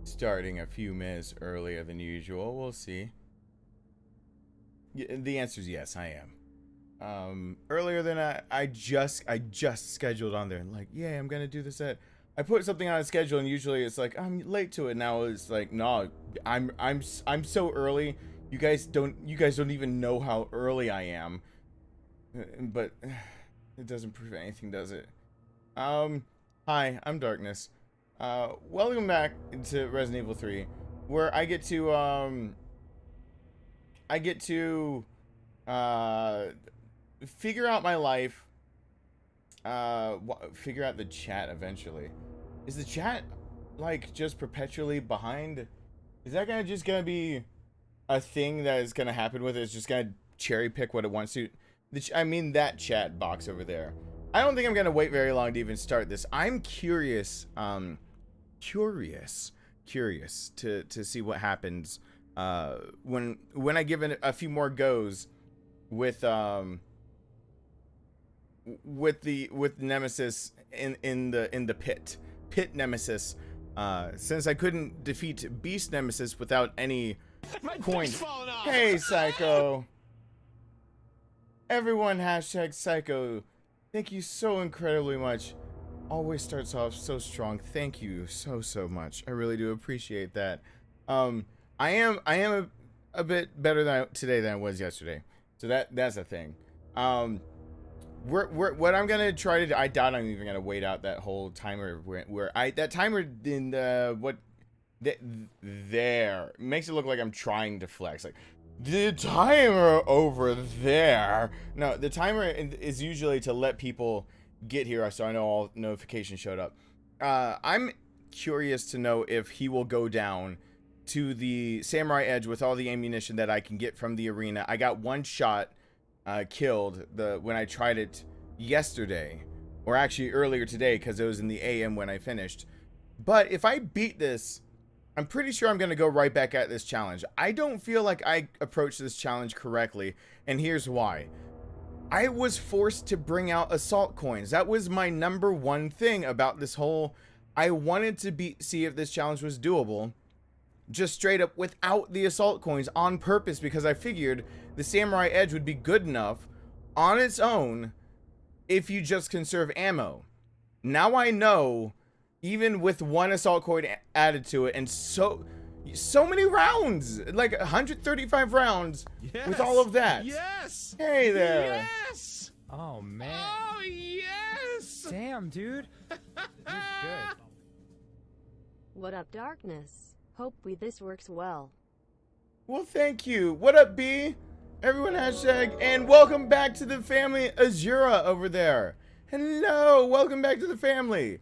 starting a few minutes earlier than usual. We'll see. The answer is yes, I am. Earlier than I just scheduled on there. Like, yeah, I'm gonna do this at. I put something on a schedule, and usually it's like I'm late to it. Now it's like, no, I'm so early. You guys don't even know how early I am. But it doesn't prove anything, does it? Hi, I'm Darkness. Welcome back to Resident Evil 3, where I get to figure out my life, figure out the chat eventually. Is the chat, like, just perpetually behind? Is that gonna be a thing that is gonna happen with it? It's just gonna cherry pick what it wants to? I mean, that chat box over there. I don't think I'm gonna wait very long to even start this. I'm curious, curious to see what happens when I give it a few more goes with Nemesis in the pit Nemesis, since I couldn't defeat Beast Nemesis without any coins. Hey, Psycho. Everyone hashtag Psycho. Thank you so incredibly much. Always starts off so strong. Thank you so much. I really do appreciate that. I am a bit better today than I was yesterday. So that's a thing. What I'm gonna try to do, I doubt I'm even gonna wait out that whole timer where that timer in there makes it look like I'm trying to flex, like the timer over there. No, the timer is usually to let people get here so I know all notifications showed up. I'm curious to know if he will go down to the Samurai Edge with all the ammunition that I can get from the arena. I got one shot killed when I tried it yesterday, or actually earlier today, because it was in the AM when I finished. But if I beat this, I'm pretty sure I'm going to go right back at this challenge. I don't feel like I approached this challenge correctly, and here's why. I was forced to bring out assault coins. That was my number one thing about this whole... I wanted to see if this challenge was doable, just straight up without the assault coins on purpose, because I figured the Samurai Edge would be good enough on its own if you just conserve ammo. Now I know, even with one assault coin added to it, and so many rounds, like 135 rounds, yes, with all of that. Yes. Hey there. Yes. Oh man. Oh yes. Damn, dude. You're good. What up, Darkness? Hope this works well. Well, thank you. What up, B? Everyone hashtag, and welcome back to the family. Azura over there. Hello, welcome back to the family.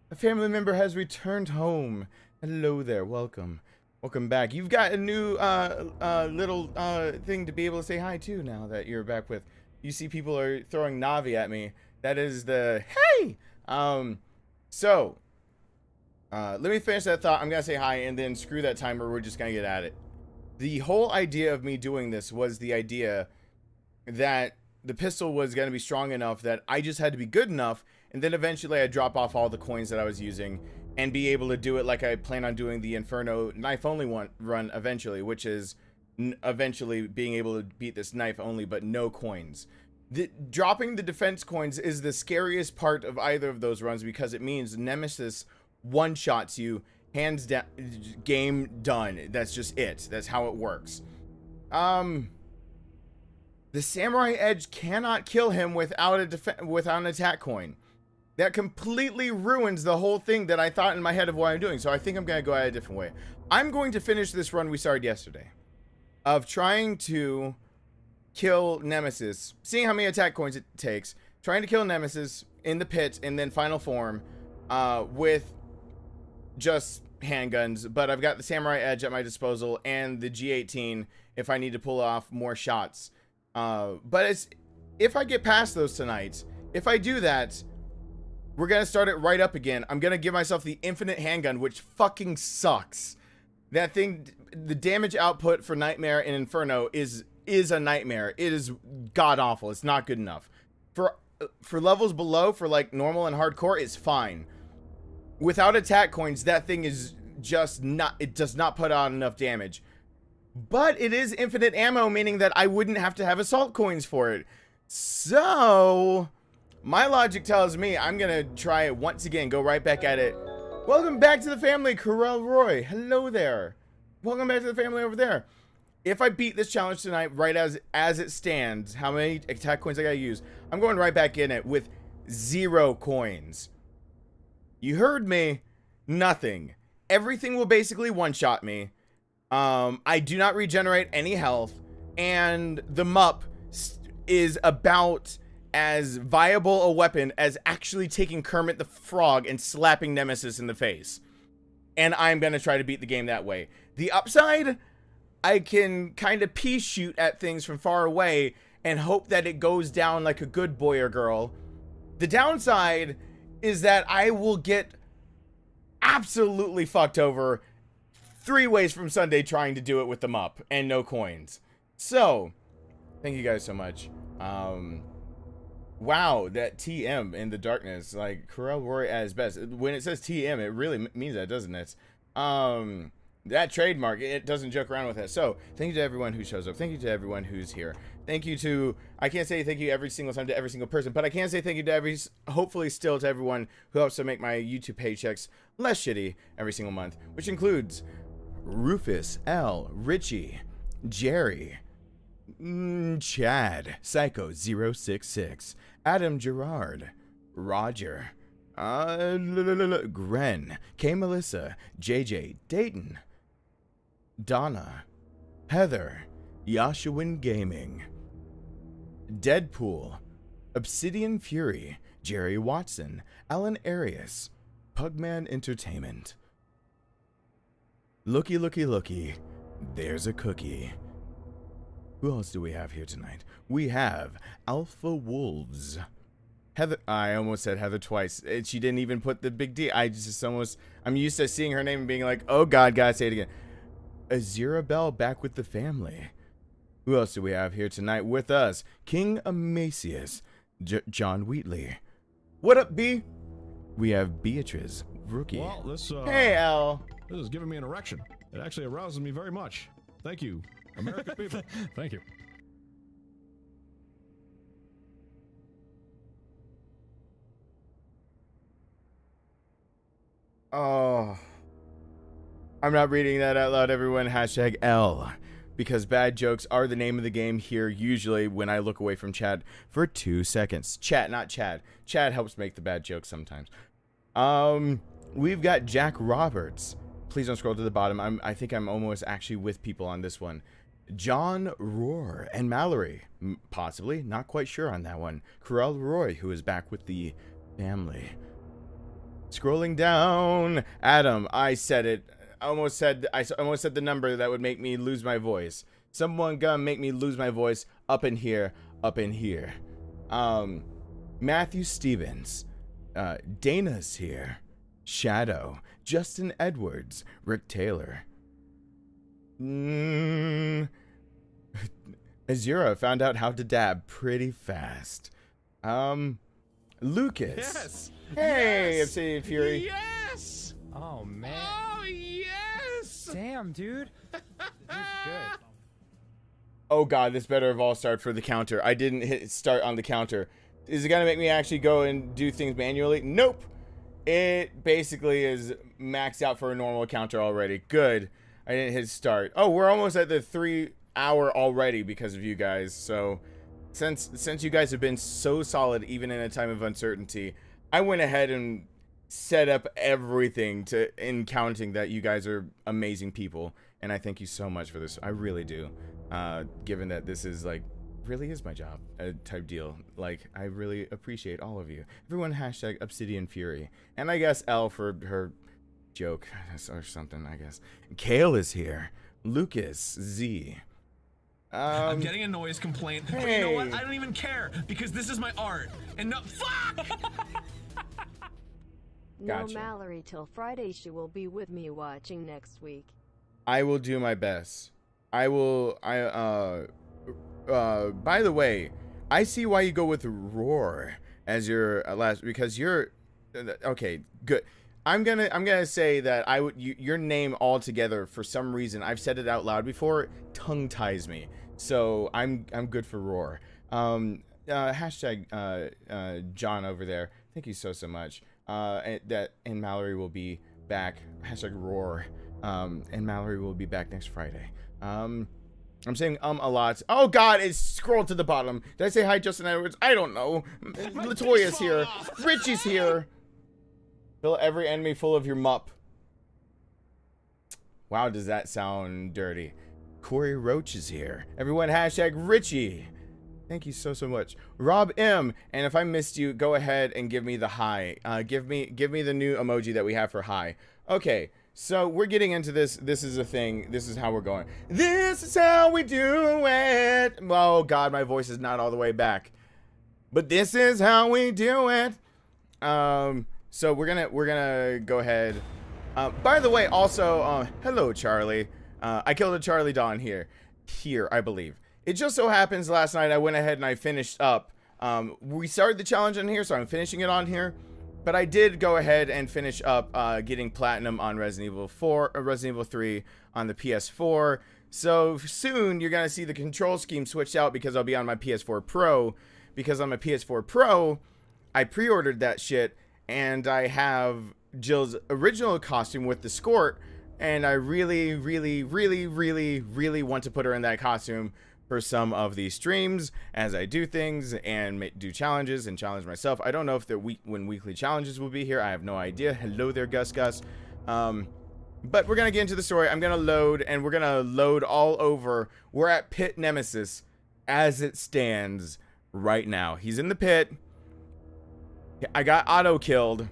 A family member has returned home. Hello there, welcome. Welcome back. You've got a new little thing to be able to say hi to now that you're back with. You see people are throwing Navi at me. That is the hey! So, let me finish that thought. I'm gonna say hi, and then screw that timer. We're just gonna get at it. The whole idea of me doing this was the idea that the pistol was gonna be strong enough that I just had to be good enough, and then eventually I'd drop off all the coins that I was using and be able to do it like I plan on doing the Inferno knife only run eventually, which is eventually being able to beat this knife only but no coins. Dropping the defense coins is the scariest part of either of those runs, because it means Nemesis one-shots you, hands down, game done. That's just it. That's how it works. The Samurai Edge cannot kill him without an attack coin. That completely ruins the whole thing that I thought in my head of what I'm doing. So I think I'm going to go at it a different way. I'm going to finish this run we started yesterday of trying to kill Nemesis, seeing how many attack coins it takes, trying to kill Nemesis in the pit and then final form with just handguns. But I've got the Samurai Edge at my disposal and the G18 if I need to pull off more shots. But if I get past those tonight, if I do that, we're going to start it right up again. I'm going to give myself the infinite handgun, which fucking sucks. That thing, the damage output for Nightmare and Inferno is a nightmare. It is god-awful. It's not good enough. For levels below, for like normal and hardcore, it's fine. Without attack coins, that thing is does not put on enough damage. But it is infinite ammo, meaning that I wouldn't have to have assault coins for it. So my logic tells me I'm gonna try it once again, go right back at it. Welcome back to the family, Corel Roy. Hello there. Welcome back to the family over there. If I beat this challenge tonight, right as it stands, how many attack coins I gotta use? I'm going right back in it with 0 coins. You heard me. Nothing. Everything will basically one-shot me. I do not regenerate any health, and the MUP is about as viable a weapon as actually taking Kermit the Frog and slapping Nemesis in the face. And I'm gonna try to beat the game that way. The upside, I can kind of pea shoot at things from far away and hope that it goes down like a good boy or girl. The downside is that I will get absolutely fucked over 3 ways from Sunday trying to do it with the MUP and no coins. So, thank you guys so much. Wow, that TM in the darkness, like Corel Roy at his best. When it says TM, it really means that, doesn't it? That trademark, it doesn't joke around with it. So, thank you to everyone who shows up. Thank you to everyone who's here. Thank you to, I can't say thank you every single time to every single person, but I can say thank you to hopefully still to everyone who helps to make my YouTube paychecks less shitty every single month, which includes Rufus, L, Richie, Jerry, Chad, Psycho 066, Adam Gerard, Roger, Gren, K Melissa, JJ, Dayton, Donna, Heather, Yashuin Gaming, Deadpool, Obsidian Fury, Jerry Watson, Alan Arias, Pugman Entertainment. Looky, looky, looky, there's a cookie. Who else do we have here tonight? We have Alpha Wolves. Heather, I almost said Heather twice. She didn't even put the big D. I'm used to seeing her name and being like, oh God, gotta say it again. Azira Bell back with the family. Who else do we have here tonight with us? King Amacius, John Wheatley. What up, B? We have Beatrice, Rookie. Well, hey, Al. This is giving me an erection. It actually arouses me very much. Thank you, American people. Thank you. Oh. I'm not reading that out loud, everyone. Hashtag L. Because bad jokes are the name of the game here, usually when I look away from Chad for 2 seconds. Chat, not Chad. Chad helps make the bad jokes sometimes. We've got Jack Roberts. Please don't scroll to the bottom. I think I'm almost actually with people on this one. John Roar and Mallory. Possibly. Not quite sure on that one. Corel Roy, who is back with the family. Scrolling down. Adam, I said it. I almost said the number that would make me lose my voice. Someone gonna make me lose my voice up in here, up in here. Matthew Stevens. Dana's here. Shadow. Justin Edwards. Rick Taylor. Azura found out how to dab pretty fast. Lucas. Yes. Hey, Yes. Obsidian Fury. Yes. Oh man. Oh yes. Damn, dude. You're good. Oh god, this better have all started for the counter. I didn't hit start on the counter. Is it gonna make me actually go and do things manually? Nope. It basically is maxed out for a normal counter already. Good. I didn't hit start. Oh, we're almost at the 3 hour already because of you guys. So since you guys have been so solid even in a time of uncertainty, I went ahead and set up everything in counting that you guys are amazing people, and I thank you so much for this. I really do. Given that this is like really is my job type deal. Like, I really appreciate all of you. Everyone hashtag Obsidian Fury. And I guess L for her joke or something, I guess. Kale is here. Lucas Z. I'm getting a noise complaint, but you know what? I don't even care because this is my art. And no, fuck! Gotcha. No Mallory till Friday. She will be with me watching next week. I will do my best. By the way, I see why you go with Roar as your last, because you're, okay, good. I'm gonna say that your name altogether, for some reason, I've said it out loud before, tongue ties me. So I'm good for roar. Hashtag John over there. Thank you so much. And Mallory will be back. Hashtag roar. And Mallory will be back next Friday. I'm saying a lot. Oh God, it's scrolled to the bottom. Did I say hi, Justin Edwards? I don't know. Latoya's here. Richie's here. Fill every enemy full of your MUP. Wow, does that sound dirty? Corey Roach is here. Everyone, hashtag Richie. Thank you so much. Rob M. And if I missed you, go ahead and give me the hi. Give me the new emoji that we have for hi. Okay, so we're getting into this. This is a thing. This is how we're going. This is how we do it. Oh God, my voice is not all the way back. But this is how we do it. So we're gonna go ahead. By the way, also, hello Charlie. I killed a Charlie Dawn here, I believe. It just so happens last night I went ahead and I finished up. We started the challenge on here, so I'm finishing it on here. But I did go ahead and finish up getting platinum on Resident Evil 3 on the PS4. So soon you're gonna see the control scheme switched out because I'll be on my PS4 Pro. Because on my PS4 Pro, I pre-ordered that shit. And I have Jill's original costume with the skirt, and I really want to put her in that costume for some of these streams as I do things and do challenges and challenge myself. I don't know if when weekly challenges will be here. I have no idea. Hello there, Gus. But we're gonna get into the story. I'm gonna load, and we're gonna load all over. We're at Pit Nemesis as it stands right now. He's in the pit. I got auto-killed.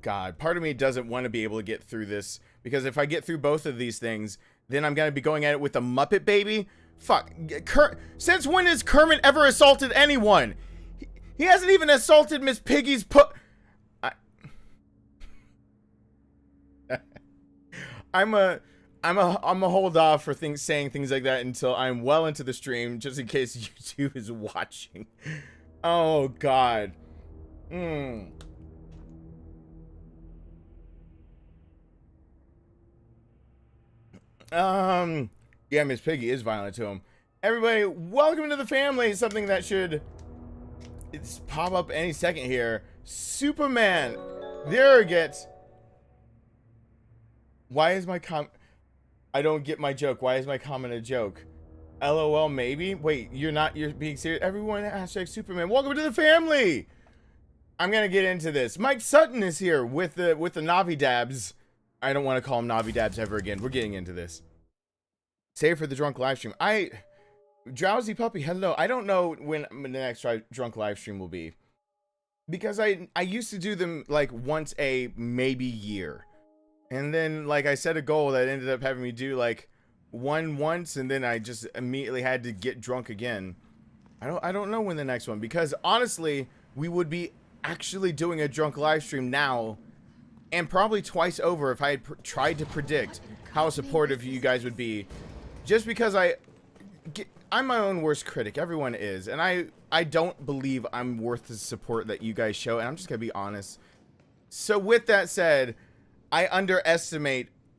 God, part of me doesn't want to be able to get through this. Because if I get through both of these things, then I'm going to be going at it with the Muppet Baby. Fuck. Since when has Kermit ever assaulted anyone? He hasn't even assaulted Miss Piggy's I'm a hold off for saying things like that until I'm well into the stream, just in case YouTube is watching. Oh God. Yeah, Miss Piggy is violent to him. Everybody, welcome to the family. Something that should pop up any second here. Superman. There it gets. Why is my I don't get my joke. Why is my comment a joke? LOL, maybe? Wait, you're being serious? Everyone, hashtag Superman. Welcome to the family! I'm gonna get into this. Mike Sutton is here with the Navi Dabs. I don't want to call him Navi Dabs ever again. We're getting into this. Save for the drunk live stream. Drowsy Puppy, hello. I don't know when the next drunk live stream will be. Because I used to do them like once a maybe year. And then like I set a goal that ended up having me do like one once, and then I just immediately had to get drunk again. I don't know when the next one, because honestly we would be actually doing a drunk live stream now, and probably twice over if I had tried to predict how supportive you guys would be. Just because I'm my own worst critic. Everyone is, and I don't believe I'm worth the support that you guys show, and I'm just gonna be honest. So with that said, I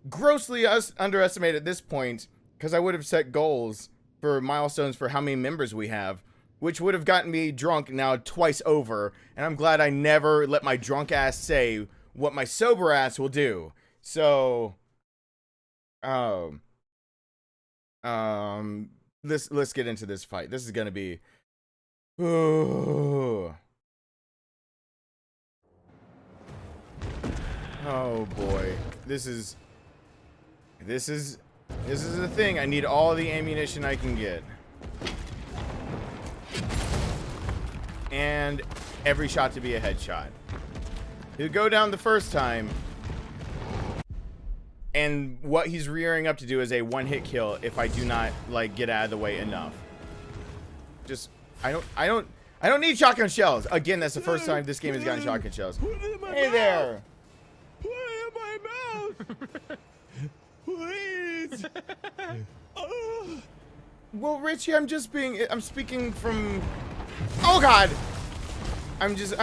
grossly underestimate at this point, because I would have set goals for milestones for how many members we have, which would have gotten me drunk now twice over, and I'm glad I never let my drunk ass say what my sober ass will do. So let's get into this fight. This is gonna be oh boy, this is the thing. I need all the ammunition I can get, and every shot to be a headshot. He'll go down the first time, and what he's rearing up to do is a one-hit kill if I do not like get out of the way enough. Just I don't need shotgun shells. Again, that's the first time this game has gotten shotgun shells. Hey there. Put it in my mouth. Please. Well, Richie, I'm speaking from. Oh God. I'm just.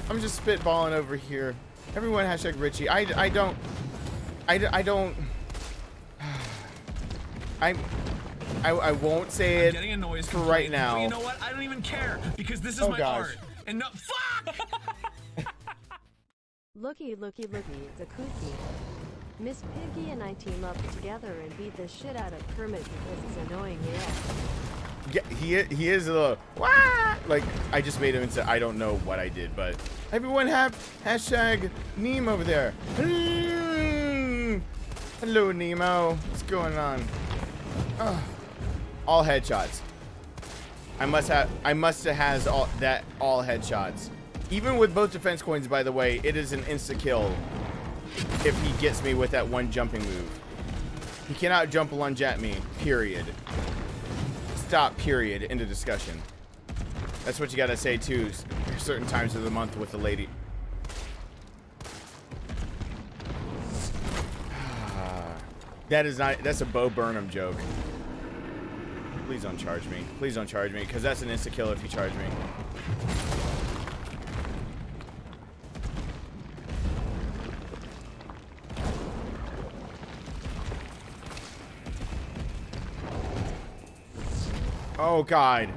I'm just spitballing over here. Everyone hashtag Richie. I don't. I won't say it getting a noise for right now. But you know what? I don't even care because this is my art. And no, fuck! Looky, Zakuki. Miss Piggy and I team up together and beat the shit out of Kermit because he's annoying AF. Yeah, he is a little, wah! Like, I just made him into, I don't know what I did, but everyone have hashtag Nemo over there. Hello, Nemo. What's going on? All headshots. I must have all headshots. Even with both defense coins, by the way, it is an insta kill if he gets me with that one jumping move. He cannot jump lunge at me, period. Stop, period. End of discussion. That's what you gotta say too, certain times of the month with the lady. That's a Bo Burnham joke. Please don't charge me. Please don't charge me, because that's an insta kill if you charge me. Oh, God.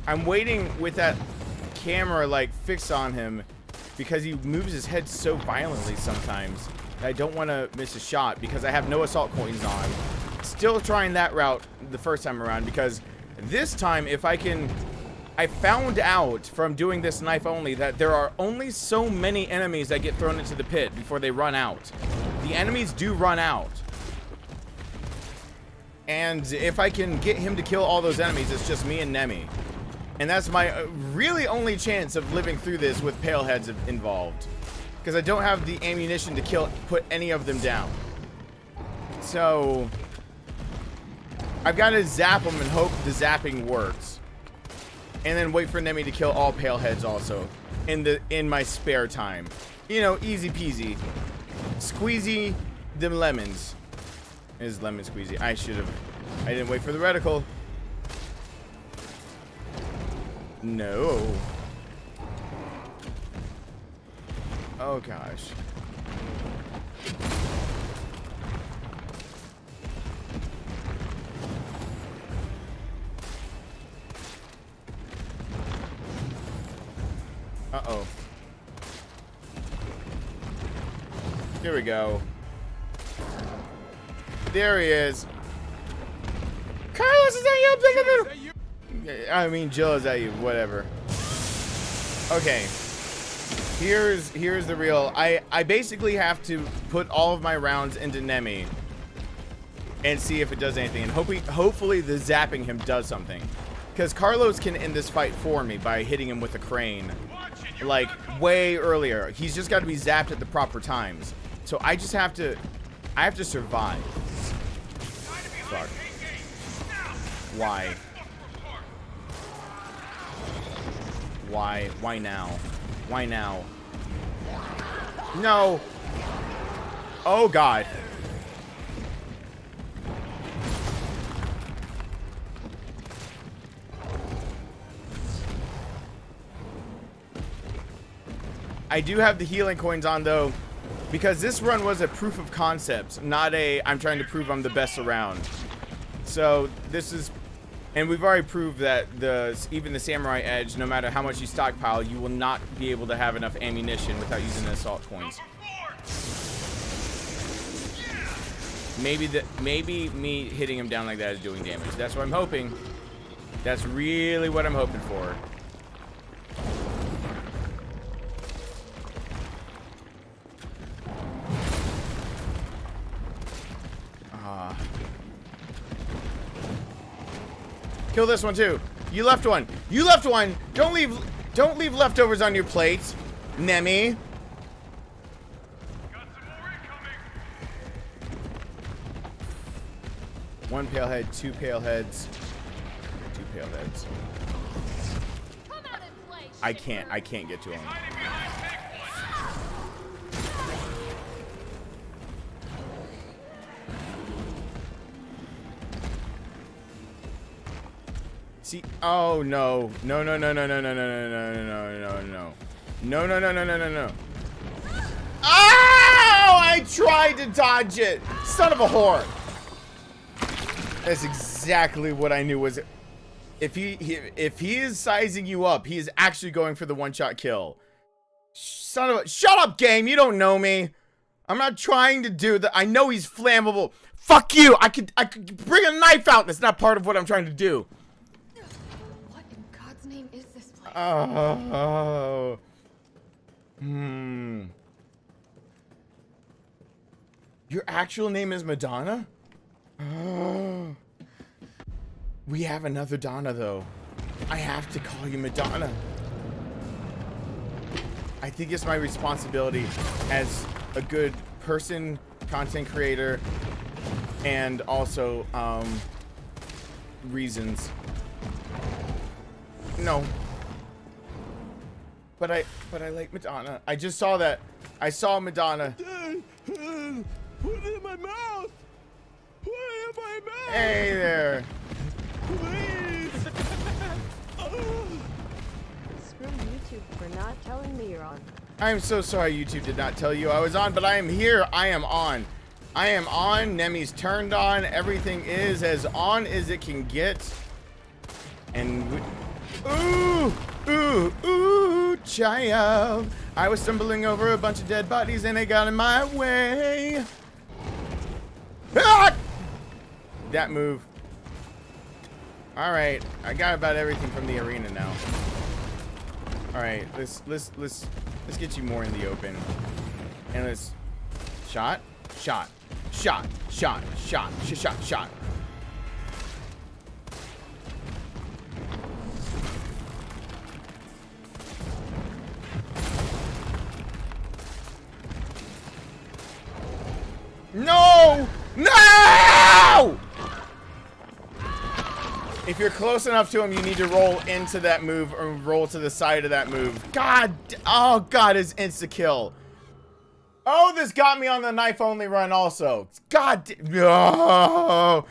I'm waiting with that camera, like, fixed on him because he moves his head so violently sometimes. I don't want to miss a shot because I have no assault coins on. Still trying that route the first time around because this time, if I can... I found out from doing this knife only that there are only so many enemies that get thrown into the pit before they run out. The enemies do run out. And if I can get him to kill all those enemies, it's just me and Nemi. And that's my really only chance of living through this with pale heads involved. Because I don't have the ammunition to put any of them down. So I've got to zap them and hope the zapping works. And then wait for Nemi to kill all pale heads also in my spare time. You know, easy peasy. Squeezy them lemons. It is lemon squeezy. I didn't wait for the reticle. No. Oh gosh. Uh-oh. Here we go. There he is. Carlos, is that you? I mean, Jill, is that you? Whatever. Okay. Here's the real. I basically have to put all of my rounds into Nemi and see if it does anything. And hopefully the zapping him does something. Because Carlos can end this fight for me by hitting him with a crane. Like, way earlier. He's just got to be zapped at the proper times. So I just have to... I have to survive. Fuck. Why? Why? Why now? Why now? No! Oh, God. I do have the healing coins on, though, because this run was a proof of concept, not a I'm trying to prove I'm the best around. So this is, and we've already proved that even the Samurai Edge, no matter how much you stockpile, you will not be able to have enough ammunition without using the assault coins. Maybe me hitting him down like that is doing damage. That's what I'm hoping. That's really what I'm hoping for. Kill this one too. You left one. You left one. Don't leave leftovers on your plate, Nemi. Got some more incoming. One pale head, two pale heads. Two pale heads. I can't get to him. See, oh no. No, no, no, no, no, no, no, no, no, no, no, no. No, no, no, no, no, no, no. Oh! I tried to dodge it. Son of a whore. That's exactly what I knew was. If he is sizing you up, he is actually going for the one-shot kill. Son of a, shut up, game. You don't know me. I'm not trying to do that. I know he's flammable. Fuck you. I could bring a knife out. That's not part of what I'm trying to do. What in God's name is this place? Oh. Your actual name is Madonna? We have another Donna, though. I have to call you Madonna. I think it's my responsibility as a good person, content creator, and also, reasons. No. But I like Madonna. I just saw that. I saw Madonna. Put it in my mouth. Put it in my mouth. Hey there. Please. Screw YouTube for not telling me you're on. I'm so sorry YouTube did not tell you I was on, but I am here. I am on. I am on. Nemi's turned on. Everything is as on as it can get. And we, ooh, child. I was stumbling over a bunch of dead bodies and they got in my way. Ah! That move. All right, I got about everything from the arena now. All right, let's get you more in the open. And let's shot. No! No! If you're close enough to him, you need to roll into that move or roll to the side of that move. God, oh God, his insta-kill. Oh, this got me on the knife-only run also. God, oh,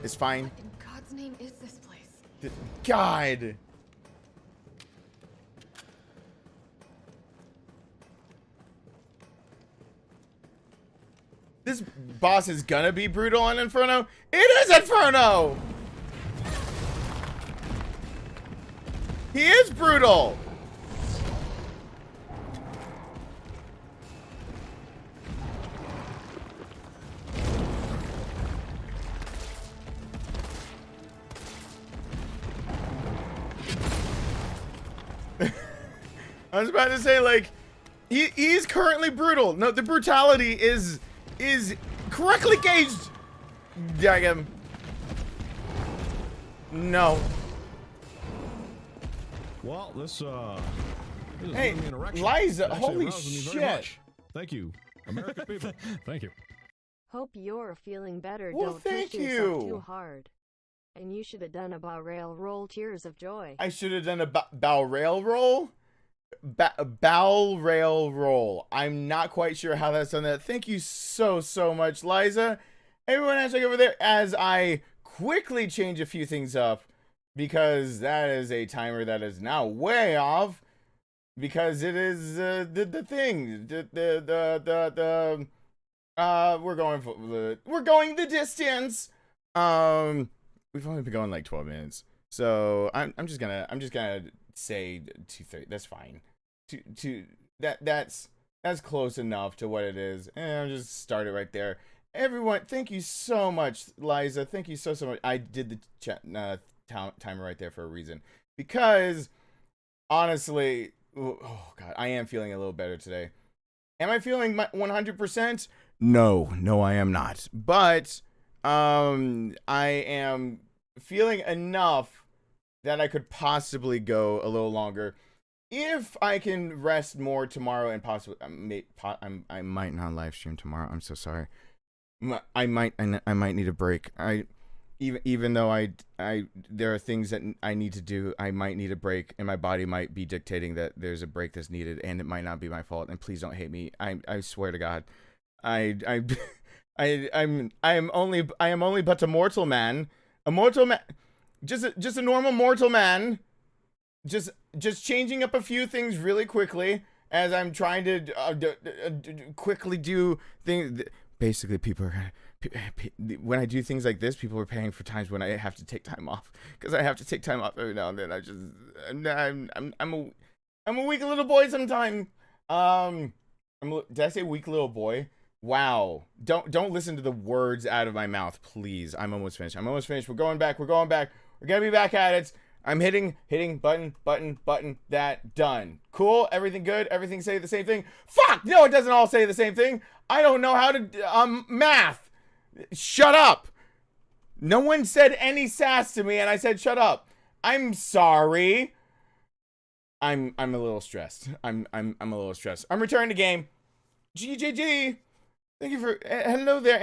it's fine. What in God's name is this place? God. This boss is gonna be brutal on Inferno. It is Inferno! He is brutal! I was about to say, like, he's currently brutal. No, the brutality is correctly gauged. Dag him. No. Well, this is Hey, giving me an erection. Liza, It actually holy arouses me very shit. much. Thank you, American people. Thank you. Hope you're feeling better. Well, Don't thank push yourself you. too hard. And you should have done a bow rail roll, tears of joy. I should have done a bow rail roll. Bow rail roll. I'm not quite sure how that's done that. Thank you so much, Liza. Everyone has to go over there as I quickly change a few things up because that is a timer that is now way off because it is the thing. We're going the distance. We've only been going like 12 minutes. So I'm just gonna say 2:30. That's fine. That's close enough to what it is. And I'll just start it right there. Everyone, thank you so much, Liza. Thank you so much. I did the timer right there for a reason because honestly, oh God, I am feeling a little better today. Am I feeling 100%? No, I am not. But I am feeling enough that I could possibly go a little longer if I can rest more tomorrow and possibly I might not live stream tomorrow. I'm so sorry. I might need a break. Even though I there are things that I need to do, I might need a break, and my body might be dictating that there's a break that's needed, and it might not be my fault. And please don't hate me. I swear to God, I am only but a mortal man. A mortal man. Just a normal mortal man. Just changing up a few things really quickly as I'm trying to quickly do things. Basically, people are when I do things like this, people are paying for times when I have to take time off, because I have to take time off every now and then. I'm a weak little boy sometimes. Did I say weak little boy? Wow. Don't listen to the words out of my mouth, please. I'm almost finished. We're going back. We're gonna be back at it. I'm hitting button, that, done. Cool, everything good, everything say the same thing. Fuck, no, it doesn't all say the same thing. I don't know how to, math. Shut up. No one said any sass to me and I said shut up. I'm sorry. I'm a little stressed. I'm a little stressed. I'm returning to game. GJG. Thank you for, hello there,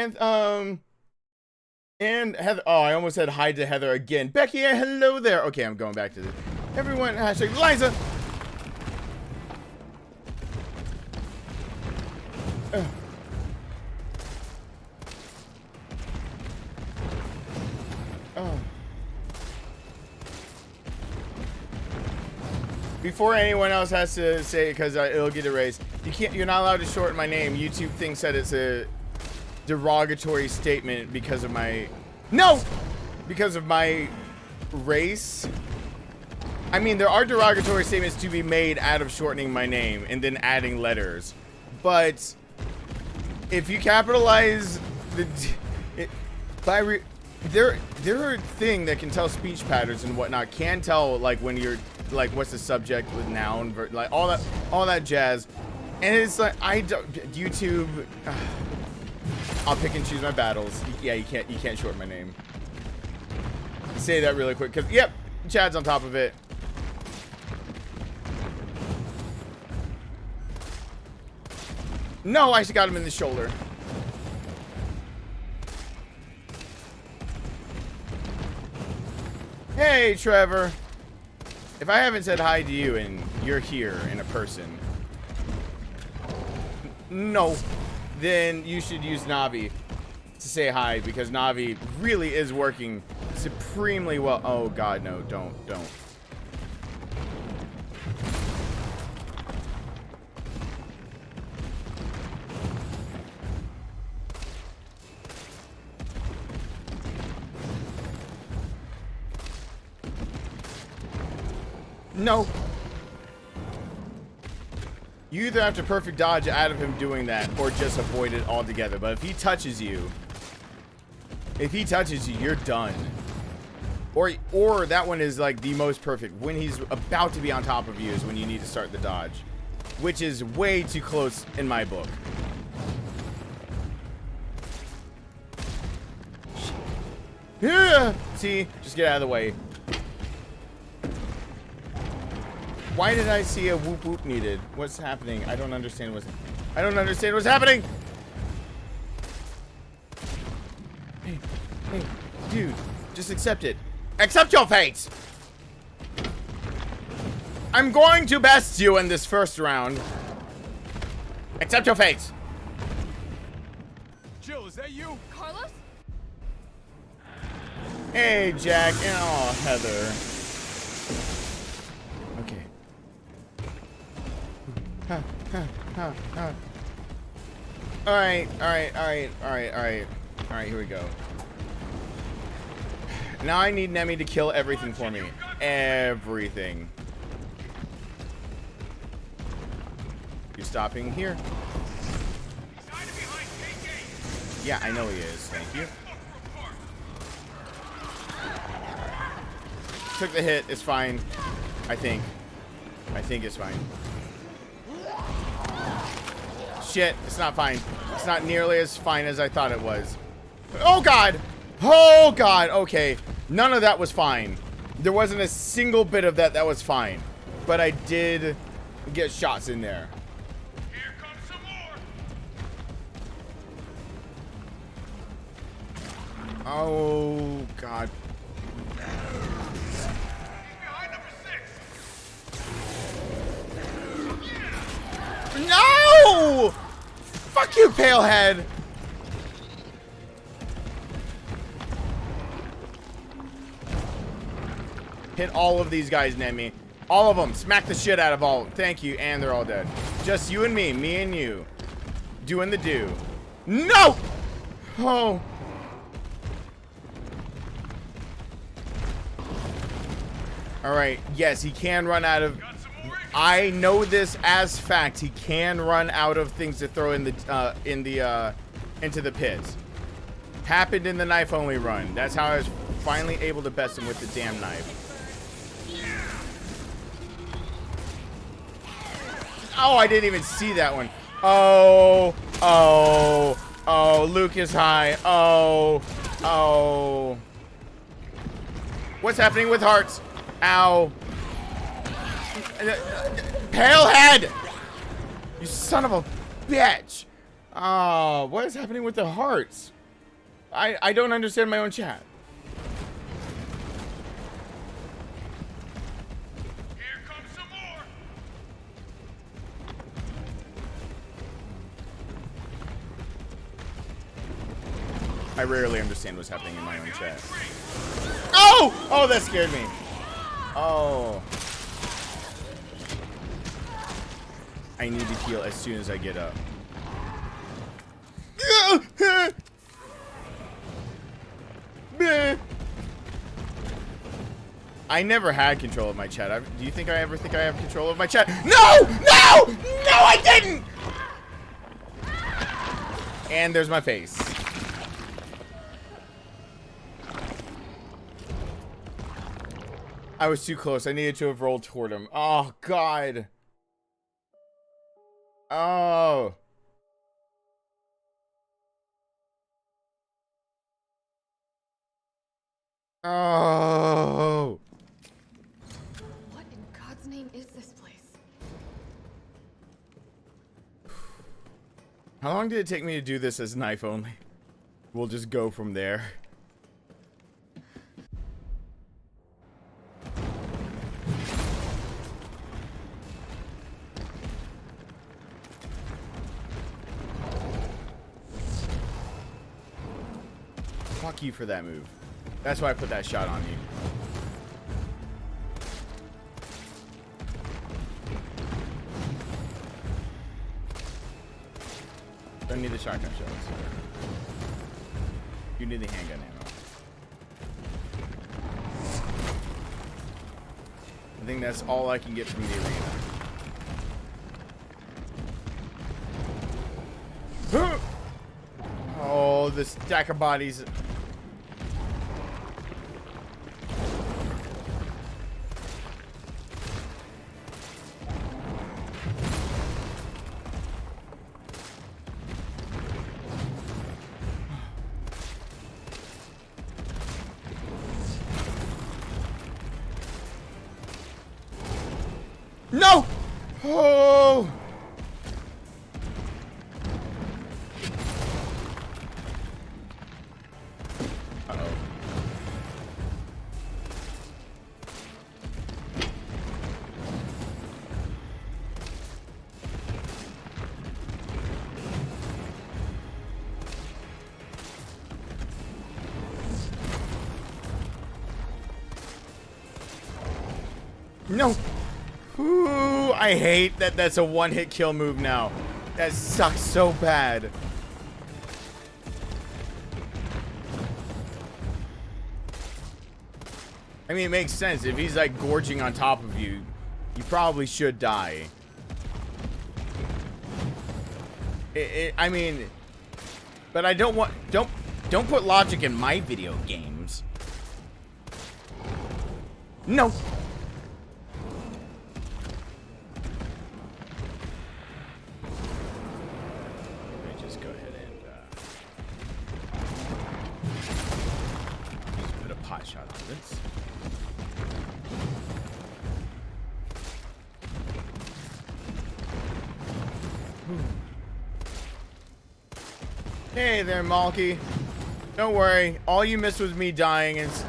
and Heather. Oh, I almost said hi to Heather again. Becky, hello there. Okay, I'm going back to this. Everyone, hashtag Liza. Before anyone else has to say it, because it'll get erased. You're not allowed to shorten my name. YouTube thinks that it's a derogatory statement because of my race. I mean, there are derogatory statements to be made out of shortening my name and then adding letters, but if you capitalize there are a thing that can tell speech patterns and whatnot, can tell like when you're like what's the subject with noun, like all that jazz, and it's like YouTube. I'll pick and choose my battles. Yeah, you can't shorten my name. Say that really quick, because yep, Chad's on top of it. No, I just got him in the shoulder. Hey, Trevor. If I haven't said hi to you and you're here in a person, no, then you should use Navi to say hi, because Navi really is working supremely well. Oh God, no, don't. No. You either have to perfect dodge out of him doing that or just avoid it altogether. But if he touches you, you're done. Or that one is like the most perfect. When he's about to be on top of you is when you need to start the dodge, which is way too close in my book. Yeah. See, just get out of the way. Why did I see a whoop whoop needed? What's happening? I don't understand what's happening. Hey, dude, just accept it. Accept your fate. I'm going to best you in this first round. Accept your fate. Jill, is that you? Carlos? Hey, Jack. Oh, Heather. Okay. Alright, here we go. Now I need Nemi to kill everything for me. Everything. You stopping here? Yeah, I know he is. Thank you. Took the hit. It's fine. I think it's fine. Shit, it's not fine. It's not nearly as fine as I thought it was. Oh God! Oh God! Okay, none of that was fine. There wasn't a single bit of that was fine. But I did get shots in there. Here comes some more. Oh God. Behind number 6. No! Fuck you, Palehead! Hit all of these guys, Nemi. All of them. Smack the shit out of all. Thank you. And they're all dead. Just you and me and you. Doing the do. No! Oh. Alright. Yes, he can run out of... I know this as fact. He can run out of things to throw in the into the pits. Happened in the knife only run. That's how I was finally able to best him with the damn knife. Oh, I didn't even see that one. Oh, Luke is high. Oh. What's happening with hearts? Ow. Pale head! You son of a bitch! Oh, what is happening with the hearts? I don't understand my own chat. Here comes some more. I rarely understand what's happening in my own chat. Oh! Oh, that scared me. Oh. I need to heal as soon as I get up. I never had control of my chat. Do you think I ever think I have control of my chat? No! No! No, I didn't! And there's my face. I was too close. I needed to have rolled toward him. Oh, God. Oh. Oh. What in God's name is this place? How long did it take me to do this as knife only? We'll just go from there. Fuck you for that move. That's why I put that shot on you. Don't need the shotgun shells. You need the handgun ammo. I think that's all I can get from the arena. Oh, the stack of bodies. No! Oh! Uh-oh. No! Ooh, I hate that that's a one-hit kill move now. That sucks so bad. I mean, it makes sense. If he's like gorging on top of you, you probably should die. I mean, but I don't want, don't put logic in my video games. No. Hey there, Malky. Don't worry. All you missed was me dying. It's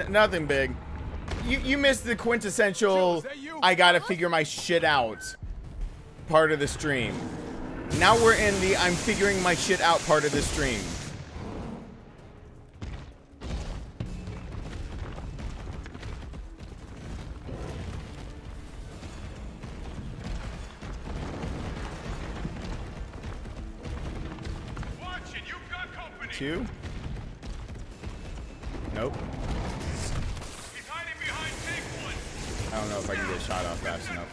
nothing big. You missed the quintessential I gotta figure my shit out part of the stream. Now we're in the I'm figuring my shit out part of the stream. 2. Nope. He's hiding behind tank 1. I don't know if I can get a shot off fast enough.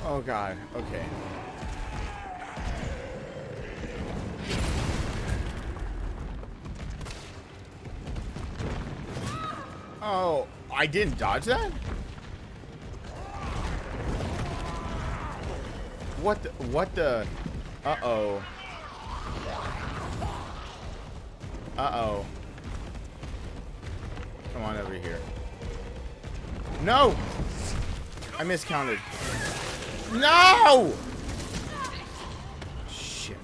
Oh god, okay. Oh, I didn't dodge that? What the? Uh-oh. Uh-oh. Come on over here. No! I miscounted. No! Shit.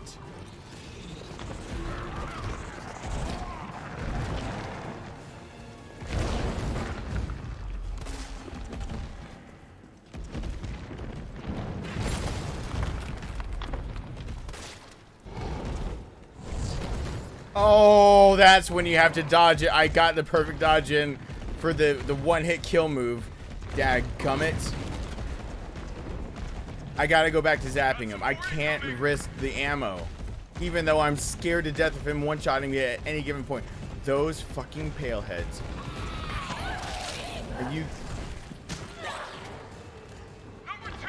Oh, that's when you have to dodge it. I got the perfect dodge in for the one-hit kill move. Dadgummit. I gotta go back to zapping him. I can't risk the ammo. Even though I'm scared to death of him one-shotting me at any given point. Those fucking pale heads. Are you... Number 2.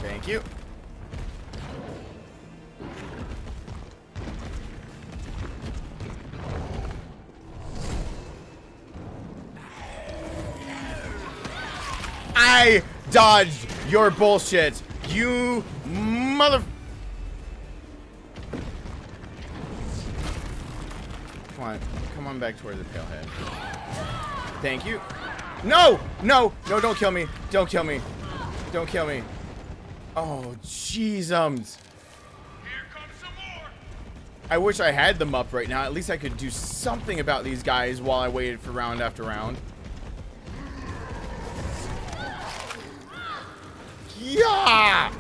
Thank you. I dodged your bullshit, you mother... Come on back toward the pale head. Thank you. No, no, no, don't kill me. Don't kill me. Don't kill me. Oh, jeezums. Here comes some more. I wish I had the MUP right now. At least I could do something about these guys while I waited for round after round. Yeah!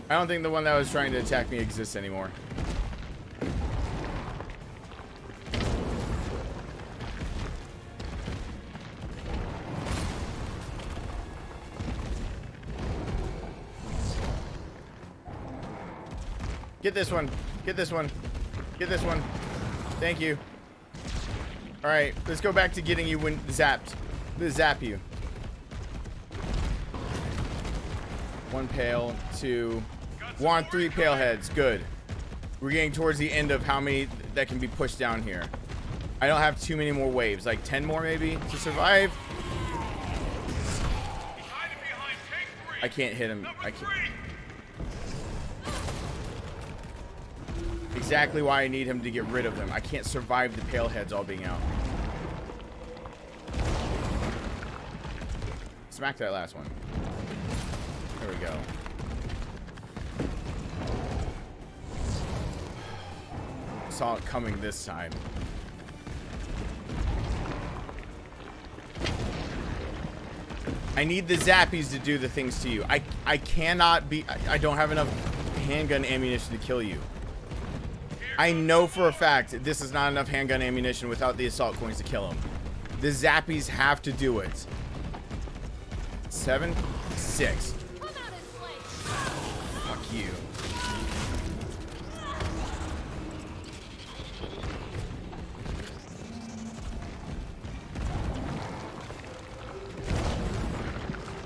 I don't think the one that was trying to attack me exists anymore. Get this one. Get this one. Get this one. Thank you. Alright, let's go back to getting you when zapped. Let's zap you. 1 pale, 2. Want 3 pale heads. Good. We're getting towards the end of how many that can be pushed down here. I don't have too many more waves. Like 10 more maybe to survive. He's hiding behind tank 3. I can't hit him. I Number can't. 3. Exactly why I need him to get rid of them. I can't survive the pale heads all being out. Smack that last one. There we go. Saw it coming this time. I need the zappies to do the things to you. I cannot be... I don't have enough handgun ammunition to kill you. I know for a fact this is not enough handgun ammunition without the assault coins to kill him. The zappies have to do it. 7, 6. Fuck you.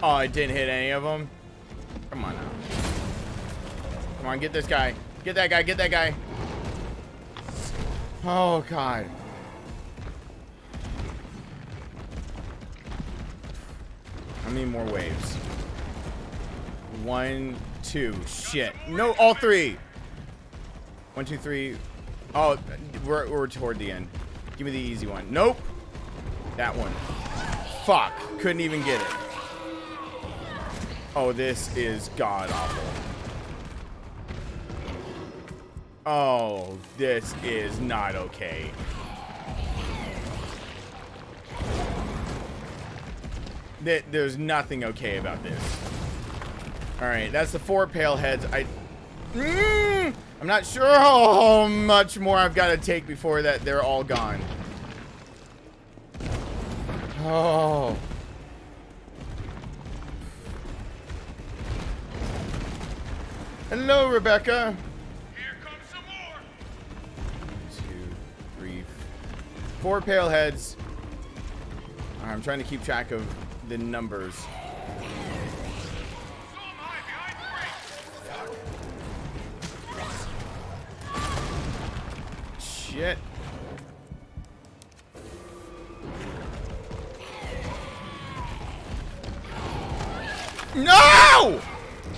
Oh, I didn't hit any of them. Come on now. Come on, get this guy. Get that guy. Get that guy. Oh, God. How many more waves? 1, 2. Shit. No, all 3. 1, 2, 3. Oh, we're toward the end. Give me the easy one. Nope. That one. Fuck. Couldn't even get it. Oh, this is god awful. Oh, this is not okay. There's nothing okay about this. Alright, that's the 4 pale heads. I'm not sure how much more I've got to take before that they're all gone. Oh. Hello, Rebecca. Here comes some more. 2, 3, 4 pale heads. I'm trying to keep track of the numbers. Saw him hide behind bricks. Shit. No!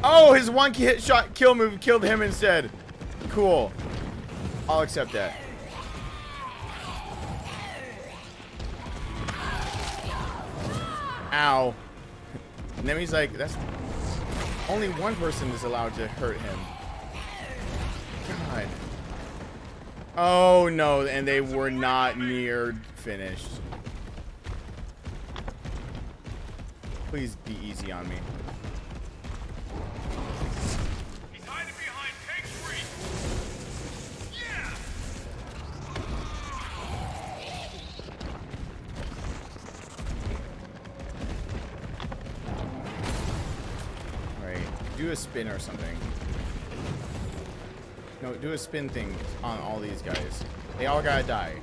Oh, his one hit shot kill move killed him instead. Cool. I'll accept that. Ow. And then he's like, that's only one person is allowed to hurt him. God. Oh no, and they were not near finished. Please be easy on me. He's hiding behind tank 3. Yeah. Alright, do a spin or something. No, do a spin thing on all these guys. They all gotta die.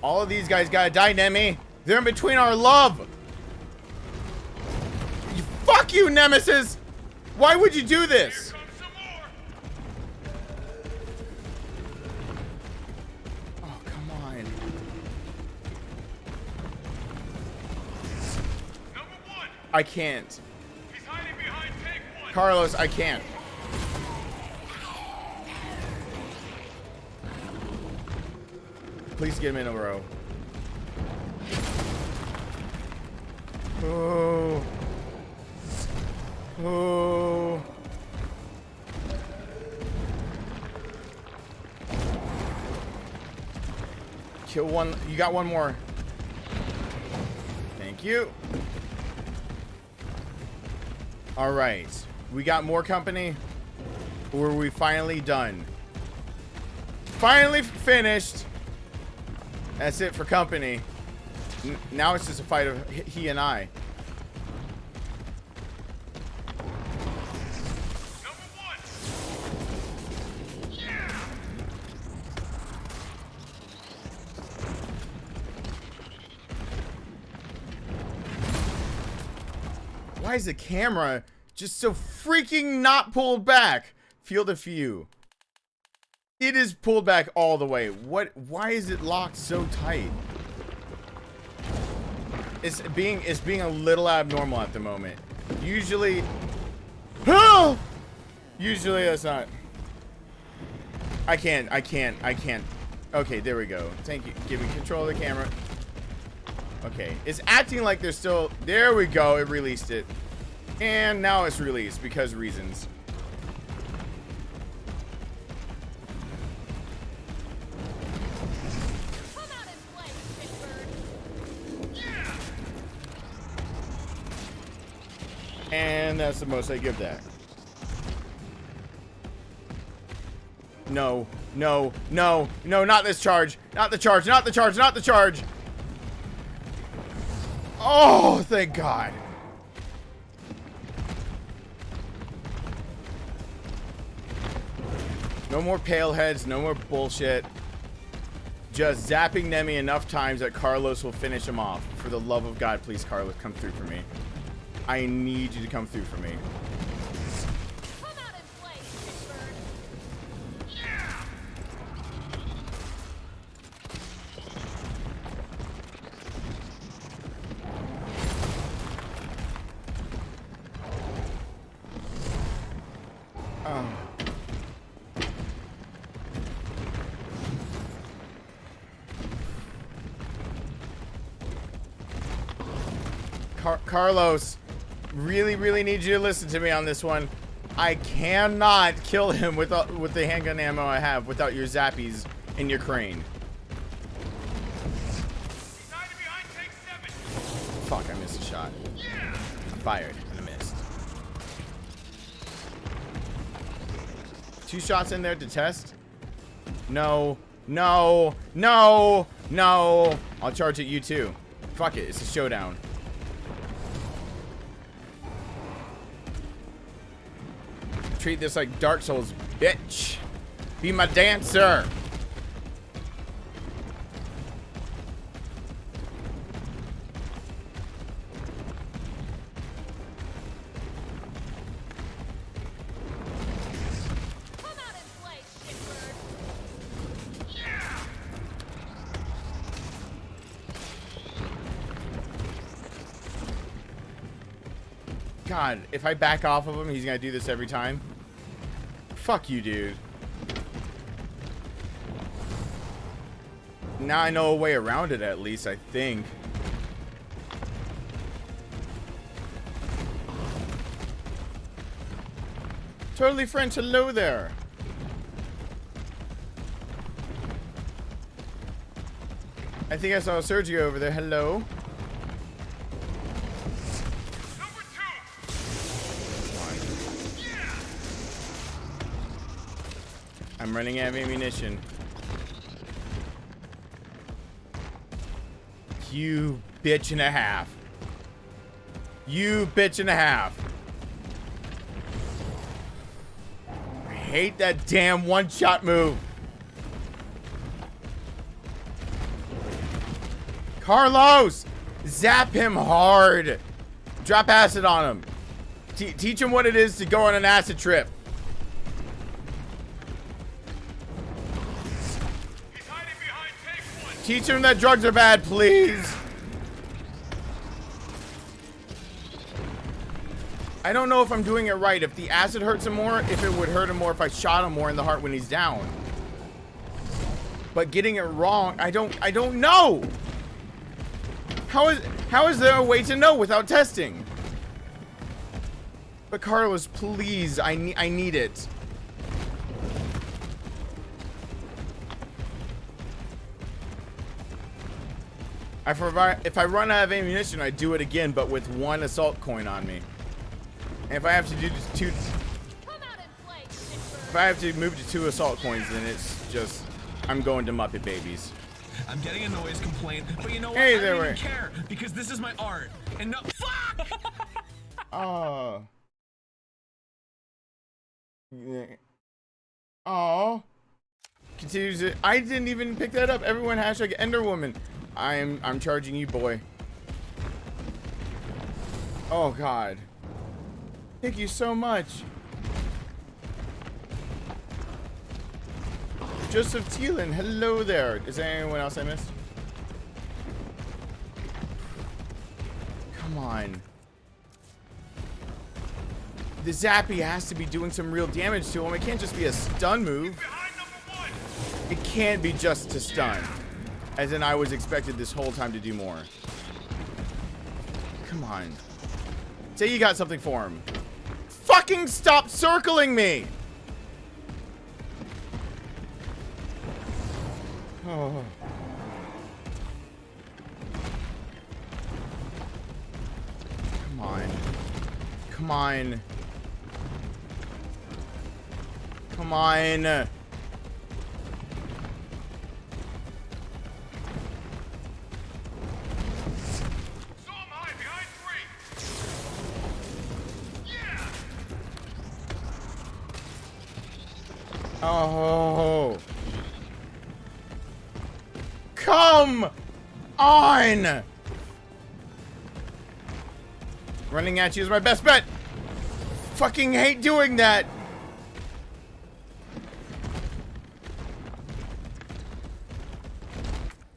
All of these guys gotta die, Nemi! They're in between our love! Fuck you, Nemesis! Why would you do this? Here comes some more. Oh, come on. Number 1. I can't. He's hiding behind tank 1. Carlos, I can't. Please get him in a row. Oh. Oh. Kill one. You got one more. Thank you. All right. We got more company. Or are we finally done? Finally finished. That's it for company. Now it's just a fight of he and I. Number 1. Yeah. Why is the camera just so freaking not pulled back? Field of view. It is pulled back all the way. What? Why is it locked so tight? It's being a little abnormal at the moment. Usually, usually that's not. I can't. Okay, there we go. Thank you. Give me control of the camera. Okay, it's acting like there's still. There we go. It released it, and now it's released because reasons. And that's the most I give that. No, no, no, no, not this charge. Not the charge, not the charge, not the charge. Oh, thank God. No more pale heads, no more bullshit. Just zapping Nemi enough times that Carlos will finish him off. For the love of God, please, Carlos, come through for me. I need you to come through for me. Come out and play, Pittsburgh. Carlos, really need you to listen to me on this one. I cannot kill him with the handgun ammo I have without your zappies and your crane. He's hiding behind tank 7. Fuck, I missed a shot. I fired and I missed. 2 shots in there to test? No, no, no, no. I'll charge at you too. Fuck it, it's a showdown. Treat this like Dark Souls, bitch. Be my dancer. God, if I back off of him, he's gonna do this every time. Fuck you, dude. Now I know a way around it, at least, I think. Totally French, hello there. I think I saw Sergio over there, hello. I'm running out of ammunition. You bitch and a half. You bitch and a half. I hate that damn one-shot move. Carlos! Zap him hard. Drop acid on him. Teach him what it is to go on an acid trip. Teach him that drugs are bad, please. I don't know if I'm doing it right. If the acid hurts him more, if it would hurt him more if I shot him more in the heart when he's down. But getting it wrong, I don't know. How is there a way to know without testing? But Carlos, please, I need it. If I run out of ammunition, I do it again, but with one assault coin on me. And if I have to do two, if I have to move to 2 assault coins, then it's just I'm going to Muppet Babies. I'm getting a noise complaint, but you know what? Hey, I there don't even care because this is my art. And no, fuck! Oh. Yeah. Oh. Continues it. I didn't even pick that up. Everyone hashtag Enderwoman. I'm charging you, boy. Oh God. Thank you so much. Joseph Thielen, hello there. Is there anyone else I missed? Come on. The Zappy has to be doing some real damage to him. It can't just be a stun move. It can't be just to stun. As in, I was expected this whole time to do more. Come on. Say you got something for him. Fucking stop circling me! Oh. Come on. Come on. Come on. Oh. Come on. Running at you is my best bet. Fucking hate doing that.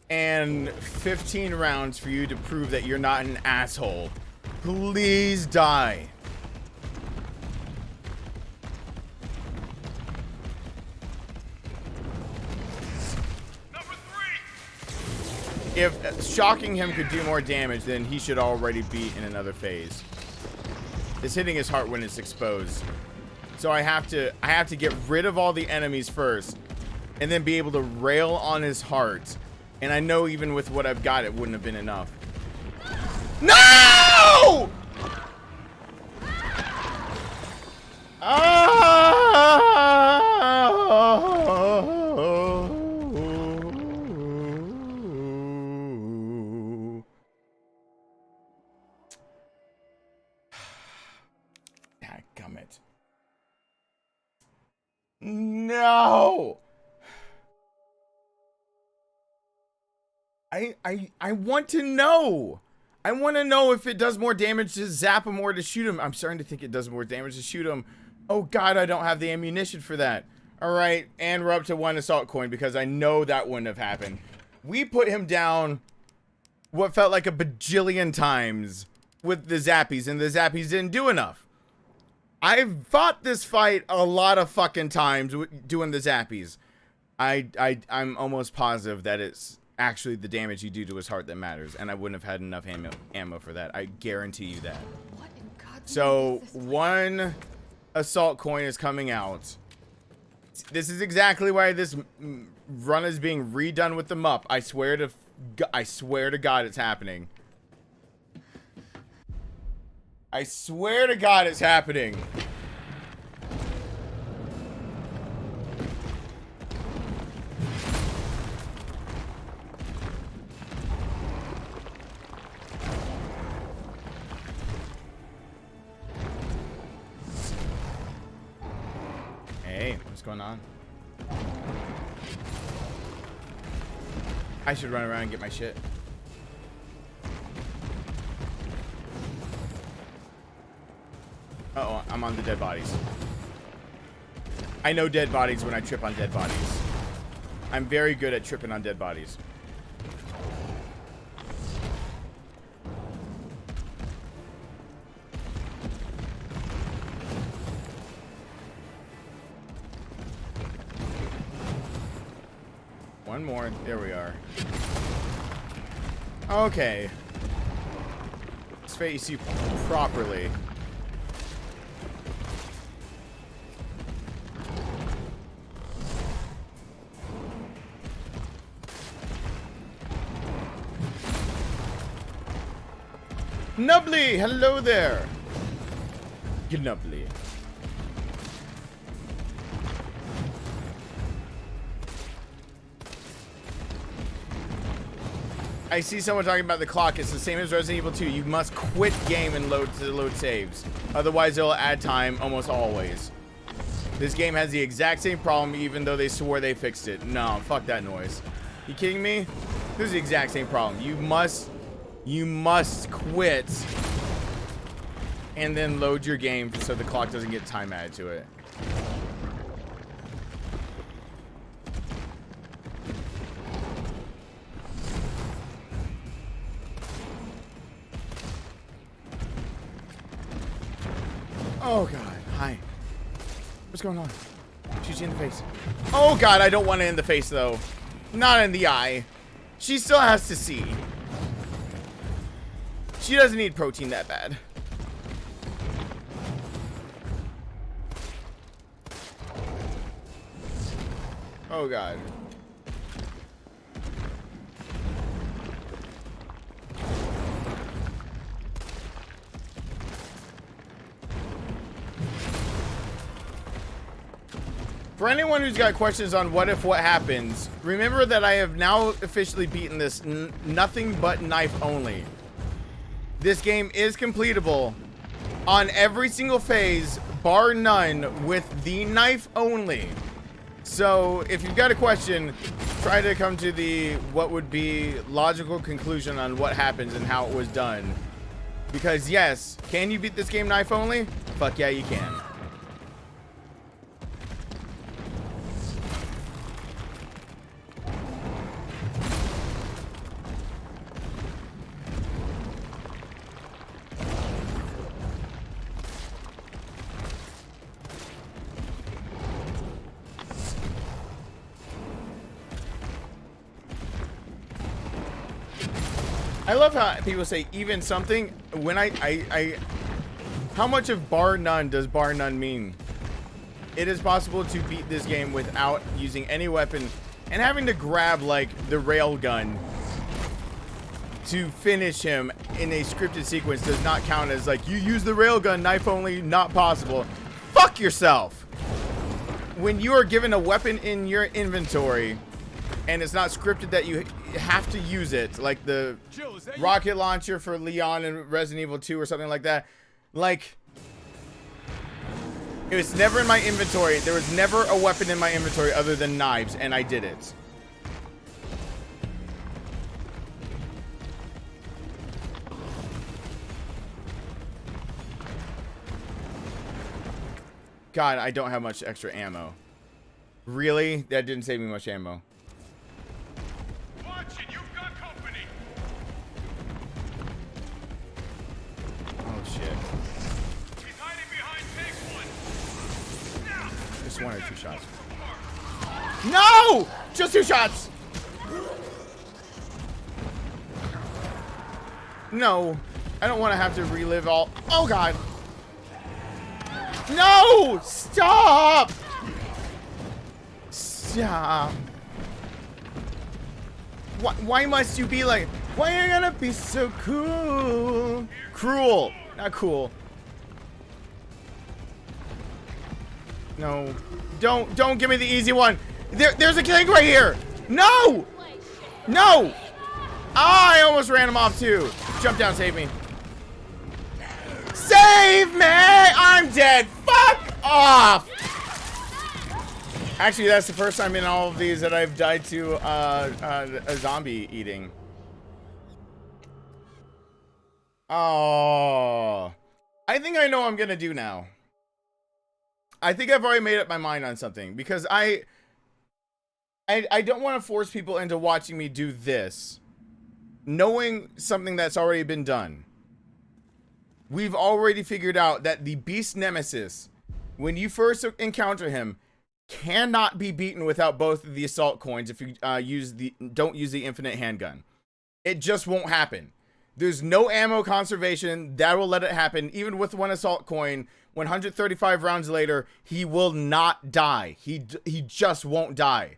And 15 rounds for you to prove that you're not an asshole. Please die. If shocking him could do more damage, then he should already be in another phase. It's hitting his heart when it's exposed. So I have to get rid of all the enemies first, and then be able to rail on his heart. And I know even with what I've got, it wouldn't have been enough. No! it. No. I want to know. I want to know if it does more damage to zap him or to shoot him. I'm starting to think it does more damage to shoot him. Oh God, I don't have the ammunition for that. All right, and we're up to 1 assault coin because I know that wouldn't have happened. We put him down what felt like a bajillion times with the zappies, and the zappies didn't do enough. I've fought this fight a lot of fucking times doing the zappies. I'm almost positive that it's actually the damage you do to his heart that matters, and I wouldn't have had enough ammo for that. I guarantee you that. What in God's So name is this? 1 assault coin is coming out. This is exactly why this run is being redone with the MUP. I swear to God it's happening. I swear to God it's happening. Hey, what's going on? I should run around and get my shit. Uh-oh, I'm on the dead bodies. I know dead bodies when I trip on dead bodies. I'm very good at tripping on dead bodies. One more. There we are. Okay. Let's face you properly. Nubbly! Hello there! Nubbly. I see someone talking about the clock. It's the same as Resident Evil 2. You must quit game and load saves. Otherwise, it'll add time almost always. This game has the exact same problem, even though they swore they fixed it. No, fuck that noise. You kidding me? This is the exact same problem. You must quit and then load your game so the clock doesn't get time added to it. Oh God, hi. What's going on? Shoot you in the face. Oh God, I don't want it in the face though. Not in the eye. She still has to see. She doesn't need protein that bad. Oh God. For anyone who's got questions on what happens, remember that I have now officially beaten this nothing but knife only. This game is completable on every single phase, bar none, with the knife only. So if you've got a question, try to come to the what would be logical conclusion on what happens and how it was done. Because yes, can you beat this game knife only? Fuck yeah, you can. I love how people say even something when how much of bar none does bar none mean? It is possible to beat this game without using any weapon and having to grab like the rail gun to finish him in a scripted sequence does not count as like you use the rail gun, knife only, not possible. Fuck yourself. When you are given a weapon in your inventory and it's not scripted that you have to use it, like the rocket launcher for Leon in Resident Evil 2 or something like that. Like, It was never in my inventory. There was never a weapon in my inventory other than knives, and I did it. God, I don't have much extra ammo. Really? That didn't save me much ammo. Watch it, you've got company. Oh, shit. He's hiding behind tank 1. Now. Just 1 or 2 shots. No! Just 2 shots! No. I don't want to have to relive all... Oh, God. No! Stop! Stop. Why must you be like... Why are you gonna be so cool? Cruel. Not cool. No. Don't give me the easy one. There's a king right here. No! No! Ah, I almost ran him off too. Jump down, save me. Save me! I'm dead. Fuck off! Actually, that's the first time in all of these that I've died to a zombie eating. Oh. I think I know what I'm gonna do now. I think I've already made up my mind on something because I don't want to force people into watching me do this, knowing something that's already been done. We've already figured out that the beast nemesis, when you first encounter him, cannot be beaten without both of the assault coins if you don't use the infinite handgun. It just won't happen. There's no ammo conservation that will let it happen. Even with 1 assault coin, 135 rounds later, he will not die. He just won't die.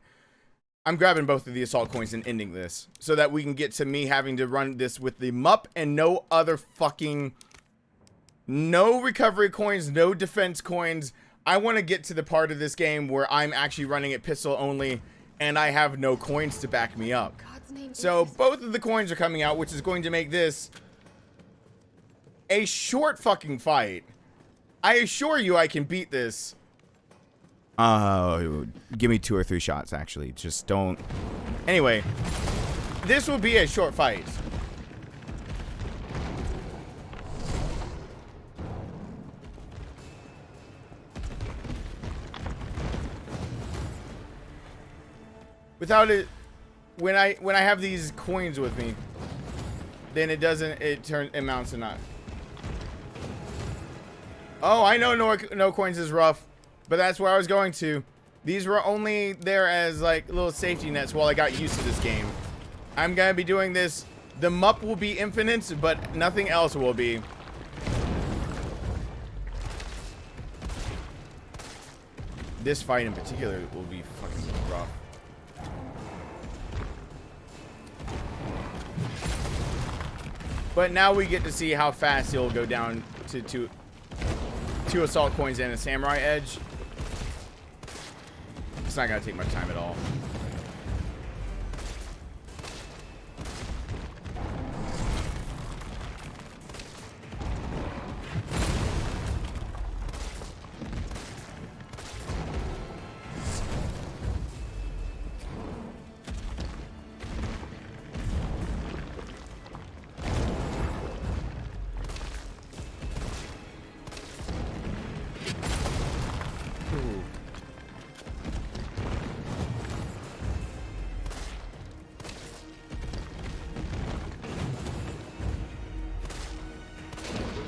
I'm grabbing both of the assault coins and ending this so that we can get to me having to run this with the MUP and no other fucking... No recovery coins, no defense coins. I want to get to the part of this game where I'm actually running it pistol only and I have no coins to back me up. So both of the coins are coming out, which is going to make this a short fucking fight. I assure you I can beat this. Give me 2 or 3 shots, actually. Just don't... Anyway, this will be a short fight. Without it, when I have these coins with me, then it amounts to not. Oh, I know no coins is rough, but that's where I was going to. These were only there as like little safety nets while I got used to this game. I'm gonna be doing this. The MUP will be infinite, but nothing else will be. This fight in particular will be fucking rough. But now we get to see how fast he'll go down to 2 assault coins and a samurai edge. It's not gonna take much time at all.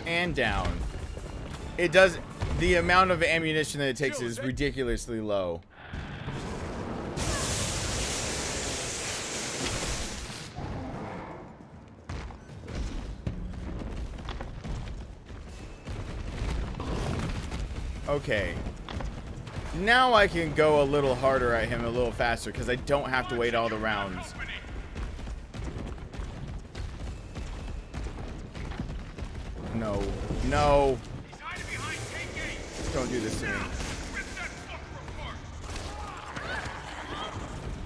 And down. It does. The amount of ammunition that it takes is ridiculously low. Okay. Now I can go a little harder at him a little faster because I don't have to wait all the rounds. No. No. Don't do this to me.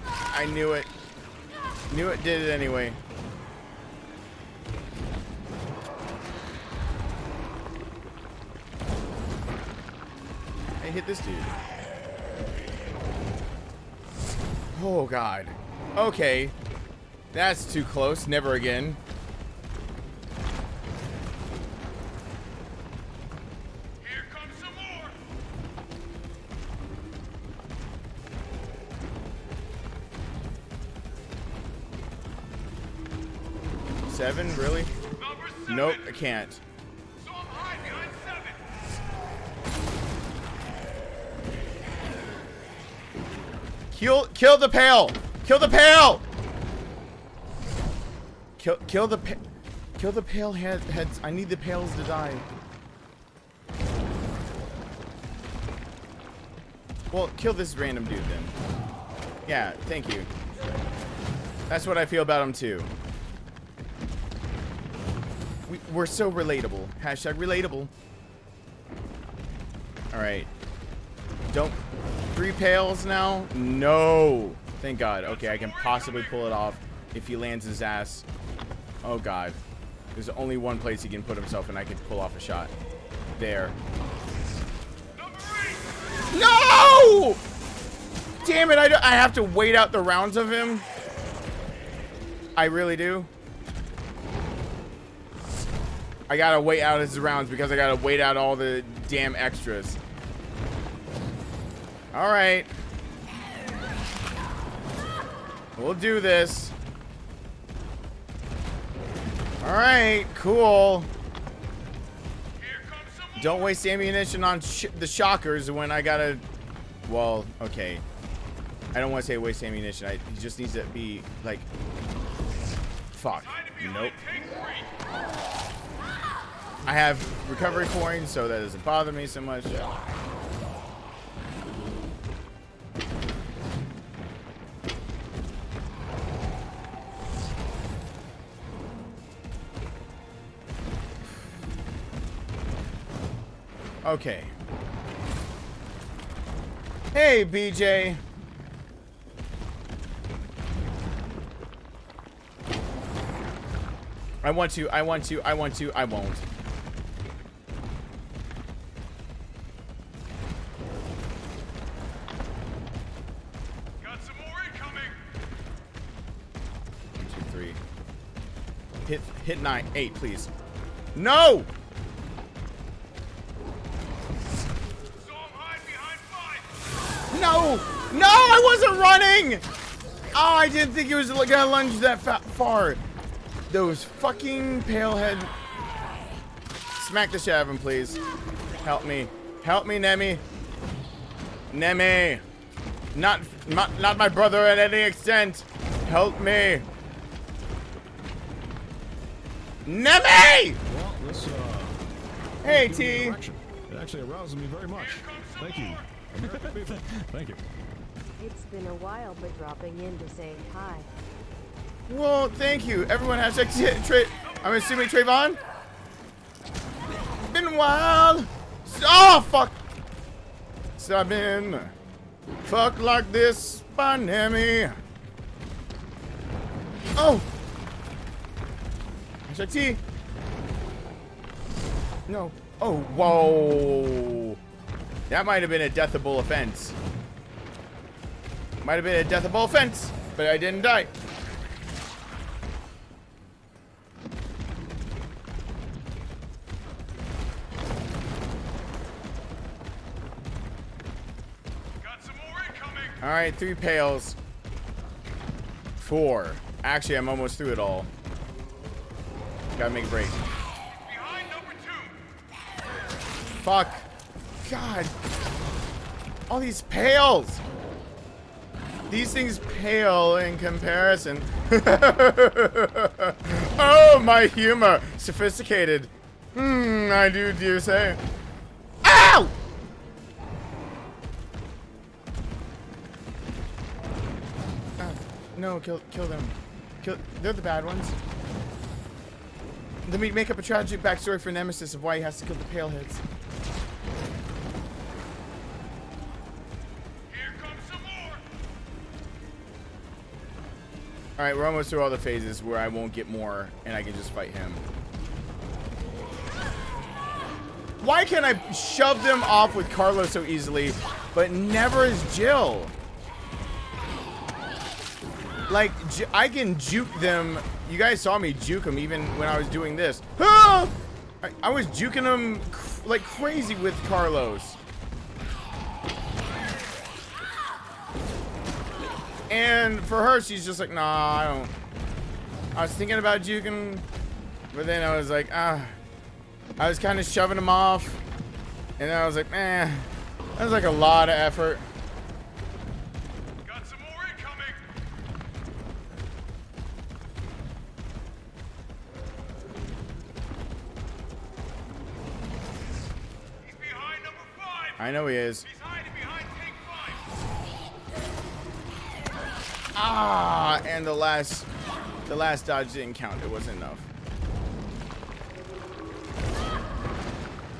I knew it. Knew it did it anyway. hit this dude. Oh, God. Okay. That's too close. Never again. Here comes some more. 7? Really? Number 7. Nope, I can't. So I'm high behind 7. Kill the pail! Kill the pail! Kill the pale heads. I need the pails to die. Well, kill this random dude then. Yeah, thank you. That's what I feel about him too. We're so relatable. Hashtag relatable. Alright. Don't... 3 pails now? No! Thank God. Okay, I can possibly pull it off if he lands his ass. Oh God. There's only one place he can put himself and I can pull off a shot. There. No! Damn it, I have to wait out the rounds of him. I really do. I gotta wait out his rounds because I gotta wait out all the damn extras. Alright. We'll do this. Alright, cool. Don't waste ammunition on the shockers when I gotta... Well, okay. I don't want to say waste ammunition. He just needs to be, like... Fuck. Nope. I have recovery coins, so that doesn't bother me so much. Okay. Hey, BJ. I won't. Got some more incoming. 1, 2, 3. Hit 9, 8, please. No! So I'm high behind 5. No! No, I wasn't running! Oh, I didn't think he was gonna lunge that far. Those fucking palehead. Smack the shit out of him, please. Help me. Help me, Nemi. Nemi. Not my brother at any extent. Help me. Nemi! Well, this, Hey, gives me T. direction. It actually arouses me very much. Thank you. American people. Thank you. It's been a while, but dropping in to say hi. Well, thank you. Everyone has I'm assuming Trayvon? Been wild. Oh, fuck. So I've been fuck like this by Nemi. Oh. Hashtag T. No. Oh, whoa. That might have been a deathable offense. Might have been a deathable offense, but I didn't die. Got some more incoming. All right, 3 pails. 4. Actually, I'm almost through it all. Gotta make a break. Behind number 2. Fuck. God. All these pails. These things pale in comparison. Oh, my humor. Sophisticated. I do say. Ow! No, kill them. They're the bad ones. Let me make up a tragic backstory for Nemesis of why he has to kill the pale heads. Here comes some more. Alright, we're almost through all the phases where I won't get more and I can just fight him. Why can I shove them off with Carlos so easily, but never as Jill? Like, I can juke them. You guys saw me juke them even when I was doing this. Ah! I was juking them like crazy with Carlos. And for her, she's just like, nah, I don't. I was thinking about juking, but then I was like, I was kind of shoving them off. And then I was like, that was like a lot of effort. Got some more incoming. He's behind number 5. I know he is. He's hiding behind tank 5. Ah, and the last dodge didn't count. It wasn't enough.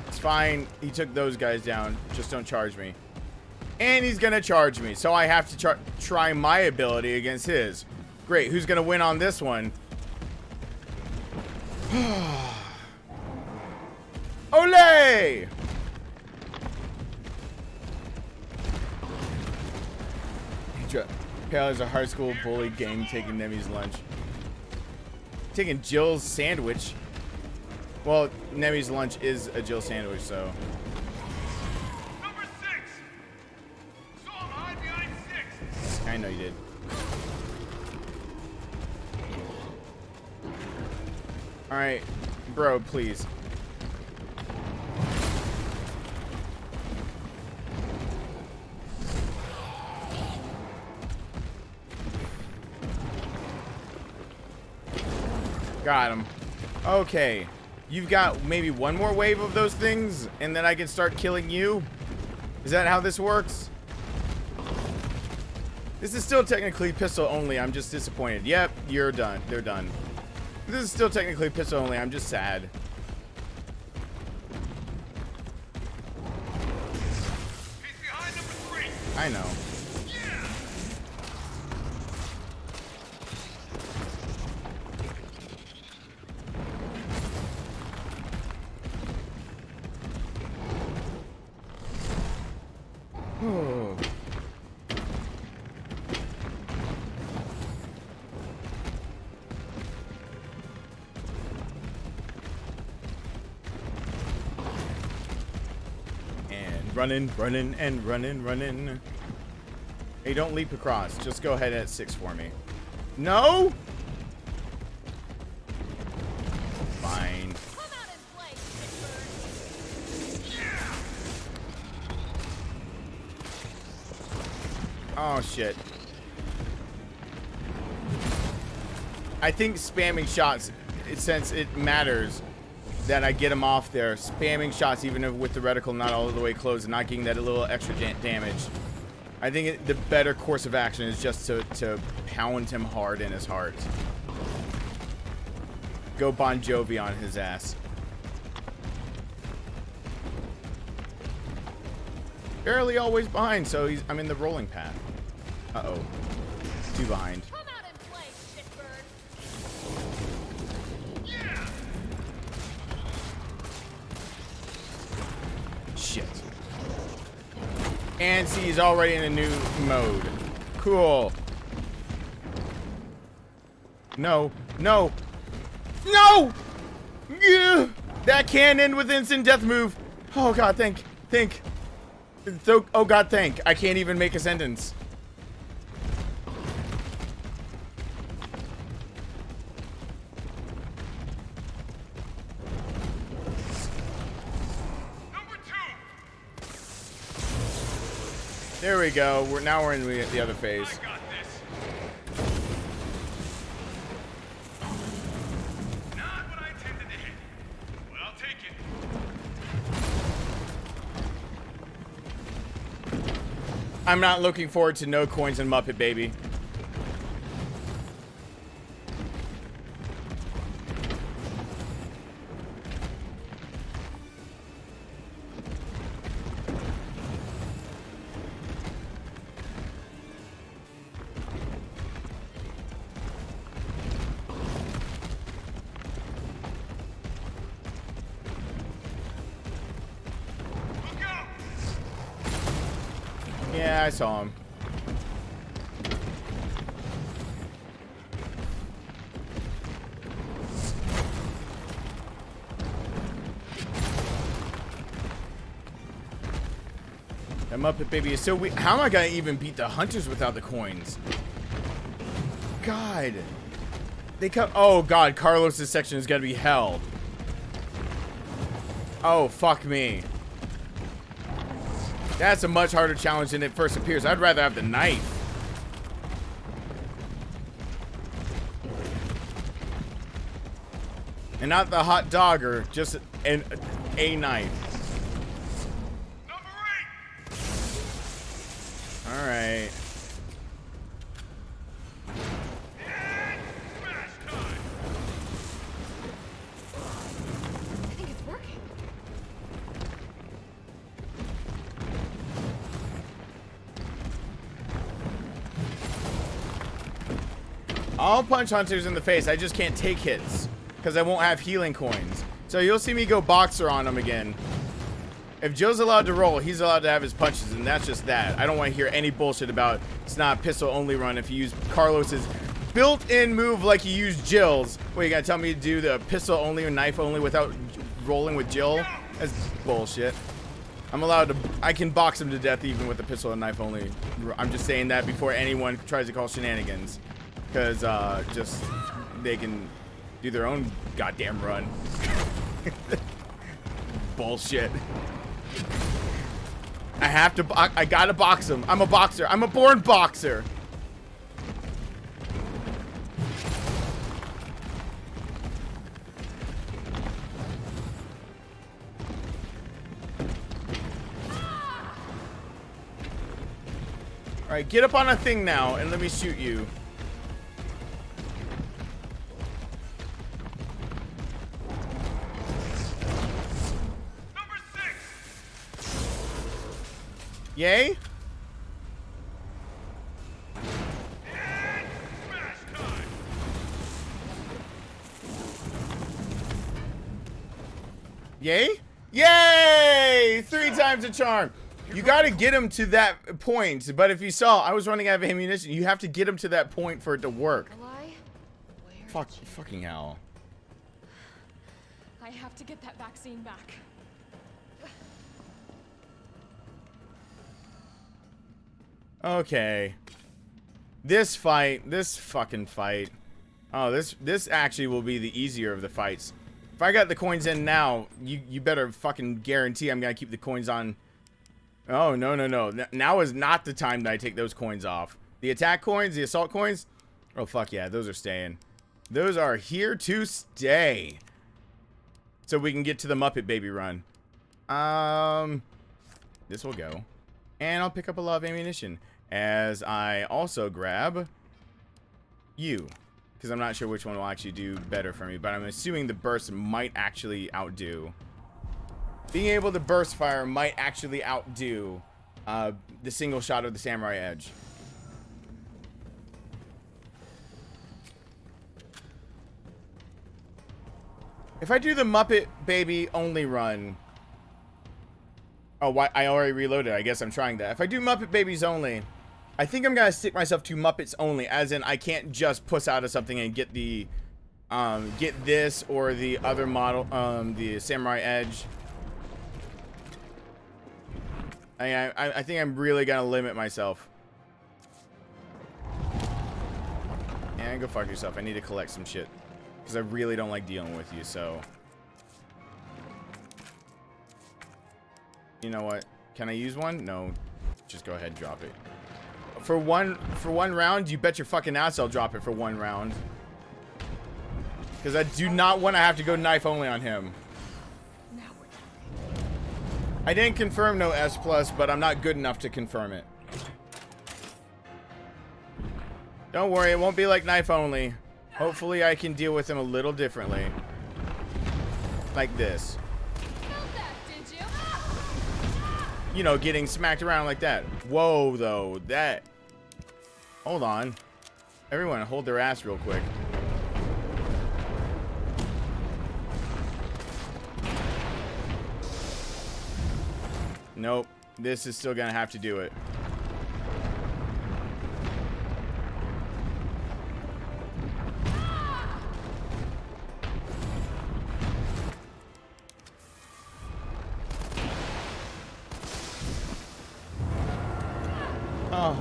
It's fine. He took those guys down. Just don't charge me. And he's gonna charge me, so I have to try my ability against his. Great. Who's gonna win on this one? Olay! Pale is a high school bully gang taking Nemi's lunch. Taking Jill's sandwich. Well, Nemi's lunch is a Jill sandwich, so. Number 6. Saw him hide behind 6. I know you did. Alright, bro, please. Got him. Okay. You've got maybe one more wave of those things, and then I can start killing you? Is that how this works? This is still technically pistol only. I'm just disappointed. Yep, you're done. They're done. This is still technically pistol only. I'm just sad. He's behind number 3. I know. Oh. And running, and running. Hey, don't leap across. Just go ahead at 6 for me. No? Fine. Oh, shit. I think spamming shots, since it matters that I get him off there, spamming shots even if with the reticle not all the way closed and not getting that a little extra damage. I think the better course of action is just to pound him hard in his heart. Go Bon Jovi on his ass. Barely always behind, so I'm in the rolling path. Uh-oh. 2 behind. Come out and play, shitbird. Shit. And see, he's already in a new mode. Cool. No. No. No! Yeah! That can end with instant death move. Oh god, think. So, oh god, thank. I can't even make a sentence. Number 2. There we go. Now we're in the other phase. I got this. Not what I intended to hit. Well, I'll take it. I'm not looking forward to no coins and Muppet Baby. Yeah, I saw him. That Muppet baby is so weak. How am I gonna even beat the hunters without the coins? God. They come. Oh God, Carlos's section is gonna be hell. Oh fuck me. That's a much harder challenge than it first appears. I'd rather have the knife. And not the hot dogger, just a knife. Number 8. All right. And smash time. I think it's working. I'll punch hunters in the face. I just can't take hits because I won't have healing coins. So you'll see me go boxer on him again. If Joe's allowed to roll, he's allowed to have his punches, and that's just that. I don't want to hear any bullshit about it's not a pistol only run if you use Carlos's built-in move like you use Jill's. What, you gotta tell me to do the pistol only or knife only without rolling with Jill? That's bullshit. I'm allowed to, I can box him to death even with the pistol and knife only. I'm just saying that before anyone tries to call shenanigans. Because, just, they can do their own goddamn run. Bullshit. I have to, I gotta box him. I'm a boxer. I'm a born boxer. All right, get up on a thing now and let me shoot you. Number 6. Yay? And smash time. Yay? Yay! 3 times a charm. You gotta get him to that point. But if you saw, I was running out of ammunition. You have to get him to that point for it to work. Where Fucking hell. I have to get that vaccine back. Okay. This fucking fight. Oh, this actually will be the easier of the fights. If I got the coins in now, you better fucking guarantee I'm gonna keep the coins on. Oh, no. Now is not the time that I take those coins off. The attack coins, the assault coins, oh fuck yeah, those are staying. Those are here to stay. So we can get to the Muppet Baby run. This will go. And I'll pick up a lot of ammunition. As I also grab you. Because I'm not sure which one will actually do better for me. But I'm assuming the burst might actually outdo. Being able to burst fire might actually outdo the single shot of the Samurai Edge. If I do the Muppet Baby only run... Oh, I already reloaded. I guess I'm trying that. If I do Muppet Babies only, I think I'm gonna stick myself to Muppets only, as in I can't just puss out of something and get the, get this or the other model, the Samurai Edge. I think I'm really gonna limit myself. And go fuck yourself. I need to collect some shit. Because I really don't like dealing with you, so. You know what? Can I use one? No. Just go ahead and drop it. For one round, you bet your fucking ass I'll drop it for 1 round. Because I do not want to have to go knife only on him. I didn't confirm no S+, but I'm not good enough to confirm it. Don't worry, it won't be like knife only. Hopefully I can deal with him a little differently. Like this. You know, getting smacked around like that. Whoa, though. That... Hold on. Everyone, hold their ass real quick. Nope. This is still gonna have to do it. Oh.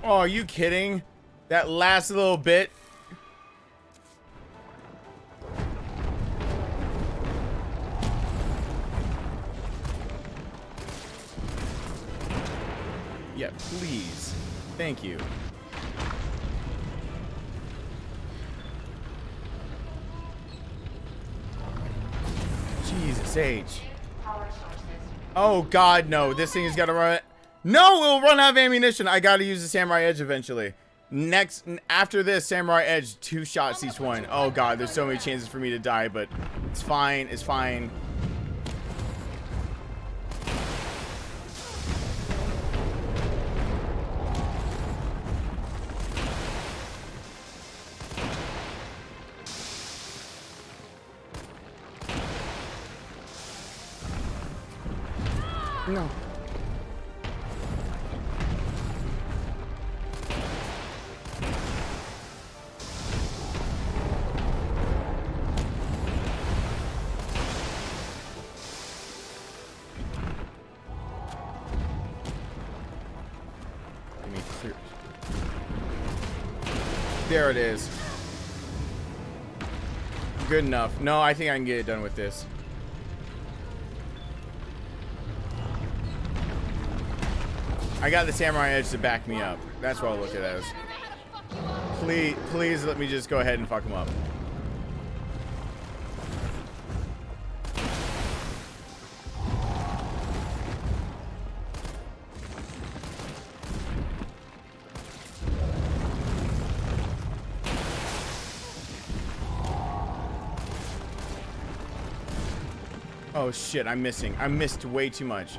Oh, are you kidding? That last little bit. Yeah, please. Thank you. Jesus H. Oh God, no. This thing has got to run. No, we'll run out of ammunition. I gotta use the Samurai Edge eventually. Next, after this, Samurai Edge, 2 shots each one. Oh God, there's so many chances for me to die, but it's fine. It's fine. No. There it is. Good enough. No, I think I can get it done with this. I got the Samurai Edge to back me up. That's what I'll look at it as. Please let me just go ahead and fuck him up. Oh shit, I'm missing. I missed way too much.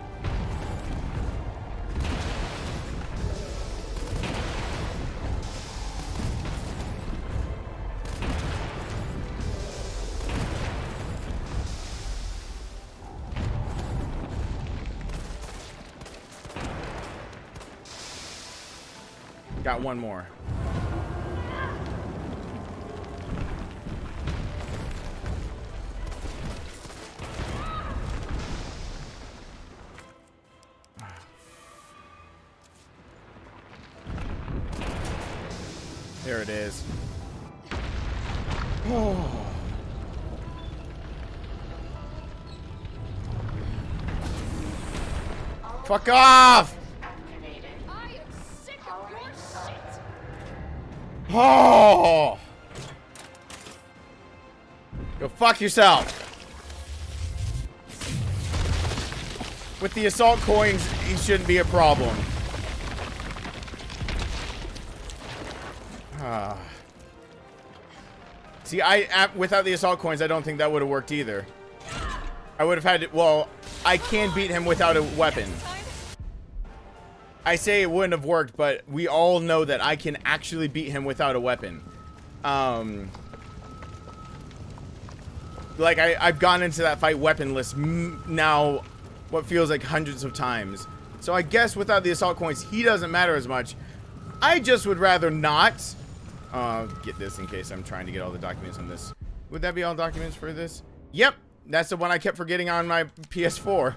Got one more. There it is. Oh. Fuck off! Oh! Go fuck yourself. With the assault coins, he shouldn't be a problem. See, without the assault coins, I don't think that would have worked either. I would have had to, well, I can beat him without a weapon. I say it wouldn't have worked, but we all know that I can actually beat him without a weapon. Like, I've gone into that fight weaponless now, what feels like hundreds of times. So I guess without the assault coins, he doesn't matter as much. I just would rather not. Get this in case I'm trying to get all the documents on this. Would that be all documents for this? Yep, that's the one I kept forgetting on my PS4.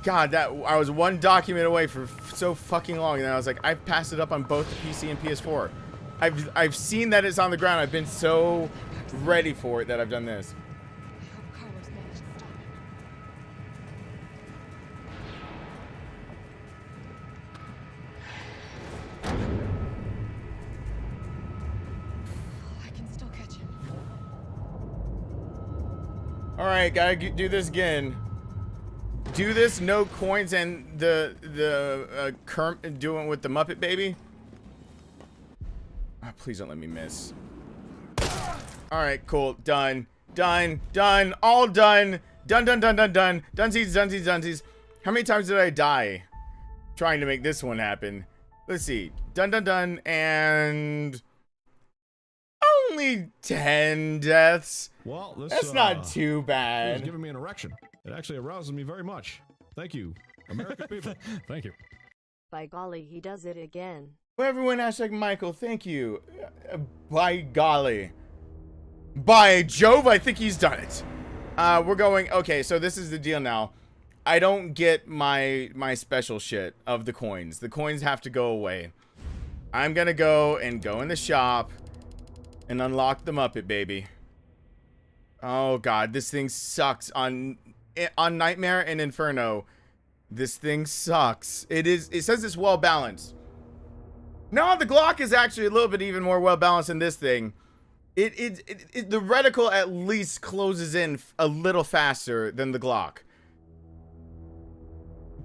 God, I was one document away for so fucking long, and then I was like, I've passed it up on both the PC and PS4. I've seen that it's on the ground. I've been so ready for it that I've done this. Alright, gotta do this again. Do this, no coins, and the doing with the Muppet baby. Oh, please don't let me miss. Alright, cool, done. Done. Done. All done. Done, done, done, done, done. Dunsies, dunsies, dunsies. How many times did I die trying to make this one happen? Let's see. Done, done, done. And only 10 deaths. Well, That's not too It's bad. giving me an erection. It actually arouses me very much. Thank you, American people. Thank you. By golly, he does it again. Well, everyone, hashtag Michael, thank you. By golly. By Jove, I think he's done it. We're going, okay, so this is the deal now. I don't get my special shit of the coins. The coins have to go away. I'm gonna go in the shop and unlock the Muppet baby. Oh god, this thing sucks on Nightmare and Inferno. This thing sucks. It says it's well balanced. No, the Glock is actually a little bit even more well balanced than this thing. The reticle at least closes in a little faster than the Glock.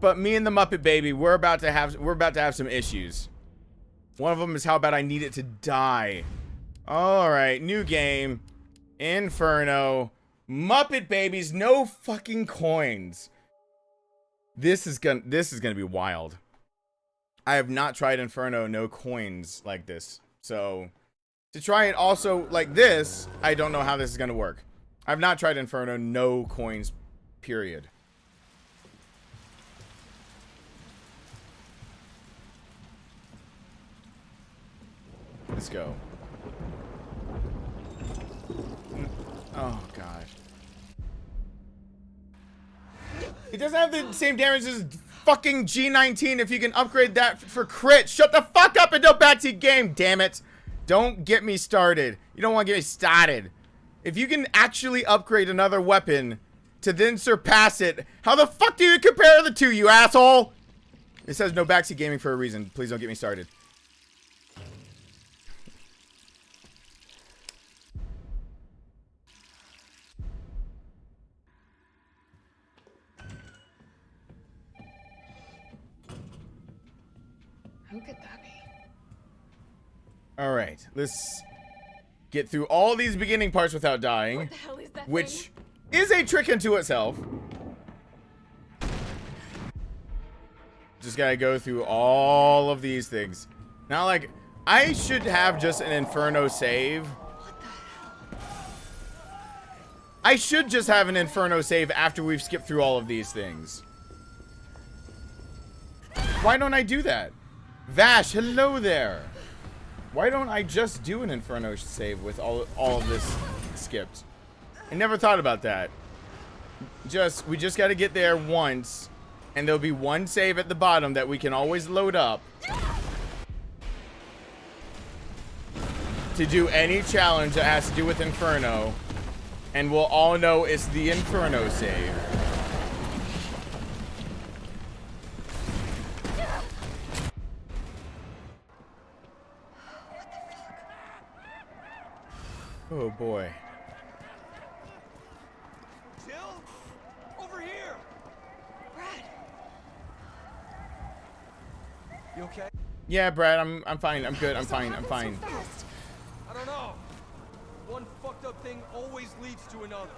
But me and the Muppet baby, we're about to have some issues. One of them is how bad I need it to die. All right, new game, Inferno, Muppet babies, no fucking coins. This is gonna be wild. I have not tried Inferno, no coins like this. So to try it also like this, I don't know how this is gonna work. I've not tried Inferno, no coins, period. Let's go. Oh god. It doesn't have the same damage as fucking G19 if you can upgrade that for crit. Shut the fuck up and don't backseat game, damn it. Don't get me started. You don't want to get me started. If you can actually upgrade another weapon to then surpass it, how the fuck do you compare the two, you asshole? It says no backseat gaming for a reason. Please don't get me started. Who could that be? All right, let's get through all these beginning parts without dying, What the hell is that which thing? is a trick unto itself. Just gotta go through all of these things. Now, like, I should have just an Inferno save. What the hell? I should just have an Inferno save after we've skipped through all of these things. Why don't I do that? Vash, hello there. Why don't I just do an Inferno save with all of this skipped? I never thought about that. We just got to get there once, and there'll be one save at the bottom that we can always load up to do any challenge that has to do with Inferno, and we'll all know it's the Inferno save. Oh boy. Jill? Over here! Brad! You okay? Yeah, Brad, I'm fine. I'm good. I'm fine. I'm So fine. fast. I don't know. One fucked up thing always leads to another.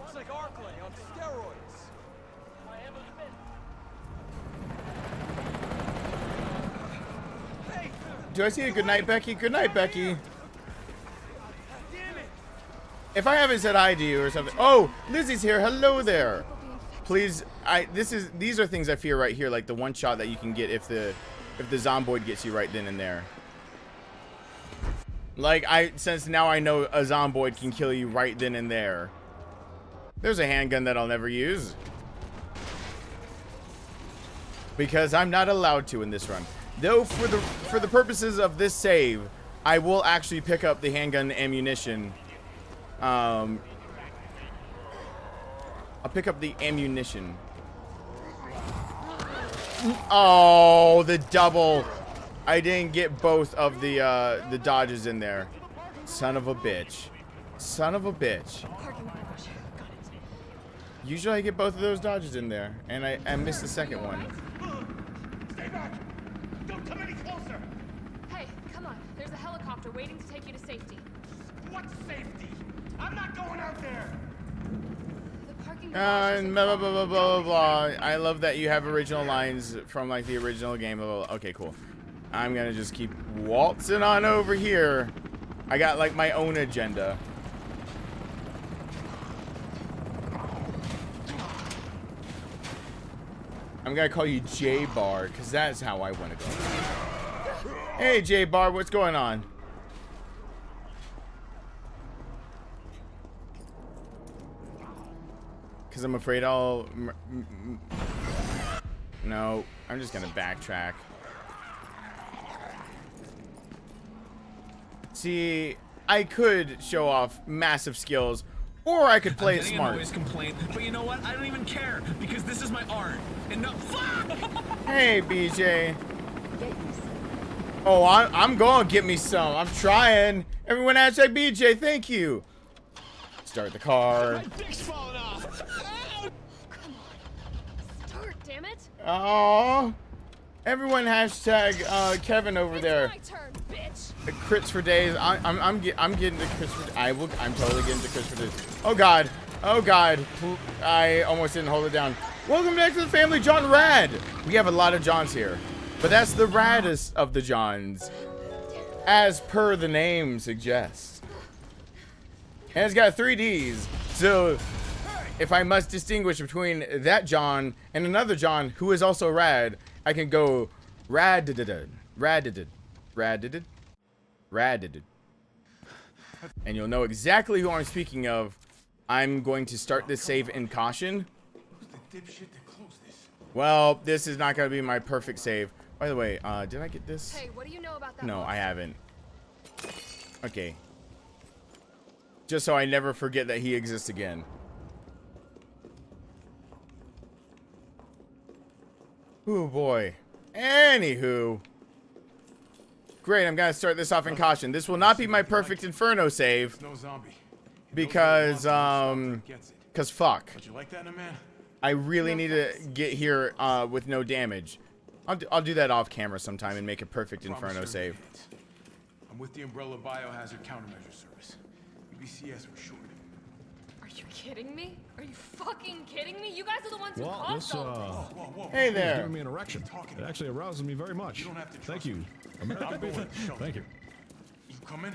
It's like Arclay on steroids. Hey! Do I see a good night, Becky? Good night, Becky. Damn it! If I haven't said hi to you or something. Oh, Lizzie's here. Hello there. Please, these are things I fear right here, like the one shot that you can get if the zomboid gets you right then and there. Like, since now I know a zomboid can kill you right then and there. There's a handgun that I'll never use. Because I'm not allowed to in this run. Though for the purposes of this save, I will actually pick up the handgun ammunition. I'll pick up the ammunition. Oh, the double. I didn't get both of the dodges in there. Son of a bitch. Son of a bitch. Parking garage. Got it. Usually I get both of those dodges in there, and I missed the second one. Stay back! Don't come any closer! Hey, come on. There's a helicopter waiting to take you to safety. What safety? I'm not going out there. The parking And blah, blah, blah, blah, blah, blah. I love that you have original lines from like the original game. Okay, cool. I'm gonna just keep waltzing on over here. I got like my own agenda. I'm gonna call you J-Bar because that's how I want to go. Hey J-Bar, what's going on? Because I'm afraid I'll... No, I'm just gonna backtrack. See, I could show off massive skills, or I could play it smart. A noise complaint, but you know what? I don't even care because this is my art. And no, fuck! Hey, BJ. Get you some. Oh, I'm going to get me some. I'm trying. Everyone hashtag BJ, thank you. Start the car. Come on. Start, damn it. Oh, everyone hashtag Kevin over there. It's my turn, bitch. Crits for days. I'm getting to crits for. I'm totally getting to crits for days. Oh God. Oh God. I almost didn't hold it down. Welcome back to the family, John Rad. We have a lot of Johns here, but that's the raddest of the Johns, as per the name suggests. And it's got 3 Ds. So if I must distinguish between that John and another John who is also rad, I can go rad-did-did, rad-did-did, rad-did-did, rad-did-did. And you'll know exactly who I'm speaking of. I'm going to start this save in caution. Well, this is not going to be my perfect save. By the way, did I get this? Hey, what do you know about that? No, I haven't. Okay. Just so I never forget that he exists again. Oh boy. Anywho. Great, I'm gonna start this off in caution. This will not be my perfect Inferno save. Because, cause fuck. I really need to get here with no damage. I'll do that off camera sometime and make a perfect Inferno save. I'm with the Umbrella Biohazard Countermeasure Service. UBCS for short. Are you kidding me? Are you fucking kidding me? You guys are the ones who Well, caused this, all this. Hey It's there. giving me an erection. It actually arouses me very much. Thank you. Thank you. You coming?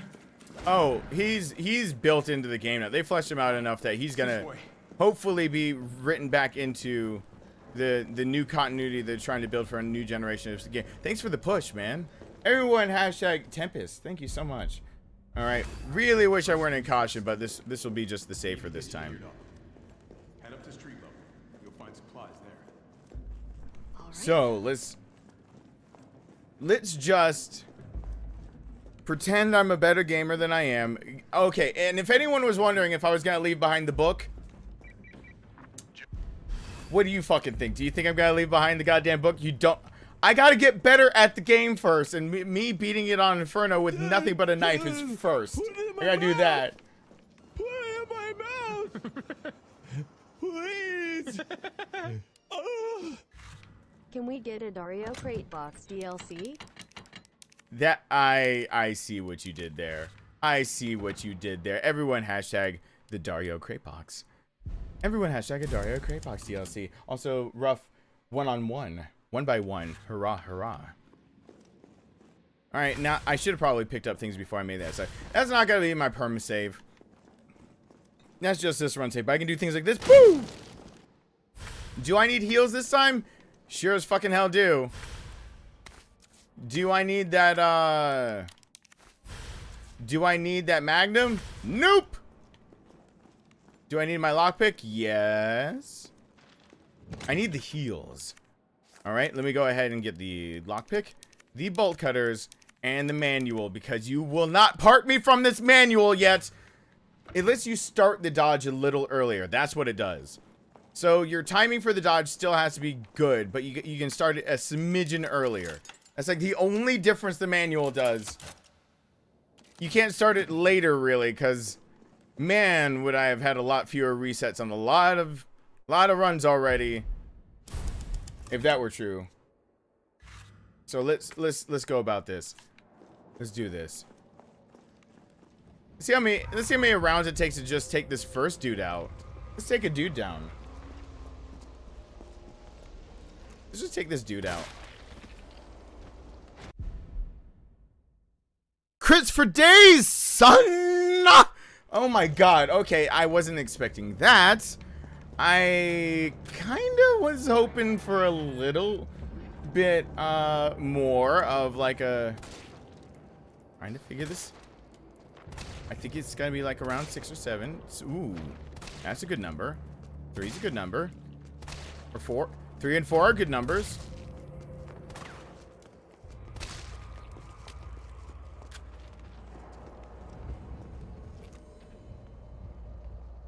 Oh, he's built into the game now. They fleshed him out enough that he's gonna hopefully be written back into the new continuity they're trying to build for a new generation of the game. Thanks for the push, man. Everyone hashtag Tempest. Thank you so much. All right, really wish I weren't in caution, but this will be just the save for this time. Head up to street level. You'll find supplies there. All right. So let's just pretend I'm a better gamer than I am. Okay, and if anyone was wondering if I was gonna leave behind the book, what do you fucking think? Do you think I'm gonna leave behind the goddamn book? You don't. I gotta get better at the game first, and me beating it on Inferno with nothing but a knife is first. I gotta do that. Put it in my mouth! Please! Can we get a Dario Crate Box DLC? That I see what you did there. I see what you did there. Everyone hashtag the Dario Crate Box. Everyone hashtag a Dario Crate Box DLC. Also, rough one-on-one. 1x1. Hurrah, hurrah. Alright, now I should have probably picked up things before I made that. So that's not going to be my perma save. That's just this run save. But I can do things like this. Woo! Do I need heals this time? Sure as fucking hell do. Do I need that, do I need that Magnum? Nope! Do I need my lockpick? Yes. I need the heals. Alright, let me go ahead and get the lockpick, the bolt cutters, and the manual, because you will not part me from this manual yet. It lets you start the dodge a little earlier. That's what it does. So your timing for the dodge still has to be good, but you can start it a smidgen earlier. That's like the only difference the manual does. You can't start it later, really, because, man, would I have had a lot fewer resets on a lot of runs already. If that were true. So let's go about this. Let's do this. Let's see how many rounds it takes to just take this first dude out. Let's take a dude down. Let's just take this dude out. Crits for days, son! Oh my god. Okay, I wasn't expecting that. I kind of was hoping for a little bit more of like a... Trying to figure this. I think it's gonna be like around 6 or 7. Ooh, that's a good number. 3's a good number. Or 4. 3 and 4 are good numbers.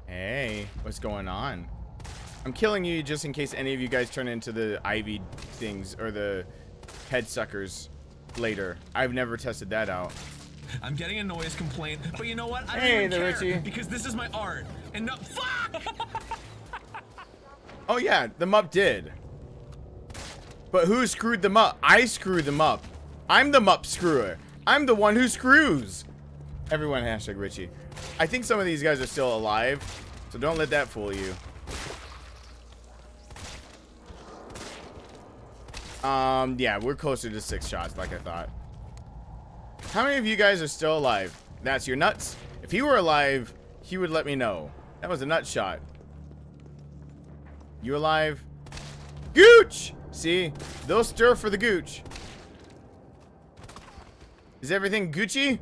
Hey, what's going on? I'm killing you just in case any of you guys turn into the Ivy things or the head suckers later. I've never tested that out. I'm getting a noise complaint, but you know what? I don't Hey, even care Richie. because this is my art. And no, fuck! Oh yeah, the MUP did. But who screwed them up? I screwed them up. I'm the MUP screwer. I'm the one who screws. Everyone hashtag Richie. I think some of these guys are still alive, so don't let that fool you. Yeah, we're closer to 6 shots like I thought. How many of you guys are still alive? That's your nuts. If he were alive, he would let me know. That was a nut shot. You alive? Gooch! See? They'll stir for the gooch. Is everything Gucci?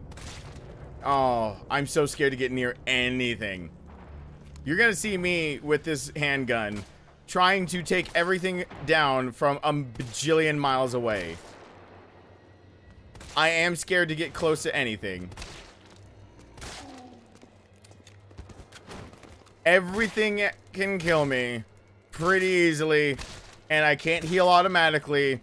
Oh, I'm so scared to get near anything. You're gonna see me with this handgun trying to take everything down from a bajillion miles away. I am scared to get close to anything. Everything can kill me pretty easily, and I can't heal automatically,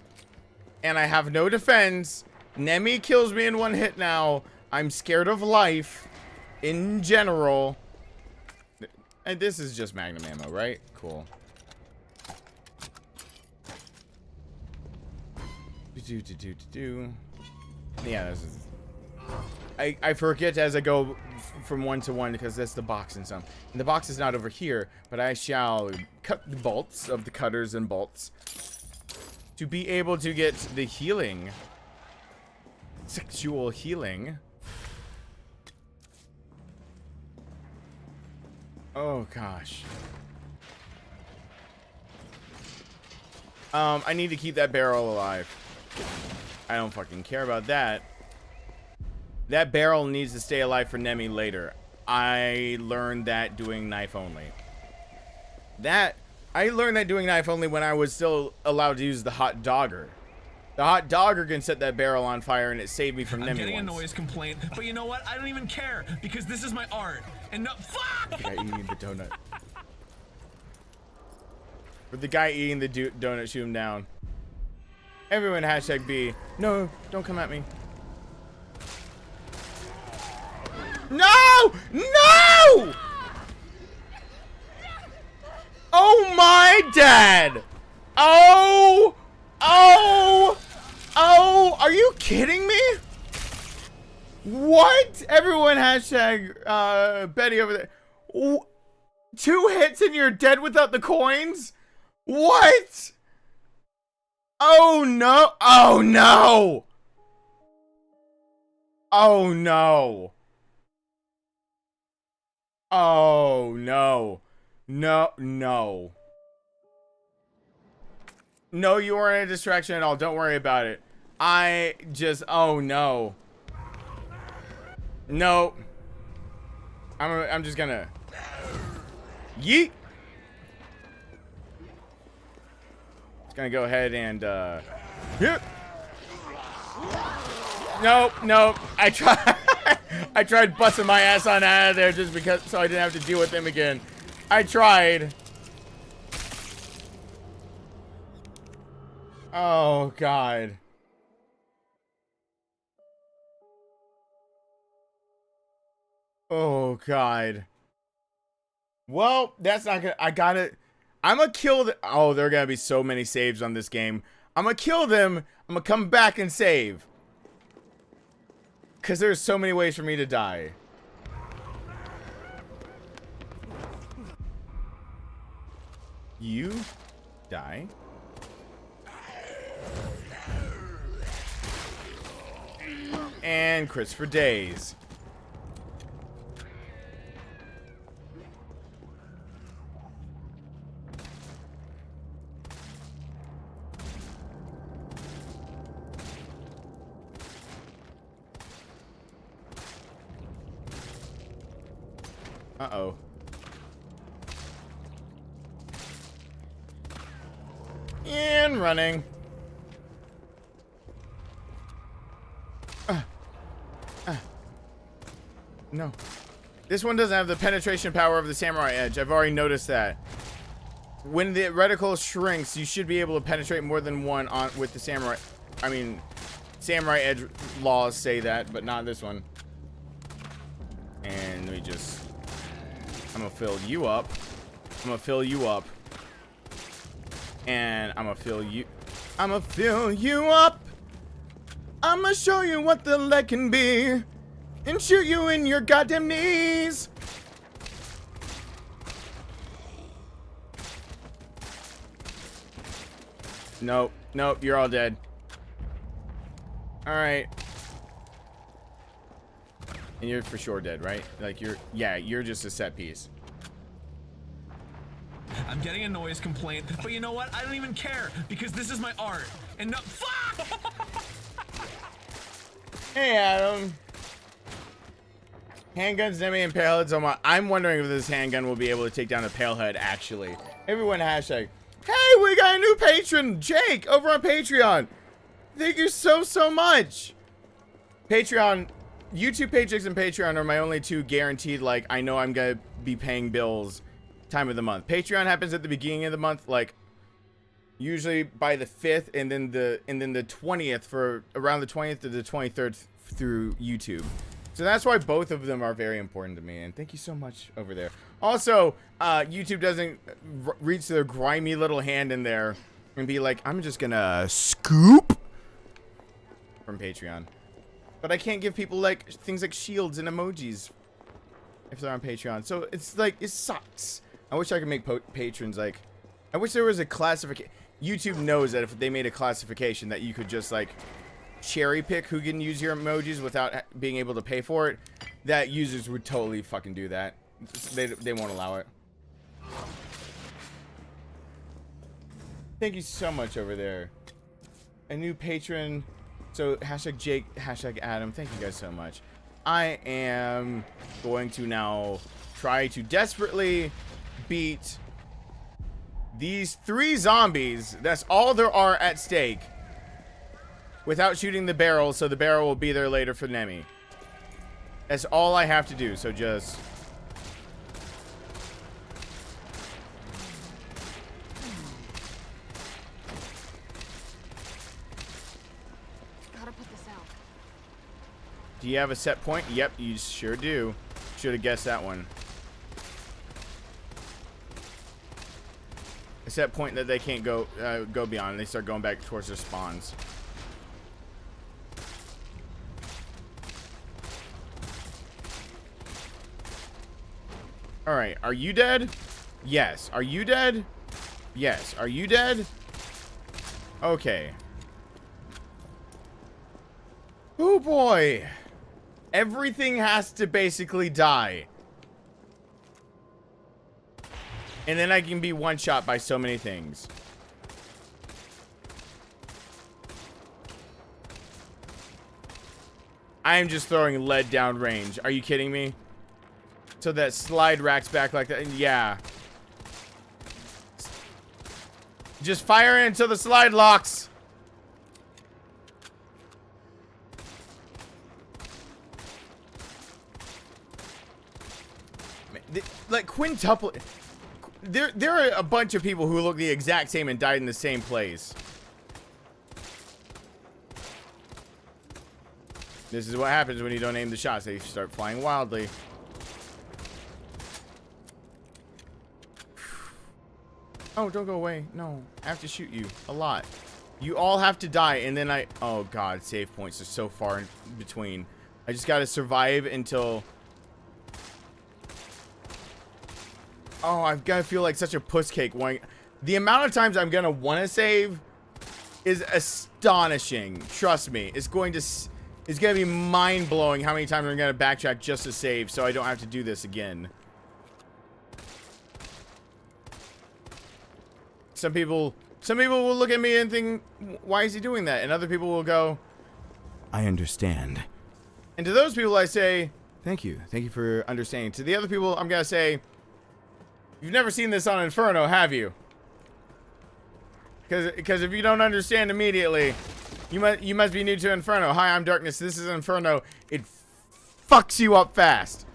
and I have no defense. Nemi kills me in 1 hit now. I'm scared of life in general. And this is just magnum ammo, right? Cool. Yeah, this is... I forget as I go from 1 to 1 because that's the box and some. And the box is not over here, but I shall cut the bolts of the cutters and bolts to be able to get the healing. Sexual healing. Oh gosh. I need to keep that barrel alive. I don't fucking care about that. That barrel needs to stay alive for Nemi later. I learned that doing knife only. I learned that doing knife only when I was still allowed to use the hot dogger. The hot dogger can set that barrel on fire and it saved me from Nemi once. I'm getting a noise complaint, but you know what? I don't even care because this is my art. And no, fuck! The guy eating the donut. With the guy eating the donut, shoot him down. Everyone hashtag B. No, don't come at me. No! No! Oh my dad! Oh! Oh! Oh! Are you kidding me? What? Everyone hashtag Betty over there. 2 hits and you're dead without the coins? What? Oh no! Oh no! Oh no! Oh no! No! No! No, you weren't a distraction at all. Don't worry about it. I just... Oh no! No! I'm just gonna... Yeet! Just gonna go ahead and Nope, nope. I tried I tried busting my ass on out of there just because so I didn't have to deal with them again. I tried. Oh god. Oh god. Well, that's not gonna... I gotta... I'm gonna kill the... Oh, there are gonna be so many saves on this game. I'm gonna kill them. I'm gonna come back and save. Because there's so many ways for me to die. You die. And crits for days. Uh-oh. And running. No. This one doesn't have the penetration power of the Samurai Edge. I've already noticed that. When the reticle shrinks, you should be able to penetrate more than one on with the Samurai. I mean, Samurai Edge laws say that, but not this one. And let me just... I'm gonna fill you up. I'm gonna fill you up. And I'm gonna fill you... I'm gonna fill you up. I'm gonna show you what the leg can be. And shoot you in your goddamn knees. Nope. Nope. You're all dead. Alright. And you're for sure dead, right? Like you're... Yeah, you're just a set piece. I'm getting a noise complaint, but you know what? I don't even care because this is my art. And no... Fuck! Hey, Adam. Handguns, Nemi, and Paleheads on my... I'm wondering if this handgun will be able to take down a Palehead, actually. Everyone hashtag. Hey, we got a new patron, Jake, over on Patreon. Thank you so much. Patreon, YouTube paychecks and Patreon are my only two guaranteed, like, I know I'm going to be paying bills time of the month. Patreon happens at the beginning of the month, like, usually by the 5th, and then the 20th, for around the 20th to the 23rd through YouTube. So that's why both of them are very important to me, and thank you so much over there. Also, YouTube doesn't reach their grimy little hand in there and be like, I'm just gonna scoop from Patreon. But I can't give people like things like shields and emojis if they're on Patreon. So it's like, it sucks. I wish I could make patrons like, I wish there was a classification. YouTube knows that if they made a classification that you could just like cherry pick who can use your emojis without being able to pay for it, that users would totally fucking do that. They won't allow it. Thank you so much over there. A new patron. So hashtag Jake, hashtag Adam. Thank you guys so much. I am going to now try to desperately beat these 3 zombies. That's all there are at stake. Without shooting the barrel, so the barrel will be there later for Nemi. That's all I have to do, so just... Gotta put this out. Do you have a set point? Yep, you sure do. Should have guessed that one. A set point that they can't go beyond. They start going back towards their spawns. Alright, are you dead? Yes. Are you dead? Yes. Are you dead? Okay. Oh boy. Everything has to basically die. And then I can be one-shot by so many things. I am just throwing lead down range. Are you kidding me? So that slide racks back like that. Yeah. Just fire it until the slide locks. Like quintuple. There are a bunch of people who look the exact same and died in the same place. This is what happens when you don't aim the shots. They start flying wildly. Oh, don't go away. No, I have to shoot you a lot. You all have to die, and then I... Oh, God, save points are so far in between. I just gotta survive until... Oh, I've gotta feel like such a puss cake. The amount of times I'm gonna want to save is astonishing. Trust me, it's gonna be mind-blowing how many times I'm gonna backtrack just to save, so I don't have to do this again. Some people will look at me and think, why is he doing that? And other people will go, I understand. And to those people I say, thank you for understanding. To the other people, I'm gonna say, you've never seen this on Inferno, have you? Because if you don't understand immediately, you must be new to Inferno. Hi, I'm Darkness. This is Inferno. It fucks you up fast.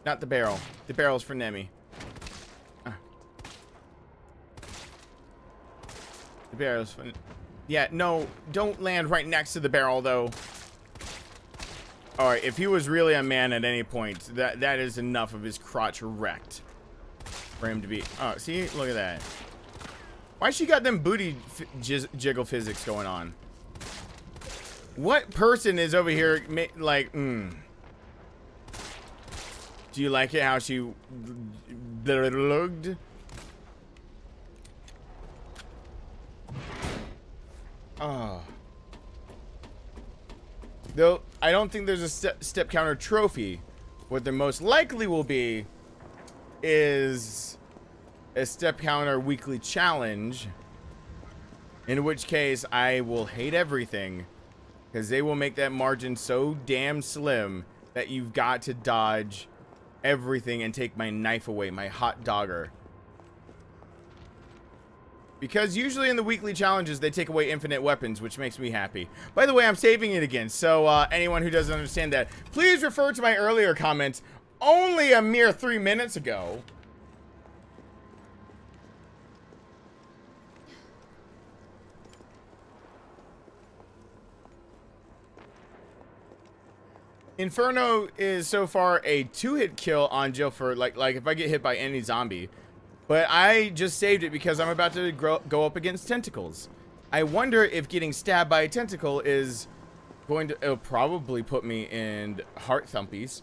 Not the barrel. The barrel's for Nemi. The barrel's for... Yeah, no, don't land right next to the barrel, though. Alright, if he was really a man at any point, that is enough of his crotch wrecked for him to be... Oh, see? Look at that. Why she got them booty jiggle physics going on? What person is over here, like, Do you like it how she looked? Oh. Though, I don't think there's a step counter trophy. What there most likely will be is a step counter weekly challenge. In which case, I will hate everything. Because they will make that margin so damn slim that you've got to dodge everything and take my knife away, my hot dogger. Because usually in the weekly challenges, they take away infinite weapons, which makes me happy. By the way, I'm saving it again, so anyone who doesn't understand that, please refer to my earlier comments only a mere 3 minutes ago. Inferno is so far a 2-hit kill on Jill for like if I get hit by any zombie. But I just saved it because I'm about to go up against tentacles. I wonder if getting stabbed by a tentacle is going to... It'll probably put me in heart thumpies.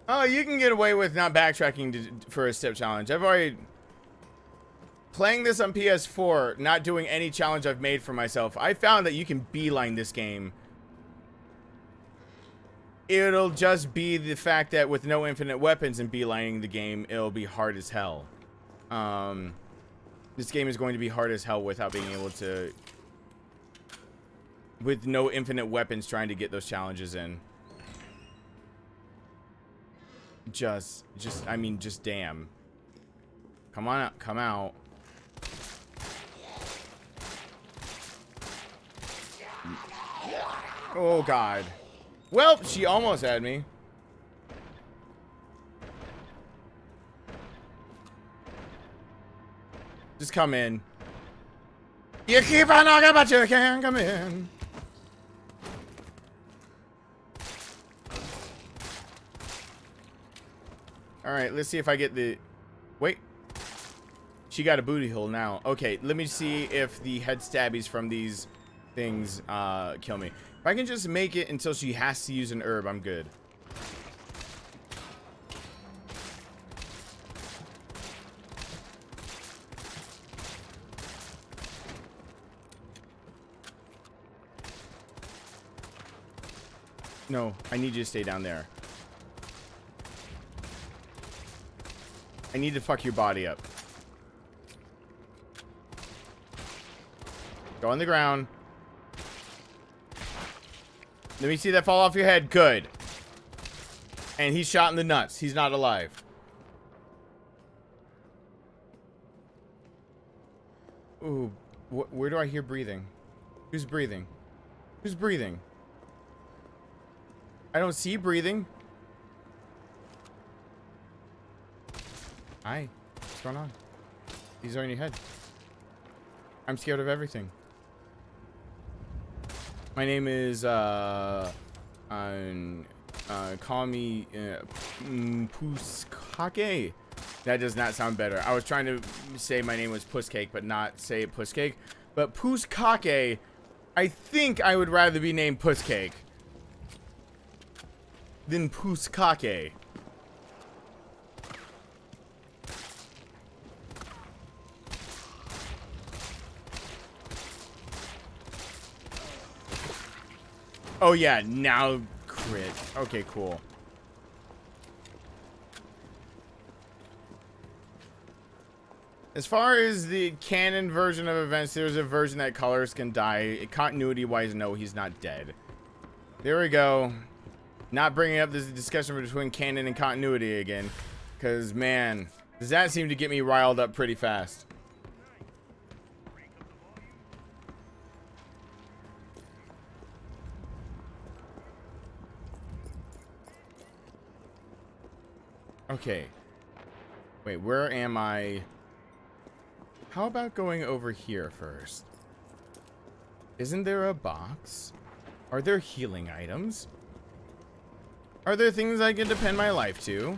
Oh, you can get away with not backtracking for a step challenge. I've already... Playing this on PS4, not doing any challenge I've made for myself, I found that you can beeline this game. It'll just be the fact that with no infinite weapons and beelining the game, it'll be hard as hell. This game is going to be hard as hell without being able to... With no infinite weapons trying to get those challenges in. I mean, just damn. Come on out, come out. Oh, God. Well, she almost had me. Just come in. You keep on talking about you can't come in. Alright, let's see if I get the... Wait. She got a booty hole now. Okay, let me see if the head stabbies from these things kill me. If I can just make it until she has to use an herb, I'm good. No, I need you to stay down there. I need to fuck your body up. Go on the ground. Let me see that fall off your head. Good. And he's shot in the nuts. He's not alive. Ooh. Where do I hear breathing? Who's breathing? Who's breathing? I don't see breathing. Hi. What's going on? These are in your head. I'm scared of everything. My name is, Call me Puskake. That does not sound better. I was trying to say my name was Pusscake, but not say Pusscake. But Puskake, I think I would rather be named Pusscake than Puskake. Oh yeah, now crit. Okay, cool. As far as the canon version of events, there's a version that Colors can die. Continuity-wise, no, he's not dead. There we go. Not bringing up this discussion between canon and continuity again. Because, man, does that seem to get me riled up pretty fast. Okay. Wait, where am I? How about going over here first? Isn't there a box? Are there healing items? Are there things I can depend my life to?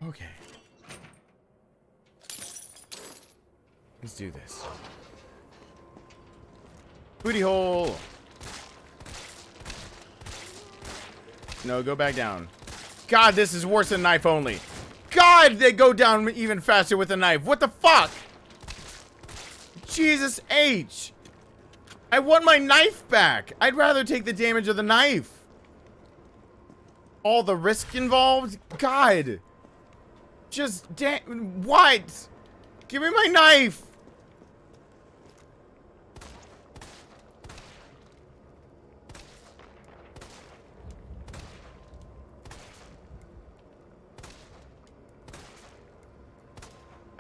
Okay. Let's do this. Booty hole! No, go back down. God, this is worse than knife only. God, they go down even faster with a knife. What the fuck? Jesus H. I want my knife back. I'd rather take the damage of the knife. All the risk involved? God. Just what? Give me my knife.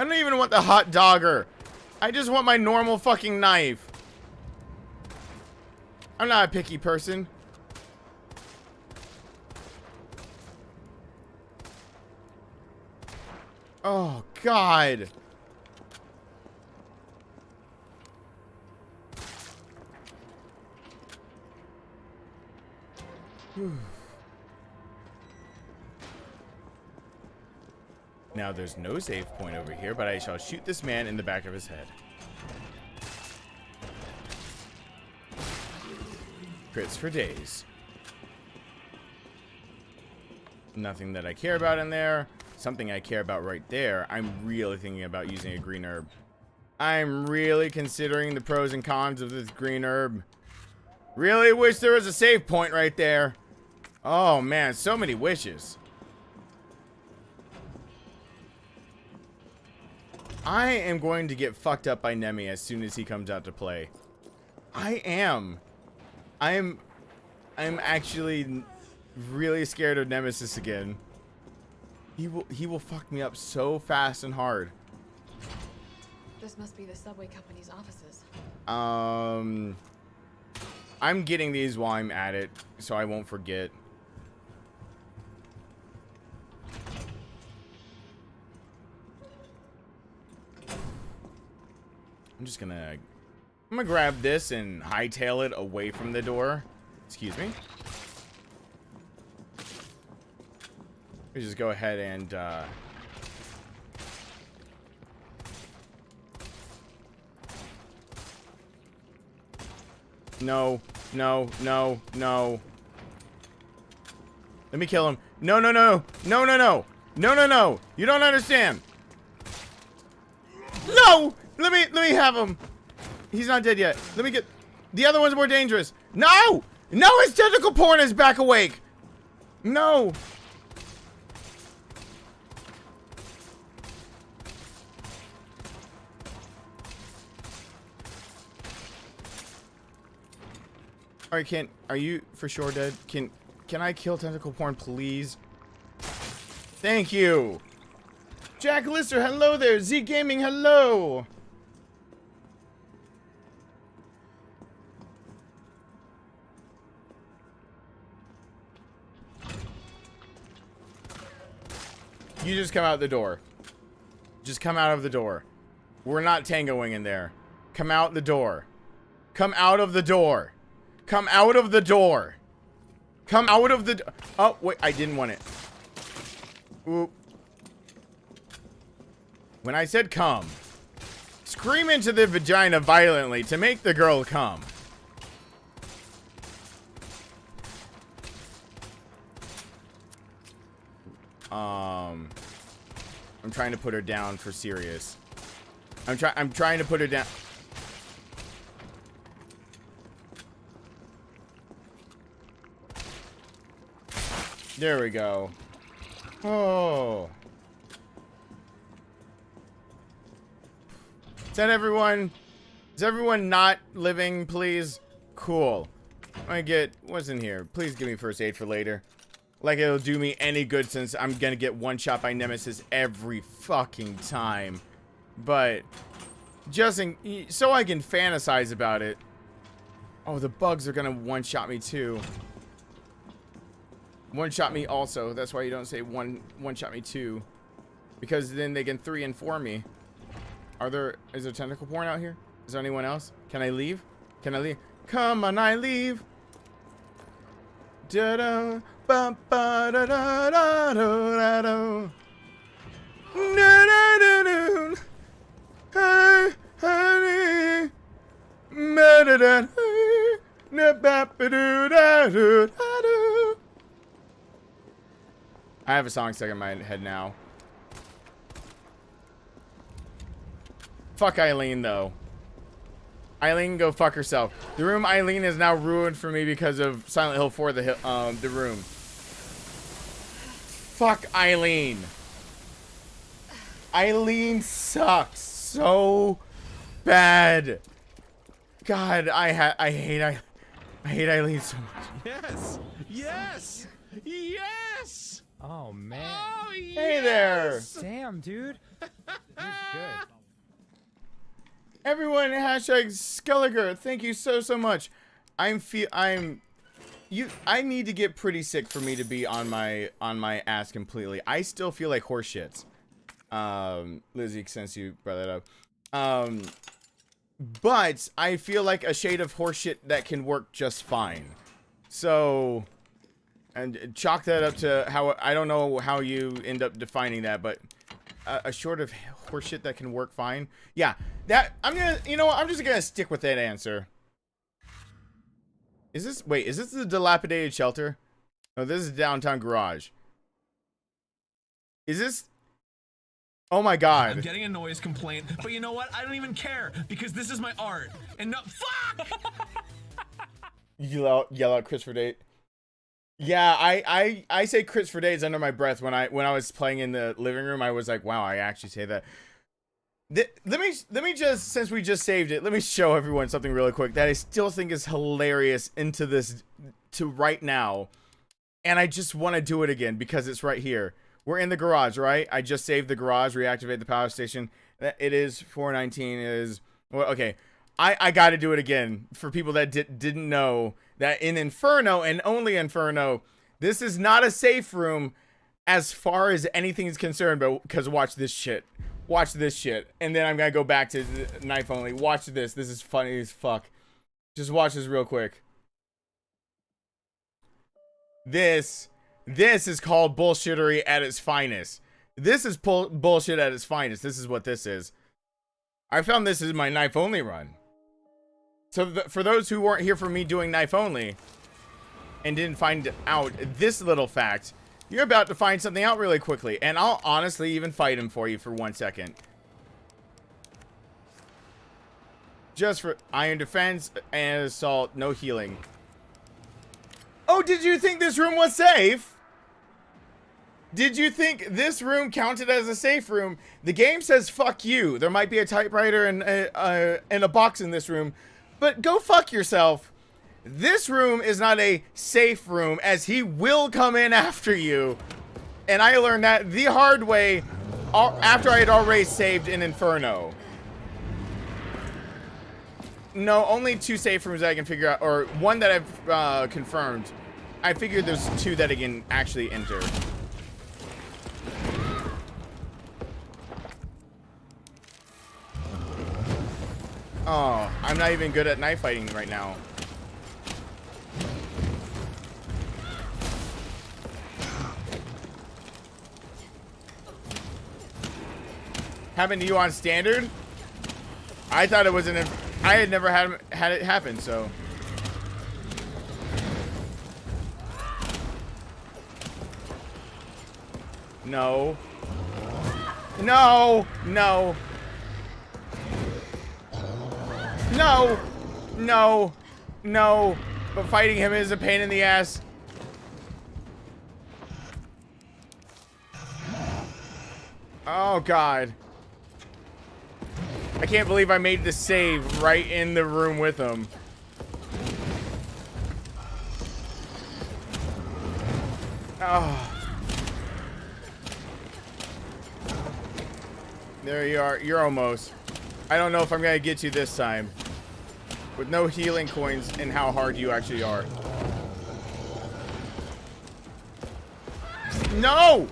I don't even want the hot dogger. I just want my normal fucking knife. I'm not a picky person. Oh, God. Now there's no save point over here, but I shall shoot this man in the back of his head. Crits for days. Nothing that I care about in there. Something I care about right there. I'm really thinking about using a green herb. I'm really considering the pros and cons of this green herb. Really wish there was a save point right there. Oh man, so many wishes. I am going to get fucked up by Nemi as soon as he comes out to play. I am. I'm actually really scared of Nemesis again. He will fuck me up so fast and hard. This must be the subway company's offices. I'm getting these while I'm at it, so I won't forget. I'm gonna grab this and hightail it away from the door. Excuse me. We just go ahead and no. Let me kill him. No. You don't understand. No! Let me have him. He's not dead yet. Let me get... The other one's more dangerous. No! No, his tentacle porn is back awake. No. Alright, are you for sure dead? Can I kill tentacle porn, please? Thank you. Jack Lister, hello there. Z Gaming, hello. You just come out the door. Just come out of the door. We're not tangoing in there. Come out the door. Come out of the door. Come out of the door. Come out of the... Oh, wait. I didn't want it. Oop. When I said come, scream into the vagina violently to make the girl come. I'm trying to put her down for serious. I'm trying to put her down. There we go. Oh. Is that everyone? Is everyone not living, please? Cool. I get what's in here. Please give me first aid for later. Like it'll do me any good since I'm gonna get one shot by Nemesis every fucking time. But just so I can fantasize about it. Oh, the bugs are gonna one-shot me too. One-shot me also. That's why you don't say one-shot me too. Because then they can 3 and 4 me. Is there tentacle porn out here? Is there anyone else? Can I leave? Can I leave? Come on, I leave. Da-da, ba ba da da da da da. Da-da-da-da. Hey, honey. Ma-da-da. Na-ba-ba-do-da-do-da-do. I have a song stuck in my head now. Fuck Eileen, though. Eileen, go fuck herself. The room Eileen is now ruined for me because of Silent Hill 4, the room. Fuck Eileen. Eileen sucks so bad. God, I hate Eileen so much. Yes! Yes! Yes! Oh, man. Oh, yes! Hey there. Damn, dude. You're good. Everyone, hashtag Skelliger. Thank you so much. I need to get pretty sick for me to be on my ass completely. I still feel like horse shits. Lizzie, since you brought that up. But I feel like a shade of horseshit that can work just fine. So, and chalk that up to how, I don't know how you end up defining that, but a short of horseshit that can work fine. Yeah, that, I'm gonna, you know what, I'm just gonna stick with that answer. Is this, wait, is this the dilapidated shelter? No, this is downtown garage. Is this? Oh my god. I'm getting a noise complaint, but you know what? I don't even care because this is my art. And no, fuck! Yell out Christopher Date. Yeah, I say Christopher Dates under my breath when I was playing in the living room. I was like, wow, I actually say that. Let me just, since we just saved it, let me show everyone something really quick that I still think is hilarious into this to right now. And I just want to do it again because it's right here. We're in the garage, right? I just saved the garage, reactivate the power station. It is 419 is, well, okay. I got to do it again for people that didn't know that in Inferno and only Inferno, this is not a safe room as far as anything is concerned, but because watch this shit. Watch this shit. And then I'm going to go back to knife only. Watch this. This is funny as fuck. Just watch this real quick. This is called bullshittery at its finest. This is bullshit at its finest. This is what this is. I found this is my knife only run. So for those who weren't here for me doing knife only and didn't find out this little fact, you're about to find something out really quickly. And I'll honestly even fight him for you for 1 second. Just for iron defense and assault, no healing. Oh, did you think this room was safe? Did you think this room counted as a safe room? The game says fuck you. There might be a typewriter and a box in this room, but go fuck yourself. This room is not a safe room, as he will come in after you. And I learned that the hard way after I had already saved in Inferno. No, only 2 safe rooms that I can figure out, or one that I've confirmed. I figured there's 2 that I can actually enter. Oh, I'm not even good at knife fighting right now. Happened to you on standard? I thought it was I had never had it happen, so. No. No. No. No. No. No. But fighting him is a pain in the ass. Oh, God. I can't believe I made the save right in the room with him. Oh. There you are. You're almost. I don't know if I'm going to get you this time. With no healing coins and how hard you actually are. No!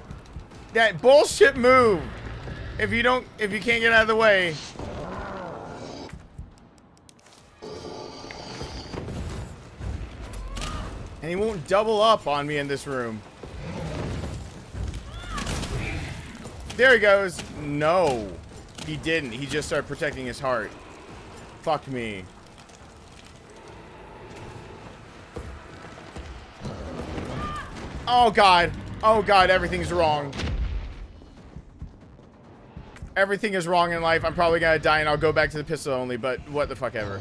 That bullshit move. If you can't get out of the way. And he won't double up on me in this room. There he goes. No, he didn't. He just started protecting his heart. Fuck me. Oh, God. Oh, God. Everything's wrong. Everything is wrong in life. I'm probably gonna die and I'll go back to the pistol only, but what the fuck ever.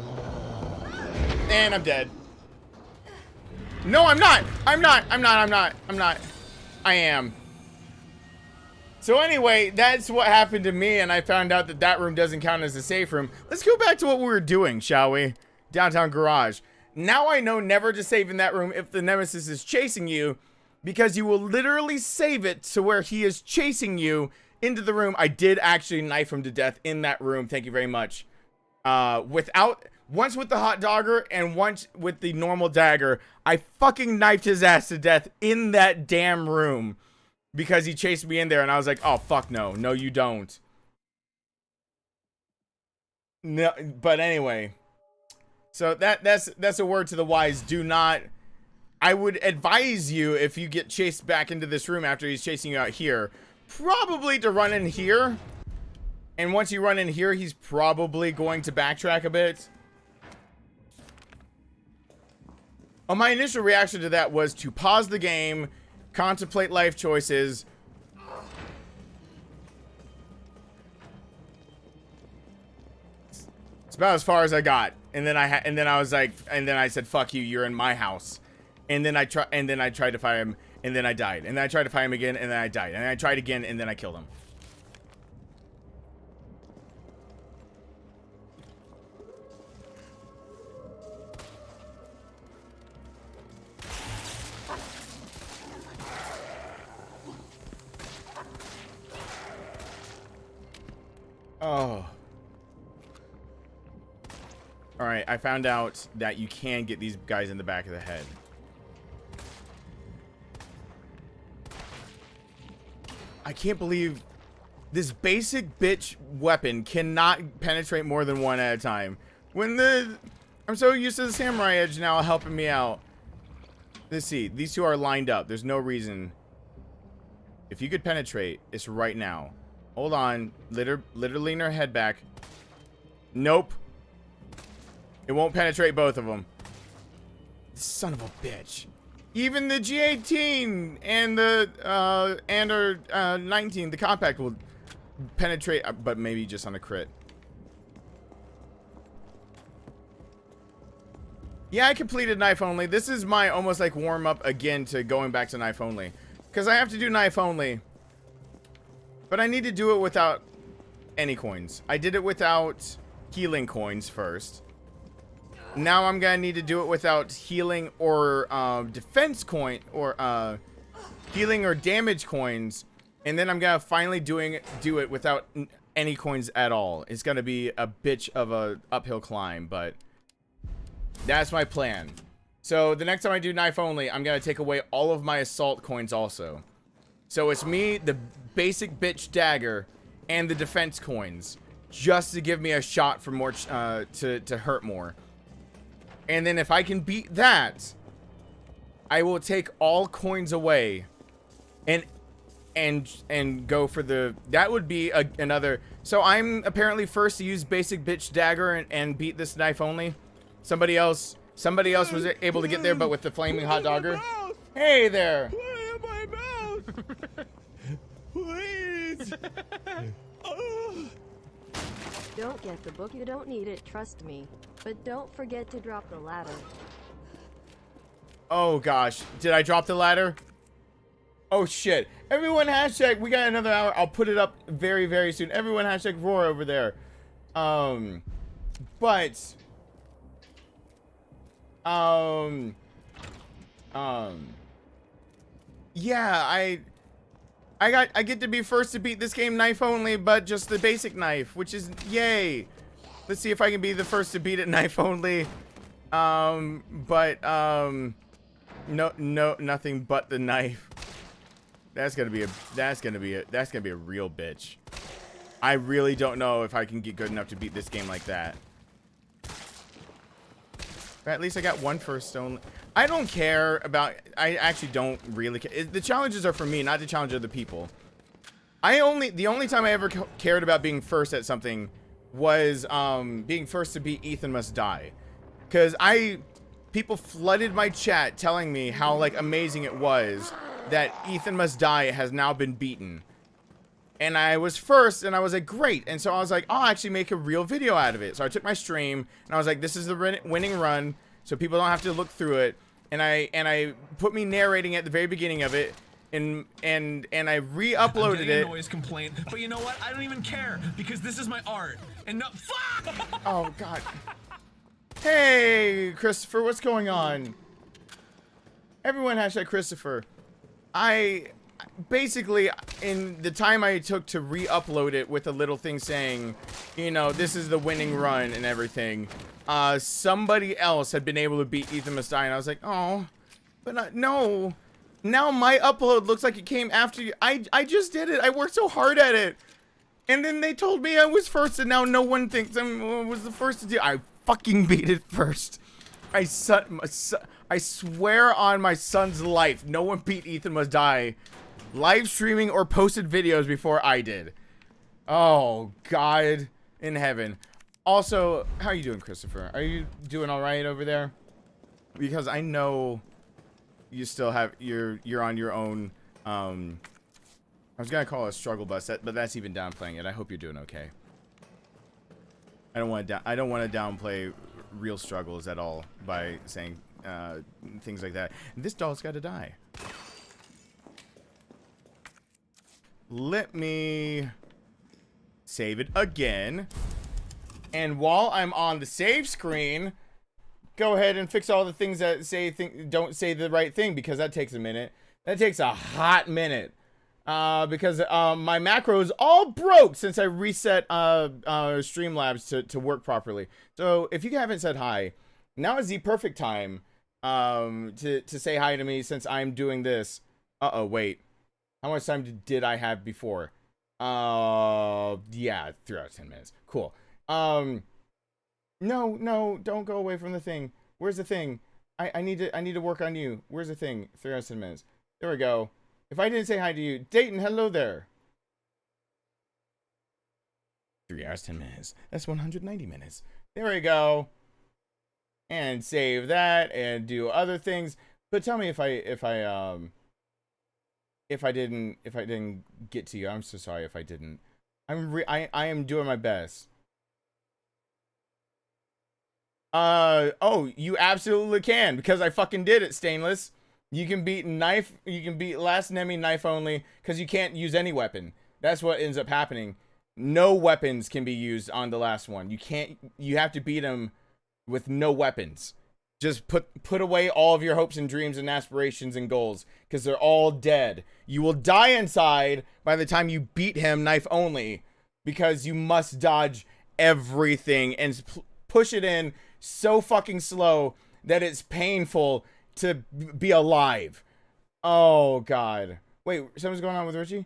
And I'm dead. No, I'm not. I'm not. I am. So anyway, that's what happened to me, and I found out that that room doesn't count as a safe room. Let's go back to what we were doing, shall we? Downtown garage. Now I know never to save in that room if the nemesis is chasing you, because you will literally save it to where he is chasing you into the room. I did actually knife him to death in that room. Thank you very much. Once with the hot dogger and once with the normal dagger, I fucking knifed his ass to death in that damn room because he chased me in there, and I was like, oh, fuck no. No, you don't. No, but anyway. So that's a word to the wise. Do not. I would advise you, if you get chased back into this room after he's chasing you out here, probably to run in here. And once you run in here, he's probably going to backtrack a bit. Oh, my initial reaction to that was to pause the game, contemplate life choices. It's about as far as I got. And then I was like, and then I said, fuck you, you're in my house. And then I tried to fight him, and then I died. And then I tried to fight him again, and then I died. And then I tried again, and then I killed him. Oh. Alright, I found out that you can get these guys in the back of the head. I can't believe this basic bitch weapon cannot penetrate more than one at a time. I'm so used to the samurai edge now helping me out. Let's see. These two are lined up. There's no reason. If you could penetrate, it's right now. Hold on. Literally lean her head back. Nope. It won't penetrate both of them. Son of a bitch. Even the G18 and the 19, the compact will penetrate, but maybe just on a crit. Yeah, I completed knife only. This is my almost like warm up again to going back to knife only, because I have to do knife only, but I need to do it without any coins. I did it without healing coins first. Now I'm gonna need to do it without healing or defense coin or healing or damage coins, and then I'm gonna finally do it without any coins at all. It's gonna be a bitch of a uphill climb, but that's my plan. So the next time I do knife only, I'm gonna take away all of my assault coins also. So it's me, the basic bitch dagger, and the defense coins. just to give me a shot for more, to hurt more. And then if I can beat that, I will take all coins away and go for the, that would be another. So I'm apparently first to use basic bitch dagger and beat this knife only. Somebody else was able to get there, but with the flaming hot dogger. Hey there. My mouth. Please. Don't get the book, you don't need it, trust me. But don't forget to drop the ladder. Oh gosh, did I drop the ladder? Oh shit. Everyone hashtag, we got another hour. I'll put it up very, very soon. Everyone hashtag roar over there. Yeah, I get to be first to beat this game knife only, but just the basic knife, which is yay. Let's see if I can be the first to beat it knife only. No, nothing but the knife. That's gonna be a real bitch. I really don't know if I can get good enough to beat this game like that. But at least I got one first only. I don't care about, I actually don't really care. The challenges are for me, not the challenge of the people. The only time I ever cared about being first at something was being first to beat Ethan Must Die. Because people flooded my chat telling me how like amazing it was that Ethan Must Die has now been beaten. And I was first, and I was like, great. And so I was like, I'll actually make a real video out of it. So I took my stream, and I was like, this is the winning run, so people don't have to look through it. And I put me narrating at the very beginning of it, and I re-uploaded it. A noise complaint, but you know what? I don't even care because this is my art. And no, fuck! Oh God. Hey, Christopher, what's going on? Everyone hashtag Christopher. Basically, in the time I took to re-upload it with a little thing saying, you know, this is the winning run and everything, somebody else had been able to beat Ethan Must Die, and I was like, oh, but no. Now my upload looks like it came after you. I just did it. I worked so hard at it. And then they told me I was first, and now no one thinks I was the first to do it. I fucking beat it first. I swear on my son's life, no one beat Ethan Must Die live streaming or posted videos before I did. Oh, God in heaven. Also, how are you doing, Christopher? Are you doing all right over there? Because I know you still have, you're on your own, I was gonna call it a struggle bus, but that's even downplaying it. I hope you're doing okay. I don't want to downplay real struggles at all by saying things like that. This doll's got to die. Let me save it again. And while I'm on the save screen, go ahead and fix all the things that don't say the right thing, because that takes a minute. That takes a hot minute. Because my macros all broke since I reset Streamlabs to work properly. So if you haven't said hi, now is the perfect time to say hi to me, since I'm doing this. Uh-oh, wait. How much time did I have before? Yeah, 3 out of 10 minutes. Cool. No, don't go away from the thing. Where's the thing? I need to work on you. Where's the thing? 3 out of 10 minutes. There we go. If I didn't say hi to you, Dayton, hello there. 3 hours, 10 minutes. That's 190 minutes. There we go. And save that and do other things. But tell me if I didn't get to you. I'm so sorry if I didn't. I am doing my best. Oh, you absolutely can, because I fucking did it, Stainless. You can beat last Nemi knife only, because you can't use any weapon. That's what ends up happening. No weapons can be used on the last one. You have to beat him with no weapons. Just put away all of your hopes and dreams and aspirations and goals, because they're all dead. You will die inside by the time you beat him knife only, because you must dodge everything and push it in so fucking slow that it's painful to be alive. Oh, God. Wait, something's going on with Richie?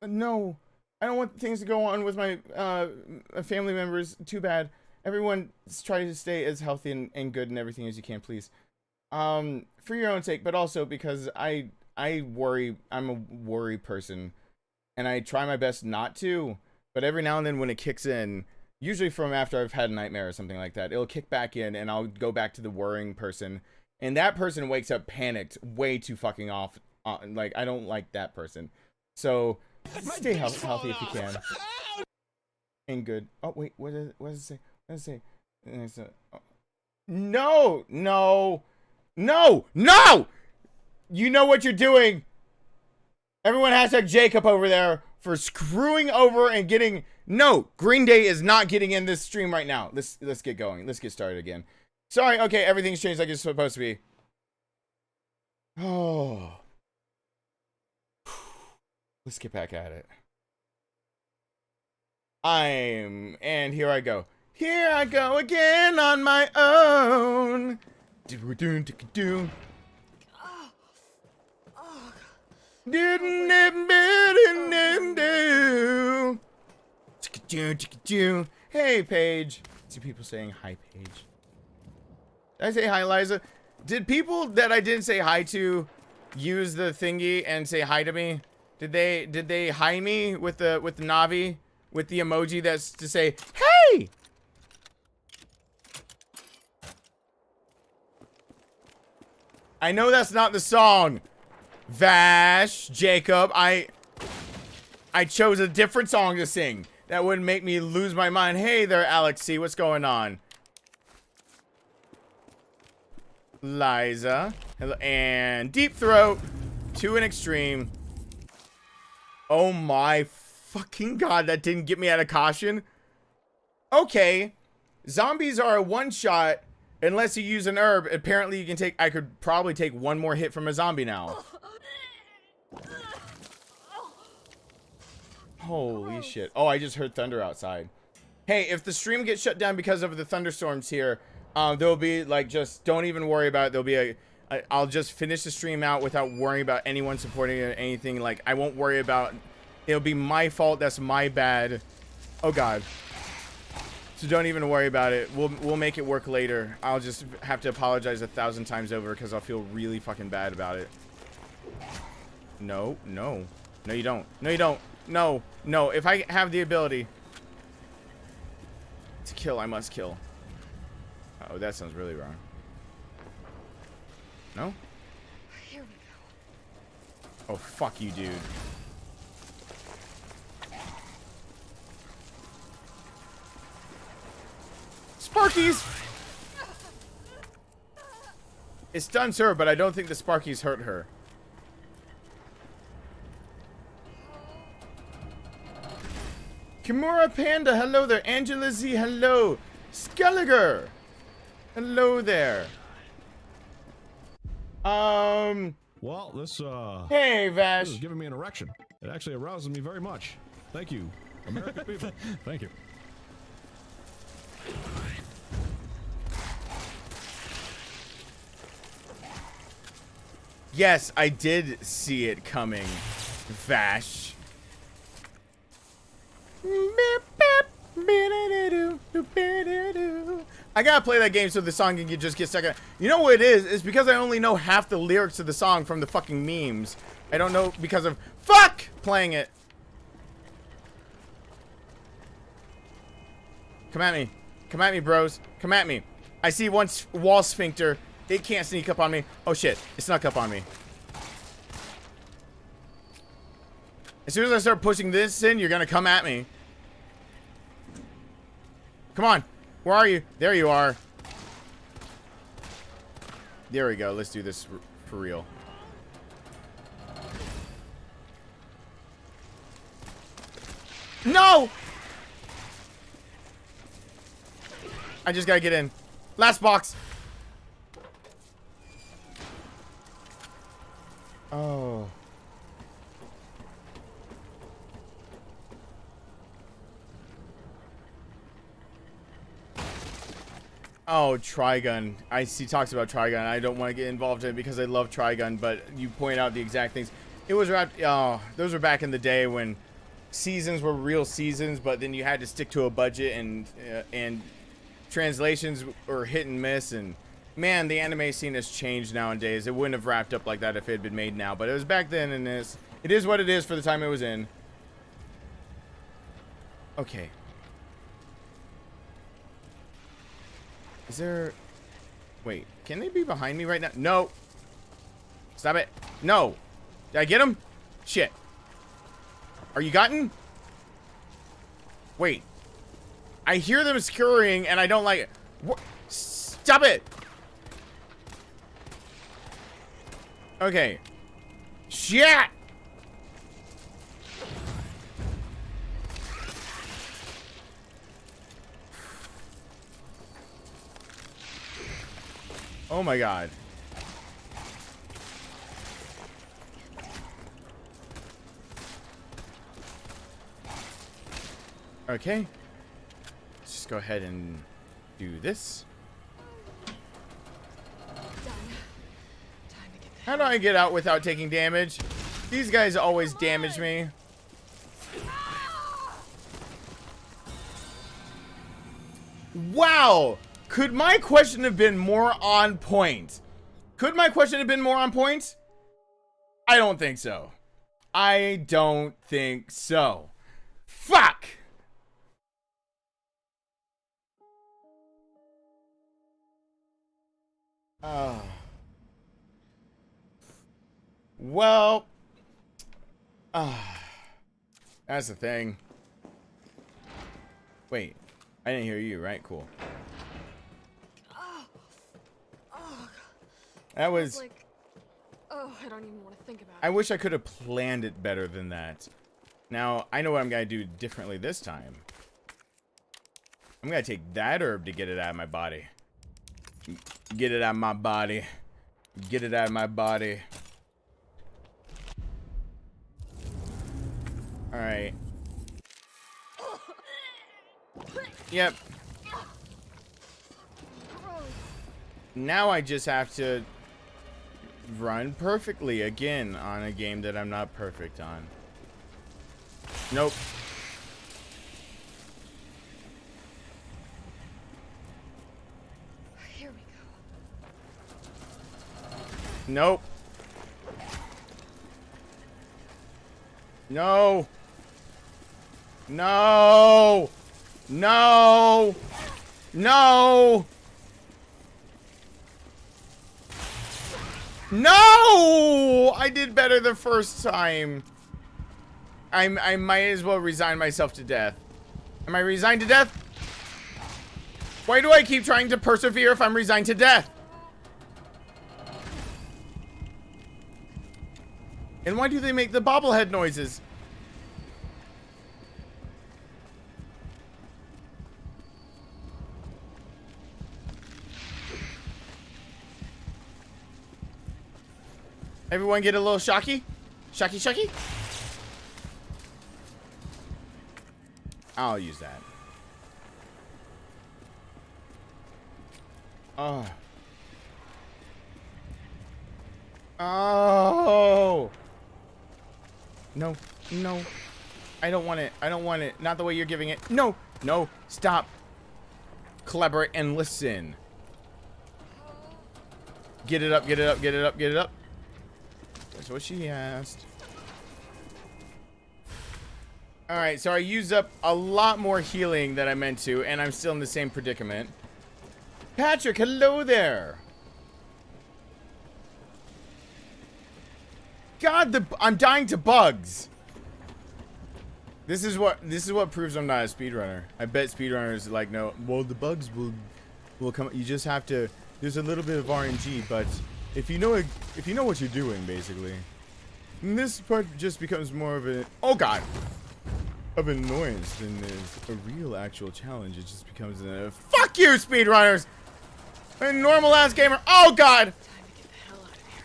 No, I don't want things to go on with my family members. Too bad. Everyone try to stay as healthy and good and everything as you can, please. For your own sake, but also because I worry. I'm a worry person, and I try my best not to. But every now and then, when it kicks in, usually from after I've had a nightmare or something like that, it'll kick back in, and I'll go back to the worrying person, and that person wakes up panicked, way too fucking off. Like, I don't like that person. So stay healthy if you can. And good. Oh wait, what does it say? What does it say? No, no, no, no! You know what you're doing. Everyone hashtag Jacob over there for screwing over and getting. No, Green Day is not getting in this stream right now. Let's get going. Let's get started again. Sorry. Okay, everything's changed like it's supposed to be. Oh. Let's get back at it. And here I go. Here I go again on my own. Do. Hey, Paige. See people saying hi, Paige. Did I say hi, Liza? Did people that I didn't say hi to use the thingy and say hi to me? Did they hi me with the Navi with the emoji that's to say hey? I know that's not the song. Vash, Jacob, I chose a different song to sing. That wouldn't make me lose my mind. Hey there, Alexi, what's going on? Liza, hello, and Deep Throat to an extreme. Oh my fucking god, that didn't get me out of caution. Okay, zombies are a one-shot unless you use an herb. Apparently you can take, I could probably take one more hit from a zombie now. Holy shit. Oh, I just heard thunder outside. Hey, if the stream gets shut down because of the thunderstorms here, there'll be like, just don't even worry about it. There'll be I'll just finish the stream out without worrying about anyone supporting it or anything. Like, I won't worry about, it'll be my fault. That's my bad. Oh god. So don't even worry about it. We'll make it work later. I'll just have to apologize 1,000 times over because I'll feel really fucking bad about it. No, no. No, you don't. No, you don't. No, no. If I have the ability to kill, I must kill. Oh, that sounds really wrong. No? Here we go. Oh, fuck you, dude. Sparkies! It stuns her, but I don't think the Sparkies hurt her. Kimura Panda, hello there. Angela Z, hello. Skelliger, hello there. Well, this Hey, Vash. this is giving me an erection. It actually arouses me very much. Thank you, American people. Thank you. Yes, I did see it coming, Vash. I gotta play that game so the song can just get stuck. You know what it is? It's because I only know half the lyrics to the song from the fucking memes. I don't know because of fuck playing it. Come at me. Come at me, bros. Come at me. I see one wall sphincter. It can't sneak up on me. Oh shit. It snuck up on me. As soon as I start pushing this in, you're gonna come at me. Come on. Where are you? There you are. There we go. Let's do this for real. No! I just gotta get in. Last box. Oh. Oh, Trigun. I see talks about Trigun. I don't want to get involved in it because I love Trigun, but you point out the exact things. It was wrapped. Oh, those were back in the day when seasons were real seasons, but then you had to stick to a budget, and translations were hit and miss. And man, the anime scene has changed nowadays. It wouldn't have wrapped up like that if it had been made now, but it was back then, and it is what it is for the time it was in. Okay. Is there... Wait, can they be behind me right now? No. Stop it. No. Did I get him? Shit. Are you gotten? Wait. I hear them scurrying and I don't like it. What? Stop it. Okay. Shit. Oh my god. Okay. Let's just go ahead and do this. How do I get out without taking damage? These guys always damage me. Wow! Could my question have been more on point? Could my question have been more on point? I don't think so. I don't think so. Fuck! Well, that's the thing. Wait, I didn't hear you, right? Cool. That was like, oh, I don't even want to think about it. I wish I could have planned it better than that. Now, I know what I'm going to do differently this time. I'm going to take that herb to get it out of my body. Get it out of my body. Get it out of my body. Alright. Yep. Now I just have to run perfectly again on a game that I'm not perfect on. Nope. Here we go. Nope. No. No. No. No. No! I did better the first time. I might as well resign myself to death. Am I resigned to death? Why do I keep trying to persevere if I'm resigned to death? And why do they make the bobblehead noises? Everyone get a little shocky? Shocky, shocky? I'll use that. Oh. Oh. No, no. I don't want it. I don't want it. Not the way you're giving it. No, no. Stop. Collaborate and listen. Get it up, get it up, get it up, get it up. That's what she asked. Alright, so I used up a lot more healing than I meant to, and I'm still in the same predicament. Patrick, hello there. God, I'm dying to bugs. This is what proves I'm not a speedrunner. I bet speedrunners like, no, well, the bugs will come. You just have to. There's a little bit of RNG, but if you know what you're doing, basically, and this part just becomes more of an of annoyance than a real actual challenge. It just becomes a fuck you, speedrunners. A normal ass gamer. Oh God. Time to get the hell out of here.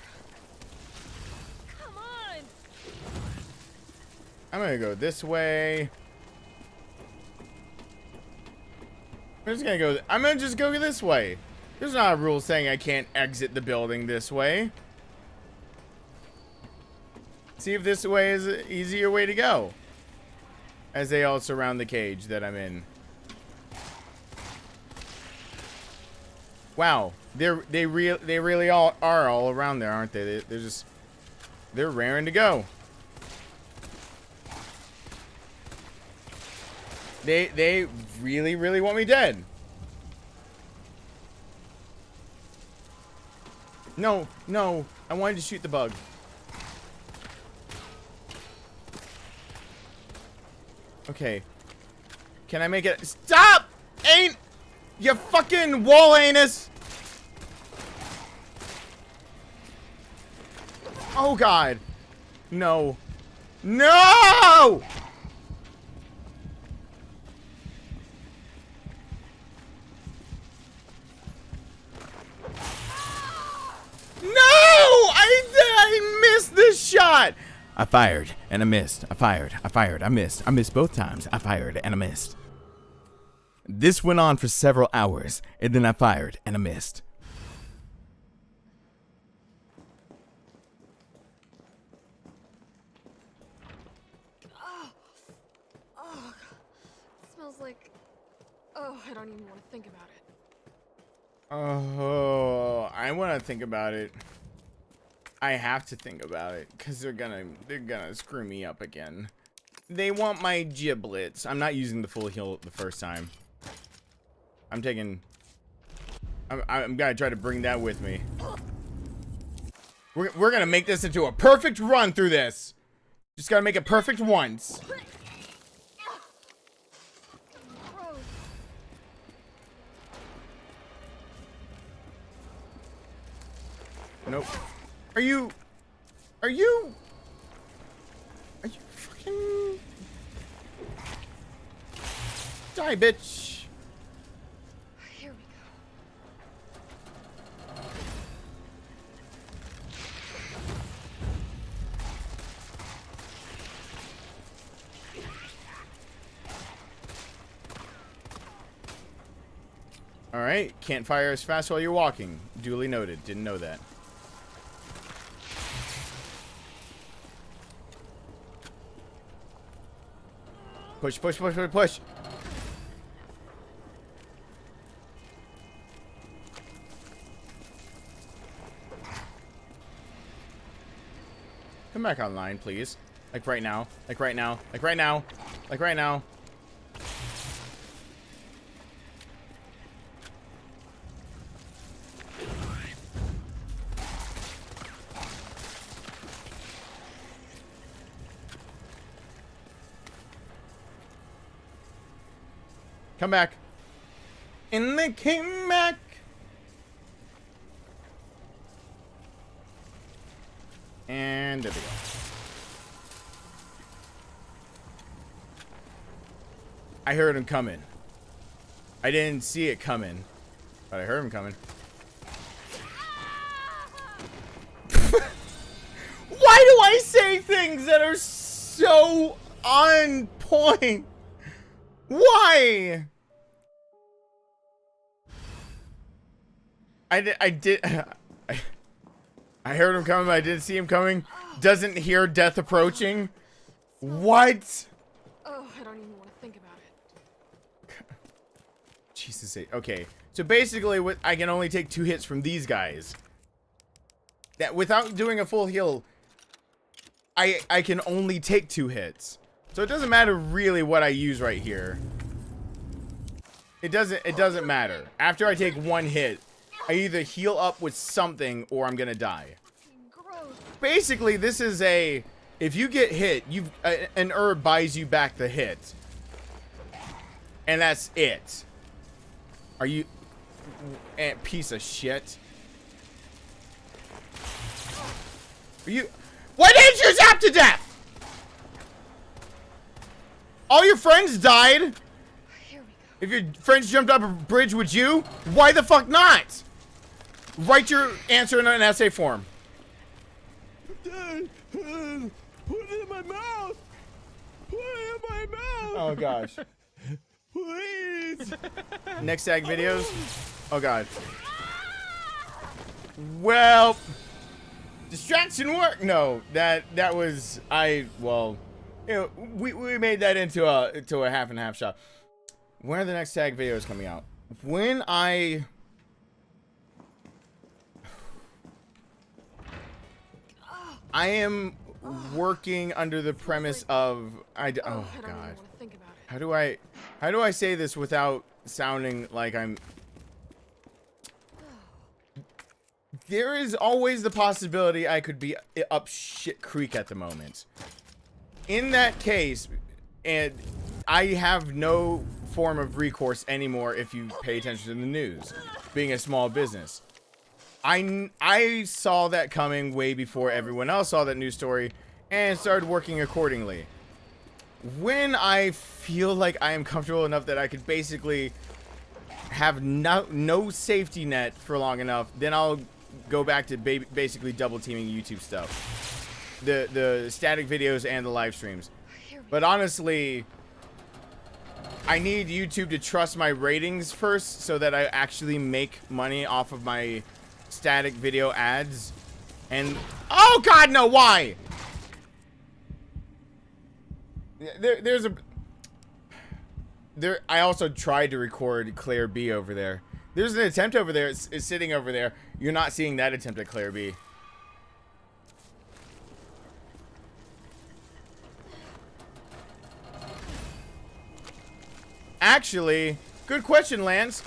Come on. I'm gonna go this way. I'm gonna just go this way. There's not a rule saying I can't exit the building this way. See if this way is an easier way to go. as they all surround the cage that I'm in. Wow, they really all are all around there, aren't they? They're raring to go. They really want me dead. No, I wanted to shoot the bug. Okay. Can I make it? Stop! Ain't you fucking wall anus! Oh god. No. No! I missed this shot. I fired and I missed. I fired. I missed. I missed both times. I fired and I missed. This went on for several hours, and then I fired and I missed. Oh, it smells like. Oh, I don't even want to think about it. Oh, I want to think about it. I have to think about it because they're gonna screw me up again. They want my giblets. I'm not using the full heal the first time. I'm gonna try to bring that with me. We're gonna make this into a perfect run through this. Just gotta make it perfect once. Nope. Are you fucking die, bitch? Here we go. All right, can't fire as fast while you're walking. Duly noted. Didn't know that. Push. Come back online, please. Like right now. Like right now. Like right now. Like right now. Come back. And they came back. And there we go. I heard him coming. I didn't see it coming, but I heard him coming. Why do I say things that are so on point? Why? I heard him coming, but I didn't see him coming. Doesn't hear death approaching. What? Oh, I don't even want to think about it. Jesus. Okay. So basically, I can only take 2 hits from these guys. That without doing a full heal, I can only take 2 hits. So it doesn't matter really what I use right here. It doesn't matter. After I take 1 hit, I either heal up with something or I'm gonna die. Gross. Basically, this is a if you get hit, an herb buys you back the hit. And that's it. Are you piece of shit? Are you why didn't you zap to death? All your friends died. Here we go. If your friends jumped up a bridge, would you? Why the fuck not? Write your answer in an essay form. Put it in my mouth. Put it in my mouth. Oh gosh. Please. Next tag videos. Oh god. Well, distraction work. No, that was well. You know, we made that into a half and half shot. When are the next tag videos coming out? When I am working under the premise of I don't oh even god. want to think about it. How do I say this without sounding like I'm... There is always the possibility I could be up shit creek at the moment. In that case, and I have no form of recourse anymore if you pay attention to the news, being a small business. I saw that coming way before everyone else saw that news story and started working accordingly. When I feel like I am comfortable enough that I could basically have no safety net for long enough, then I'll go back to basically double teaming YouTube stuff. The static videos and the live streams. But honestly, I need YouTube to trust my ratings first so that I actually make money off of my static video ads. And oh god, no, why? I also tried to record Claire B over there. There's an attempt over there. It's sitting over there. You're not seeing that attempt at Claire B. Actually, good question, Lance.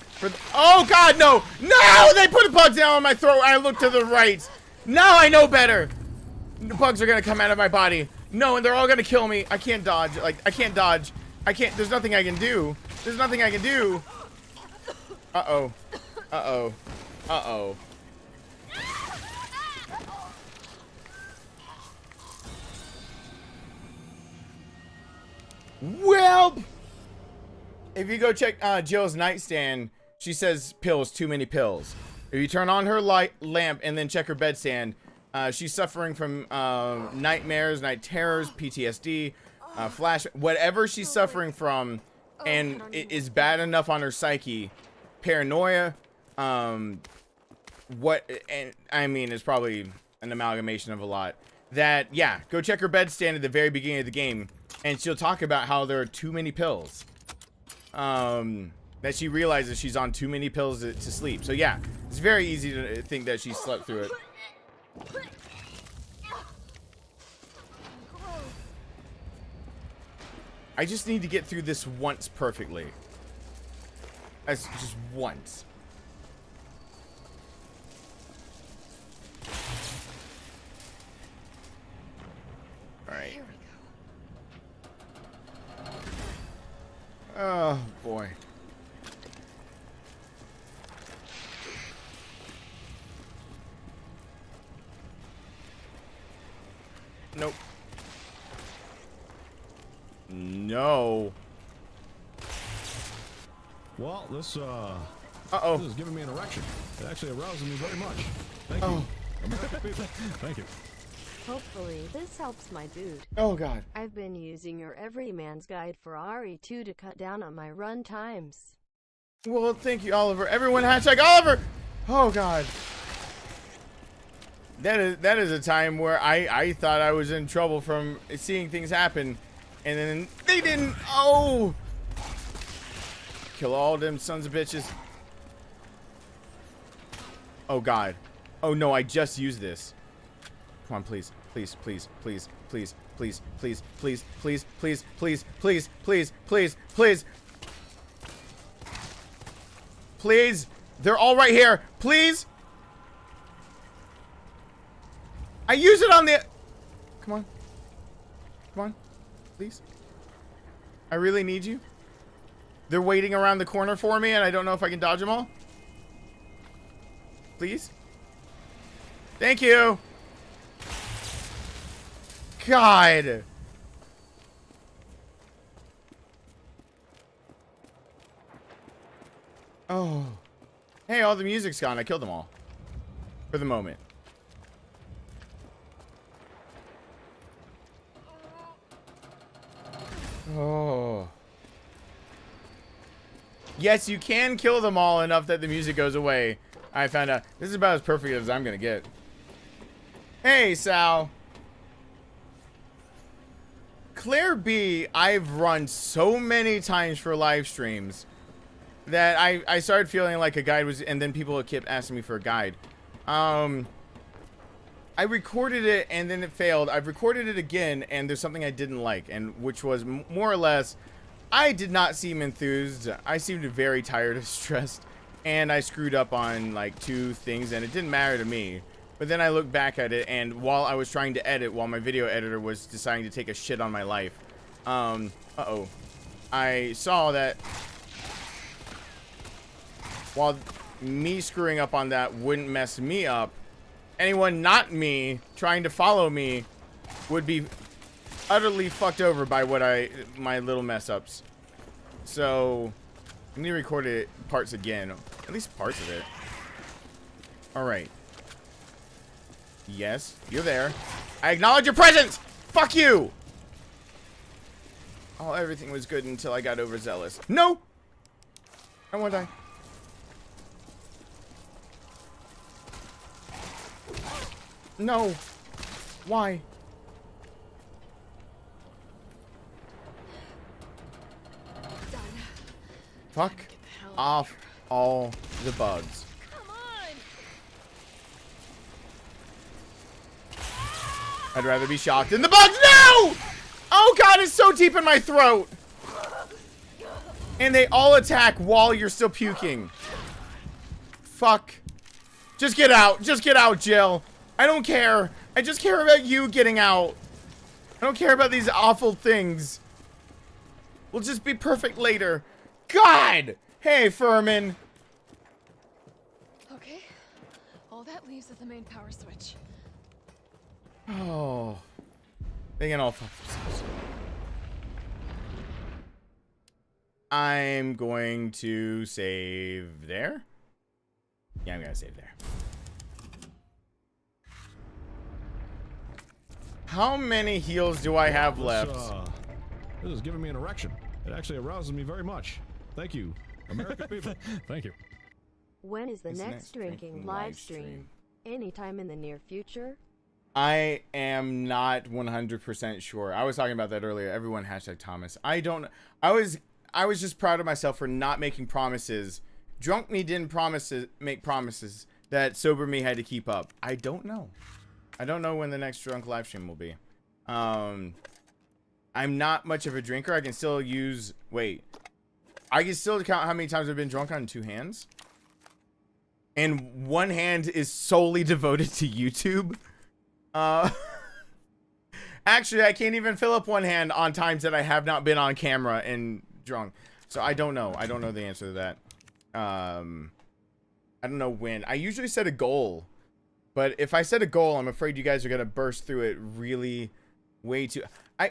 Oh god, no! No! They put a bug down on my throat. I look to the right. Now I know better. The bugs are gonna come out of my body. No, and they're all gonna kill me. I can't dodge. Like, I can't dodge. I can't. There's nothing I can do. There's nothing I can do. Uh-oh. Uh-oh. Uh-oh. Well, if you go check Jill's nightstand, she says pills, too many pills. If you turn on her lamp and then check her bedstand, she's suffering from nightmares, night terrors, PTSD, flash, whatever she's suffering from, and it is bad enough on her psyche, paranoia, and I mean, it's probably an amalgamation of a lot. That, yeah, go check her bedstand at the very beginning of the game, and she'll talk about how there are too many pills. That she realizes she's on too many pills to sleep. So yeah, it's very easy to think that she slept through it. I just need to get through this once perfectly. As just once. Alright. Oh boy. Nope. No. Well, this Uh-oh. is giving me an erection. It actually arouses me very much. Thank you. American people. Thank you. Hopefully, this helps my dude. Oh god. I've been using your Everyman's Guide for RE2 to cut down on my run times. Well, thank you, Oliver. Everyone hashtag Oliver! Oh god. That is a time where I thought I was in trouble from seeing things happen. And then they didn't. Oh! Kill all them sons of bitches. Oh god. Oh no, I just used this. Come on, please. Please, please, please, please, please, please, please, please, please, please, please, please, please, please. Please. They're all right here. Please. I use it on the... Come on. Come on. Please. I really need you. They're waiting around the corner for me, and I don't know if I can dodge them all. Please. Thank you. God. Oh. Hey, all the music's gone. I killed them all. For the moment. Oh. Yes, you can kill them all enough that the music goes away. I found out. This is about as perfect as I'm gonna get. Hey, Sal. Claire B, I've run so many times for live streams that I started feeling like a guide was, and then people kept asking me for a guide. I recorded it and then it failed. I've recorded it again and there's something I didn't like, and which was more or less, I did not seem enthused. I seemed very tired and stressed, and I screwed up on like 2 things, and it didn't matter to me. But then I looked back at it, and while I was trying to edit, while my video editor was deciding to take a shit on my life, I saw that while me screwing up on that wouldn't mess me up, anyone not me trying to follow me would be utterly fucked over by what my little mess ups. So I need to record it parts again, at least parts of it. All right. Yes, you're there. I acknowledge your presence. Fuck you. Oh, everything was good until I got overzealous. No, I want to die. No. Why? Fuck off all the bugs. Come on! I'd rather be shocked than the bugs. No! Oh god, it's so deep in my throat. And they all attack while you're still puking. Fuck. Just get out. Just get out, Jill. I don't care. I just care about you getting out. I don't care about these awful things. We'll just be perfect later. God! Hey, Furman. Okay. All that leaves is the main power switch. Oh. They can all fuck themselves. I'm going to save there. Yeah, I'm gonna save there. How many heals do I have left? This is giving me an erection. It actually arouses me very much. Thank you, American people. Thank you. When is the next drinking live stream? Anytime in the near future? I am not 100% sure. I was talking about that earlier. Everyone hashtag Thomas. I don't. I was just proud of myself for not making promises. Drunk me didn't make promises that sober me had to keep up. I don't know. I don't know when the next drunk live stream will be. I'm not much of a drinker. I can still use. Wait. I can still count how many times I've been drunk on 2 hands. And 1 hand is solely devoted to YouTube. Actually, I can't even fill up 1 hand on times that I have not been on camera and drunk. So I don't know. I don't know the answer to that. I don't know when. I usually set a goal. But if I set a goal, I'm afraid you guys are going to burst through it really way too...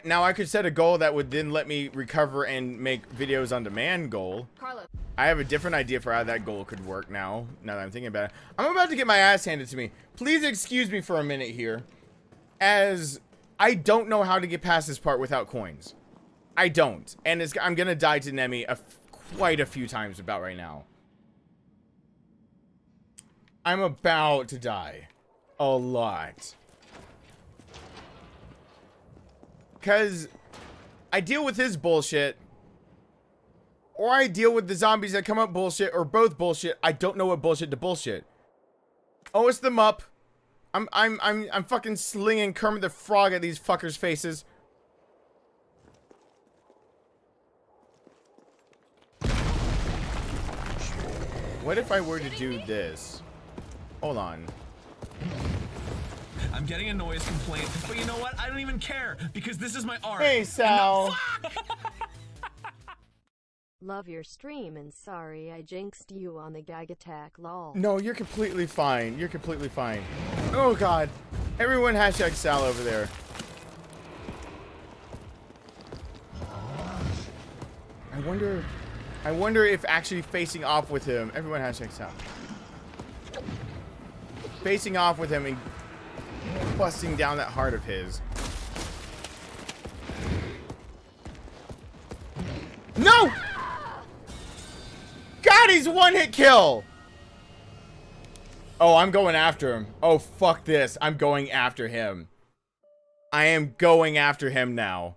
Now, I could set a goal that would then let me recover and make videos on demand goal. Carlos. I have a different idea for how that goal could work now that I'm thinking about it. I'm about to get my ass handed to me. Please excuse me for a minute here, as I don't know how to get past this part without coins. I don't. And I'm going to die to Nemi quite a few times about right now. I'm about to die. A lot. Because I deal with his bullshit, or I deal with the zombies that come up bullshit, or both bullshit. I don't know what bullshit to bullshit. Oh, it's the MUP. I'm fucking slinging Kermit the Frog at these fuckers' faces. What if I were to do this? Hold on. I'm getting a noise complaint, but you know what? I don't even care because this is my art. Hey, Sal. Love your stream and sorry I jinxed you on the gag attack, lol. No, you're completely fine. You're completely fine. Oh god. Everyone hashtag Sal over there. I wonder if actually facing off with him. Everyone hashtag Sal. Facing off with him and busting down that heart of his. No! God, he's 1-hit kill! Oh, I'm going after him. Oh, fuck this. I'm going after him. I am going after him now.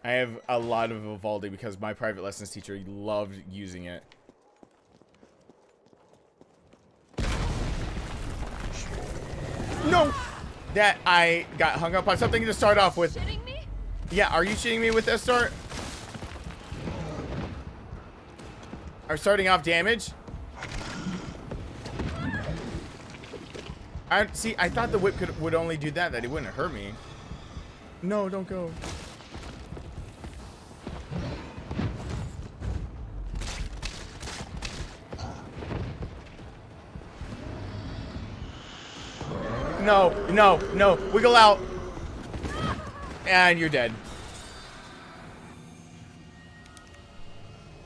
I have a lot of Vivaldi because my private lessons teacher loved using it. No! That I got hung up on something to start off with. Shitting me? Yeah, are you shitting me with that start? Are starting off damage? I thought the whip would only do that it wouldn't hurt me. No, don't go. No, no, no. Wiggle out. And you're dead.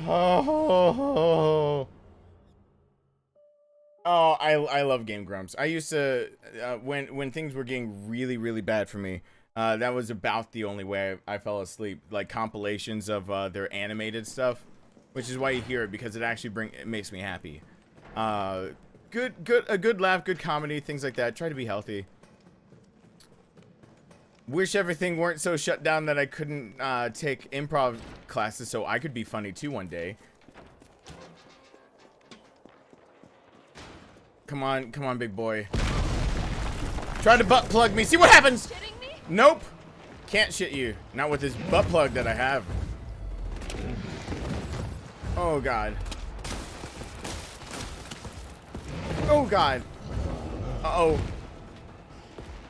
Oh, I love Game Grumps. I used to, when things were getting really, really bad for me, that was about the only way I fell asleep. Like compilations of their animated stuff, which is why you hear it, because it actually makes me happy. A good laugh, good comedy, things like that. Try to be healthy. Wish everything weren't so shut down that I couldn't take improv classes so I could be funny too one day. Come on, big boy. Try to butt plug me. See what happens. Shitting me? Nope. Can't shit you. Not with this butt plug that I have. Oh, God. Oh, God. Uh-oh.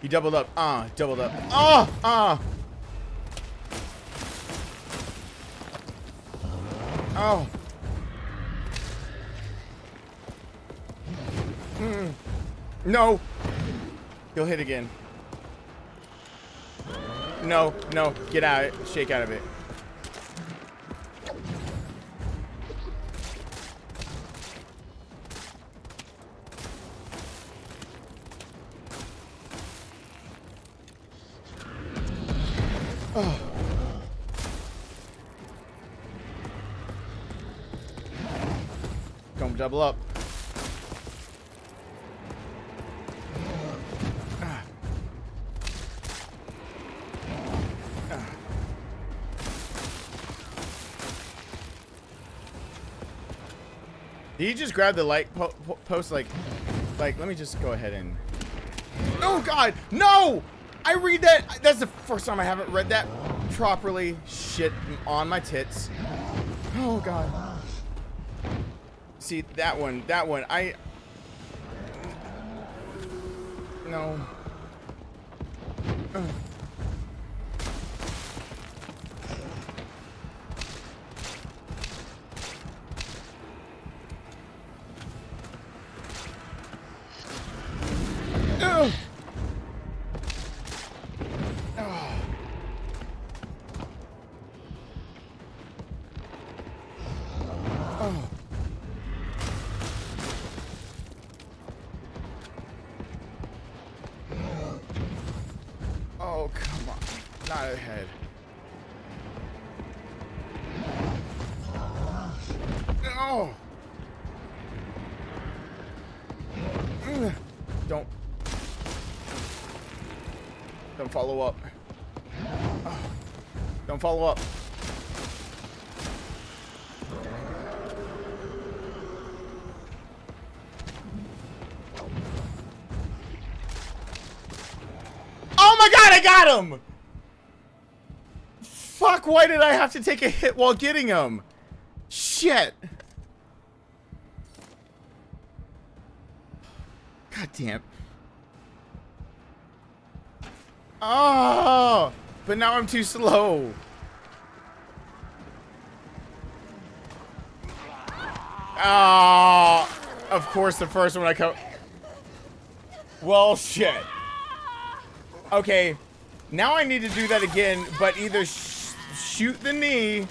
He doubled up. Doubled up. Oh. No. He'll hit again. No. Get out of it. Shake out of it. Oh. Don't double up. Did you just grab the light post like let me just go ahead and... Oh, God! No! I read that. That's the first time I haven't read that properly. Shit on my tits. Oh, God. See, that one, no. Oh, come on. Not ahead. No. Don't follow up. Don't follow up. Oh my God, I got him! Fuck, why did I have to take a hit while getting him? Shit. God damn. Oh, but now I'm too slow. Oh, of course the first one I come. Well, shit. Okay, now I need to do that again, but either shoot the knee.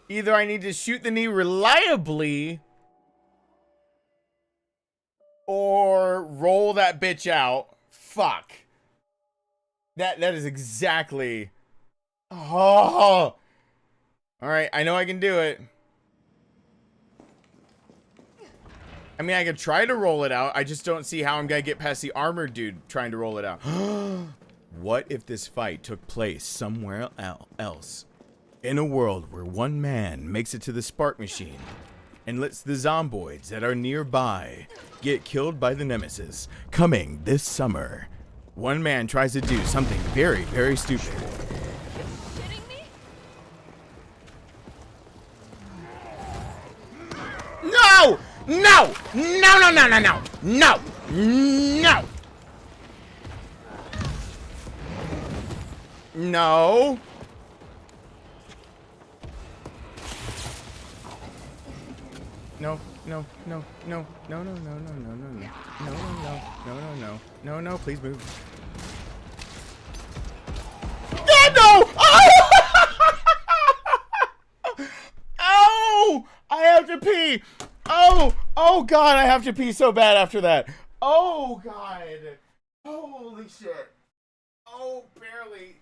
Either I need to shoot the knee reliably or roll that bitch out. Fuck. That is exactly. Oh. All right, I know I can do it. I mean, I could try to roll it out. I just don't see how I'm gonna get past the armored dude trying to roll it out. What if this fight took place somewhere else? In a world where one man makes it to the spark machine and lets the zomboids that are nearby get killed by the nemesis. Coming this summer, one man tries to do something very, very stupid. Kidding me? No! No! No, no, no, no, no! No! No! No! No, no, no, no, no, no, no, no, no, no, no, no, no, no, no, no, no, no, please move. God, no! Oh! Oh! I have to pee! Oh! Oh, God, I have to pee so bad after that. Oh, God. Holy shit. Oh, barely.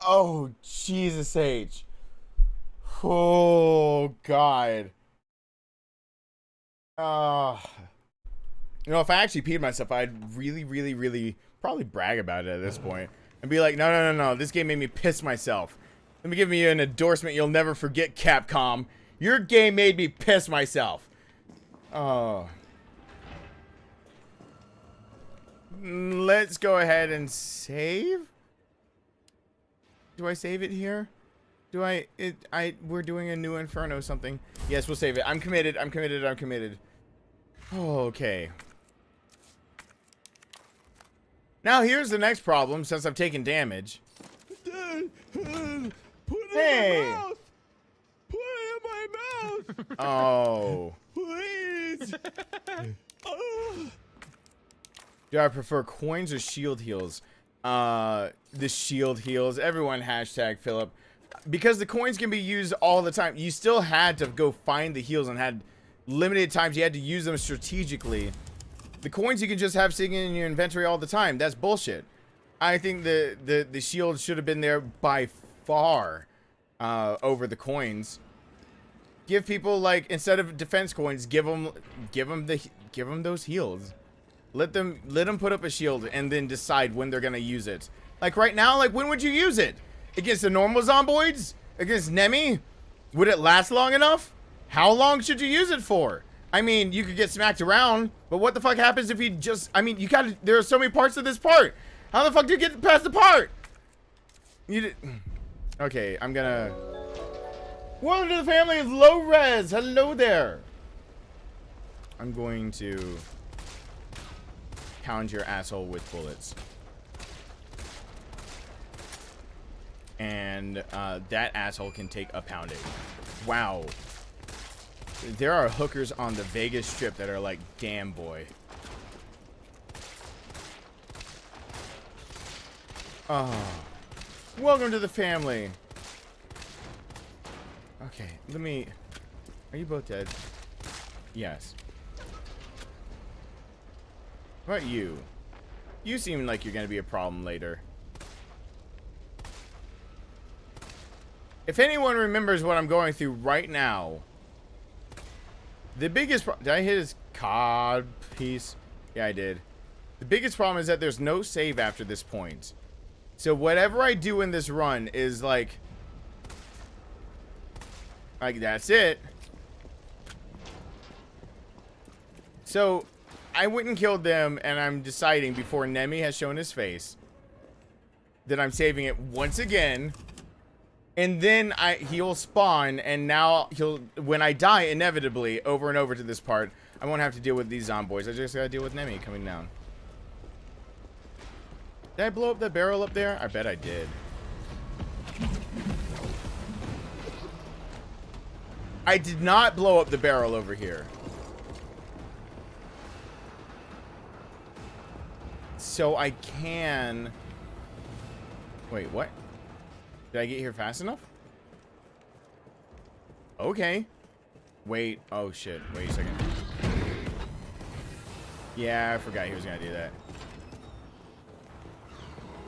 Oh, Jesus H. Oh, God. You know, if I actually peed myself, I'd really, really, really probably brag about it at this point. And be like, no, no, no, no, this game made me piss myself. Let me give you an endorsement you'll never forget, Capcom. Your game made me piss myself. Oh. Let's go ahead and save. Do I save it here? Do we're doing a new Inferno something. Yes, we'll save it. I'm committed. I'm committed. I'm committed. Oh, okay. Now here's the next problem since I've taken damage. Put it in Hey. my mouth. Put it in my mouth. Oh. Please. Oh. Do I prefer coins or shield heals? The shield heals. Everyone hashtag Philip. Because the coins can be used all the time. You still had to go find the heals and had limited times you had to use them strategically. The coins you can just have sitting in your inventory all the time. That's bullshit. I think the shield should have been there by far over the coins. Give people, like, instead of defense coins, give them those heals. Let them put up a shield and then decide when they're gonna use it. Like right now, like when would you use it? Against the normal zomboids? Against Nemi? Would it last long enough? How long should you use it for? I mean, you could get smacked around, but what the fuck happens if you just... I mean, there are so many parts of this part. How the fuck do you get past the part? Okay, I'm gonna... Welcome to the family of Low Res. Hello there. I'm going to pound your asshole with bullets. And that asshole can take a pounding. Wow. There are hookers on the Vegas Strip that are like, damn boy. Oh. Welcome to the family. Okay, let me... Are you both dead? Yes. What about you? You seem like you're gonna be a problem later. If anyone remembers what I'm going through right now, the biggest did I hit his cod piece? Yeah, I did. The biggest problem is that there's no save after this point. So whatever I do in this run is like that's it. So I went and killed them, and I'm deciding before Nemi has shown his face that I'm saving it once again. And then he'll spawn, and now when I die inevitably over and over to this part, I won't have to deal with these zomboys. I just gotta deal with Nemi coming down. Did I blow up the barrel up there? I bet I did. I did not blow up the barrel over here. So I can... Wait, what? Did I get here fast enough? Okay. Wait. Oh, shit. Wait a second. Yeah, I forgot he was gonna do that.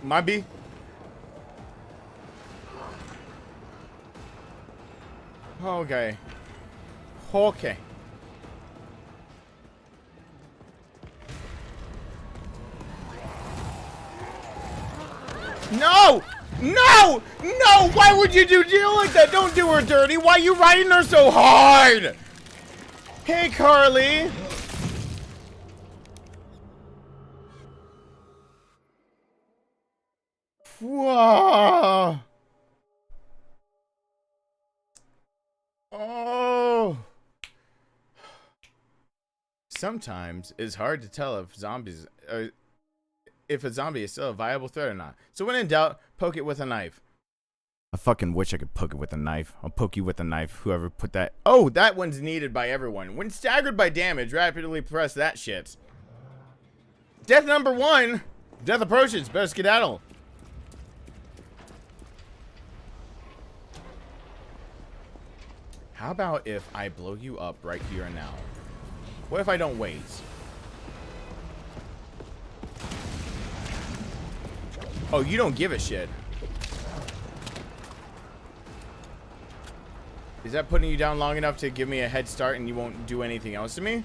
Might be. Okay. Okay. No! No! No! Why would you do like that? Don't do her dirty. Why are you riding her so hard? Hey, Carly. Whoa. Oh. Sometimes it's hard to tell if zombies... if a zombie is still a viable threat or not. So when in doubt, poke it with a knife. I fucking wish I could poke it with a knife. I'll poke you with a knife, whoever put that. Oh, that one's needed by everyone. When staggered by damage, rapidly press that shit. Death number 1. Death approaches. Better skedaddle. How about if I blow you up right here and now? What if I don't wait? Oh, you don't give a shit. Is that putting you down long enough to give me a head start and you won't do anything else to me?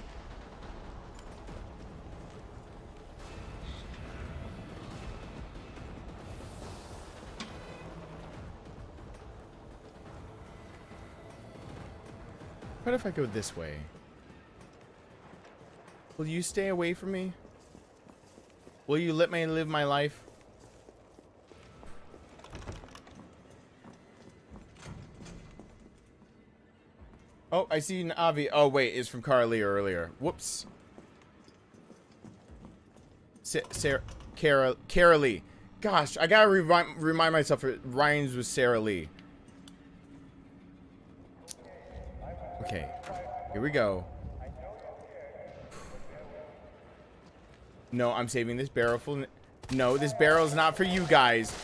What if I go this way? Will you stay away from me? Will you let me live my life? Oh, I see an Avi. Oh, wait, it's from Carly earlier. Whoops. Cara Lee. Gosh, I gotta remind myself it rhymes with Sarah Lee. Okay, here we go. No, I'm saving this barrel full. No, this barrel is not for you guys.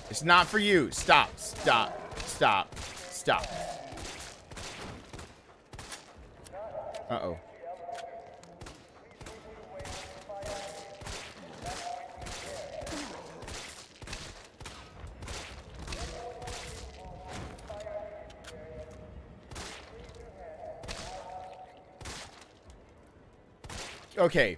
It's not for you. Stop, stop, stop, stop. Uh-oh. Okay.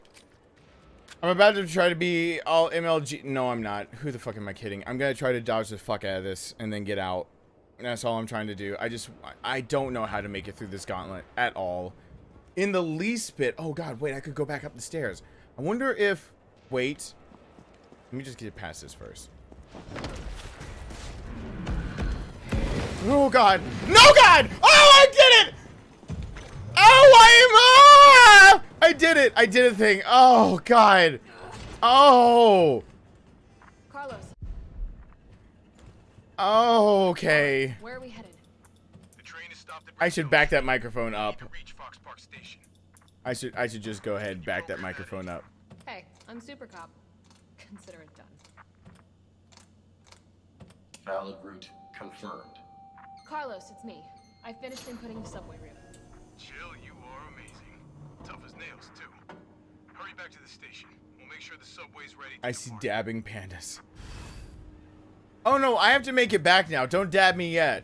I'm about to try to be all MLG. No, I'm not. Who the fuck am I kidding? I'm gonna try to dodge the fuck out of this and then get out. That's all I'm trying to do. I don't know how to make it through this gauntlet at all. In the least bit. Oh god, wait, I could go back up the stairs. I wonder if... Wait. Let me just get past this first. Oh god. No god! Oh, I did it! Oh, I did it! I did a thing. Oh god. Oh. Carlos, Oh, okay. where are we headed? The train is stopped at I should back that microphone up. to reach Fox Park Station. I should just go ahead and back that microphone up. Hey, I'm Super Cop. Consider it done. Valid route confirmed. Carlos, it's me. I finished inputting the subway route. Jill, you are amazing. Tough as nails, too. Hurry back to the station. We'll make sure the subway's ready to I see depart. dabbing pandas. Oh no, I have to make it back now. Don't dab me yet.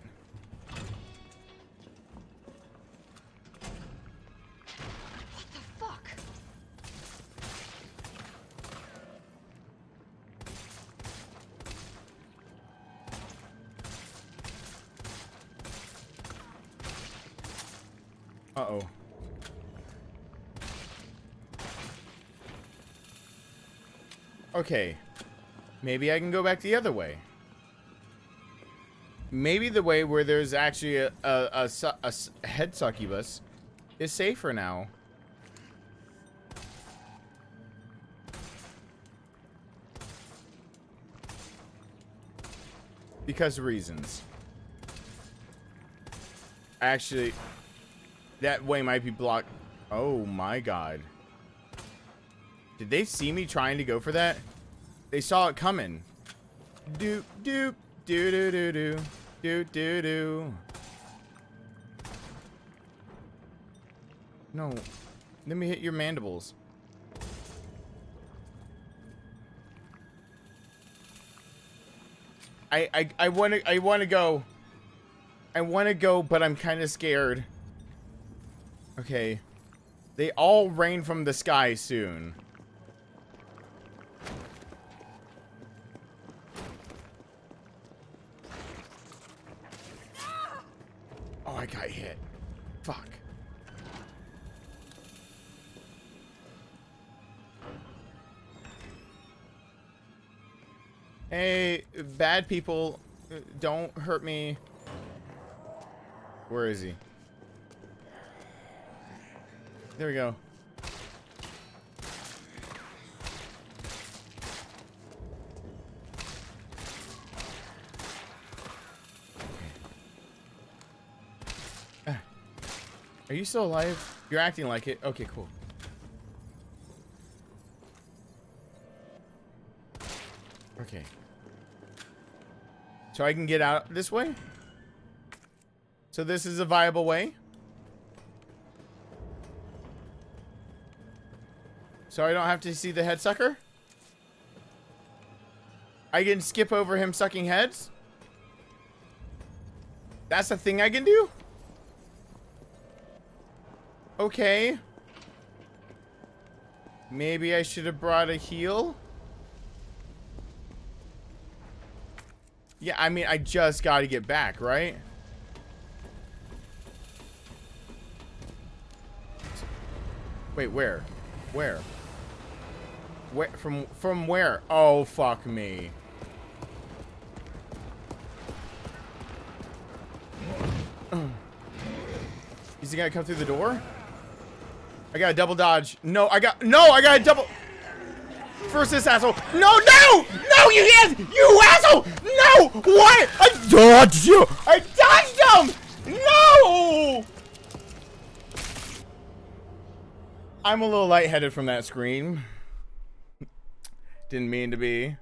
What the fuck? Uh-oh. Okay. Maybe I can go back the other way. Maybe the way where there's actually a head succubus is safer now. Because of reasons. Actually, that way might be blocked. Oh my god. Did they see me trying to go for that? They saw it coming. Doop doop doo doo doo doo doo doo doo. No. Let me hit your mandibles. I want to go. I want to go, but I'm kind of scared. Okay. They all rain from the sky soon. Oh, I got hit. Fuck. Hey, bad people, don't hurt me. Where is he? There we go. Are you still alive? You're acting like it. Okay, cool. Okay. So I can get out this way? So this is a viable way? So I don't have to see the head sucker? I can skip over him sucking heads? That's a thing I can do? Okay. Maybe I should have brought a heal? Yeah, I mean, I just got to get back, right? Wait, where? Where? Where? From where? Oh, fuck me. Is he gonna come through the door? I got a double dodge. No, I got a double. First this asshole. No, you hit! You asshole! No! What? I dodged you! I dodged him! No! I'm a little lightheaded from that scream. Didn't mean to be.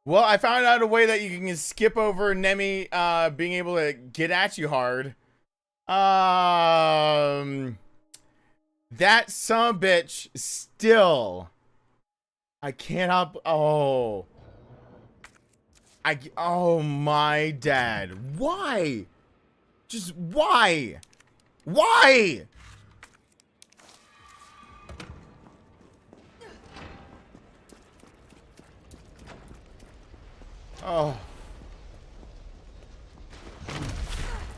Well, I found out a way that you can skip over Nemi being able to get at you hard. That sumbitch still. I cannot. Oh. Oh my dad. Why? Just why? Why? Oh.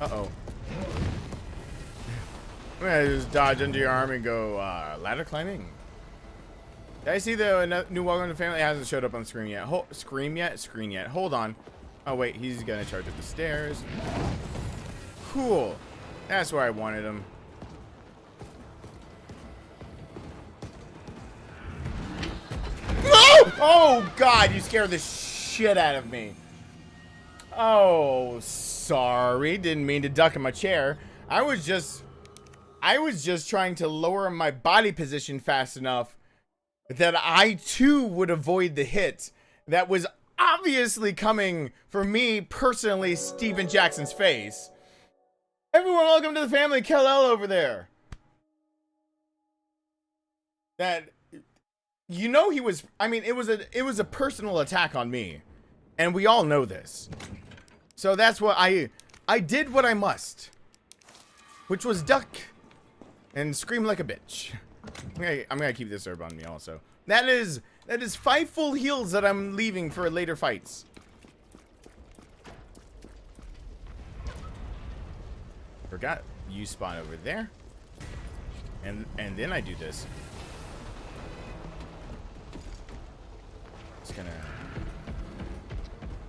Uh-oh. I'm gonna just dodge under your arm and go, ladder climbing. Did I see the new welcome to the family? It hasn't showed up on the screen yet. Screen yet. Hold on. Oh, wait. He's gonna charge up the stairs. Cool. That's where I wanted him. No! Oh, God. You scared the shit out of me. Oh, sorry. Didn't mean to duck in my chair. I was just trying to lower my body position fast enough that I too would avoid the hit that was obviously coming for me personally, Steven Jackson's face. Everyone, welcome to the family. Kal-El over there. That, you know, he was. I mean, it was a personal attack on me, and we all know this. So that's what I did what I must, which was duck and scream like a bitch. I'm gonna keep this herb on me also. That is 5 full heals that I'm leaving for later fights. Forgot you spawn over there. And then I do this. Just gonna...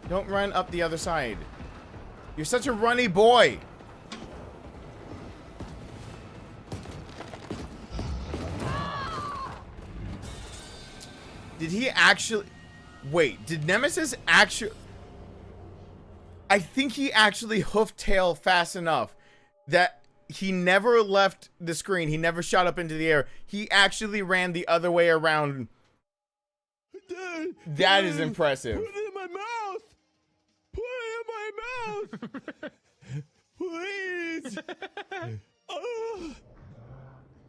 Don't run up the other side. You're such a runny boy. Did he actually... Wait, did Nemesis actually... I think he actually hoofed tail fast enough that he never left the screen. He never shot up into the air. He actually ran the other way around. That is impressive. Put it in my mouth. Put it in my mouth. Please. Oh.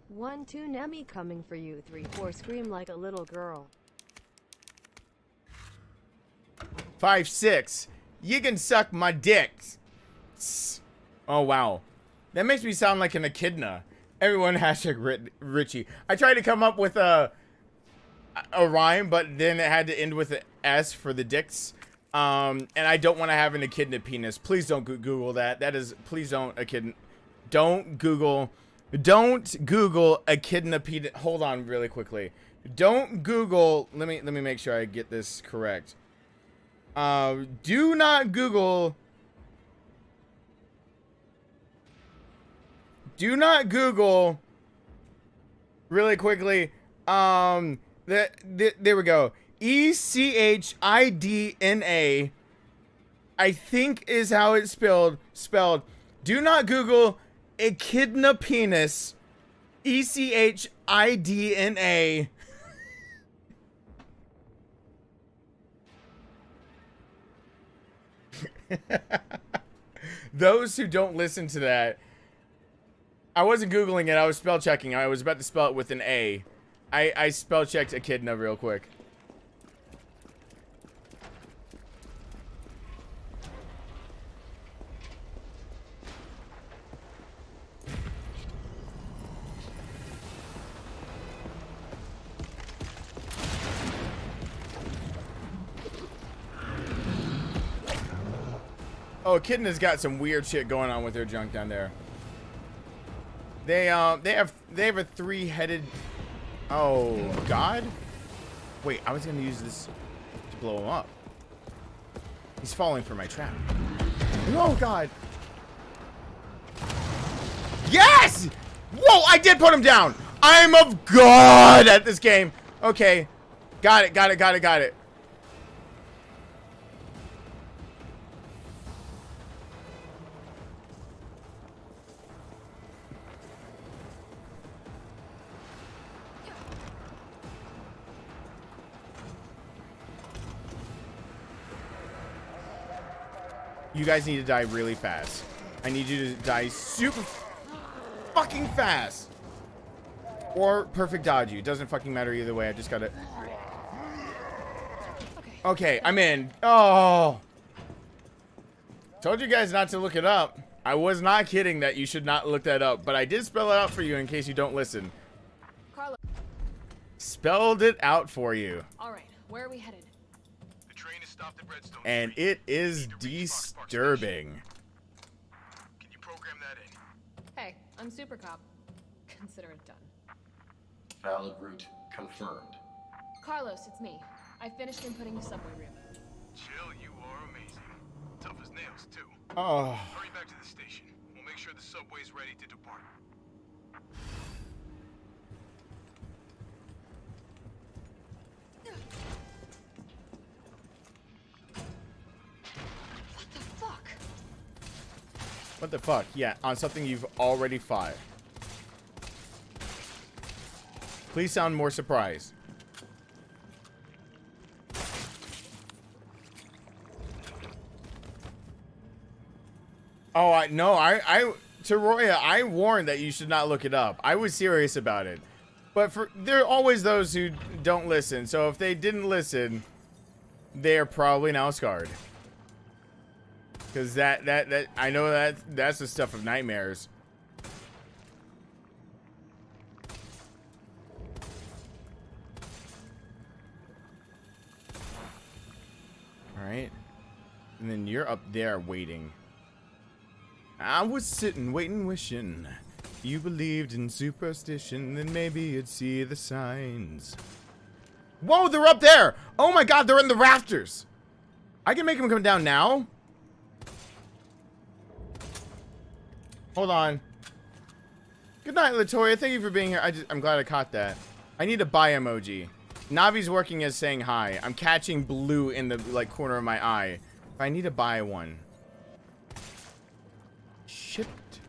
1, 2, Nemi coming for you. 3, 4, scream like a little girl. 5, 6. You can suck my dicks. Oh, wow. That makes me sound like an echidna. Everyone hashtag Richie. I tried to come up with a rhyme, but then it had to end with an S for the dicks. And I don't want to have an echidna penis. Please don't Google that. That is, please don't echidna. Don't Google echidna penis. Hold on really quickly. Don't Google. Let me make sure I get this correct. Do not Google. Do not Google. Really quickly. There we go. ECHIDNA. I think is how it's spelled. Do not Google echidna penis. ECHIDNA. Those who don't listen to that, I wasn't Googling it, I was spell checking. I was about to spell it with an A. I spell checked echidna real quick. Oh, Echidna's got some weird shit going on with their junk down there. They have a 3-headed. Oh God! Wait, I was gonna use this to blow him up. He's falling for my trap. Oh God! Yes! Whoa! I did put him down. I'm of God at this game. Okay, got it. You guys need to die really fast. I need you to die super fucking fast. Or perfect dodge you. Doesn't fucking matter either way. I just gotta... Okay, I'm in. Oh. Told you guys not to look it up. I was not kidding that you should not look that up. But I did spell it out for you in case you don't listen. Carlo. Spelled it out for you. All right, where are we headed? The train is stopped at Redstone. And it is disturbing. Can you program that in? Hey, I'm Super Cop. Consider it done. Valid route confirmed. Carlos, it's me. I finished inputting the subway route. Chill, you are amazing. Tough as nails, too. Oh. Hurry back to the station. We'll make sure the subway's ready to depart. What the fuck? What the fuck? Yeah, on something you've already fought. Please sound more surprised. Oh, Toroya, I warned that you should not look it up. I was serious about it. But there are always those who don't listen. So if they didn't listen, they are probably now scarred. Because that I know that's the stuff of nightmares. Alright. And then you're up there waiting. I was sitting, waiting, wishing. You believed in superstition, then maybe you'd see the signs. Whoa, they're up there. Oh my God, they're in the rafters. I can make them come down now. Hold on. Good night, Latoya. Thank you for being here. I'm glad I caught that. I need a buy emoji. Navi's working as saying hi. I'm catching blue in the like corner of my eye. I need to buy one. Shipped.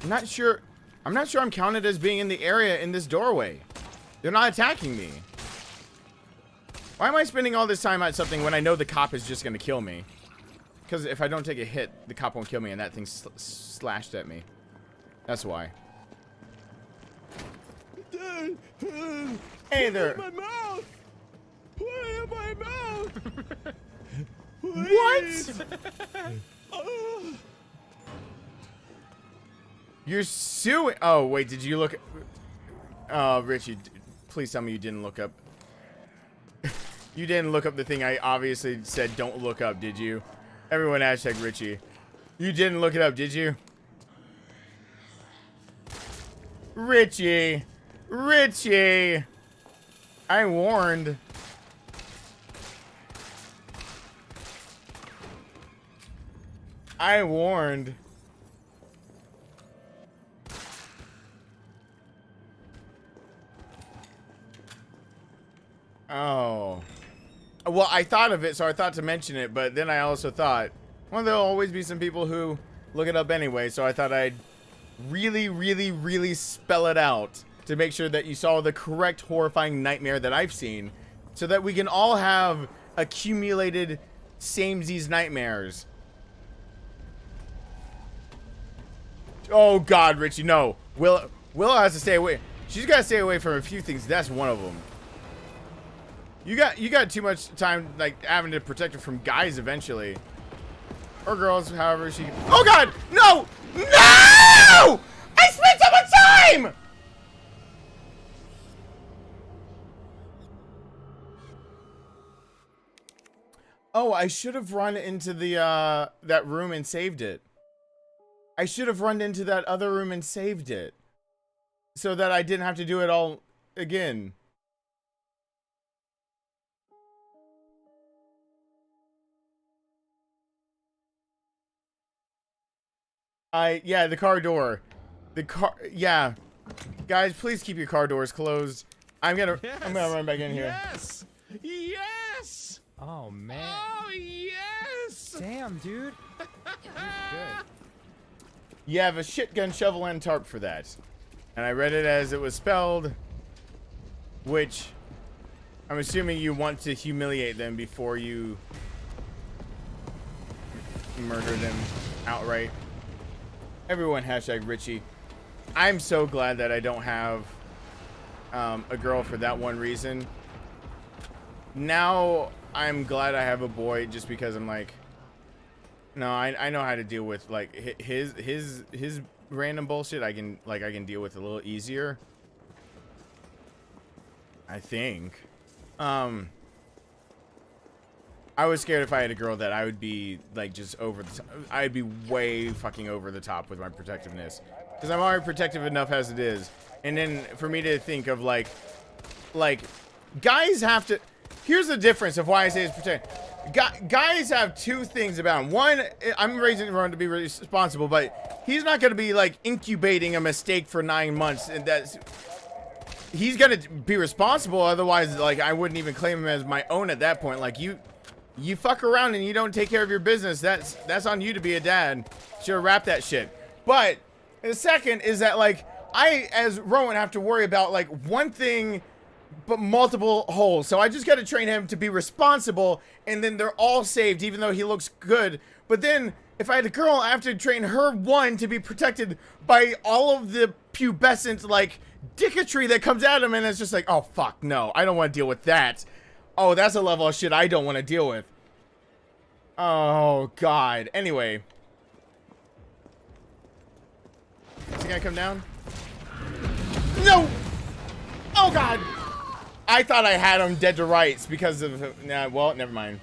I'm not sure I'm counted as being in the area in this doorway. They're not attacking me. Why am I spending all this time at something when I know the cop is just gonna kill me? Because if I don't take a hit, the cop won't kill me, and that thing slashed at me. That's why. Hey there. My mouth! Put it in my mouth! What? You're suing. Oh, wait, did you look? Richie, please tell me you didn't look up. You didn't look up the thing I obviously said don't look up, did you? Everyone hashtag Richie. You didn't look it up, did you? Richie. Richie. I warned. I warned. Oh. Well, I thought of it, so I thought to mention it, but then I also thought, well, there'll always be some people who look it up anyway, so I thought I'd really, really, really spell it out to make sure that you saw the correct horrifying nightmare that I've seen, so that we can all have accumulated samesies nightmares. Oh God, Richie, no. Willow has to stay away. She's got to stay away from a few things. That's one of them. You got too much time, like, having to protect her from guys eventually. Or girls, however she... Oh, God! No! No! I spent so much time! Oh, I should have run into the, that room and saved it. I should have run into that other room and saved it. So that I didn't have to do it all again. Yeah, the car door. Yeah. Guys, please keep your car doors closed. I'm gonna run back in here. Yes! Yes! Oh, man. Oh, yes! Damn, dude. You're good. You have a shitgun, shovel, and tarp for that. And I read it as it was spelled, which I'm assuming you want to humiliate them before you murder them outright. Everyone hashtag Richie. I'm so glad that I don't have a girl for that one reason. Now I'm glad I have a boy just because I'm like, no, I know how to deal with like his random bullshit. I can deal with a little easier. I think. I was scared if I had a girl that I would be like just over the top. I'd be way fucking over the top with my protectiveness. Because I'm already protective enough as it is. And then for me to think of like guys have to, here's the difference of why I say it's protect. Guys have two things about him. One, I'm raising Ron to be responsible, but he's not going to be like incubating a mistake for 9 months. And that's, he's going to be responsible. Otherwise, like I wouldn't even claim him as my own at that point. Like you fuck around and you don't take care of your business. That's on you to be a dad. Should wrap that shit. But the second is that like I, as Rowan, have to worry about like one thing, but multiple holes. So I just got to train him to be responsible, and then they're all saved, even though he looks good. But then if I had a girl, I have to train her one to be protected by all of the pubescent like dicketry that comes at him, and it's just like, oh fuck, no, I don't want to deal with that. Oh, that's a level of shit I don't want to deal with. Oh, God. Anyway. Is he gonna come down? No! Oh, God! I thought I had him dead to rights because of... Nah, well, never mind.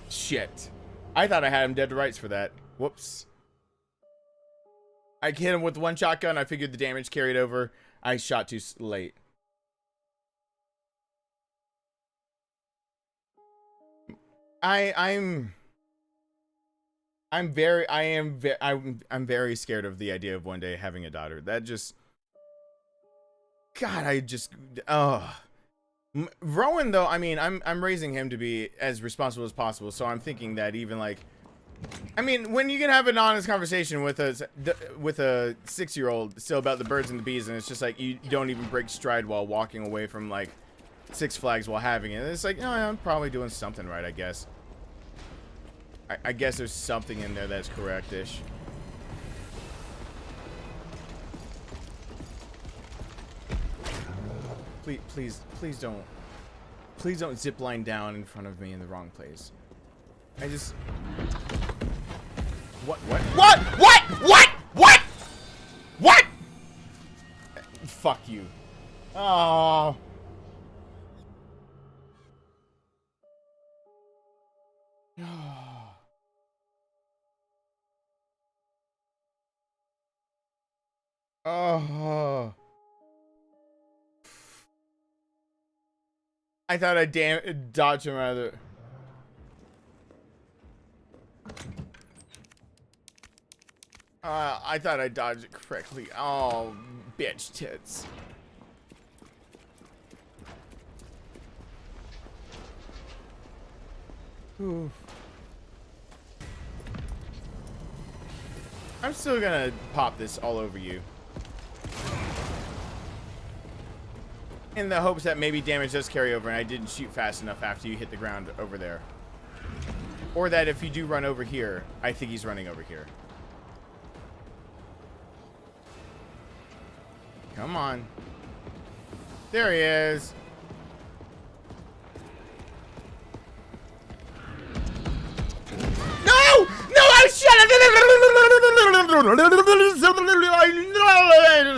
Shit. I thought I had him dead to rights for that. Whoops. I hit him with one shotgun. I figured the damage carried over. I shot too late. I'm very scared of the idea of one day having a daughter. That just, God, Rowan, though, I mean, I'm raising him to be as responsible as possible, so I'm thinking that even, like, I mean, when you can have an honest conversation with a 6-year-old still about the birds and the bees, and it's just like you don't even break stride while walking away from, like, Six Flags while having it. It's like, oh, yeah, I'm probably doing something right, I guess. I guess there's something in there that's correct-ish. Please don't zip line down in front of me in the wrong place. I just... What? Fuck you. Oh. Oh. I thought I dodged him out of the... I thought I dodged it correctly. Oh, bitch tits. Ooh. I'm still gonna pop this all over you. In the hopes that maybe damage does carry over and I didn't shoot fast enough after you hit the ground over there. Or that if you do run over here, I think he's running over here. Come on. There he is. No! No, I shot it! I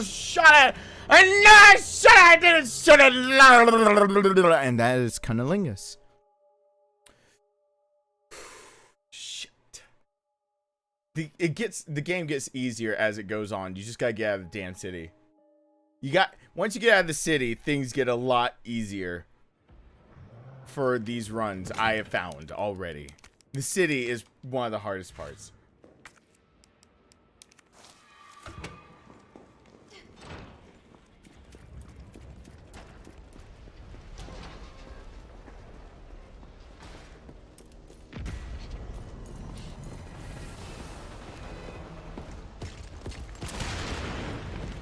shot it! I shot it! I didn't shoot it! And that is cunnilingus. Shit. The game gets easier as it goes on. You just gotta get out of the damn city. Once you get out of the city, things get a lot easier for these runs, I have found already. The city is one of the hardest parts.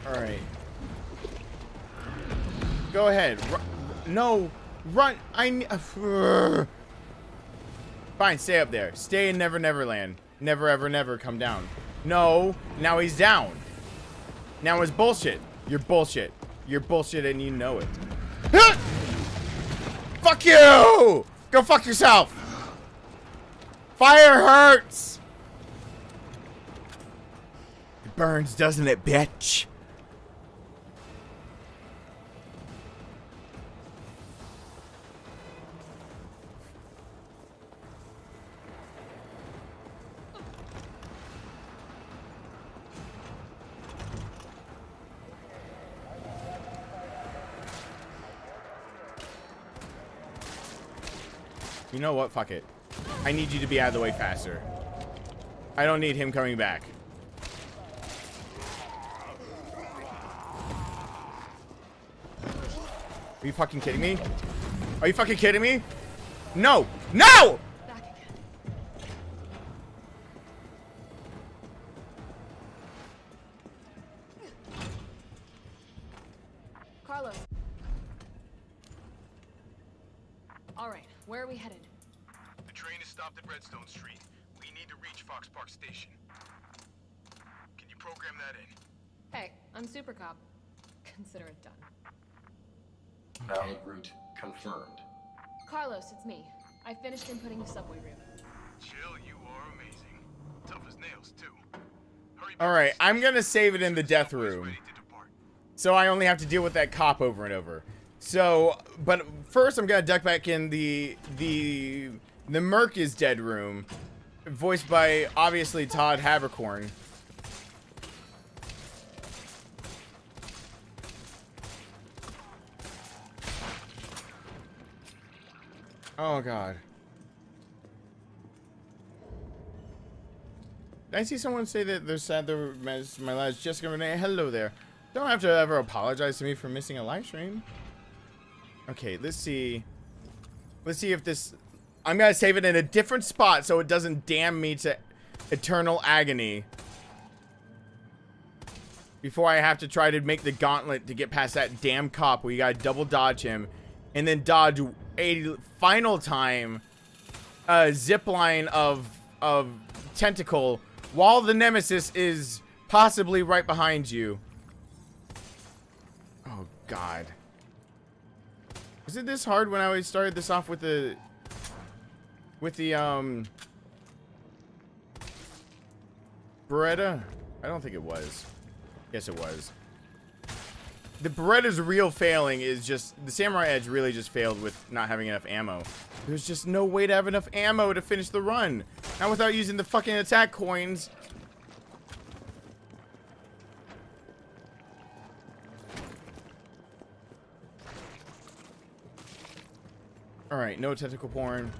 All right. Go ahead. No. Run. Fine, stay up there. Stay in Never Neverland. Never ever never come down. No. Now he's down. Now it's bullshit. You're bullshit. You're bullshit and you know it. Fuck you! Go fuck yourself! Fire hurts! It burns, doesn't it, bitch? You know what? Fuck it. I need you to be out of the way faster. I don't need him coming back. Are you fucking kidding me? Are you fucking kidding me? No! No! Back again. Carlos. All right, where are we headed? The train is stopped at Redstone Street. We need to reach Fox Park Station. Can you program that in? Hey, I'm Super Cop. Consider it done. Valid route confirmed. Carlos, it's me. I finished inputting the subway route. Chill, you are amazing. Tough as nails, too. Hurry back. Alright, I'm gonna save it in the death Subway's room. ready to depart. So I only have to deal with that cop over and over. So, but first I'm gonna duck back in the Merc is dead room voiced by, obviously, Todd Habercorn. Oh, God. Did I see someone say that they're sad they're my last Jessica Renee? Hello there. Don't have to ever apologize to me for missing a live stream. Okay, let's see. Let's see if this... I'm going to save it in a different spot so it doesn't damn me to eternal agony. Before I have to try to make the gauntlet to get past that damn cop where you got to double dodge him. And then dodge a final time zip line of tentacle while the nemesis is possibly right behind you. Oh, God. Was it this hard when I started this off with the Beretta? I don't think it was. Yes, it was. The Beretta's real failing is just... The Samurai Edge really just failed with not having enough ammo. There's just no way to have enough ammo to finish the run. Not without using the fucking attack coins. Alright, no tentacle porn.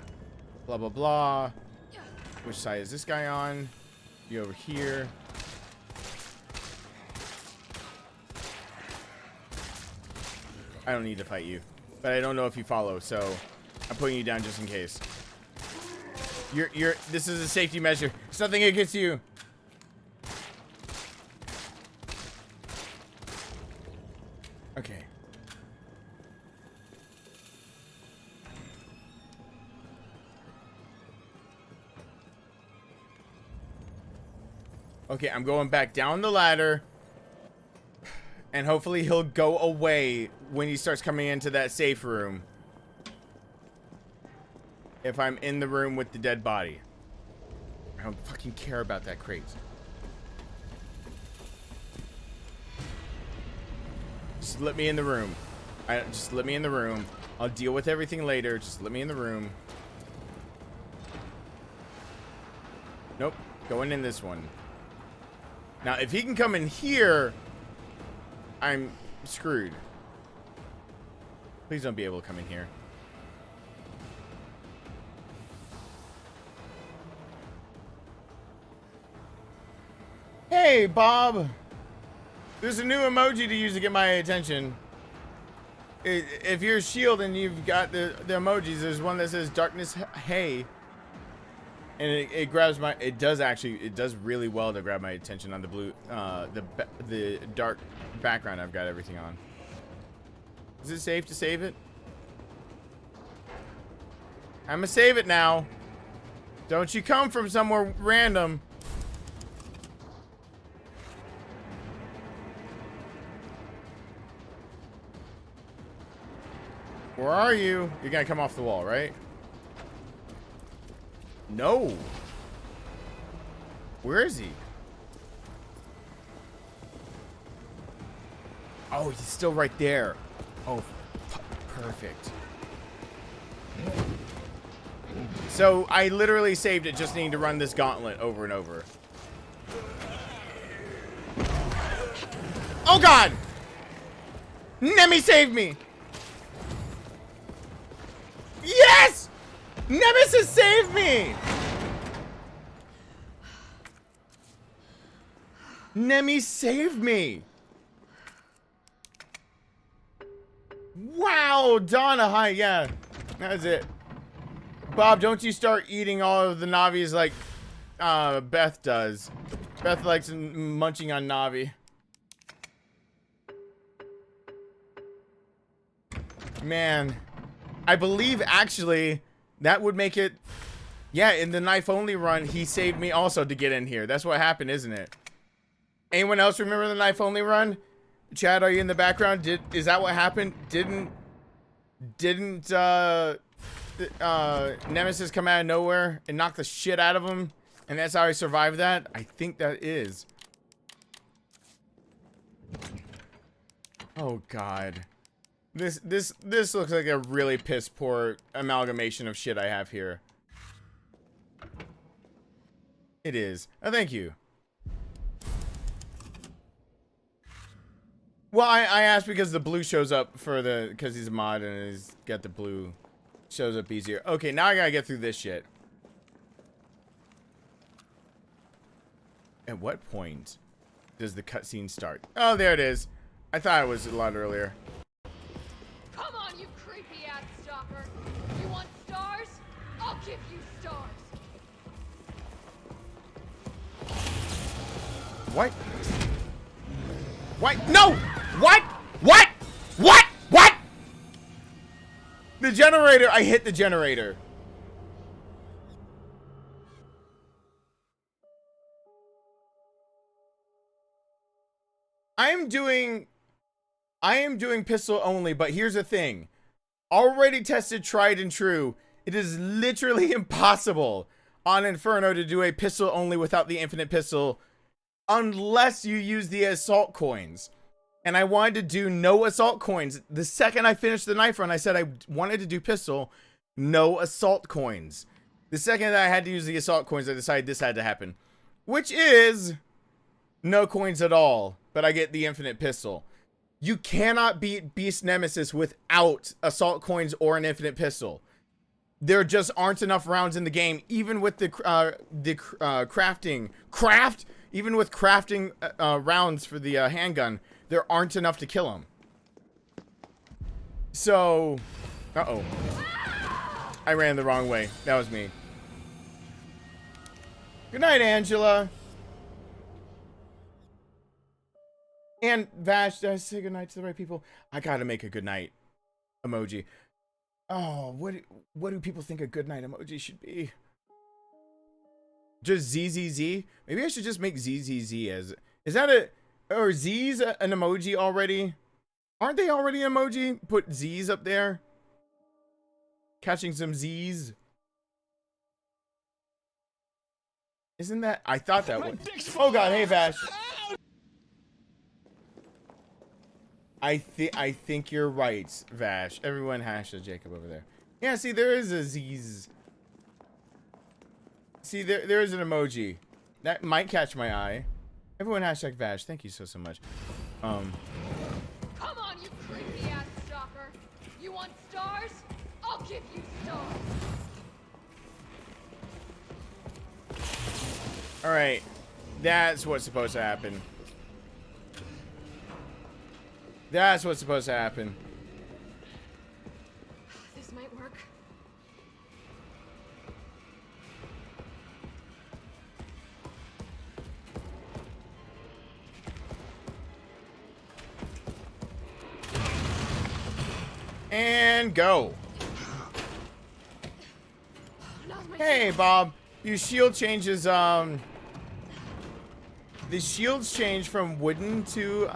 Blah, blah, blah. Which side is this guy on? You over here. I don't need to fight you. But I don't know if you follow, so I'm putting you down just in case. This is a safety measure. It's nothing against you. Okay. Okay, I'm going back down the ladder. And hopefully he'll go away when he starts coming into that safe room. If I'm in the room with the dead body. I don't fucking care about that crate. Just let me in the room. Just let me in the room. I'll deal with everything later. Just let me in the room. Nope. Going in this one. Now, if he can come in here... I'm screwed. Please don't be able to come in here. Hey, Bob. There's a new emoji to use to get my attention. If you're a shield and you've got the emojis, there's one that says darkness hey. And it grabs my... It does really well to grab my attention on the blue... the dark background I've got everything on. Is it safe to save it? I'm gonna save it now. Don't you come from somewhere random. Where are you? You're gonna come off the wall, right? No. Where is he? Oh, he's still right there. Oh, perfect. So I literally saved it just needing to run this gauntlet over and over. Oh, God! Nemi saved me! Yes! Nemesis saved me! Nemi saved me! Wow, Donna, hi, yeah. That's it. Bob, don't you start eating all of the Navis like Beth does. Beth likes munching on Navi. Man, I believe actually that would make it... Yeah, in the knife-only run, he saved me also to get in here. That's what happened, isn't it? Anyone else remember the knife-only run? Chad, are you in the background? Is that what happened? Didn't Nemesis come out of nowhere and knock the shit out of him? And that's how I survived that? I think that is. Oh, God. This looks like a really piss poor amalgamation of shit I have here. It is. Oh, thank you. Well, I asked because the blue shows up for the, because he's a mod and he's got the blue, shows up easier. Okay, now I gotta get through this shit. At what point does the cutscene start? Oh, there it is. I thought it was a lot earlier. Come on, you creepy ass stalker. You want stars? I'll give you stars. What? What? No! What? What? What? What? The generator. I hit the generator. I am doing pistol only, but here's the thing. Already tested, tried and true. It is literally impossible on Inferno to do a pistol only without the infinite pistol unless you use the assault coins. And I wanted to do no assault coins. The second I finished the knife run, I said I wanted to do pistol, no assault coins. The second that I had to use the assault coins, I decided this had to happen. Which is no coins at all, but I get the infinite pistol. You cannot beat Beast Nemesis without assault coins or an infinite pistol. There just aren't enough rounds in the game, even with the crafting rounds for the handgun. There aren't enough to kill him. So, uh-oh. I ran the wrong way. That was me. Good night, Angela. And Vash, did I say good night to the right people? I gotta make a good night emoji. Oh, what do people think a good night emoji should be? Just ZZZ? Maybe I should just make ZZZ as... Is that a... Or Z's an emoji already? Aren't they already an emoji? Put Z's up there. Catching some Z's. Isn't that... I thought that was... Oh god, hey Vash. I think you're right, Vash. Everyone hashtag Jacob over there. Yeah, see, there is a Z's. See, there is an emoji. That might catch my eye. Everyone hashtag Vash. Thank you so much. Come on, you creepy ass stalker. You want stars? I'll give you stars. Alright. That's what's supposed to happen. That's what's supposed to happen. This might work. And go. Hey, Bob. Your shield changes, the shields change from wooden to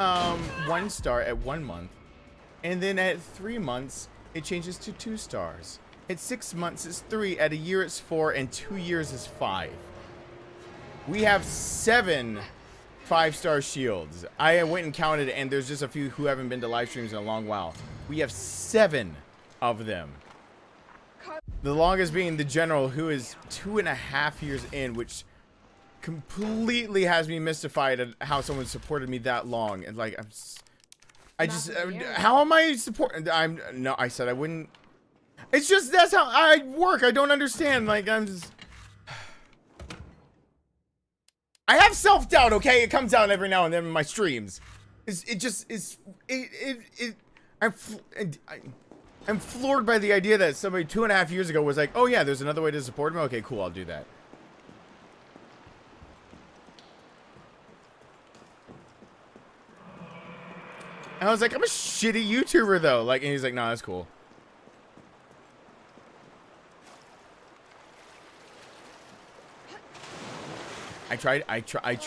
1 star at 1 month, and then at 3 months it changes to 2 stars. At 6 months it's 3, at a year it's 4, and 2 years is 5. We have 7 5-star shields. I went and counted, and there's just a few who haven't been to live streams in a long while. We have 7 of them. The longest being the general, who is 2.5 years in, which completely has me mystified at how someone supported me that long. And like, how am I supporting? I said I wouldn't. It's just, that's how I work. I don't understand. Like, I'm just, I have self-doubt, okay? It comes out every now and then in my streams. I'm floored by the idea that somebody 2.5 years ago was like, oh yeah, there's another way to support him. Okay, cool, I'll do that. And I was like, I'm a shitty YouTuber though. Like, and he's like, no, that's cool. I try. I'm definitely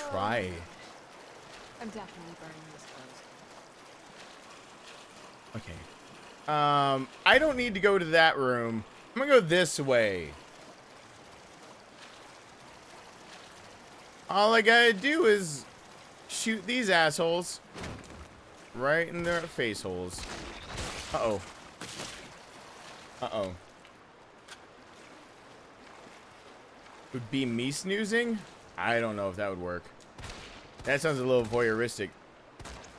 burning this clothes. Okay. I don't need to go to that room. I'm gonna go this way. All I gotta do is shoot these assholes right in their face holes. Uh-oh. Uh-oh. Would be me snoozing? I don't know if that would work. That sounds a little voyeuristic.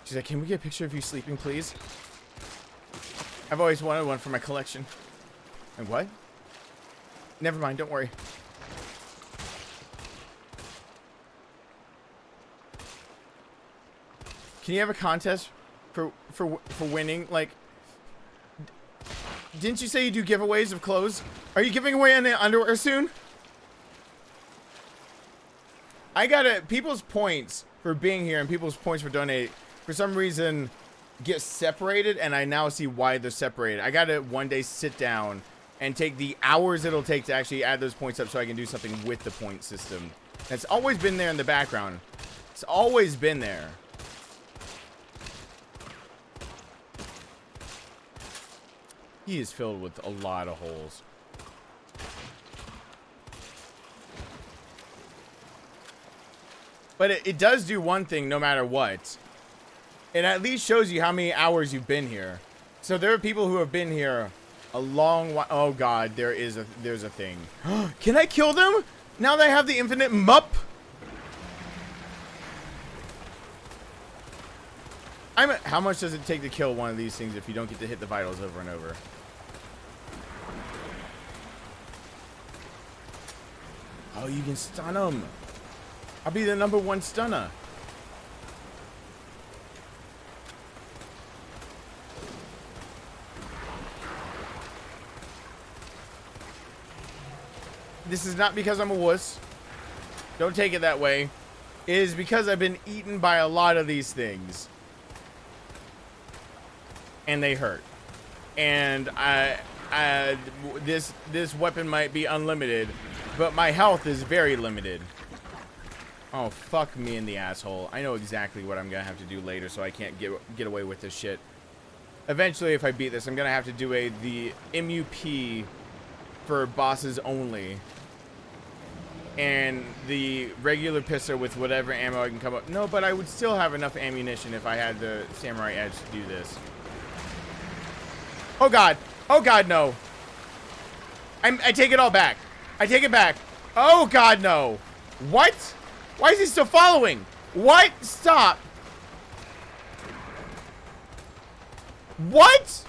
She's like, can we get a picture of you sleeping, please? I've always wanted one for my collection. And what? Never mind, don't worry. Can you have a contest for winning? Like, didn't you say you do giveaways of clothes? Are you giving away any underwear soon? I gotta, people's points for being here and people's points for donating, for some reason, get separated, and I now see why they're separated. I gotta one day sit down and take the hours it'll take to actually add those points up so I can do something with the point system. That's always been there in the background. It's always been there. He is filled with a lot of holes. But it does do one thing no matter what. It at least shows you how many hours you've been here. So there are people who have been here a long while. Oh god, there's a thing. Can I kill them? Now that I have the infinite MUP? How much does it take to kill one of these things if you don't get to hit the vitals over and over? Oh, you can stun them. I'll be the #1 stunner. This is not because I'm a wuss. Don't take it that way. It is because I've been eaten by a lot of these things. And they hurt. And this weapon might be unlimited, but my health is very limited. Oh, fuck me in the asshole. I know exactly what I'm gonna have to do later, so I can't get away with this shit. Eventually, if I beat this, I'm gonna have to do the MUP for bosses only. And the regular pistol with whatever ammo I can come up. No, but I would still have enough ammunition if I had the Samurai Edge to do this. Oh god. Oh god, no. I take it all back. I take it back. Oh god, no. What? Why is he still following? What? Stop. What?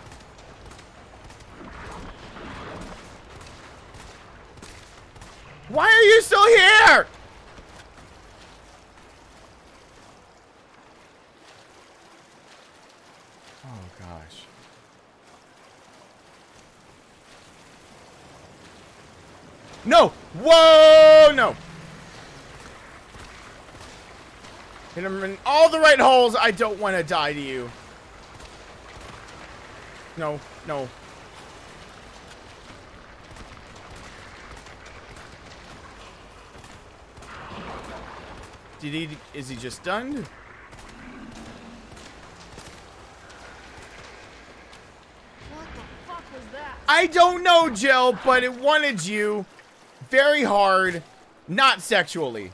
Why are you still here? Oh gosh. No! Whoa! No! Hit him in all the right holes. I don't want to die to you. No, no. Is he just stunned? What the fuck was that? I don't know, Jill, but it wanted you very hard, not sexually.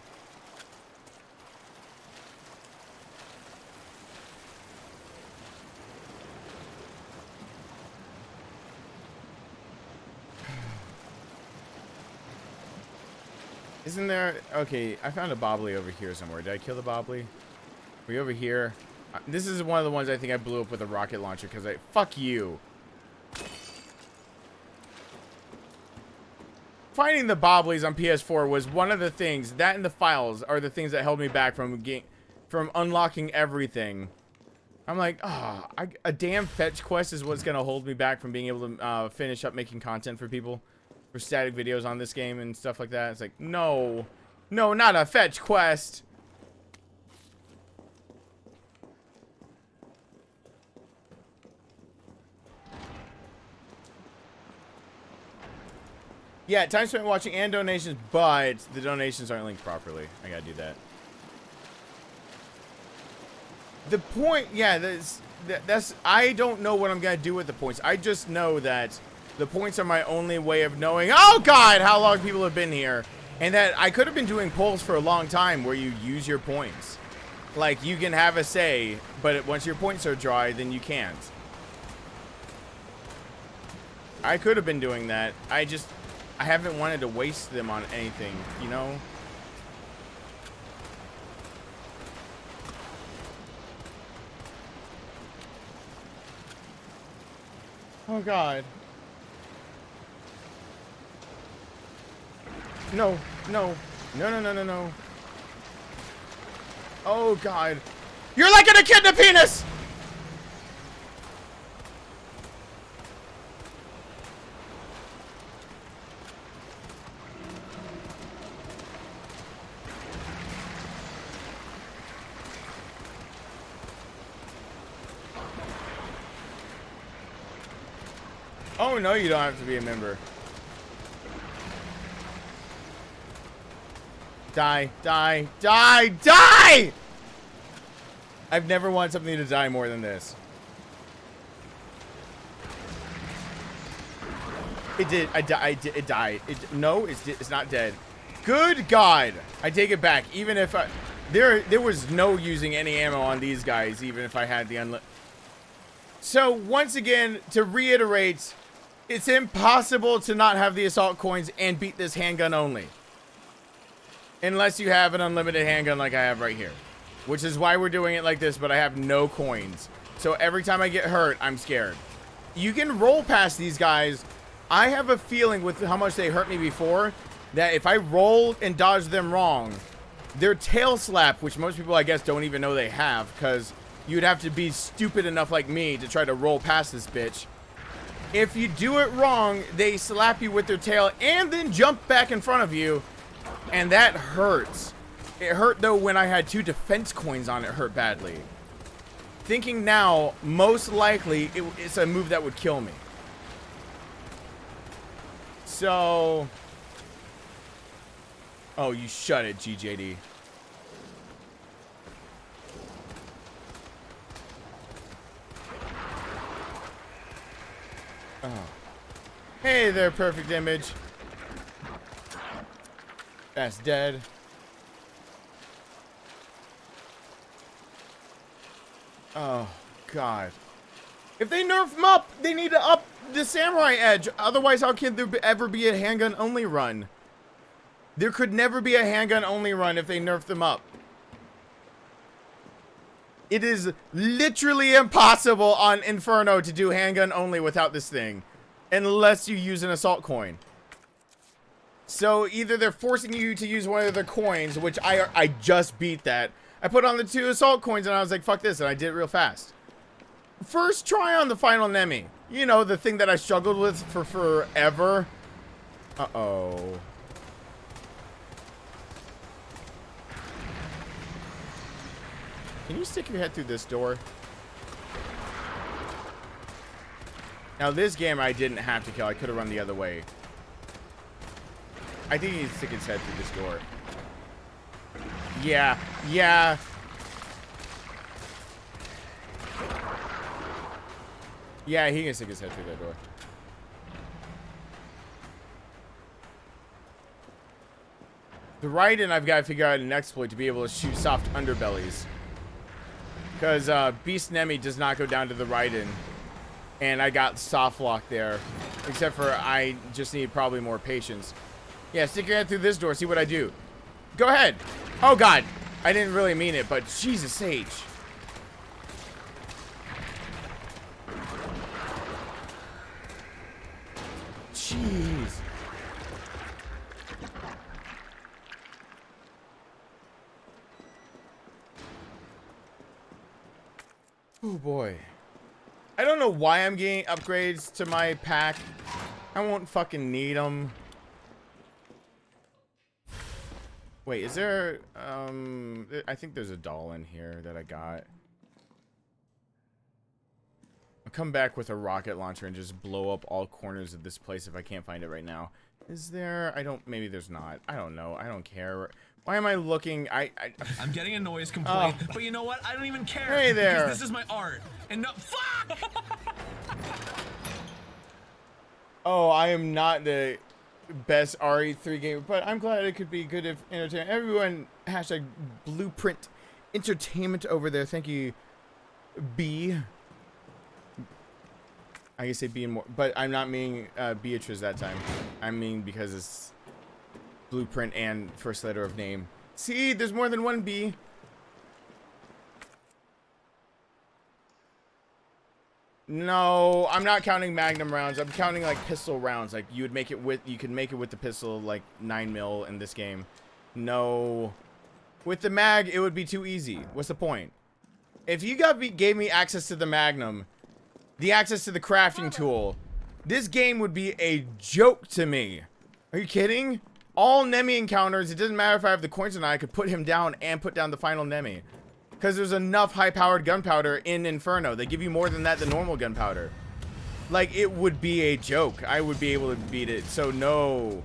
Isn't there... Okay, I found a bobbly over here somewhere. Did I kill the bobbly? Are we over here? This is one of the ones I think I blew up with a rocket launcher because I... Fuck you. Finding the bobblies on PS4 was one of the things... That and the files are the things that held me back from unlocking everything. I'm like, a damn fetch quest is what's going to hold me back from being able to finish up making content for people. For static videos on this game and stuff like that. It's like, no. No, not a fetch quest. Yeah, time spent watching and donations, but the donations aren't linked properly. I gotta do that. The point, yeah, that's I don't know what I'm gonna do with the points. I just know that the points are my only way of knowing, oh god, how long people have been here. And that I could have been doing polls for a long time where you use your points. Like, you can have a say, but once your points are dry, then you can't. I could have been doing that. I haven't wanted to waste them on anything, you know? Oh God. No, no, no, no, no, no, no. Oh God. You're like an echidna penis! Oh no, you don't have to be a member. Die, die, die, die! I've never wanted something to die more than this. It did. It died. No, it's not dead. Good God! I take it back. Even if there was no using any ammo on these guys, even if I had the unlit. So once again, to reiterate, it's impossible to not have the assault coins and beat this handgun only. Unless you have an unlimited handgun like I have right here. Which is why we're doing it like this, but I have no coins. So every time I get hurt, I'm scared. You can roll past these guys. I have a feeling with how much they hurt me before, that if I roll and dodge them wrong, their tail slap, which most people I guess don't even know they have, because you'd have to be stupid enough like me to try to roll past this bitch. If you do it wrong, they slap you with their tail and then jump back in front of you. And that hurts. It hurt though when I had 2 defense coins on it, hurt badly. Thinking now, most likely it's a move that would kill me. So... Oh, you shut it, GJD. Oh. Hey there, perfect image. That's dead. Oh, God. If they nerf MUP, they need to up the samurai edge. Otherwise, how can there ever be a handgun only run? There could never be a handgun only run if they nerf them up. It is literally impossible on Inferno to do handgun only without this thing. Unless you use an assault coin. So either they're forcing you to use one of their coins, which I just beat that. I put on the 2 assault coins and I was like, fuck this, and I did it real fast. First try on the final Nemi. You know, the thing that I struggled with for forever. Uh-oh. Can you stick your head through this door? Now this game I didn't have to kill. I could have run the other way. I think he needs to stick his head through this door. Yeah, yeah. Yeah, he can stick his head through that door. The Raiden, I've got to figure out an exploit to be able to shoot soft underbellies. Because Beast Nemi does not go down to the Raiden. And I got soft lock there. Except for I just need probably more patience. Yeah, stick your head through this door. See what I do. Go ahead. Oh, God. I didn't really mean it, but Jesus H. Jeez. Oh, boy. I don't know why I'm getting upgrades to my pack. I won't fucking need them. Wait, is there, I think there's a doll in here that I got. I'll come back with a rocket launcher and just blow up all corners of this place if I can't find it right now. Is there? Maybe there's not. I don't know. I don't care. Why am I looking? I'm getting a noise complaint, but you know what? I don't even care. Hey there. Because this is my art. And no, fuck! Oh, I am not the best RE3 gamer, but I'm glad it could be good if entertaining. Everyone, hashtag Blueprint Entertainment over there. Thank you, B. I can say B and more, but I'm not meaning Beatrice that time. I mean because it's Blueprint and first letter of name. See, there's more than one B. No, I'm not counting Magnum rounds. I'm counting like pistol rounds. Like you can make it with the pistol like 9mm in this game. No. With the mag, it would be too easy. What's the point? If you gave me access to the Magnum, the access to the crafting tool, this game would be a joke to me. Are you kidding? All Nemi encounters, it doesn't matter if I have the coins or not, I could put him down and put down the final Nemi. Because there's enough high-powered gunpowder in Inferno. They give you more than that, the normal gunpowder. Like, it would be a joke. I would be able to beat it. So, no.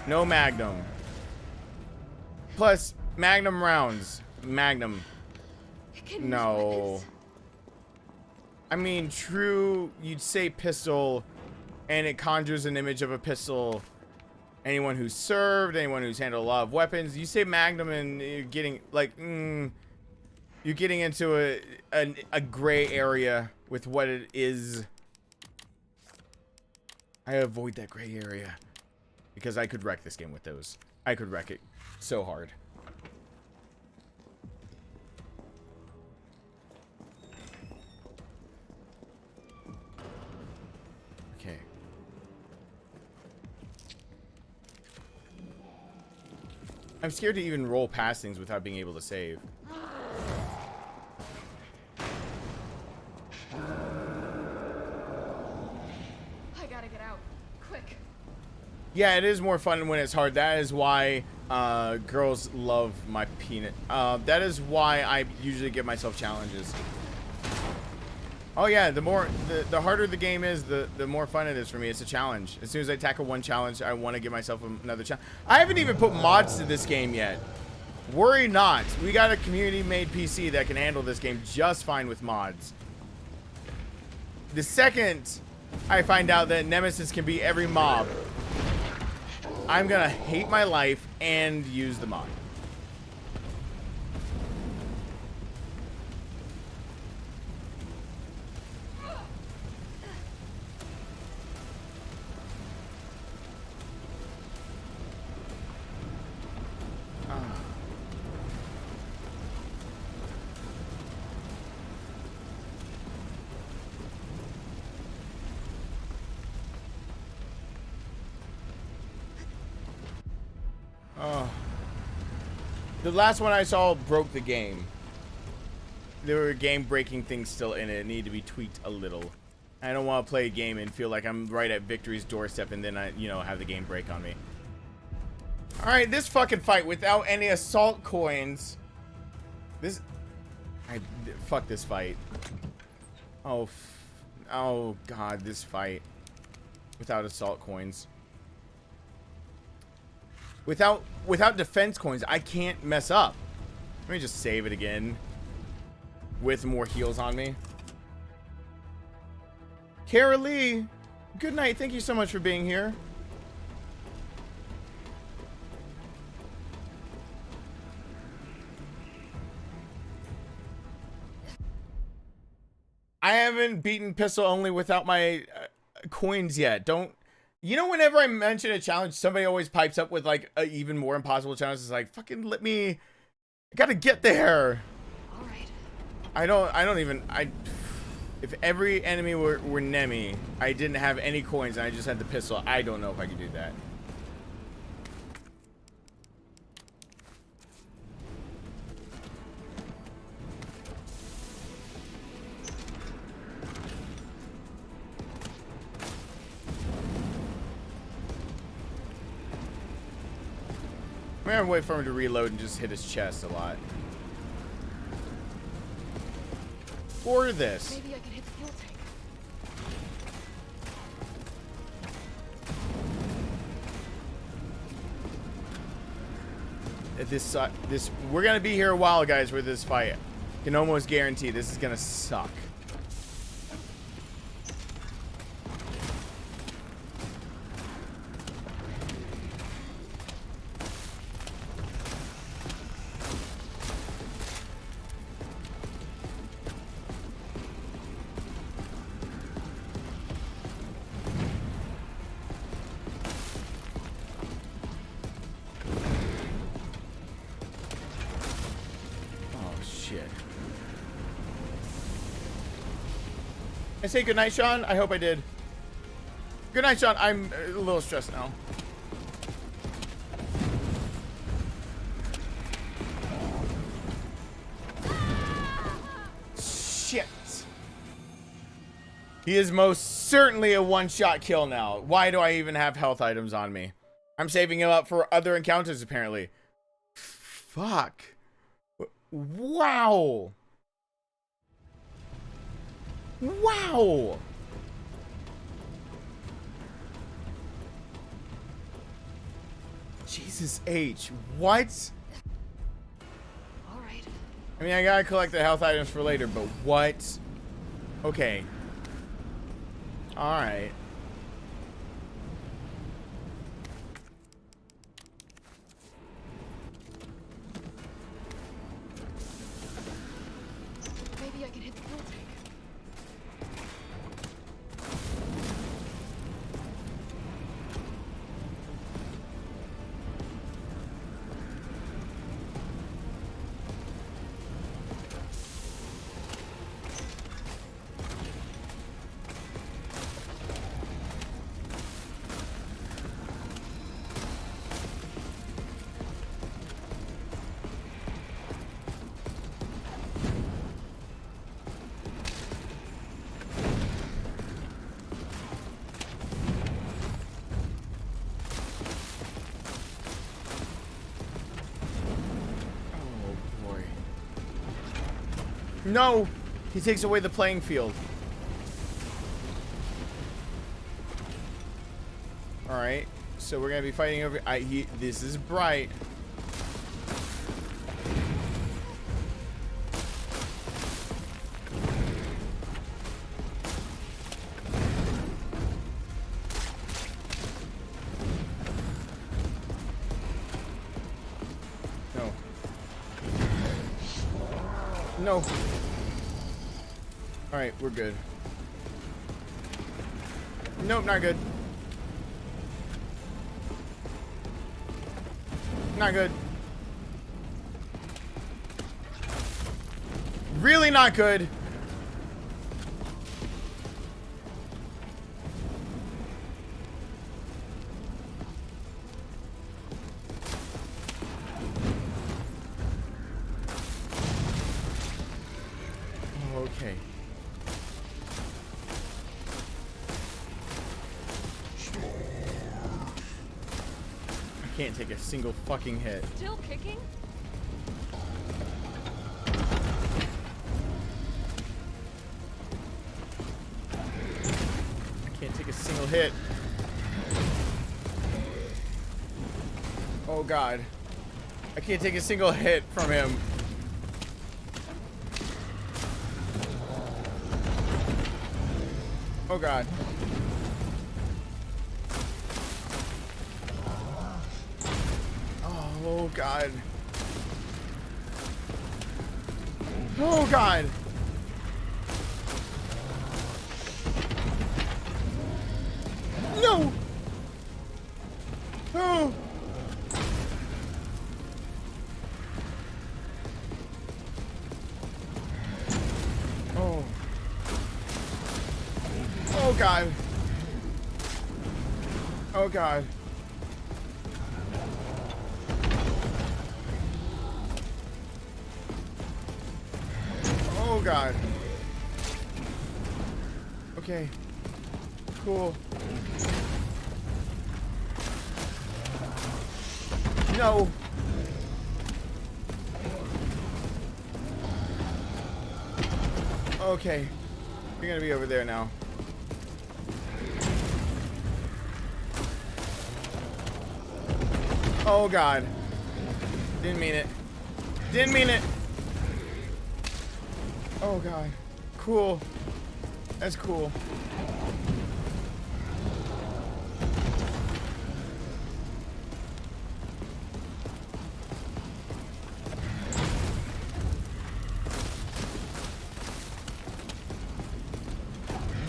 No Magnum. Plus, Magnum rounds. Magnum. No. I mean, true, you'd say pistol, and it conjures an image of a pistol. Anyone who's served, anyone who's handled a lot of weapons. You say Magnum, and you're getting, like, you're getting into a gray area with what it is. I avoid that gray area because I could wreck this game with those. I could wreck it so hard. Okay. I'm scared to even roll past things without being able to save. I gotta get out. Quick. Yeah, it is more fun when it's hard. That is why girls love my peanut. That is why I usually give myself challenges. Oh yeah, the harder the game is, the more fun it is for me. It's a challenge. As soon as I tackle one challenge, I want to give myself another challenge. I haven't even put mods to this game yet. Worry not. We got a community-made PC that can handle this game just fine with mods. The second I find out that Nemesis can be every mob, I'm gonna hate my life and use the mod. The last one I saw broke the game. There were game-breaking things still in it. It needed to be tweaked a little. I don't want to play a game and feel like I'm right at victory's doorstep and then I, have the game break on me. Alright, this fucking fight without any assault coins. Fuck this fight. Oh god, this fight. Without assault coins. Without defense coins, I can't mess up. Let me just save it again. With more heals on me. Kara Lee, good night. Thank you so much for being here. I haven't beaten pistol only without my coins yet. Whenever I mention a challenge, somebody always pipes up with like an even more impossible challenge. It's like, fucking I gotta get there. All right. If every enemy were Nemi, I didn't have any coins and I just had the pistol, I don't know if I could do that. I'm gonna wait for him to reload and just hit his chest a lot. Or this. Maybe I can hit the fuel tank. We're gonna be here a while, guys, with this fight. Can almost guarantee this is gonna suck. I say goodnight, Sean? I hope I did. Good night, Sean. I'm a little stressed now. Shit. He is most certainly a one-shot kill now. Why do I even have health items on me? I'm saving him up for other encounters, apparently. Fuck. Wow. Wow. Jesus H. What? All right. I mean, I gotta collect the health items for later, but what? Okay. Alright. Maybe I can hit the fuel tank. No! He takes away the playing field. Alright. So we're gonna be fighting over... this is bright. No. No. Alright, we're good. Nope, not good. Not good. Really not good. Okay. I can't take a single fucking hit. Still kicking? I can't take a single hit. Oh god. I can't take a single hit from him. Oh god. Oh god. Oh god. No. Oh. Oh. Oh god. Oh god. Oh god. Okay. Cool. No. Okay. You're gonna be over there now. Oh god. Didn't mean it. Didn't mean it. Oh god. Cool. That's cool.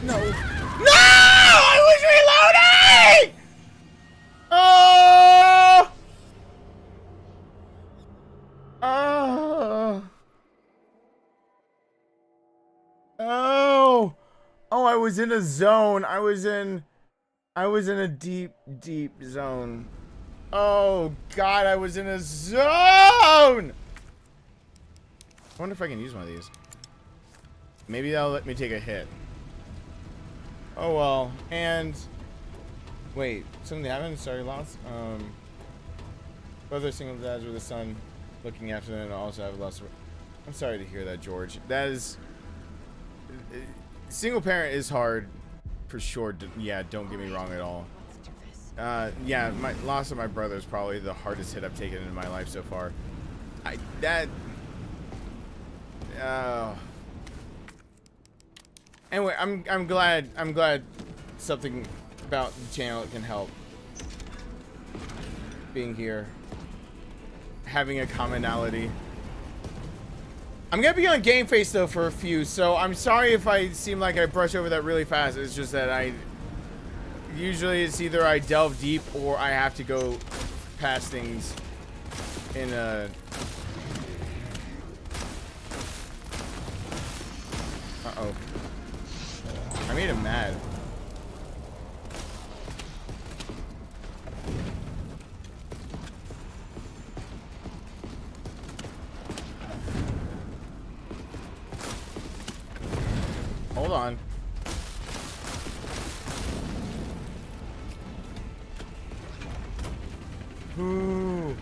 No. No! I was reloading! Oh! Oh. Oh. Oh, was in a zone. I was in a deep, deep zone. Oh God, I was in a zone. I wonder if I can use one of these. Maybe that'll let me take a hit. Oh well. And wait, something happened. Sorry, lost. Brother single dads with a son looking after them, and also have lost. I'm sorry to hear that, George. That is single parent is hard for sure. Yeah, don't get me wrong at all. Yeah, my loss of my brother is probably the hardest hit I've taken in my life so far. Anyway, I'm glad something about the channel can help. Being here, having a commonality. I'm gonna be on Game Face though for a few, so I'm sorry if I seem like I brush over that really fast. It's just that usually it's either I delve deep or I have to go past things in a. Uh-oh. I made him mad. Hold on. Ooh.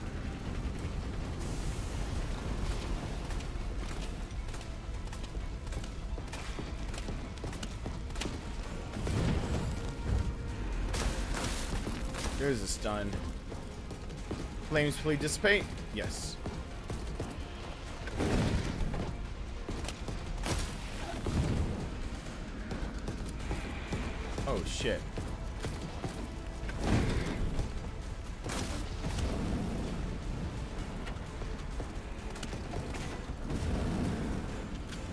There's a stun. Flames, please dissipate. Yes. Oh shit.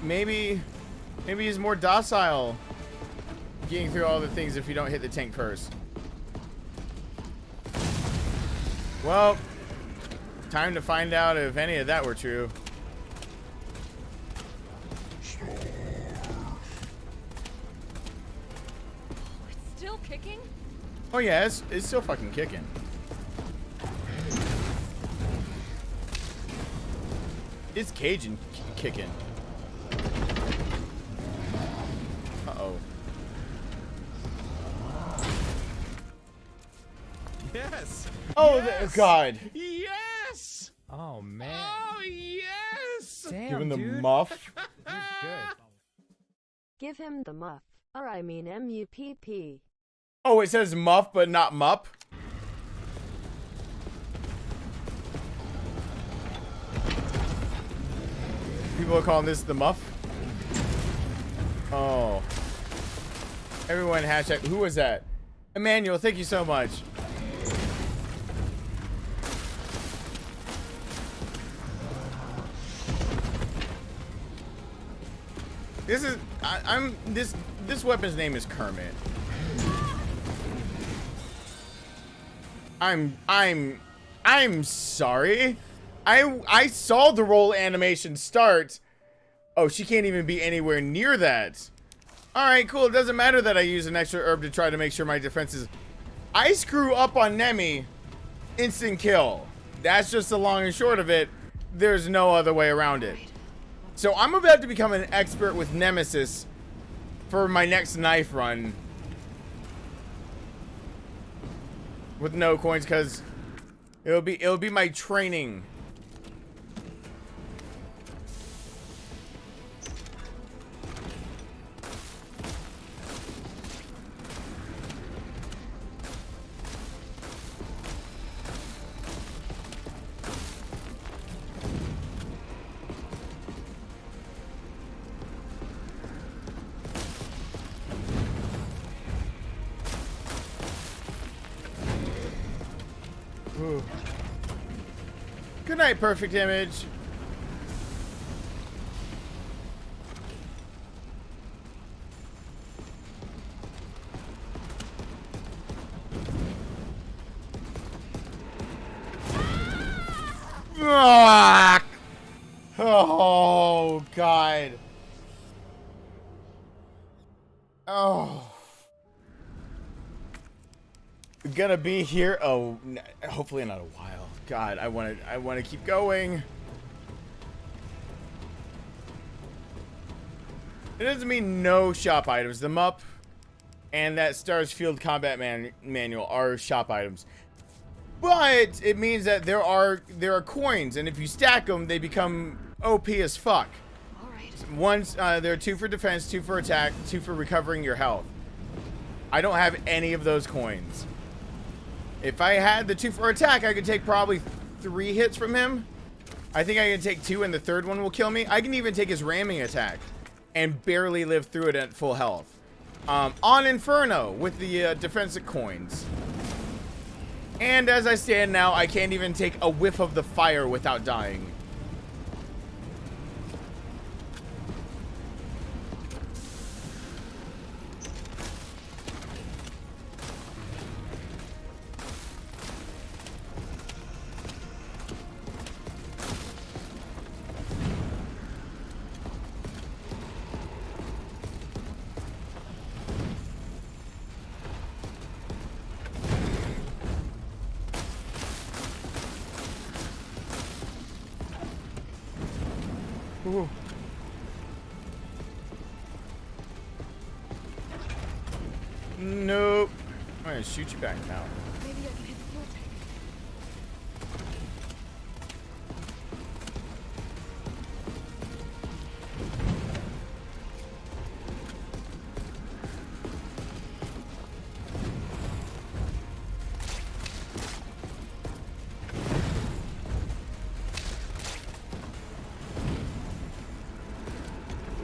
Maybe he's more docile getting through all the things if you don't hit the tank first. Well, time to find out if any of that were true. It's still kicking? Oh yeah, it's still fucking kicking. It's Cajun kicking. Uh-oh. Yes. Oh, yes! God. Yes. Oh man. Oh yes. Damn, Give him the dude. muff. You're good. Give him the muff. Or I mean MUPP. Oh, it says muff, but not mup. People are calling this the muff. Oh. Everyone hashtag. Who was that? Emmanuel, thank you so much. This is this weapon's name is Kermit. I'm sorry. I saw the roll animation start. Oh, she can't even be anywhere near that. Alright, cool. It doesn't matter that I use an extra herb to try to make sure my defenses. I screw up on Nemi. Instant kill. That's just the long and short of it. There's no other way around it. So I'm about to become an expert with Nemesis for my next knife run. With no coins, because it'll be my training. Ooh. Good night, perfect image. Fuck! Oh, God. Oh. Gonna be here. Oh, hopefully not a while. God, I want to keep going. It doesn't mean no shop items. The MUP and that Stars Field Combat Manual are shop items. But it means that there are coins, and if you stack them, they become OP as fuck. Once there are 2 for defense, 2 for attack, 2 for recovering your health. I don't have any of those coins. If I had the 2 for attack, I could take probably 3 hits from him. I think I can take 2 and the 3rd one will kill me. I can even take his ramming attack and barely live through it at full health. On Inferno with the defensive coins. And as I stand now, I can't even take a whiff of the fire without dying. Ooh. Nope. I'm gonna shoot you back now. Maybe I can hit the fuel tank.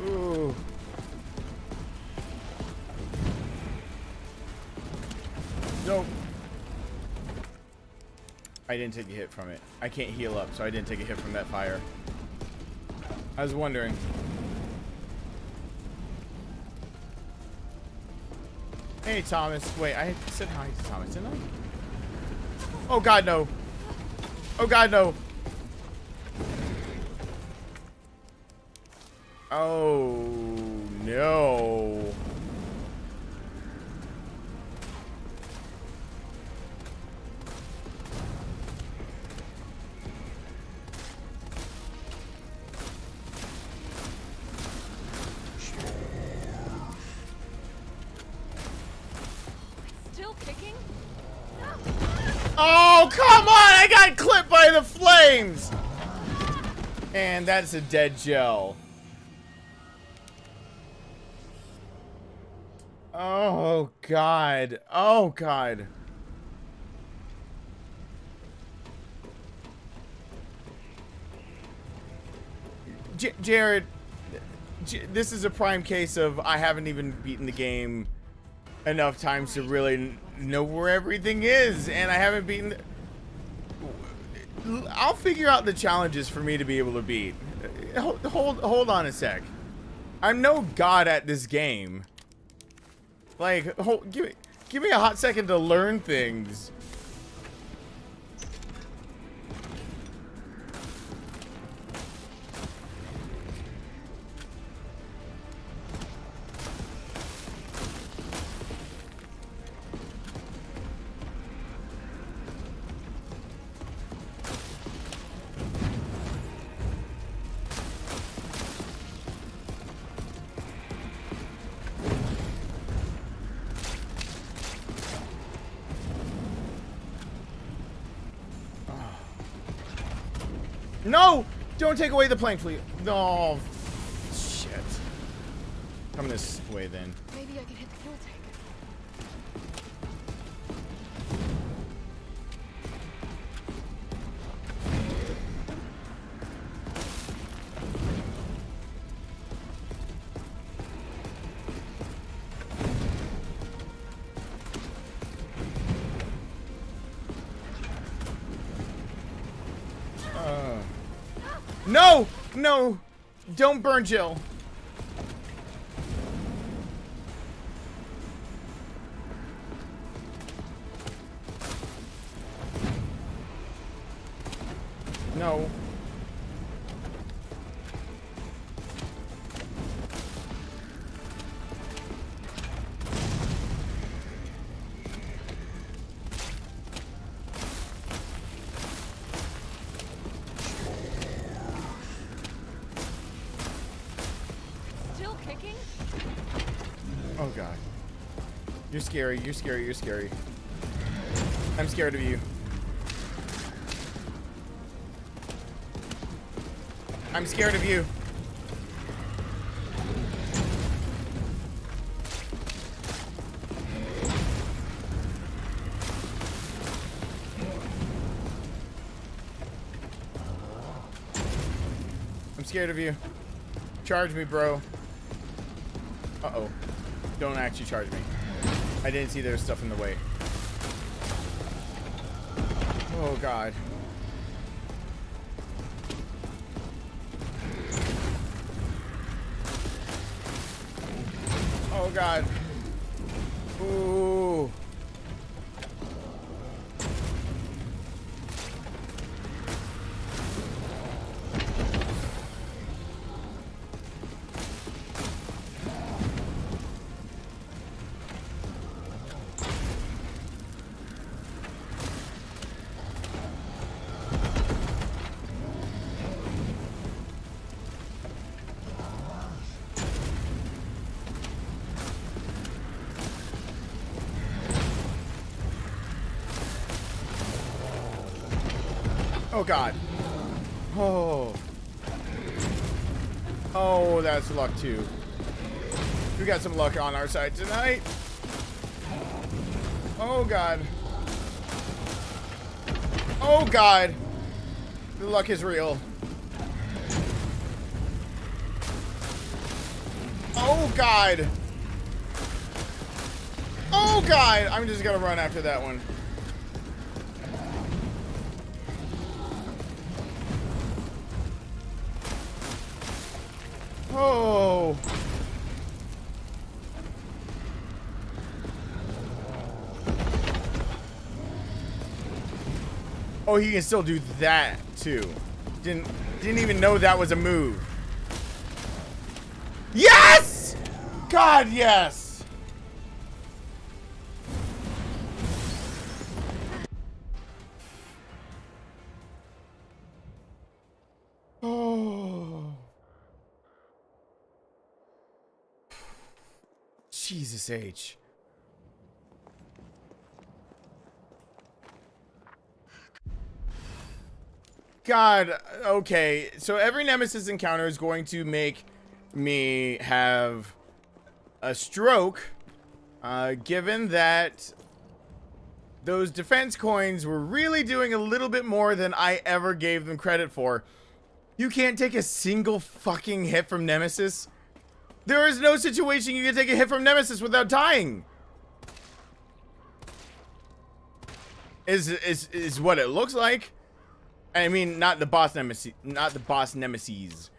Ooh. Nope. I didn't take a hit from it. I can't heal up, so I didn't take a hit from that fire. I was wondering. Hey, Thomas. Wait, I said hi to Thomas, didn't I? Oh, God, no. Oh, God, no. Oh, no. Still kicking? Oh, come on! I got clipped by the flames! And that's a dead gel. Oh, God. Oh, God. Jared, this is a prime case of I haven't even beaten the game enough times to really know where everything is, and I haven't beaten I'll figure out the challenges for me to be able to beat. Hold on a sec. I'm no god at this game. Like, give me a hot second to learn things. No! Don't take away the plank fleet. No. Shit. Come this way then. Maybe I can hit the fuel tank. No! No! Don't burn Jill. No. Oh god. You're scary, you're scary, you're scary. I'm scared of you. I'm scared of you. I'm scared of you. Charge me, bro. Uh-oh. Don't actually charge me. I didn't see there was stuff in the way. Oh, God. Oh, God. Ooh. Oh, God. Oh. Oh, that's luck, too. We got some luck on our side tonight. Oh, God. Oh, God. The luck is real. Oh, God. Oh, God. I'm just gonna run after that one. Oh. Oh, he can still do that too. Didn't even know that was a move. Yes! God, yes. Oh. Jesus H. God, okay. So every Nemesis encounter is going to make me have a stroke, given that those defense coins were really doing a little bit more than I ever gave them credit for. You can't take a single fucking hit from Nemesis. There is no situation you can take a hit from Nemesis without dying. Is what it looks like. I mean, not the boss Nemesis, not the boss Nemesis.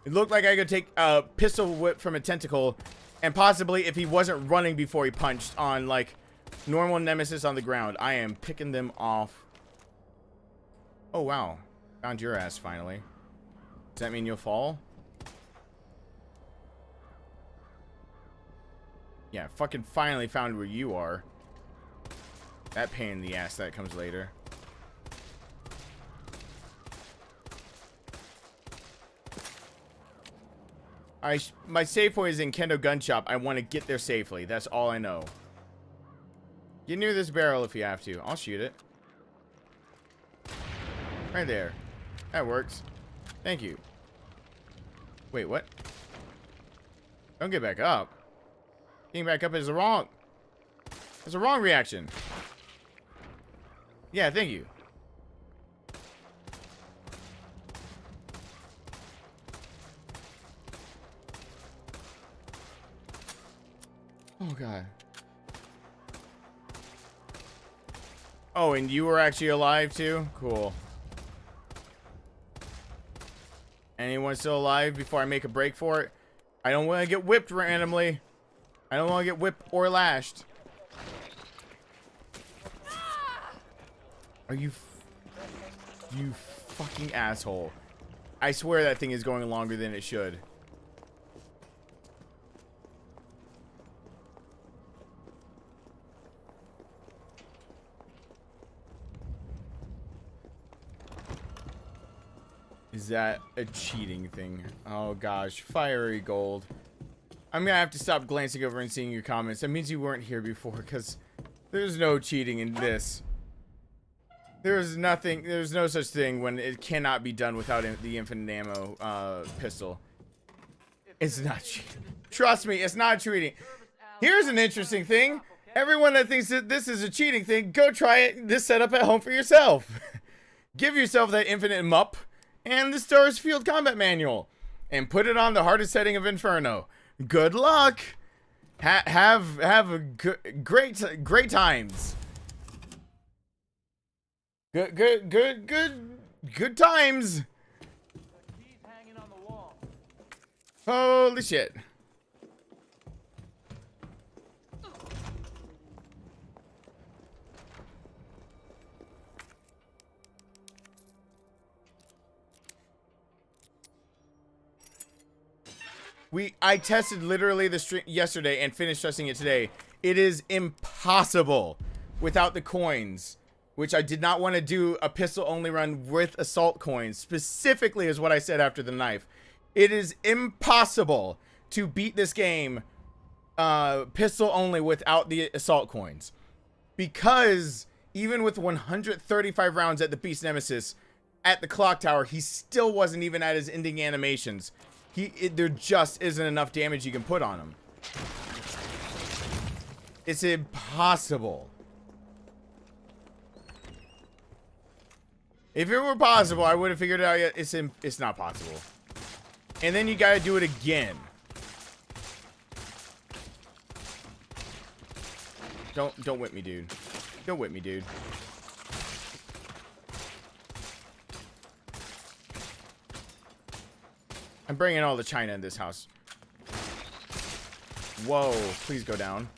It looked like I could take a pistol whip from a tentacle, and possibly if he wasn't running before he punched on like normal Nemesis on the ground. I am picking them off. Oh wow, found your ass finally. Does that mean you'll fall? Yeah, fucking finally found where you are. That pain in the ass that comes later. My safe point is in Kendo Gun Shop. I want to get there safely. That's all I know. Get near this barrel if you have to. I'll shoot it. Right there. That works. Thank you. Wait, what? Don't get back up. Getting back up is a wrong. It's a wrong reaction. Yeah, thank you. Oh, God. Oh, and you were actually alive, too? Cool. Anyone still alive before I make a break for it? I don't want to get whipped randomly. I don't want to get whipped or lashed. Are you... You fucking asshole. I swear that thing is going longer than it should. Is that a cheating thing? Oh gosh, fiery gold. I'm gonna have to stop glancing over and seeing your comments. That means you weren't here before, because there's no cheating in this. There's no such thing when it cannot be done without the infinite ammo pistol. It's not cheating. Trust me, it's not cheating. Here's an interesting thing. Everyone that thinks that this is a cheating thing, go try this setup at home for yourself. Give yourself that infinite MUP and the Stars Field Combat Manual, and put it on the hardest setting of Inferno. Good luck. Have a great times. Good times. Holy shit. I tested literally the stream yesterday and finished testing it today. It is impossible without the coins, which I did not want to do a pistol only run with assault coins. Specifically is what I said after the knife. It is impossible to beat this game pistol only without the assault coins. Because even with 135 rounds at the Beast Nemesis at the clock tower, he still wasn't even at his ending animations. There just isn't enough damage you can put on him. It's impossible. If it were possible, I would have figured it out yet. It's not possible. And then you gotta do it again. Don't whip me, dude. Don't whip me, dude. I'm bringing all the China in this house. Whoa, please go down.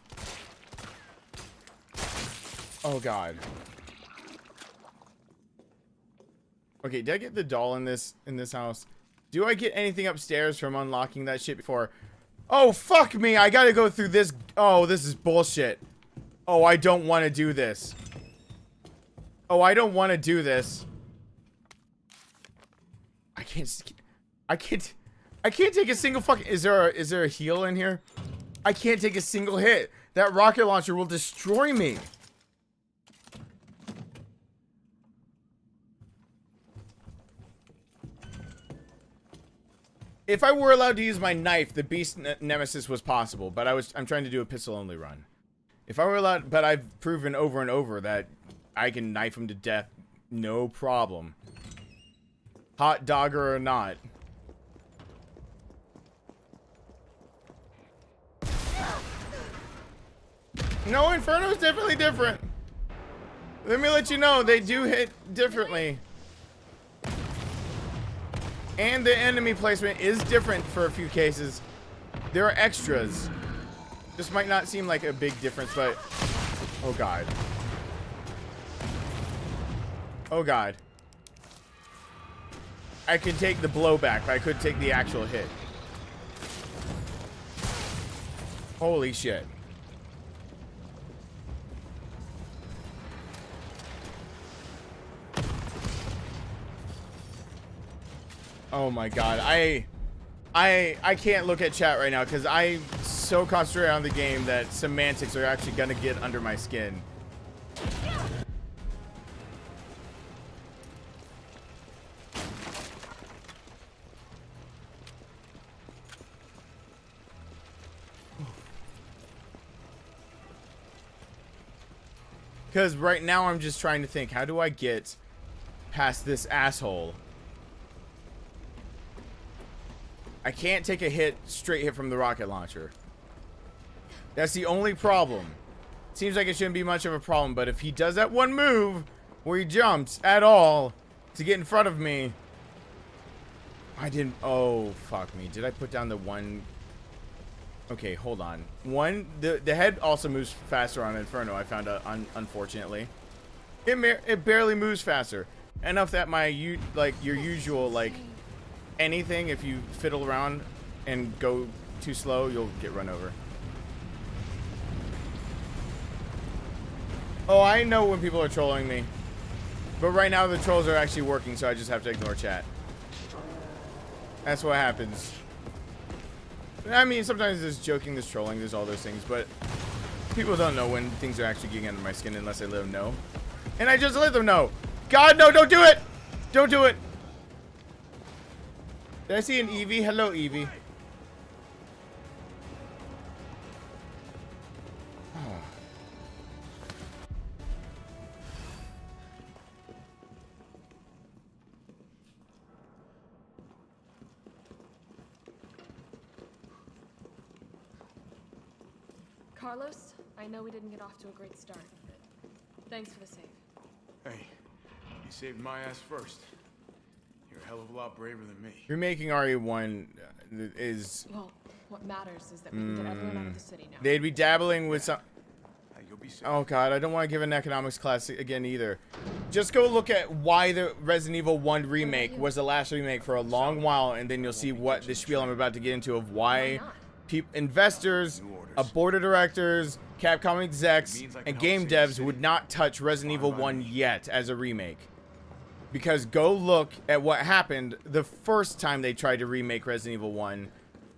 Oh god. Okay, did I get the doll in this house? Do I get anything upstairs from unlocking that shit before? Oh, fuck me. I gotta go through this. Oh, this is bullshit. Oh, I don't want to do this. Oh, I don't want to do this. I can't take a single fucking... Is there a heal in here? I can't take a single hit. That rocket launcher will destroy me. If I were allowed to use my knife, the Beast Nemesis was possible, but I'm trying to do a pistol only run. If I were allowed, but I've proven over and over that I can knife him to death, no problem. Hot dogger or not. No, Inferno is definitely different. Let me let you know, they do hit differently. And the enemy placement is different for a few cases. There are extras. This might not seem like a big difference, but... Oh, God. Oh, God. I could take the blowback, but I could take the actual hit. Holy shit. Oh my god, I can't look at chat right now because I'm so concentrated on the game that semantics are actually gonna get under my skin. Because right now I'm just trying to think, how do I get past this asshole? I can't take a straight hit from the rocket launcher. That's the only problem. Seems like it shouldn't be much of a problem, but if he does that one move where he jumps at all to get in front of me. I didn't. Oh, fuck me. Did I put down the one? Okay, hold on. The head also moves faster on Inferno, I found out, unfortunately. It barely moves faster. Enough that your usual, anything, if you fiddle around and go too slow, you'll get run over. Oh, I know when people are trolling me. But right now the trolls are actually working, so I just have to ignore chat. That's what happens. I mean, sometimes there's joking, there's trolling, there's all those things, but people don't know when things are actually getting under my skin unless I let them know. And I just let them know. God, no, don't do it! Don't do it! Did I see an Eevee? Hello, Eevee. Carlos, I know we didn't get off to a great start, but thanks for the save. Hey, you saved my ass first. You're a hell of a lot braver than me. Remaking RE1 is... Well, what matters is that we can get everyone out of the city now. They'd be dabbling with some... Hey, you'll be safe. Oh god, I don't want to give an economics class again either. Just go look at why the Resident Evil 1 remake was the last remake for a long while, and then you'll see what the spiel I'm about to get into of why investors, board of directors, Capcom execs, and game devs would not touch Resident Evil 1 yet as a remake. Because go look at what happened the first time they tried to remake Resident Evil 1,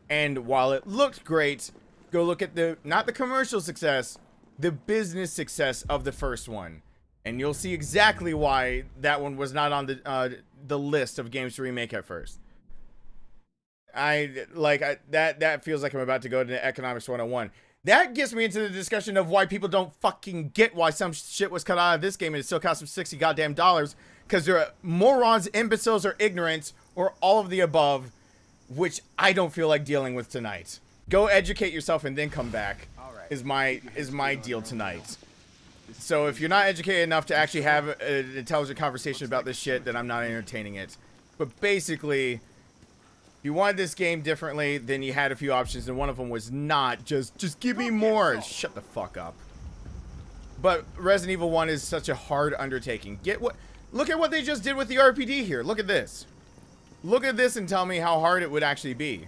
and while it looked great, go look at the, not the commercial success, the business success of the first one. And you'll see exactly why that one was not on the list of games to remake at first. That feels like I'm about to go to Economics 101. That gets me into the discussion of why people don't fucking get why some shit was cut out of this game and it still cost them $60 goddamn dollars, because they're morons, imbeciles, or ignorance, or all of the above, which I don't feel like dealing with tonight. Go educate yourself and then come back. Is my deal tonight. So if you're not educated enough to actually have an intelligent conversation about this shit, then I'm not entertaining it. But basically, if you wanted this game differently, then you had a few options, and one of them was not just give me more. Shut the fuck up. But Resident Evil 1 is such a hard undertaking. Look at what they just did with the RPD here. Look at this. Look at this and tell me how hard it would actually be.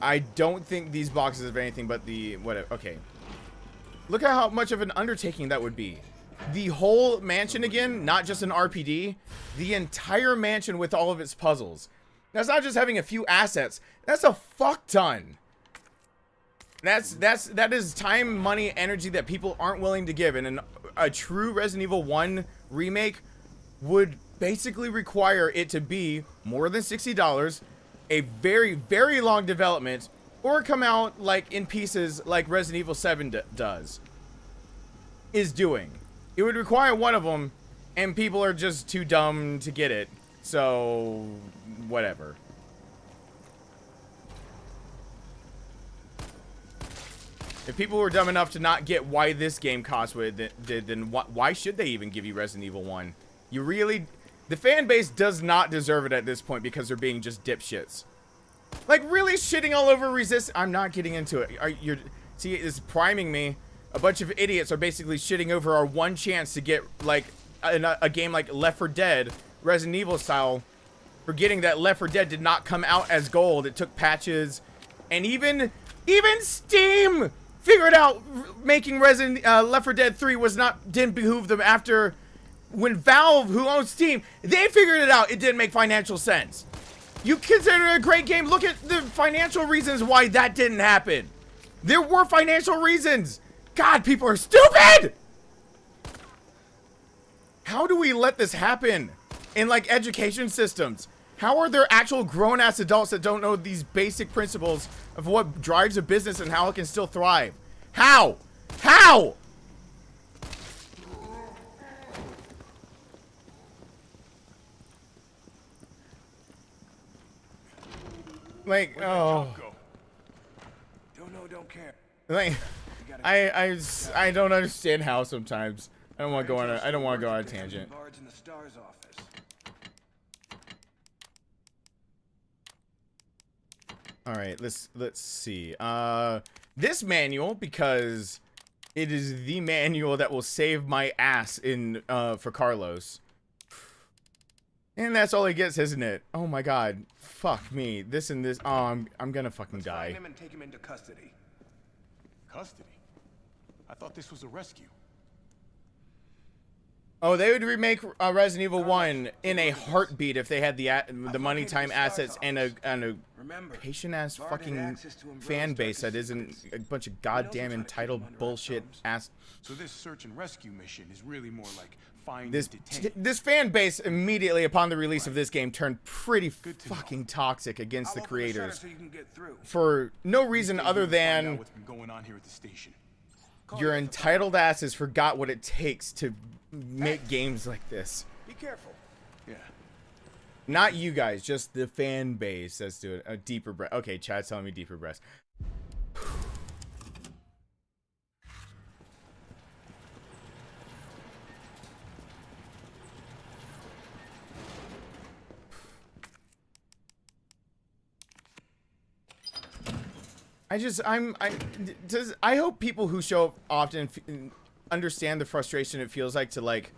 I don't think these boxes have anything but the whatever. Okay. Look at how much of an undertaking that would be. The whole mansion again, not just an RPD, the entire mansion with all of its puzzles. That's not just having a few assets. That's a fuck ton. That is time, money, energy that people aren't willing to give. And a true Resident Evil 1 remake would basically require it to be more than $60, a very, very long development, or come out like in pieces like Resident Evil 7 is doing. It would require one of them, and people are just too dumb to get it. So, whatever. If people were dumb enough to not get why this game cost what it did, then why should they even give you Resident Evil 1? You really... The fan base does not deserve it at this point because they're being just dipshits. Like, really shitting all over Resist... I'm not getting into it. See, it's priming me. A bunch of idiots are basically shitting over our one chance to get, like, a game like Left 4 Dead, Resident Evil style, forgetting that Left 4 Dead did not come out as gold. It took patches, and even Steam figured out making Left 4 Dead 3 didn't behoove them after when Valve, who owns Steam, they figured it out. It didn't make financial sense. You consider it a great game. Look at the financial reasons why that didn't happen. There were financial reasons. God, people are stupid. How do we let this happen in like education systems? How are there actual grown-ass adults that don't know these basic principles of what drives a business and how it can still thrive? How? How? Like, oh. Don't care. Like, I don't understand how sometimes. I don't want to go on a tangent. All right, let's see. This manual, because it is the manual that will save my ass in for Carlos. And that's all he gets, isn't it? Oh my god. Fuck me. This and this. Oh, I'm gonna fucking die. Find him and take him into custody. Custody? I thought this was a rescue. Oh, they would remake Resident Evil 1 in a heartbeat if they had the money, time, assets, and a patient-ass fucking fan base that isn't a bunch of goddamn entitled bullshit ass. So this search and rescue mission is really more like find This fan base immediately upon the release of this game turned pretty fucking toxic against the creators for no reason other than what's been going on here at the station. your entitled asses forgot what it takes to make games like this. Be careful. Yeah. Not you guys, just the fan base. Let's do it. A deeper breath. Okay, Chad's telling me deeper breaths. I hope people who show up often understand the frustration it feels like to like.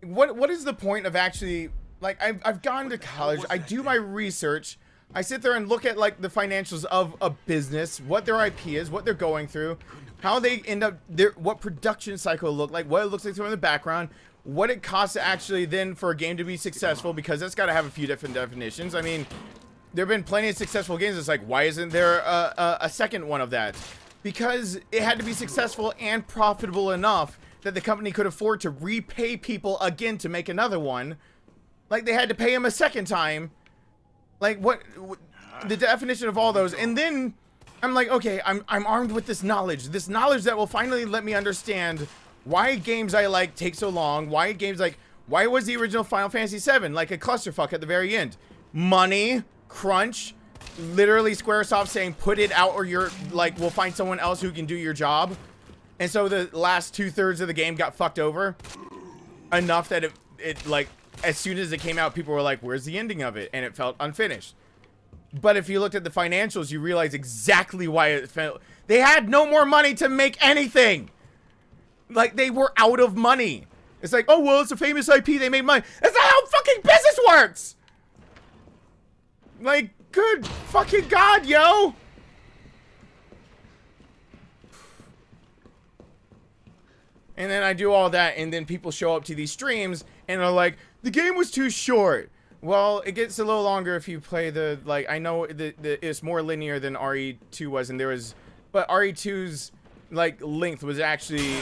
What is the point of actually like I've gone to college, I do my research, I sit there and look at like the financials of a business, what their IP is, what they're going through, how they end up what production cycle look like, what it looks like from the background, what it costs to actually then for a game to be successful, because that's got to have a few different definitions. I mean, there have been plenty of successful games. It's like, why isn't there a second one of that? Because it had to be successful and profitable enough that the company could afford to repay people again to make another one. Like, they had to pay him a second time. Like, what the definition of all those. And then I'm like, okay, I'm armed with this knowledge that will finally let me understand why games I like take so long. Why games like, why was the original Final Fantasy VII like a clusterfuck at the very end? Money, crunch, literally Squaresoft saying put it out or you're like, we'll find someone else who can do your job. And so the last 2/3 of the game got fucked over enough that it like, as soon as it came out, people were like, where's the ending of it? And it felt unfinished. But if you looked at the financials, you realize exactly why it felt. They had no more money to make anything. Like, they were out of money. It's like, oh, well, it's a famous IP, they made money. That's not how fucking business works! Like, good fucking God, yo! And then I do all that, and then people show up to these streams, and are like, the game was too short. Well, it gets a little longer if you play the, like, I know it's more linear than RE2 was, and there was, but RE2's, like, length was actually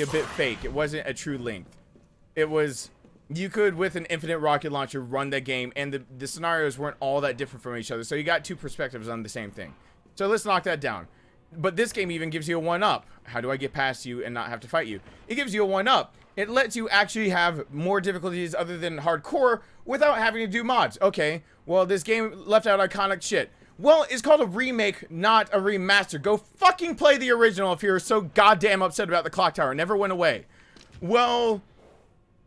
a bit fake. It wasn't a true length. It was, you could, with an infinite rocket launcher, run that game, and the scenarios weren't all that different from each other, so you got two perspectives on the same thing. So let's knock that down. But this game even gives you a 1-up. How do I get past you and not have to fight you? It gives you a 1-up. It lets you actually have more difficulties other than hardcore without having to do mods. Okay, well, this game left out iconic shit. Well, it's called a remake, not a remaster. Go fucking play the original if you're so goddamn upset about the clock tower. It never went away. Well,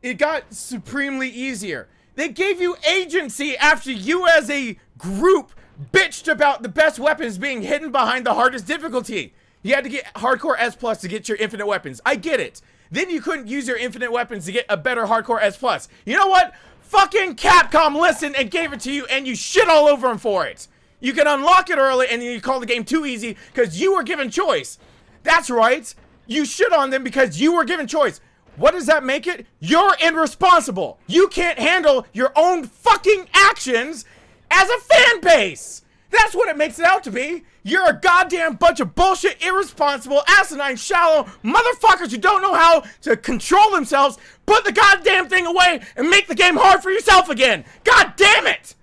it got supremely easier. They gave you agency after you as a group bitched about the best weapons being hidden behind the hardest difficulty. You had to get hardcore S+ to get your infinite weapons. I get it. Then you couldn't use your infinite weapons to get a better hardcore S+. You know what? Fucking Capcom listened and gave it to you, and you shit all over them for it. You can unlock it early, and then you call the game too easy because you were given choice. That's right. You shit on them because you were given choice. What does that make it? You're irresponsible. You can't handle your own fucking actions as a fan base. That's what it makes it out to be. You're a goddamn bunch of bullshit, irresponsible, asinine, shallow motherfuckers who don't know how to control themselves. Put the goddamn thing away and make the game hard for yourself again. God damn it.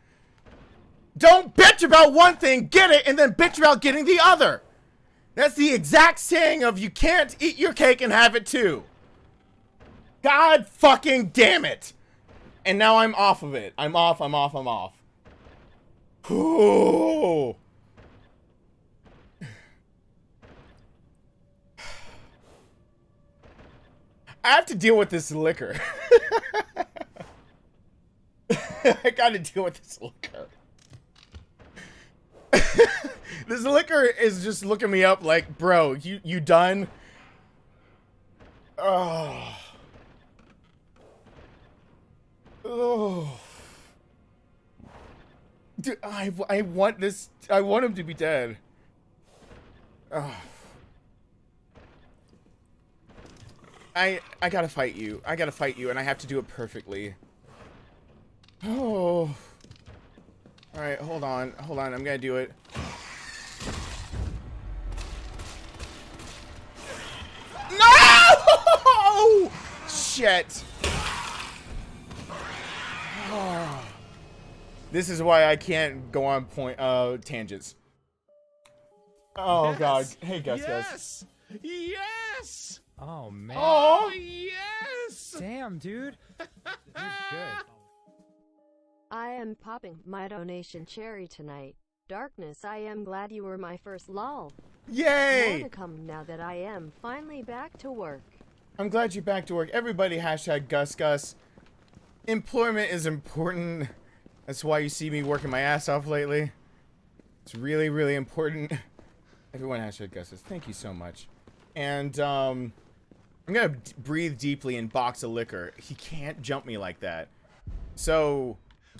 Don't bitch about one thing, get it, and then bitch about getting the other. That's the exact saying of you can't eat your cake and have it too. God fucking damn it. And now I'm off of it. I'm off. Ooh. I have to deal with this liquor. I gotta deal with this liquor. This liquor is just looking me up like, bro, you done? Oh. Oh. Dude, I want this. I want him to be dead. Oh. I gotta fight you. I gotta fight you, and I have to do it perfectly. Oh. Alright, hold on. Hold on, I'm gonna do it. No! Shit. Oh. This is why I can't go on tangents. Oh, Yes! God. Hey, Gus. Yes! Yes! Oh, man. Oh! Yes! Damn, dude. You're good. I am popping my donation cherry tonight. Darkness, I am glad you were my first lol. More Yay! to come now that I am finally back to work. I'm glad you're back to work. Everybody, hashtag Gus. Employment is important. That's why you see me working my ass off lately. It's really, really important. Everyone, hashtag Gus. Thank you so much. And, I'm gonna breathe deeply and box a liquor. He can't jump me like that. So,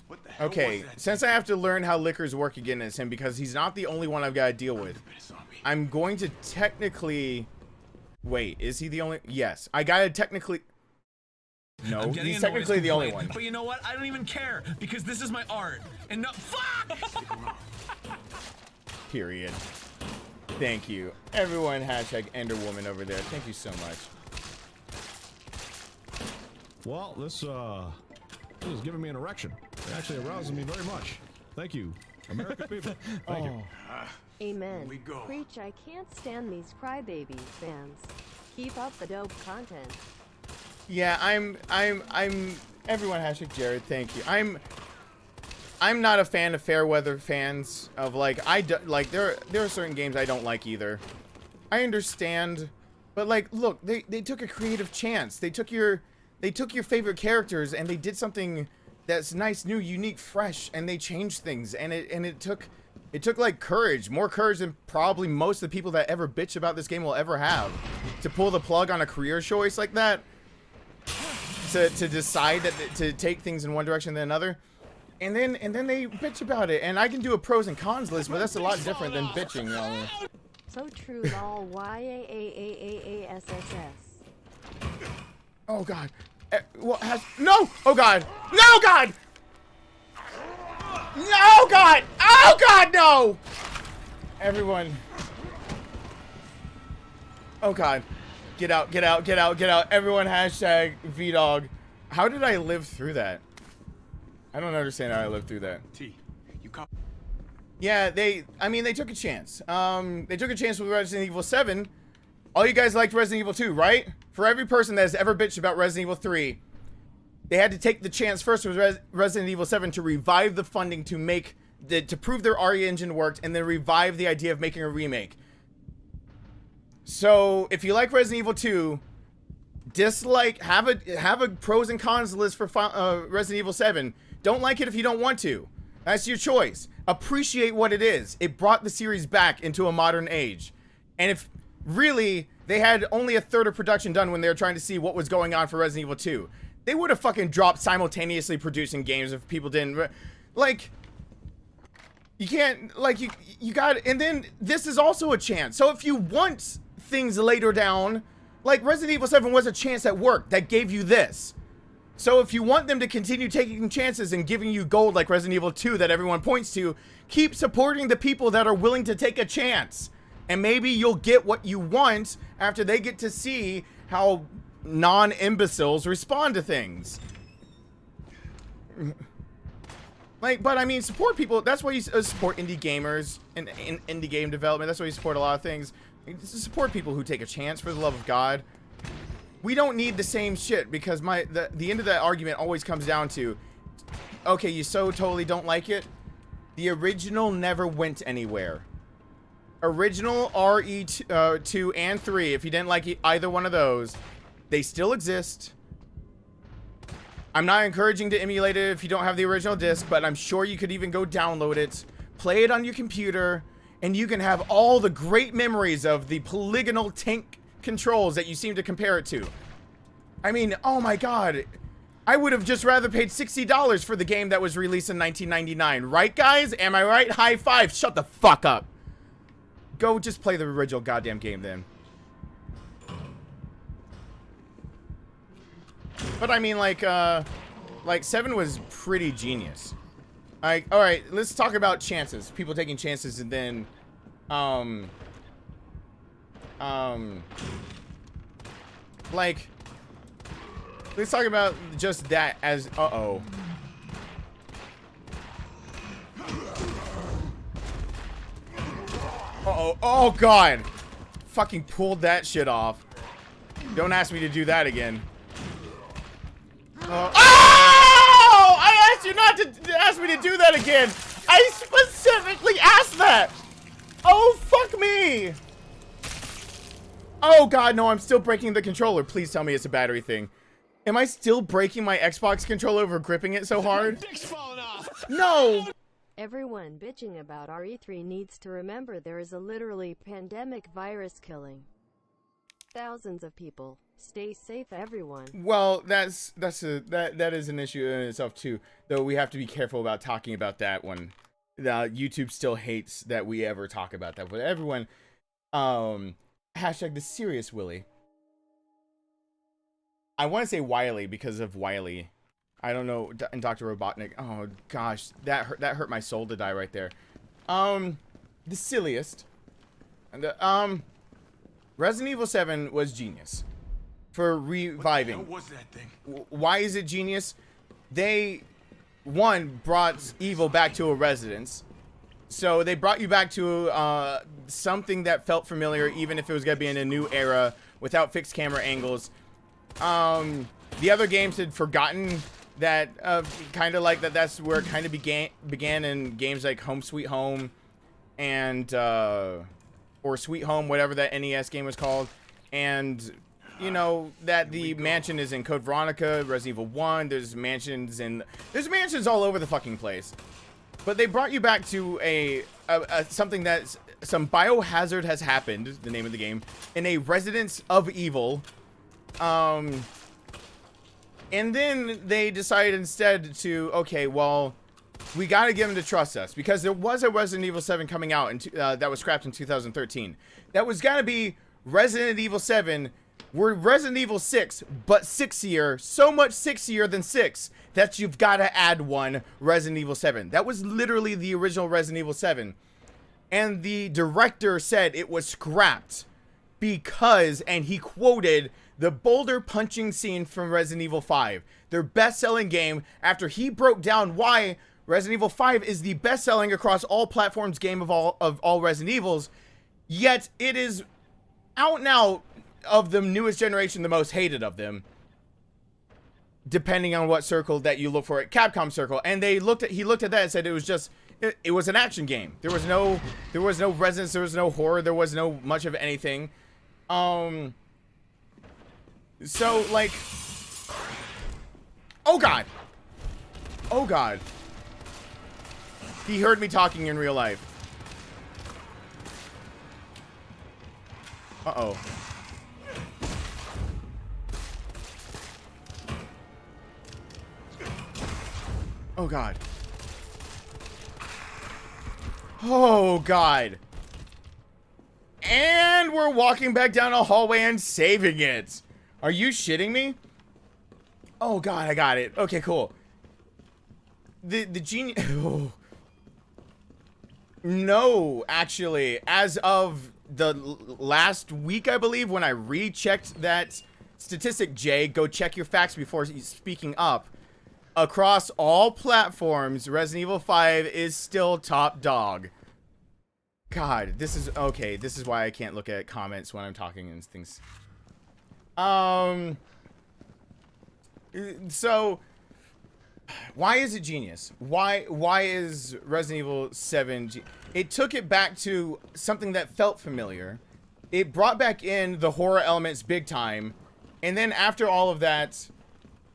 What the hell okay, was that? since I have to learn how liquors work again as him, because he's not the only one I've got to deal with, I'm going to technically... Wait, is he the only... Yes, I gotta technically... No, I'm getting he's a noise technically the only complaint, one. But you know what? I don't even care because this is my art. And no, fuck! Period. Thank you. Everyone, hashtag Enderwoman over there. Thank you so much. Well, this is giving me an erection. It actually arouses me very much. Thank you, American people. Thank you. Amen. we go. Preach, I can't stand these crybaby fans. Keep up the dope content. Yeah, I'm everyone, hashtag Jared, thank you. I'm not a fan of fair weather fans of like there are certain games I don't like either. I understand, but like look, they took a creative chance. They took your favorite characters and they did something that's nice, new, unique, fresh, and they changed things, and it took like courage, more courage than probably most of the people that ever bitch about this game will ever have, to pull the plug on a career choice like that. To decide that to take things in one direction than another, and then they bitch about it. And I can do a pros and cons list, but that's a lot different than bitching. You know? So true, lol. YAAAASSS. Oh God! What has no? Oh God! No God! No God! Oh God! No! Everyone! Oh God! Get out, get out, get out, get out. Everyone, hashtag VDog. How did I live through that? I don't understand how I lived through that. T, you cop. Yeah, they took a chance. They took a chance with Resident Evil 7. All you guys liked Resident Evil 2, right? For every person that has ever bitched about Resident Evil 3, they had to take the chance first with Resident Evil 7 to revive the funding to prove their RE engine worked, and then revive the idea of making a remake. So, if you like Resident Evil 2, have a pros and cons list for Resident Evil 7. Don't like it if you don't want to. That's your choice. Appreciate what it is. It brought the series back into a modern age. And if really they had only a third of production done when they were trying to see what was going on for Resident Evil 2, they would have fucking dropped simultaneously producing games if people didn't. Like, you can't, like, you got, and then this is also a chance. So if you want things later down, like Resident Evil 7 was a chance that worked, that gave you this. So if you want them to continue taking chances and giving you gold like Resident Evil 2 that everyone points to, keep supporting the people that are willing to take a chance. And maybe you'll get what you want after they get to see how non-imbeciles respond to things. Like, but I mean, support people. That's why you support indie gamers and indie game development. That's why you support a lot of things. Support people who take a chance, for the love of God. We don't need the same shit, because the end of that argument always comes down to, okay, you so totally don't like it. The original never went anywhere. Original RE2 and 3, if you didn't like either one of those, they still exist. I'm not encouraging to emulate it if you don't have the original disc, but I'm sure you could even go download it, play it on your computer, and you can have all the great memories of the polygonal tank controls that you seem to compare it to. I mean, oh my God. I would have just rather paid $60 for the game that was released in 1999. Right, guys? Am I right? High five. Shut the fuck up. Go just play the original goddamn game then. But I mean, like 7 was pretty genius. Like, all right, let's talk about chances. People taking chances, and then, like, let's talk about just that as, uh-oh. Uh-oh, oh God. Fucking pulled that shit off. Don't ask me to do that again. Oh! I asked you not to ask me to do that again. I specifically asked that. Oh, fuck me. Oh, God, no, I'm still breaking the controller. Please tell me it's a battery thing. Am I still breaking my Xbox controller over gripping it so hard? Dick's falling off. No. Everyone bitching about RE3 needs to remember there is a literally pandemic virus killing thousands of people. Stay safe, everyone. Well, that is an issue in itself too. Though we have to be careful about talking about that one. YouTube still hates that we ever talk about that. But everyone, hashtag the serious Willy. I want to say Wiley because of Wiley. I don't know, and Dr. Robotnik. Oh gosh, that hurt my soul to die right there. The silliest. And Resident Evil 7 was genius for reviving. What was that thing? Why is it genius? They, one, brought evil back to a residence. So they brought you back to something that felt familiar, even if it was gonna be in a new era without fixed camera angles. The other games had forgotten that, kind of like that. That's where it kind of began in games like Home Sweet Home, and or Sweet Home, whatever that NES game was called, and you know that the mansion is in Code Veronica, Resident Evil 1. There's mansions all over the fucking place. But they brought you back to a something that's some biohazard has happened. The name of the game in a residence of evil. And then they decided instead to, okay, well, we got to get them to trust us, because there was a Resident Evil 7 coming out that was scrapped in 2013. That was going to be Resident Evil 7. We're Resident Evil 6, but 6-year, so much 6-year than 6 that you've got to add one Resident Evil 7. That was literally the original Resident Evil 7. And the director said it was scrapped because, and he quoted the boulder punching scene from Resident Evil 5, their best-selling game, after he broke down why Resident Evil 5 is the best-selling across all platforms game of all Resident Evils, yet it is out now of the newest generation the most hated of them, depending on what circle that you look for at Capcom circle. And he looked at that and said it was just it was an action game. There was no resonance, there was no horror, there was no much of anything. So, like, oh God, he heard me talking in real life. Uh-oh. Oh God. Oh God. And we're walking back down a hallway and saving it. Are you shitting me? Oh God, I got it. Okay, cool. The genius. Oh. No, actually, as of the last week, I believe, when I rechecked that statistic, Jay, go check your facts before speaking up. Across all platforms, Resident Evil 5 is still top dog. God, this is okay. This is why I can't look at comments when I'm talking and things. So why is it genius? Why is Resident Evil 7 it took it back to something that felt familiar. It brought back in the horror elements big time. And then after all of that,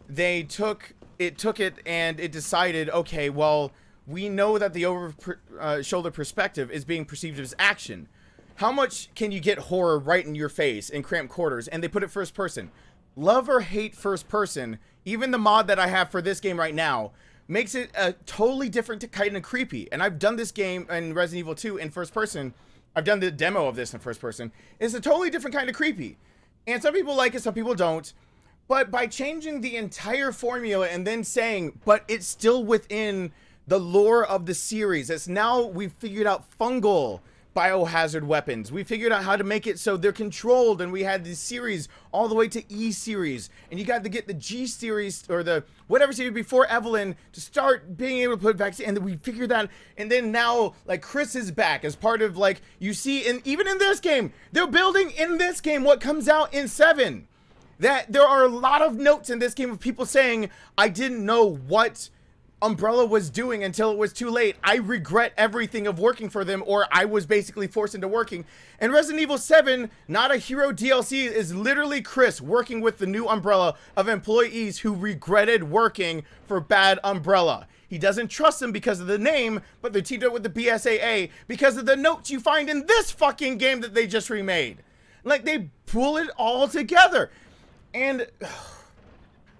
they took it and it decided, okay, well, we know that the over-shoulder perspective is being perceived as action. How much can you get horror right in your face in cramped quarters? And they put it first person. Love or hate first person, even the mod that I have for this game right now, makes it a totally different kind of creepy. And I've done this game in Resident Evil 2 in first person. I've done the demo of this in first person. It's a totally different kind of creepy. And some people like it, some people don't. But by changing the entire formula and then saying, but it's still within the lore of the series. It's now we've figured out fungal biohazard weapons. We figured out how to make it so they're controlled, and we had the series all the way to E series, and you got to get the G series or the whatever series before Evelyn to start being able to put vaccine, and then we figured that, and then now like Chris is back as part of, like, you see, and even in this game, they're building in this game what comes out in 7. That there are a lot of notes in this game of people saying, I didn't know what Umbrella was doing until it was too late. I regret everything of working for them, or I was basically forced into working. And Resident Evil 7, Not a Hero DLC, is literally Chris working with the new Umbrella of employees who regretted working for bad Umbrella. He doesn't trust them because of the name, but they're teamed up with the BSAA because of the notes you find in this fucking game that they just remade. Like, they pull it all together. And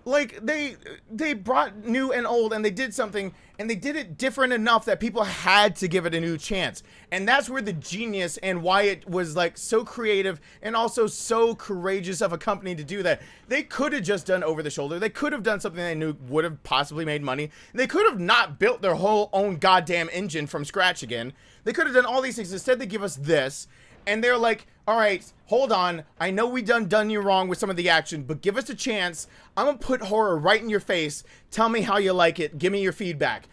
like they brought new and old, and they did something, and they did it different enough that people had to give it a new chance. And that's where the genius and why it was like so creative and also so courageous of a company to do that. They could have just done over the shoulder. They could have done something they knew would have possibly made money. They could have not built their whole own goddamn engine from scratch again. They could have done all these things. Instead, they give us this, and they're like, all right, hold on. I know we done you wrong with some of the action, but give us a chance. I'm gonna put horror right in your face. Tell me how you like it. Give me your feedback.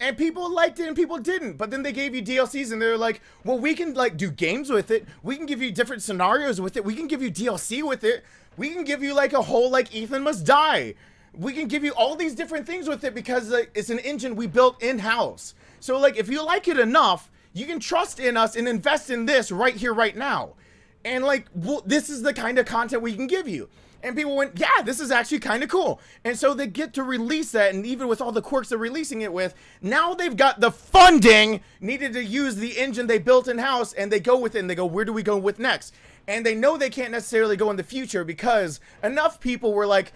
And people liked it and people didn't. But then they gave you DLCs and they're like, well, we can like do games with it. We can give you different scenarios with it. We can give you DLC with it. We can give you like a whole like Ethan Must Die. We can give you all these different things with it because like, it's an engine we built in-house. So like if you like it enough, you can trust in us and invest in this right here, right now. And like, well, this is the kind of content we can give you. And people went, yeah, this is actually kind of cool. And so they get to release that. And even with all the quirks they're releasing it with, now they've got the funding needed to use the engine they built in-house. And they go with it and they go, where do we go with next? And they know they can't necessarily go in the future because enough people were like,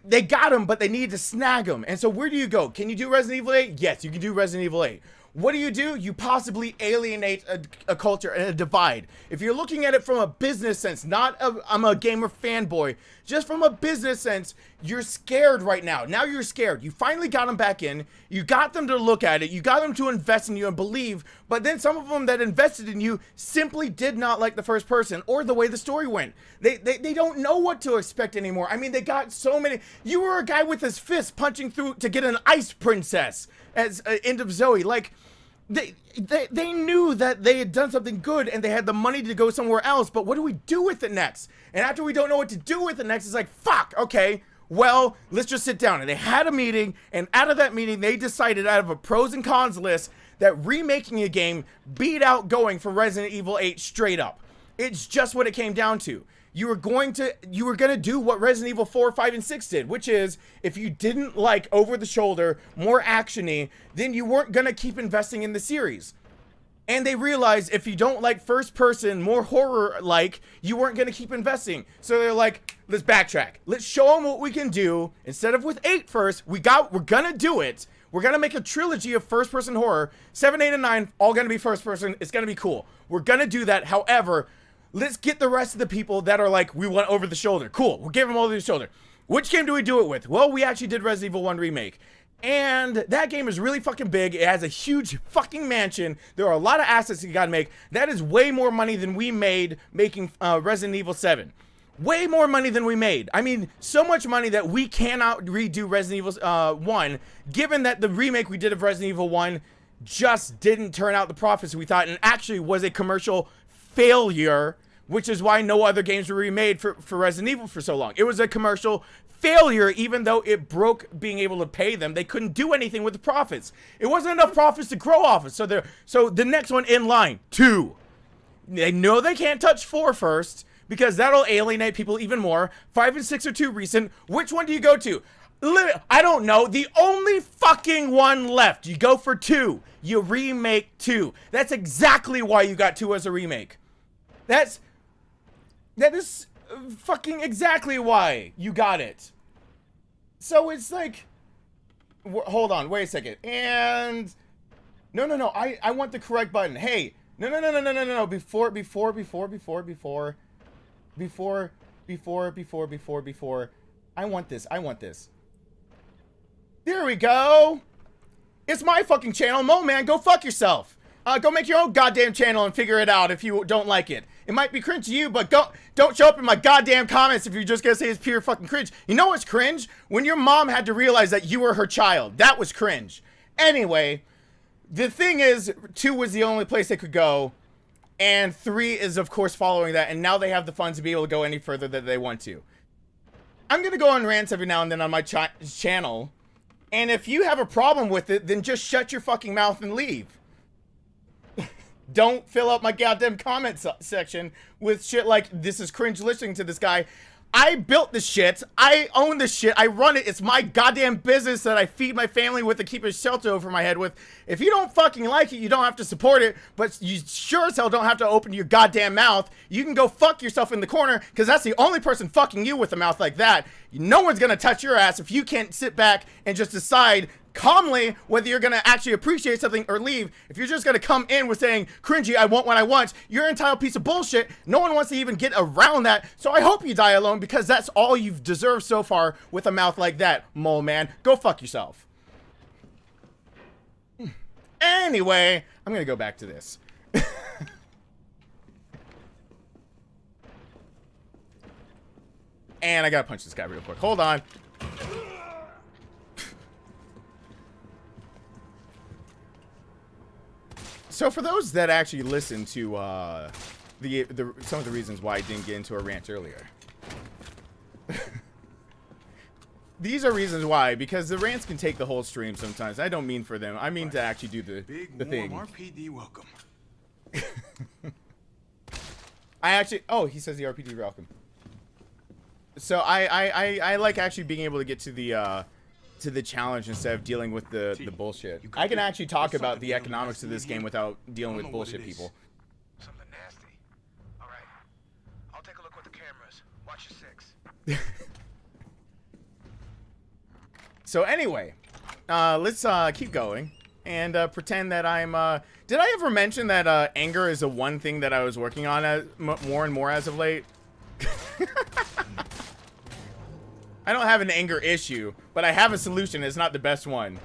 they got them, but they need to snag them. And so where do you go? Can you do Resident Evil 8? Yes, you can do Resident Evil 8. What do? You possibly alienate a culture and a divide. If you're looking at it from a business sense, I'm a gamer fanboy, just from a business sense, you're scared right now. Now you're scared. You finally got them back in. You got them to look at it. You got them to invest in you and believe. But then some of them that invested in you simply did not like the first person or the way the story went. They don't know what to expect anymore. I mean, they got so many. You were a guy with his fist punching through to get an ice princess as End of Zoe. Like, they knew that they had done something good and they had the money to go somewhere else, but what do we do with it next? And after we don't know what to do with it next, it's like, fuck, okay, well, let's just sit down. And they had a meeting, and out of that meeting, they decided out of a pros and cons list that remaking a game beat out going for Resident Evil 8 straight up. It's just what it came down to. You were going to do what Resident Evil 4, 5, and 6 did, which is, if you didn't like over-the-shoulder, more action-y, then you weren't going to keep investing in the series. And they realized if you don't like first-person, more horror-like, you weren't going to keep investing. So they're like, let's backtrack. Let's show them what we can do. Instead of with 8 first, we're going to do it. We're going to make a trilogy of first-person horror. 7, 8, and 9, all going to be first-person. It's going to be cool. We're going to do that. However, let's get the rest of the people that are like, we want over the shoulder. Cool, we'll give them over the shoulder. Which game do we do it with? Well, we actually did Resident Evil 1 Remake. And that game is really fucking big. It has a huge fucking mansion. There are a lot of assets you gotta make. That is way more money than we made making Resident Evil 7. Way more money than we made. I mean, so much money that we cannot redo Resident Evil 1, given that the remake we did of Resident Evil 1 just didn't turn out the profits we thought, and actually was a commercial failure, which is why no other games were remade for Resident Evil for so long. It was a commercial failure, even though it broke being able to pay them. They couldn't do anything with the profits. It wasn't enough profits to grow off it. So the next one in line, 2. They know they can't touch 4 first, because that'll alienate people even more. 5 and 6 are too recent. Which one do you go to? I don't know. The only fucking one left. You go for 2. You remake 2. That's exactly why you got 2 as a remake. That is fucking exactly why you got it. So it's like, hold on, wait a second. And no, I want the correct button. Hey, no. Before Before. I want this. There we go. It's my fucking channel. Mo, man, go fuck yourself. Go make your own goddamn channel and figure it out if you don't like it. It might be cringe to you, but don't show up in my goddamn comments if you're just gonna say it's pure fucking cringe. You know what's cringe? When your mom had to realize that you were her child. That was cringe. Anyway, the thing is, 2 was the only place they could go, and 3 is, of course, following that, and now they have the funds to be able to go any further that they want to. I'm gonna go on rants every now and then on my channel, and if you have a problem with it, then just shut your fucking mouth and leave. Don't fill up my goddamn comment section with shit like, this is cringe listening to this guy. I built this shit. I own this shit. I run it. It's my goddamn business that I feed my family with and keep a shelter over my head with. If you don't fucking like it, you don't have to support it, but you sure as hell don't have to open your goddamn mouth. You can go fuck yourself in the corner, because that's the only person fucking you with a mouth like that. No one's gonna touch your ass if you can't sit back and just decide calmly whether you're gonna actually appreciate something or leave. If you're just gonna come in with saying, cringy, I want what I want, you're an entitled piece of bullshit. No one wants to even get around that, so I hope you die alone, because that's all you've deserved so far with a mouth like that, mole man. Go fuck yourself. Anyway, I'm gonna go back to this. And I gotta punch this guy real quick. Hold on. So for those that actually listened to some of the reasons why I didn't get into a rant earlier. These are reasons why, because the rants can take the whole stream sometimes. I don't mean for them. I mean to actually do the thing. RPD welcome. I actually, oh, he says the RPD welcome. So I like actually being able to get to the challenge instead of dealing with the bullshit. I can actually talk about the economics of this game without dealing with bullshit people. Something nasty. All right. I'll take a look with the cameras. Watch your 6. So anyway, let's keep going and pretend that I'm. Did I ever mention that anger is the one thing that I was working on more and more as of late? I don't have an anger issue, but I have a solution. It's not the best one.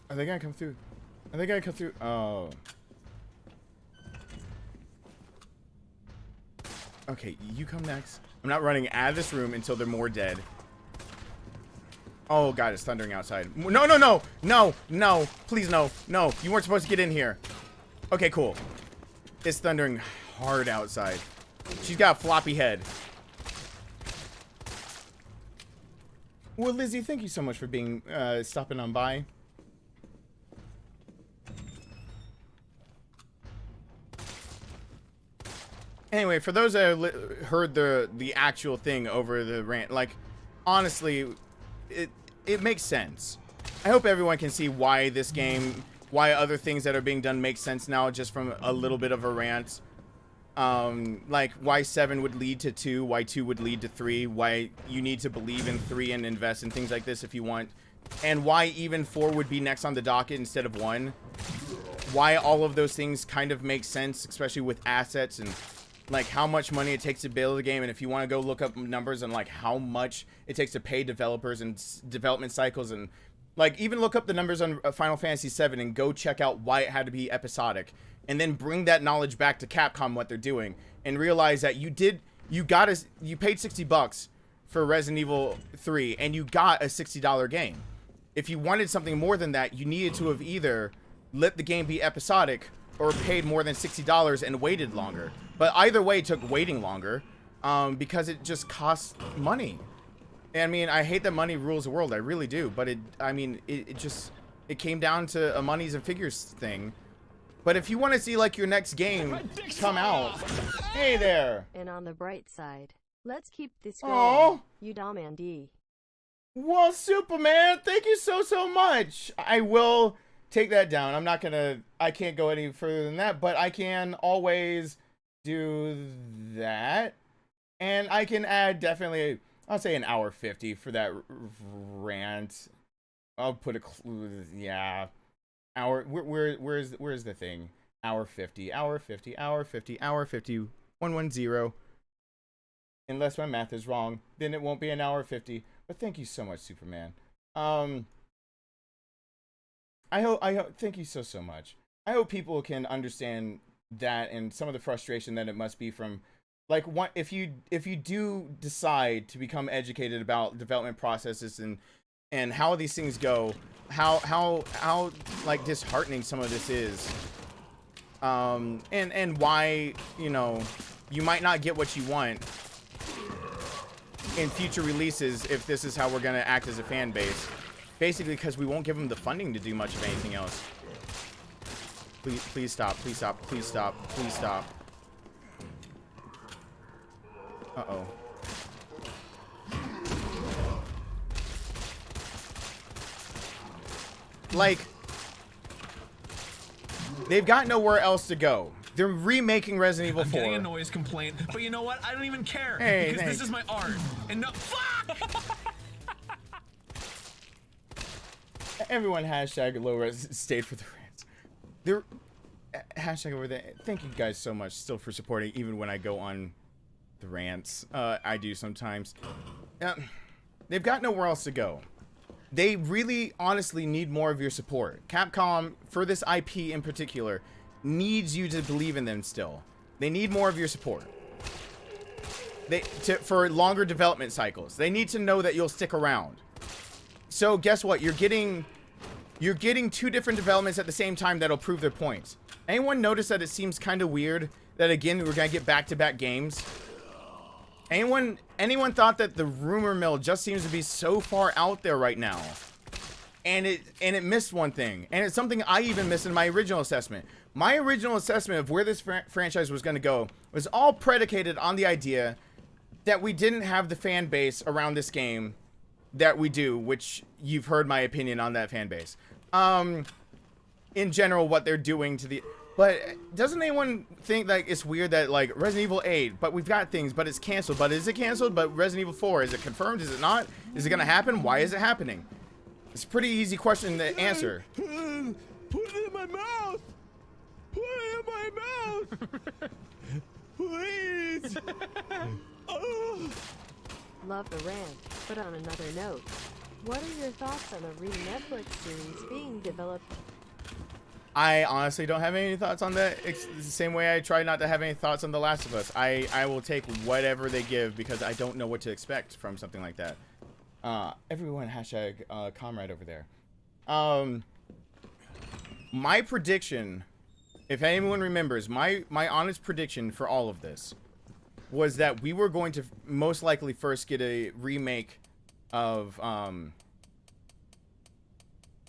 Are they gonna come through? Are they gonna come through? Oh. Okay, you come next. I'm not running out of this room until they're more dead. Oh god, it's thundering outside. No, no, no! No, no! Please, no. No, you weren't supposed to get in here. Okay, cool. It's thundering hard outside. She's got a floppy head. Well, Lizzie, thank you so much for being, stopping on by. Anyway, for those that heard the actual thing over the rant, like, honestly, it makes sense. I hope everyone can see why this game, why other things that are being done make sense now just from a little bit of a rant. Like, why 7 would lead to 2, why 2 would lead to 3, why you need to believe in 3 and invest in things like this if you want, and why even 4 would be next on the docket instead of 1. Why all of those things kind of make sense, especially with assets and like how much money it takes to build a game, and if you want to go look up numbers on like how much it takes to pay developers and development cycles, and like even look up the numbers on Final Fantasy VII and go check out why it had to be episodic, and then bring that knowledge back to Capcom, what they're doing, and realize that you paid $60 for Resident Evil 3 and you got a $60 game. If you wanted something more than that, you needed to have either let the game be episodic or paid more than $60 and waited longer. But either way, it took waiting longer because it just costs money. And I mean, I hate that money rules the world. I really do. But it came down to a monies and figures thing. But if you want to see like your next game come out, hey there. And on the bright side, let's keep this Aww. going. You dumb Andy. Well, Superman, thank you so much. I will take that down. I'm not gonna, I can't go any further than that, but I can always do that. And I can add definitely, I'll say an hour 50 for that rant. I'll put a clue, yeah. Hour, where's the thing? Hour 50, hour 50, hour 50, hour 50, 110. Unless my math is wrong, then it won't be an hour 50. But thank you so much, Superman. I hope, thank you so much. I hope people can understand that and some of the frustration that it must be from, like, what if you do decide to become educated about development processes and how these things go, how like disheartening some of this is, and why, you know, you might not get what you want in future releases if this is how we're gonna act as a fan base. Basically, because we won't give them the funding to do much of anything else. Please stop. Please stop. Please stop. Please stop. Uh-oh. Like, they've got nowhere else to go. They're remaking Resident Evil 4. I'm getting a noise complaint, but you know what? I don't even care. Hey, because thanks. this is my art. And no, fuck! Everyone hashtag low res stayed for the rants. They're hashtag over there. Thank you guys so much still for supporting, even when I go on the rants. I do sometimes. They've got nowhere else to go. They really honestly need more of your support. Capcom, for this IP in particular, needs you to believe in them still. They need more of your support. For longer development cycles. They need to know that you'll stick around. So guess what? You're getting two different developments at the same time that'll prove their points. Anyone notice that it seems kind of weird that again we're gonna get back-to-back games? Anyone thought that the rumor mill just seems to be so far out there right now? And it missed one thing, and it's something I even missed in my original assessment. My original assessment of where this franchise was going to go was all predicated on the idea that we didn't have the fan base around this game that we do, which you've heard my opinion on that fan base. In general, what they're doing to the... But doesn't anyone think like it's weird that like Resident Evil 8, but we've got things, but it's canceled. But is it canceled? But Resident Evil 4, is it confirmed? Is it not? Is it going to happen? Why is it happening? It's a pretty easy question to answer. Put it in my mouth! Put it in my mouth! Please! Oh. Love the rant, but on another note, what are your thoughts on the Netflix series being developed? I honestly don't have any thoughts on that. It's the same way I try not to have any thoughts on The Last of Us. I will take whatever they give because I don't know what to expect from something like that. Everyone hashtag comrade over there. My prediction, if anyone remembers, my honest prediction for all of this was that we were going to most likely first get a remake of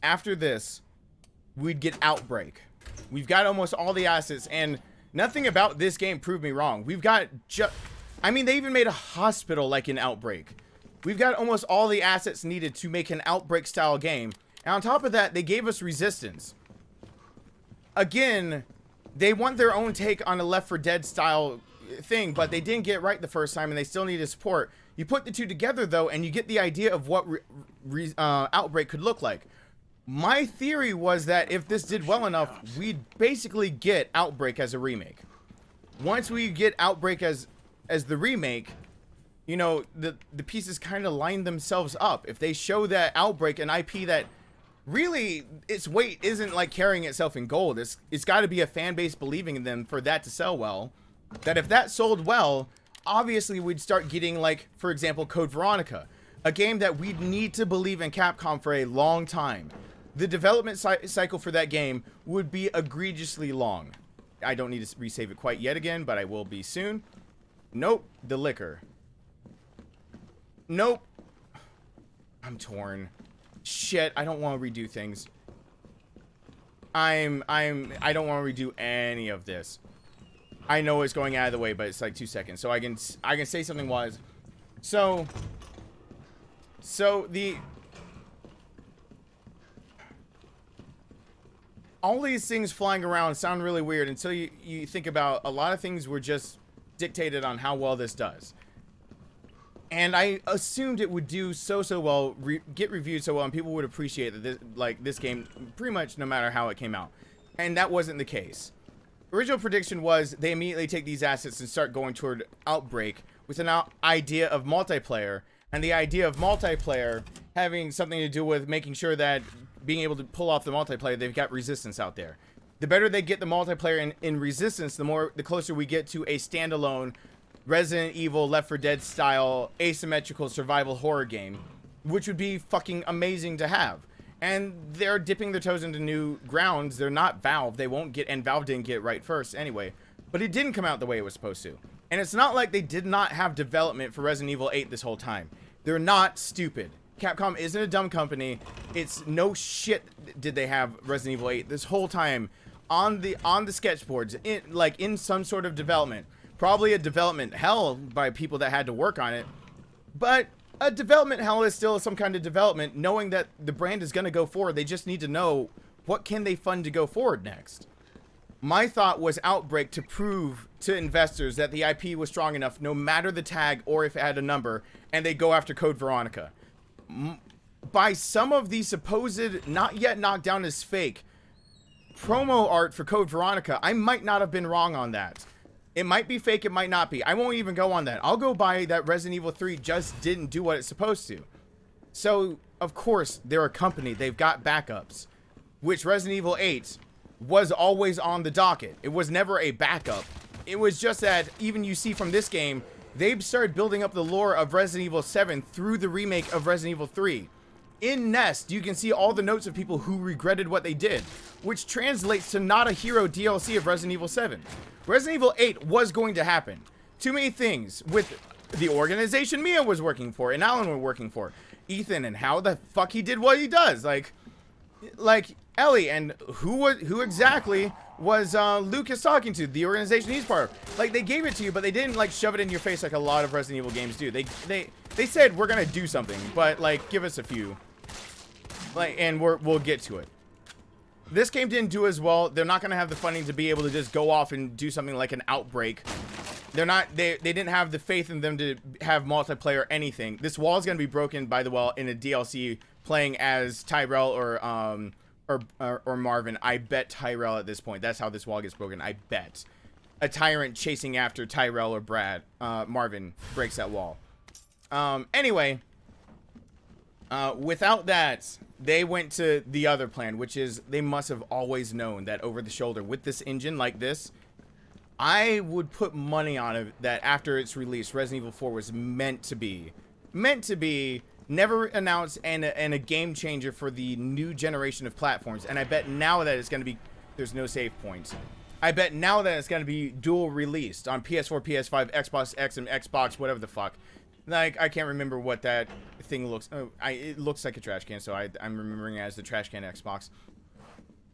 after this we'd get Outbreak. We've got almost all the assets, and nothing about this game proved me wrong. We've got I mean, they even made a hospital like in Outbreak. We've got almost all the assets needed to make an Outbreak style game. And on top of that, they gave us Resistance. Again, they want their own take on a Left 4 Dead style thing, but they didn't get it right the first time and they still needed support. You put the two together though, and you get the idea of what Outbreak could look like. My theory was that if this did well enough, we'd basically get Outbreak as a remake. Once we get Outbreak as the remake, you know, the pieces kind of line themselves up. If they show that Outbreak, an IP that really its weight isn't like carrying itself in gold, it's got to be a fan base believing in them for that to sell well. That if that sold well, obviously we'd start getting, like, for example, Code Veronica, a game that we'd need to believe in Capcom for a long time. The development cycle for that game would be egregiously long. I don't need to resave it quite yet again, but I will be soon. Nope, the liquor. Nope. I'm torn. Shit, I don't want to redo things. I don't want to redo any of this. I know it's going out of the way, but it's like 2 seconds, so I can say something wise. So the all these things flying around sound really weird until you think about a lot of things were just dictated on how well this does. And I assumed it would do so well, get reviewed so well, and people would appreciate that this game pretty much no matter how it came out. And that wasn't the case. Original prediction was they immediately take these assets and start going toward Outbreak with an idea of multiplayer, and the idea of multiplayer having something to do with making sure that being able to pull off the multiplayer, they've got Resistance out there. The better they get the multiplayer in Resistance, the closer we get to a standalone Resident Evil, Left 4 Dead style asymmetrical survival horror game, which would be fucking amazing to have. And they're dipping their toes into new grounds. They're not Valve. They won't get, and Valve didn't get it right first anyway. But it didn't come out the way it was supposed to. And it's not like they did not have development for Resident Evil 8 this whole time. They're not stupid. Capcom isn't a dumb company. It's no shit did they have Resident Evil 8 this whole time on the sketchboards, in some sort of development. Probably a development hell by people that had to work on it. But a development hell is still some kind of development, knowing that the brand is going to go forward. They just need to know what can they fund to go forward next. My thought was Outbreak to prove to investors that the IP was strong enough, no matter the tag or if it had a number, and they go after Code Veronica. By some of the supposed, not yet knocked down as fake, promo art for Code Veronica, I might not have been wrong on that. It might be fake, it might not be. I won't even go on that. I'll go by that Resident Evil 3 just didn't do what it's supposed to. So, of course, they're a company. They've got backups. Which Resident Evil 8 was always on the docket. It was never a backup. It was just that, even you see from this game, they've started building up the lore of Resident Evil 7 through the remake of Resident Evil 3. In Nest, you can see all the notes of people who regretted what they did, which translates to not a hero DLC of Resident Evil 7. Resident Evil 8 was going to happen. Too many things with the organization Mia was working for and Alan were working for. Ethan and how the fuck he did what he does. Like Ellie and who exactly was Lucas talking to, the organization he's part of. Like, they gave it to you, but they didn't like shove it in your face like a lot of Resident Evil games do. They said we're gonna do something, but like give us a few. Like, and we'll get to it. This game didn't do as well. They're not gonna have the funding to be able to just go off and do something like an Outbreak. They didn't have the faith in them to have multiplayer or anything. This wall is gonna be broken by the well in a DLC playing as Tyrell or Marvin. I bet Tyrell at this point. That's how this wall gets broken. I bet a tyrant chasing after Tyrell or Marvin breaks that wall. Anyway, without that, they went to the other plan, which is they must have always known that over the shoulder with this engine like this, I would put money on it that after its release, Resident Evil 4 was meant to be, never announced, and a game changer for the new generation of platforms. And I bet now that it's going to be, there's no save points. I bet now that it's going to be dual released on PS4, PS5, Xbox X, and Xbox, whatever the fuck. Like, I can't remember what that thing looks. Oh, it looks like a trash can, so I'm remembering it as the trash can Xbox.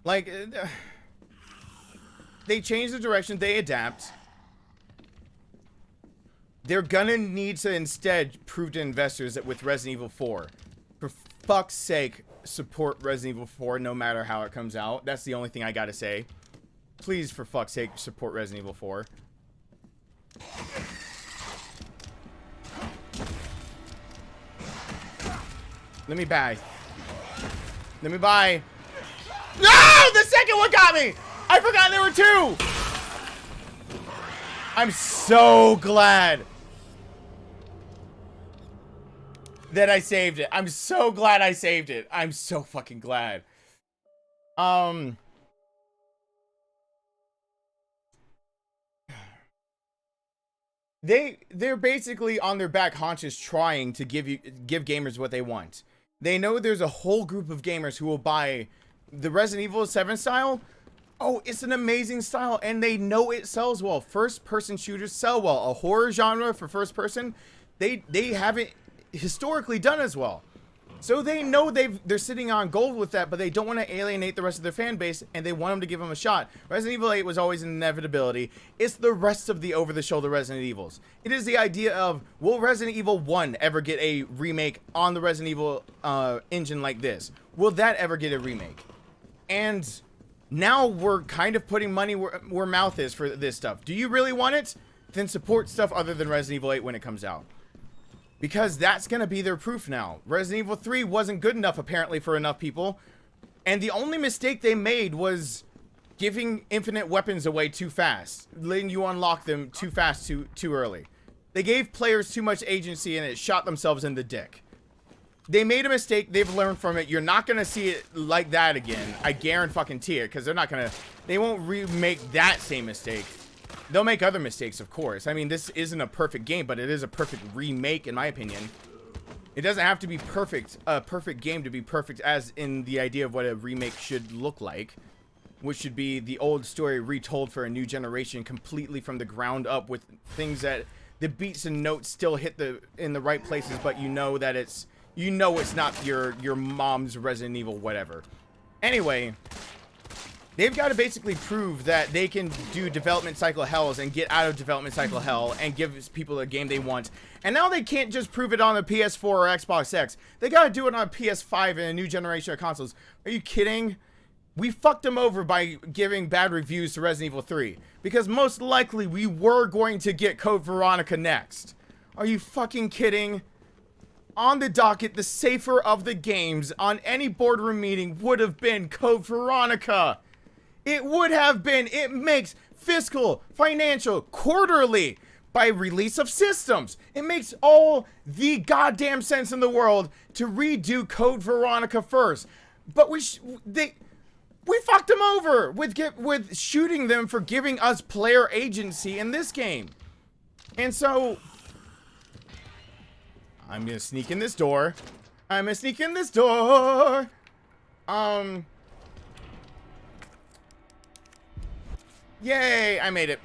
Like, they change the direction, they adapt. They're gonna need to instead prove to investors that with Resident Evil 4, for fuck's sake, support Resident Evil 4 no matter how it comes out. That's the only thing I gotta say. Please, for fuck's sake, support Resident Evil 4. Let me buy. Let me buy. No! The second one got me! I forgot there were two! I'm so glad that I saved it. I'm so glad I saved it. I'm so fucking glad. They're basically on their back haunches trying to give gamers what they want. They know there's a whole group of gamers who will buy the Resident Evil 7 style. Oh, it's an amazing style, and they know it sells well. First-person shooters sell well. A horror genre for first-person, they haven't historically done as well. So they know they're sitting on gold with that, but they don't want to alienate the rest of their fan base, and they want them to give them a shot. Resident Evil 8 was always an inevitability. It's the rest of the over-the-shoulder Resident Evils. It is the idea of, will Resident Evil 1 ever get a remake on the Resident Evil engine like this? Will that ever get a remake? And now we're kind of putting money where mouth is for this stuff. Do you really want it? Then support stuff other than Resident Evil 8 when it comes out. Because that's going to be their proof now. Resident Evil 3 wasn't good enough, apparently, for enough people. And the only mistake they made was giving infinite weapons away too fast. Letting you unlock them too fast, too early. They gave players too much agency and it shot themselves in the dick. They made a mistake. They've learned from it. You're not going to see it like that again. I guarantee it, because they're not going to... They won't remake that same mistake. They'll make other mistakes, of course. I mean, this isn't a perfect game, but it is a perfect remake, in my opinion. It doesn't have to be perfect, a perfect game to be perfect, as in the idea of what a remake should look like, which should be the old story retold for a new generation, completely from the ground up, with things that the beats and notes still hit in the right places, but you know that it's not your mom's Resident Evil whatever. Anyway, they've got to basically prove that they can do development cycle hells and get out of development cycle hell and give people a game they want. And now they can't just prove it on the PS4 or Xbox X. They got to do it on a PS5 and a new generation of consoles. Are you kidding? We fucked them over by giving bad reviews to Resident Evil 3. Because most likely we were going to get Code Veronica next. Are you fucking kidding? On the docket, the safer of the games on any boardroom meeting would have been Code Veronica. It would have been. It makes fiscal, financial, quarterly by release of systems. It makes all the goddamn sense in the world to redo Code Veronica first. But we fucked them over with shooting them for giving us player agency in this game. And so I'm gonna sneak in this door. I'm gonna sneak in this door. Yay, I made it.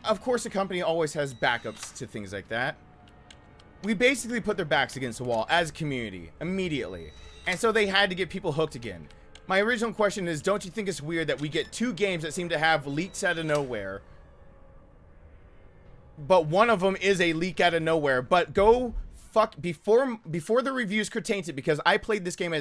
Of course, the company always has backups to things like that. We basically put their backs against the wall as a community immediately. And so they had to get people hooked again. My original question is, don't you think it's weird that we get two games that seem to have leaks out of nowhere, but one of them is a leak out of nowhere? But go fuck, before the reviews could taint it, because I played this game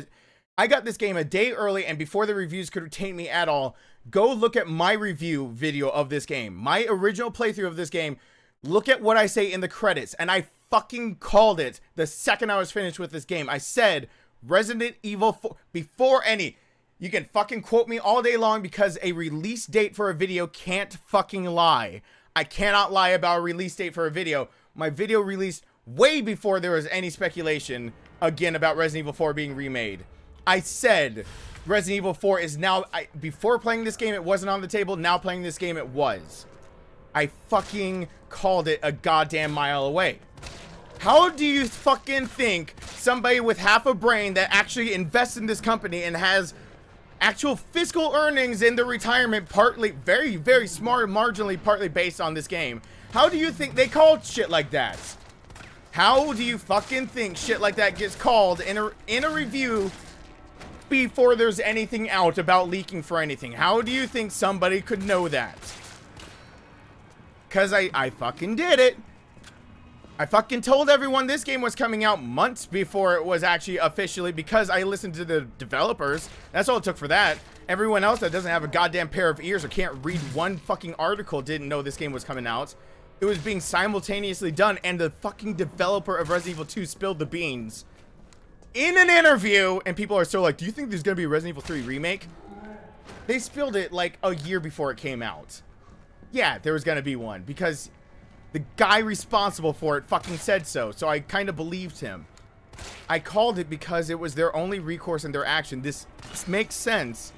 I got this game a day early, and before the reviews could taint me at all, go look at my review video of this game. My original playthrough of this game. Look at what I say in the credits, and I fucking called it the second I was finished with this game. I said Resident Evil 4 before any... You can fucking quote me all day long, because a release date for a video can't fucking lie. I cannot lie about a release date for a video. My video released way before there was any speculation, again, about Resident Evil 4 being remade. I said Resident Evil 4 is now... before playing this game, it wasn't on the table. Now playing this game, it was. I fucking called it a goddamn mile away. How do you fucking think somebody with half a brain that actually invests in this company and has actual fiscal earnings in their retirement, partly, very, very smart, marginally, partly based on this game, how do you think they called shit like that? How do you fucking think shit like that gets called in a review before there's anything out about leaking for anything? How do you think somebody could know that? Because I fucking did it. I fucking told everyone this game was coming out months before it was actually officially, because I listened to the developers. That's all it took for that. Everyone else that doesn't have a goddamn pair of ears or can't read one fucking article didn't know this game was coming out. It was being simultaneously done, and the fucking developer of Resident Evil 2 spilled the beans in an interview, and people are still like, do you think there's gonna be a Resident Evil 3 remake? They spilled it like a year before it came out. Yeah, there was gonna be one, because the guy responsible for it fucking said so, so I kind of believed him. I called it because it was their only recourse in their action. This makes sense.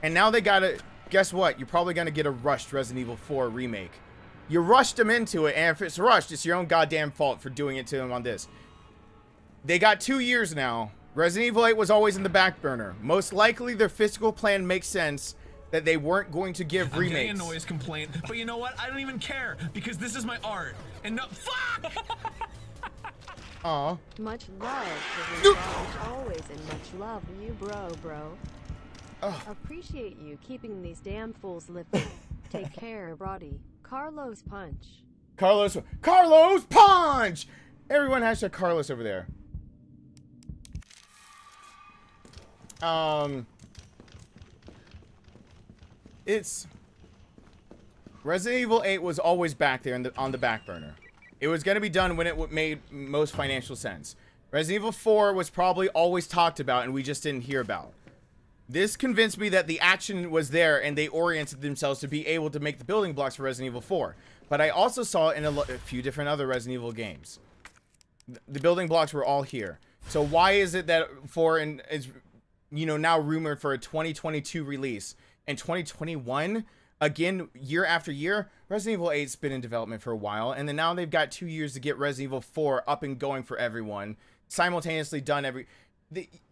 And now they gotta... Guess what? You're probably gonna get a rushed Resident Evil 4 remake. You rushed them into it, and if it's rushed, it's your own goddamn fault for doing it to them on this. They got 2 years now. Resident Evil 8 was always in the back burner. Most likely their fiscal plan makes sense, that they weren't going to give remakes. I'm getting a noise complaint, but you know what? I don't even care, because this is my art. And no, fuck! Aw. Much love to you, always, and much love to you, bro. Appreciate you keeping these damn fools lifted. Take care, Roddy. Carlos Punch. Carlos Punch! Everyone hashtag Carlos over there. It's... Resident Evil 8 was always back there on the back burner. It was going to be done when it made most financial sense. Resident Evil 4 was probably always talked about and we just didn't hear about. This convinced me that the action was there and they oriented themselves to be able to make the building blocks for Resident Evil 4. But I also saw it in a few different other Resident Evil games. The building blocks were all here. So why is it that 4 is, you know, now rumored for a 2022 release and 2021? Again, year after year, Resident Evil 8's been in development for a while, and then now they've got 2 years to get Resident Evil 4 up and going for everyone, simultaneously done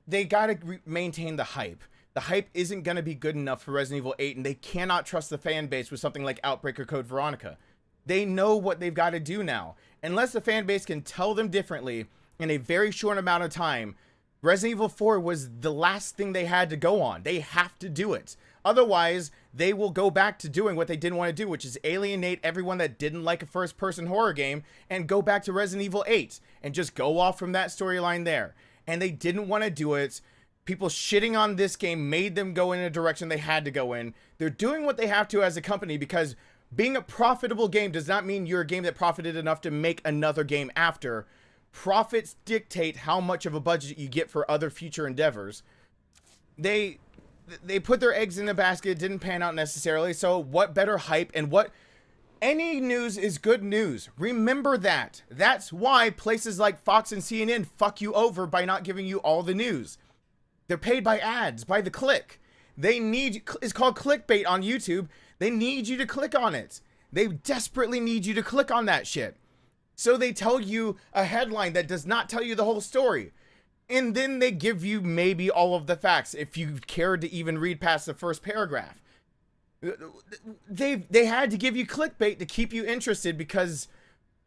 they gotta maintain the hype. The hype isn't gonna be good enough for Resident Evil 8, and they cannot trust the fan base with something like Outbreak or Code Veronica. They know what they've got to do now. Unless the fan base can tell them differently in a very short amount of time, Resident Evil 4 was the last thing they had to go on. They have to do it. Otherwise, they will go back to doing what they didn't want to do, which is alienate everyone that didn't like a first-person horror game and go back to Resident Evil 8 and just go off from that storyline there. And they didn't want to do it. People shitting on this game made them go in a direction they had to go in. They're doing what they have to as a company because being a profitable game does not mean you're a game that profited enough to make another game after. Profits dictate how much of a budget you get for other future endeavors. They put their eggs in a basket. It didn't pan out necessarily. So what better hype and what any news is good news. Remember that. That's why places like Fox and CNN fuck you over by not giving you all the news. They're paid by ads, by the click. It's called clickbait on YouTube. They need you to click on it. They desperately need you to click on that shit. So they tell you a headline that does not tell you the whole story. And then they give you maybe all of the facts if you cared to even read past the first paragraph. They had to give you clickbait to keep you interested because,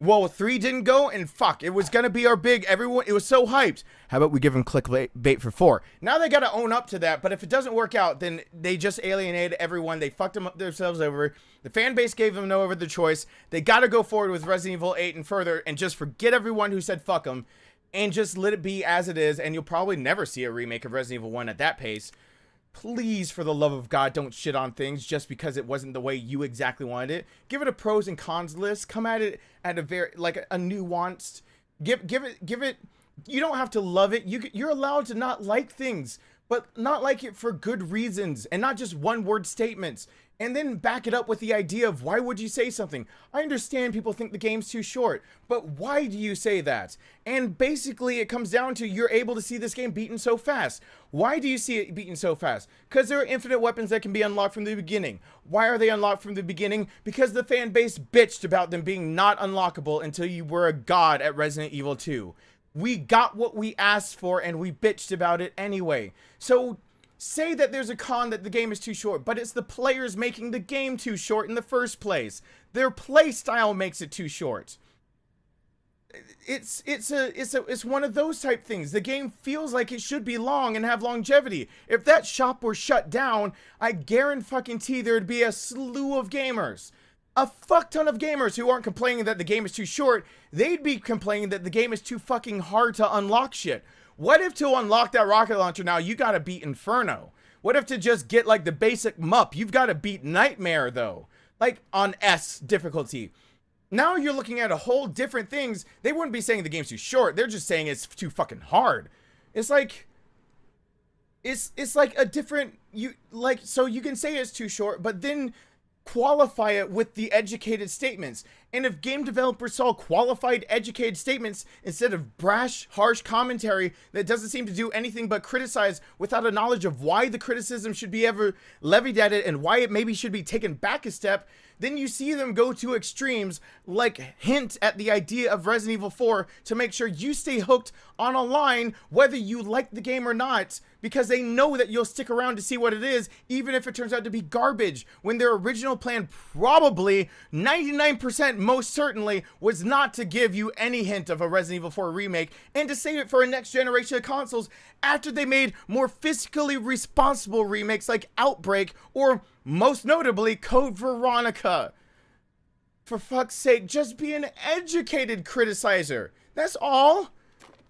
well, 3 didn't go and fuck, it was gonna be our big, everyone, it was so hyped. How about we give them clickbait for 4? Now they gotta own up to that, but if it doesn't work out, then they just alienated everyone. They fucked themselves over. The fan base gave them no other choice. They gotta go forward with Resident Evil 8 and further and just forget everyone who said fuck them and just let it be as it is, and you'll probably never see a remake of Resident Evil 1 at that pace. Please, for the love of God, don't shit on things just because it wasn't the way you exactly wanted it. Give it a pros and cons list. Come at it at a very, like, a nuanced. Give it. You don't have to love it. You're allowed to not like things, but not like it for good reasons and not just one-word statements. And then back it up with the idea of why would you say something? I understand people think the game's too short, but why do you say that? And basically it comes down to you're able to see this game beaten so fast. Why do you see it beaten so fast? Because there are infinite weapons that can be unlocked from the beginning. Why are they unlocked from the beginning? Because the fan base bitched about them being not unlockable until you were a god at Resident Evil 2. We got what we asked for and we bitched about it anyway. So say that there's a con that the game is too short, but it's the players making the game too short in the first place. Their play style makes it too short. It's one of those type things. The game feels like it should be long and have longevity. If that shop were shut down, I guarantee there'd be a slew of gamers. A fuck ton of gamers who aren't complaining that the game is too short. They'd be complaining that the game is too fucking hard to unlock shit. What if to unlock that rocket launcher now, you gotta beat Inferno? What if to just get like the basic MUP, you've gotta beat Nightmare though? Like on S difficulty. Now you're looking at a whole different things. They wouldn't be saying the game's too short. They're just saying it's too fucking hard. It's like, it's like a different, so you can say it's too short, but then qualify it with the educated statements. And if game developers saw qualified, educated statements instead of brash, harsh commentary that doesn't seem to do anything but criticize without a knowledge of why the criticism should be ever levied at it and why it maybe should be taken back a step, then you see them go to extremes like hint at the idea of Resident Evil 4 to make sure you stay hooked on a line whether you like the game or not, because they know that you'll stick around to see what it is even if it turns out to be garbage, when their original plan probably 99% most certainly was not to give you any hint of a Resident Evil 4 remake and to save it for a next generation of consoles after they made more fiscally responsible remakes like Outbreak or most notably Code Veronica. For fuck's sake, just be an educated criticizer. That's all.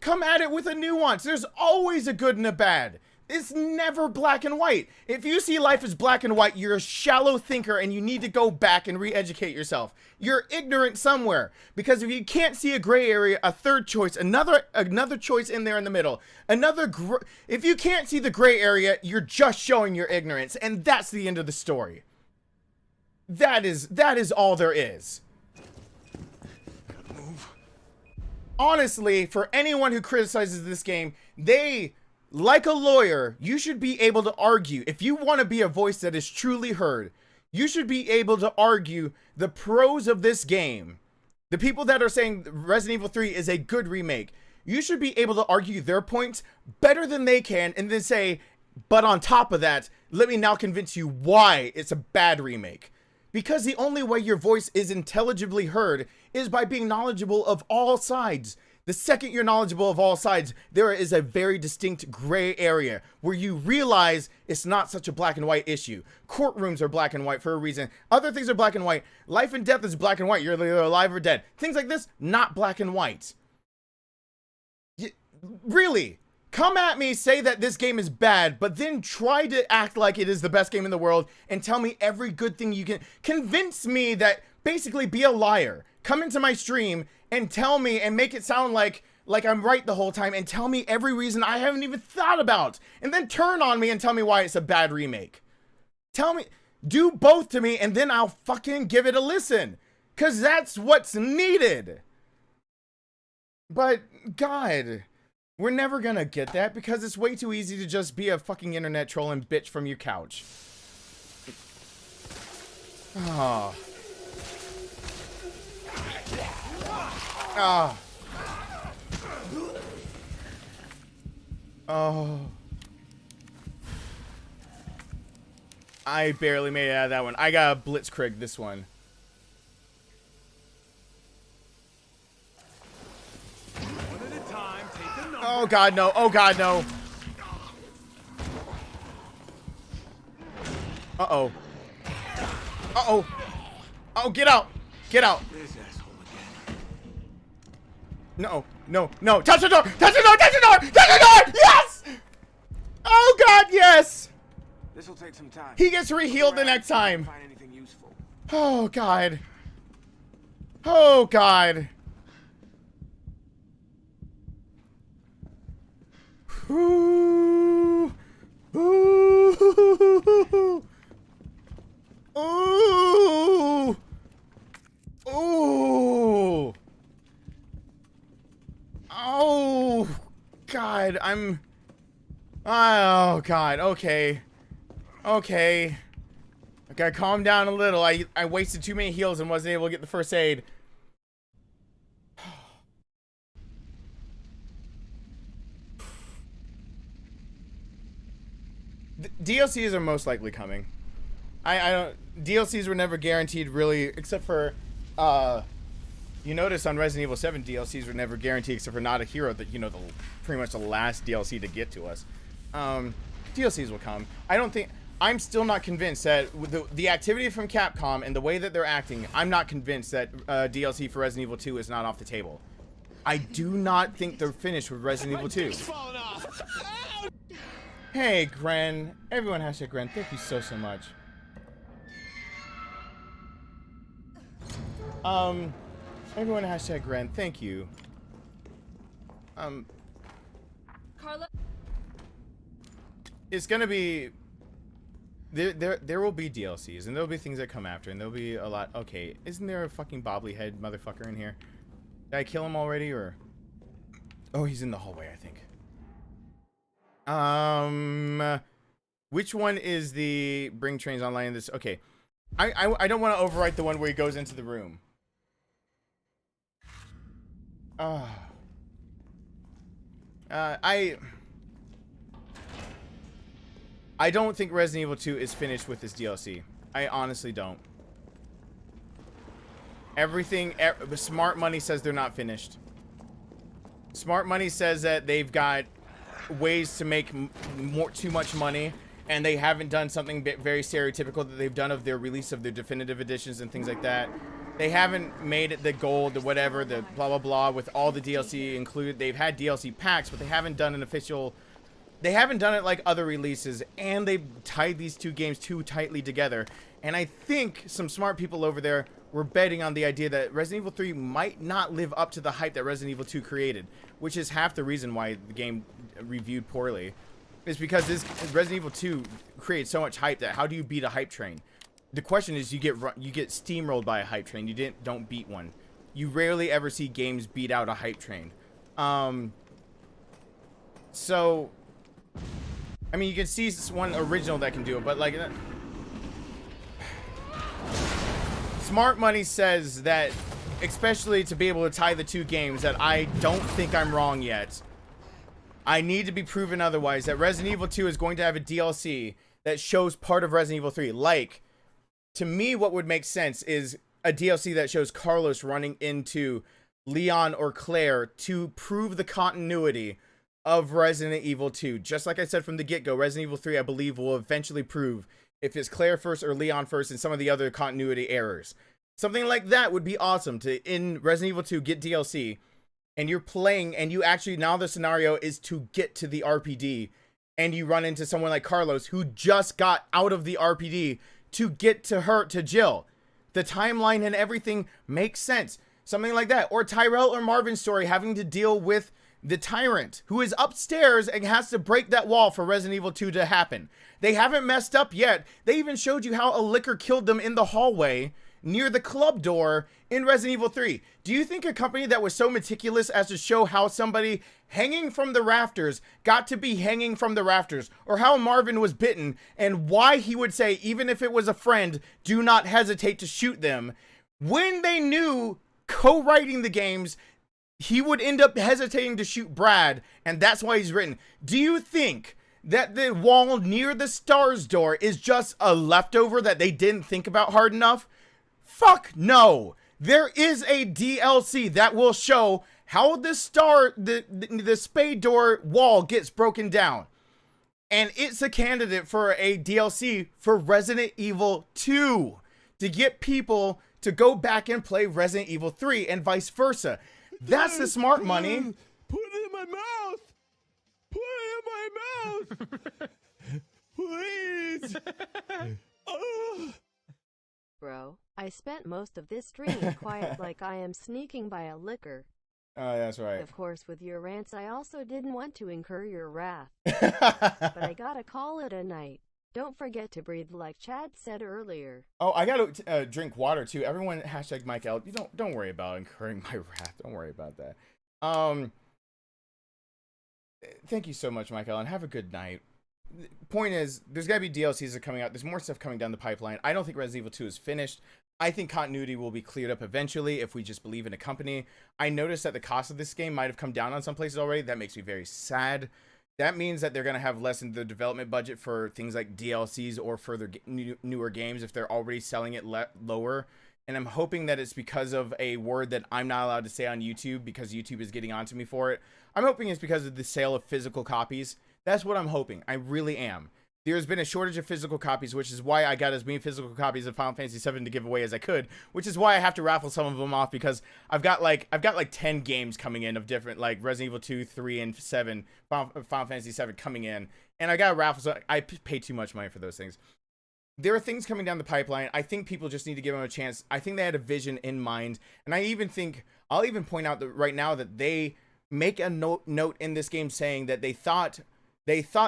Come at it with a nuance. There's always a good and a bad. It's never black and white. If you see life as black and white, you're a shallow thinker and you need to go back and re-educate yourself. You're ignorant somewhere. Because if you can't see a gray area, a third choice, another choice in there in the middle, if you can't see the gray area, you're just showing your ignorance. And that's the end of the story. That is all there is. Honestly, for anyone who criticizes this game, like a lawyer, you should be able to argue. If you want to be a voice that is truly heard, you should be able to argue the pros of this game. The people that are saying Resident Evil 3 is a good remake, you should be able to argue their points better than they can and then say, but on top of that, let me now convince you why it's a bad remake. Because the only way your voice is intelligibly heard is by being knowledgeable of all sides. The second you're knowledgeable of all sides, there is a very distinct gray area where you realize it's not such a black and white issue. Courtrooms are black and white for a reason. Other things are black and white. Life and death is black and white. You're either alive or dead. Things like this, not black and white. Really? Come at me, say that this game is bad, but then try to act like it is the best game in the world and tell me every good thing you can. Convince me that, basically be a liar. Come into my stream and tell me and make it sound like I'm right the whole time and tell me every reason I haven't even thought about. And then turn on me and tell me why it's a bad remake. Tell me, do both to me and then I'll fucking give it a listen. 'Cause that's what's needed. But, God, we're never gonna get that because it's way too easy to just be a fucking internet troll and bitch from your couch. Oh. Oh. Oh. I barely made it out of that one. I got a blitzkrieg this one. One at a time, take the number. Oh god, no. Oh god, no. Uh-oh. Uh-oh. Oh, get out. Get out. This asshole again. No, no, no. Touch the door! Touch the door! Touch the door! Touch the door! Yes! Oh god, yes! This'll take some time. He gets re-healed the next time. Find anything useful. Oh god. Oh god. Ooh. Ooh. Ooh. Ooh. Oh god, oh god, okay. Okay. I gotta calm down a little. I wasted too many heals and wasn't able to get the first aid. The DLCs are most likely coming. I don't. DLCs were never guaranteed, really, except for. You notice on Resident Evil 7, DLCs were never guaranteed, except for Not a Hero, that pretty much the last DLC to get to us. DLCs will come. I don't think. I'm still not convinced that with the activity from Capcom and the way that they're acting, I'm not convinced that DLC for Resident Evil 2 is not off the table. I do not think they're finished with Resident Evil 2. Hey, Gren. Everyone has to Gren. Thank you so much. Everyone hashtag Gren. Thank you. Carla. It's gonna be. There will be DLCs, and there'll be things that come after, and there'll be a lot. Okay, isn't there a fucking bobbly head motherfucker in here? Did I kill him already, or? Oh, he's in the hallway, I think. Which one is the bring trains online in this? Okay, I don't want to overwrite the one where he goes into the room. I don't think Resident Evil 2 is finished with this DLC. I honestly don't. Smart Money says they're not finished. Smart Money says that they've got ways to make too much money, and they haven't done something very stereotypical that they've done of their release of their definitive editions and things like that. They haven't made it the gold, the whatever, the blah blah blah with all the DLC included. They've had DLC packs, but they haven't done an official They haven't done it like other releases, and they've tied these two games too tightly together. And I think some smart people over there were betting on the idea that Resident Evil 3 might not live up to the hype that Resident Evil 2 created, which is half the reason why the game reviewed poorly. It's because this Resident Evil 2 created so much hype that how do you beat a hype train? The question is, you get steamrolled by a hype train. You don't beat one. You rarely ever see games beat out a hype train. So, I mean, you can see one original that can do it, but like, Smart Money says that, especially to be able to tie the two games, that I don't think I'm wrong yet. I need to be proven otherwise, that Resident Evil 2 is going to have a DLC that shows part of Resident Evil 3. Like, to me, what would make sense is a DLC that shows Carlos running into Leon or Claire to prove the continuity of Resident Evil 2. Just like I said from the get-go, Resident Evil 3, I believe, will eventually prove if it's Claire first or Leon first and some of the other continuity errors. Something like that would be awesome to, in Resident Evil 2, get DLC, and you're playing, and you actually, now the scenario is to get to the RPD, and you run into someone like Carlos, who just got out of the RPD to get to Jill. The timeline and everything makes sense. Something like that. Or Tyrell or Marvin's story having to deal with the tyrant who is upstairs and has to break that wall for Resident Evil 2 to happen. They haven't messed up yet. They even showed you how a licker killed them in the hallway near the club door in Resident Evil 3. Do you think a company that was so meticulous as to show how somebody hanging from the rafters got to be hanging from the rafters, or how Marvin was bitten, and why he would say, even if it was a friend, do not hesitate to shoot them, when they knew co-writing the games he would end up hesitating to shoot Brad, and that's why he's written? Do you think that the wall near the stars door is just a leftover that they didn't think about hard enough? Fuck no. There is a DLC that will show how the spade door wall gets broken down. And it's a candidate for a DLC for Resident Evil 2 to get people to go back and play Resident Evil 3 and vice versa. That's the smart money. Put it in my mouth. Put it in my mouth. Please. Oh. Bro, I spent most of this stream quiet like I am sneaking by a liquor. Oh, that's right. Of course, with your rants, I also didn't want to incur your wrath. But I gotta call it a night. Don't forget to breathe like Chad said earlier. Oh, I gotta drink water too. Everyone, hashtag Mike L. You don't worry about incurring my wrath. Don't worry about that. Thank you so much, Mike L, and have a good night. Point is, there's gotta be DLCs that are coming out. There's more stuff coming down the pipeline. I don't think Resident Evil 2 is finished. I think continuity will be cleared up eventually if we just believe in a company. I noticed that the cost of this game might have come down on some places already. That makes me very sad. That means that they're going to have less in the development budget for things like DLCs or further newer games if they're already selling it lower. And I'm hoping that it's because of a word that I'm not allowed to say on YouTube because YouTube is getting onto me for it. I'm hoping it's because of the sale of physical copies. That's what I'm hoping. I really am. There's been a shortage of physical copies, which is why I got as many physical copies of Final Fantasy VII to give away as I could, which is why I have to raffle some of them off, because I've got like 10 games coming in of different, like Resident Evil 2, 3, and 7, Final Fantasy VII coming in, and I got to raffle, so I pay too much money for those things. There are things coming down the pipeline. I think people just need to give them a chance. I think they had a vision in mind, and I'll even point out that right now that they make a note in this game saying that they thought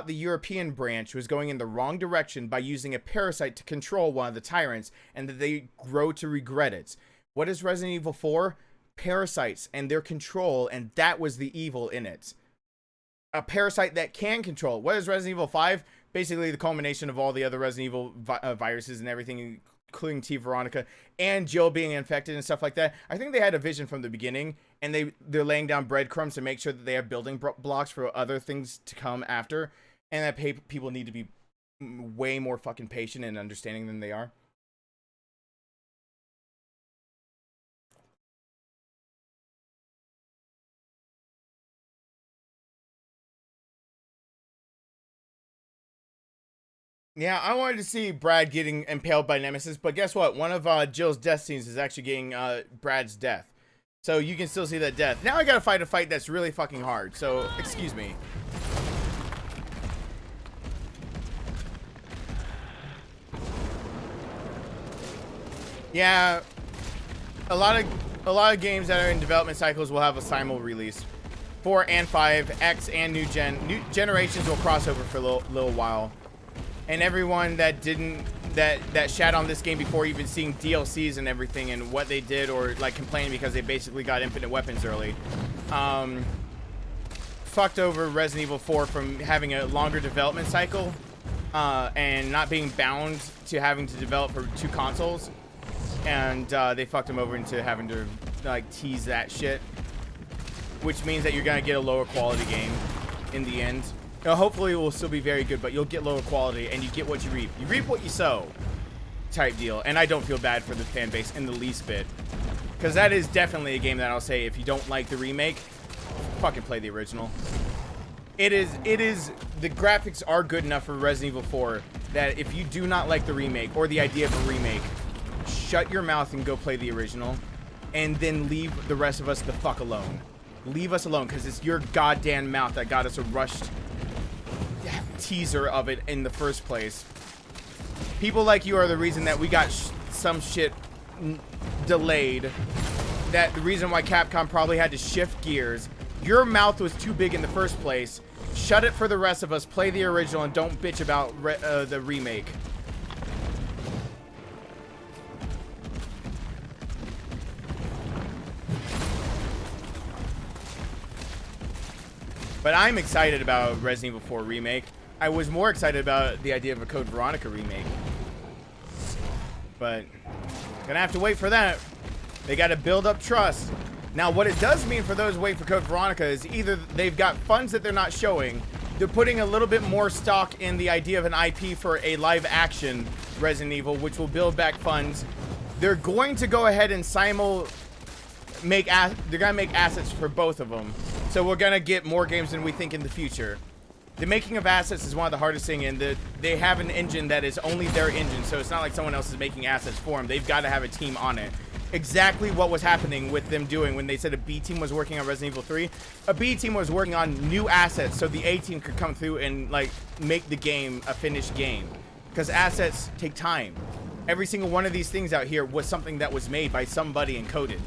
the European branch was going in the wrong direction by using a parasite to control one of the tyrants, and that they grow to regret it. What is Resident Evil 4? Parasites and their control, and that was the evil in it. A parasite that can control. What is Resident Evil 5? Basically the culmination of all the other Resident Evil viruses and everything, including T. Veronica and Jill being infected and stuff like that. I think they had a vision from the beginning, and they're laying down breadcrumbs to make sure that they have building blocks for other things to come after, and that people need to be way more fucking patient and understanding than they are. Yeah, I wanted to see Brad getting impaled by Nemesis, but guess what? One of Jill's death scenes is actually getting Brad's death. So you can still see that death. Now I gotta fight a fight that's really fucking hard, so excuse me. Yeah, a lot of games that are in development cycles will have a simul release. 4 and 5, X and new generations will cross over for a little while. And everyone that didn't that shat on this game before even seeing DLCs and everything and what they did, or like complaining because they basically got infinite weapons early, fucked over Resident Evil 4 from having a longer development cycle and not being bound to having to develop for 2 consoles. And they fucked them over into having to like tease that shit, which means that you're gonna get a lower quality game in the end. Now, hopefully it will still be very good, but you'll get lower quality and you get what you reap. You reap what you sow type deal. And I don't feel bad for the fan base in the least bit, because that is definitely a game that I'll say, if you don't like the remake, fucking play the original. It is the graphics are good enough for Resident Evil 4 that if you do not like the remake or the idea of a remake, shut your mouth and go play the original, and then leave the rest of us the fuck alone. Leave us alone, because it's your goddamn mouth that got us a rushed teaser of it in the first place. People like you are the reason that we got some shit delayed. That the reason why Capcom probably had to shift gears. Your mouth was too big in the first place. Shut it for the rest of us. Play the original and don't bitch about the remake. But I'm excited about Resident Evil 4 Remake. I was more excited about the idea of a Code Veronica remake. But gonna have to wait for that. They gotta build up trust. Now, what it does mean for those waiting for Code Veronica is either they've got funds that they're not showing, they're putting a little bit more stock in the idea of an IP for a live action Resident Evil, which will build back funds. They're going to go ahead and they're gonna make assets for both of them. So we're gonna get more games than we think in the future. The making of assets is one of the hardest things, and they have an engine that is only their engine, so it's not like someone else is making assets for them. They've got to have a team on it. Exactly what was happening with them doing when they said a B team was working on Resident Evil 3. A B team was working on new assets so the A team could come through and like make the game a finished game. Because assets take time. Every single one of these things out here was something that was made by somebody and coded.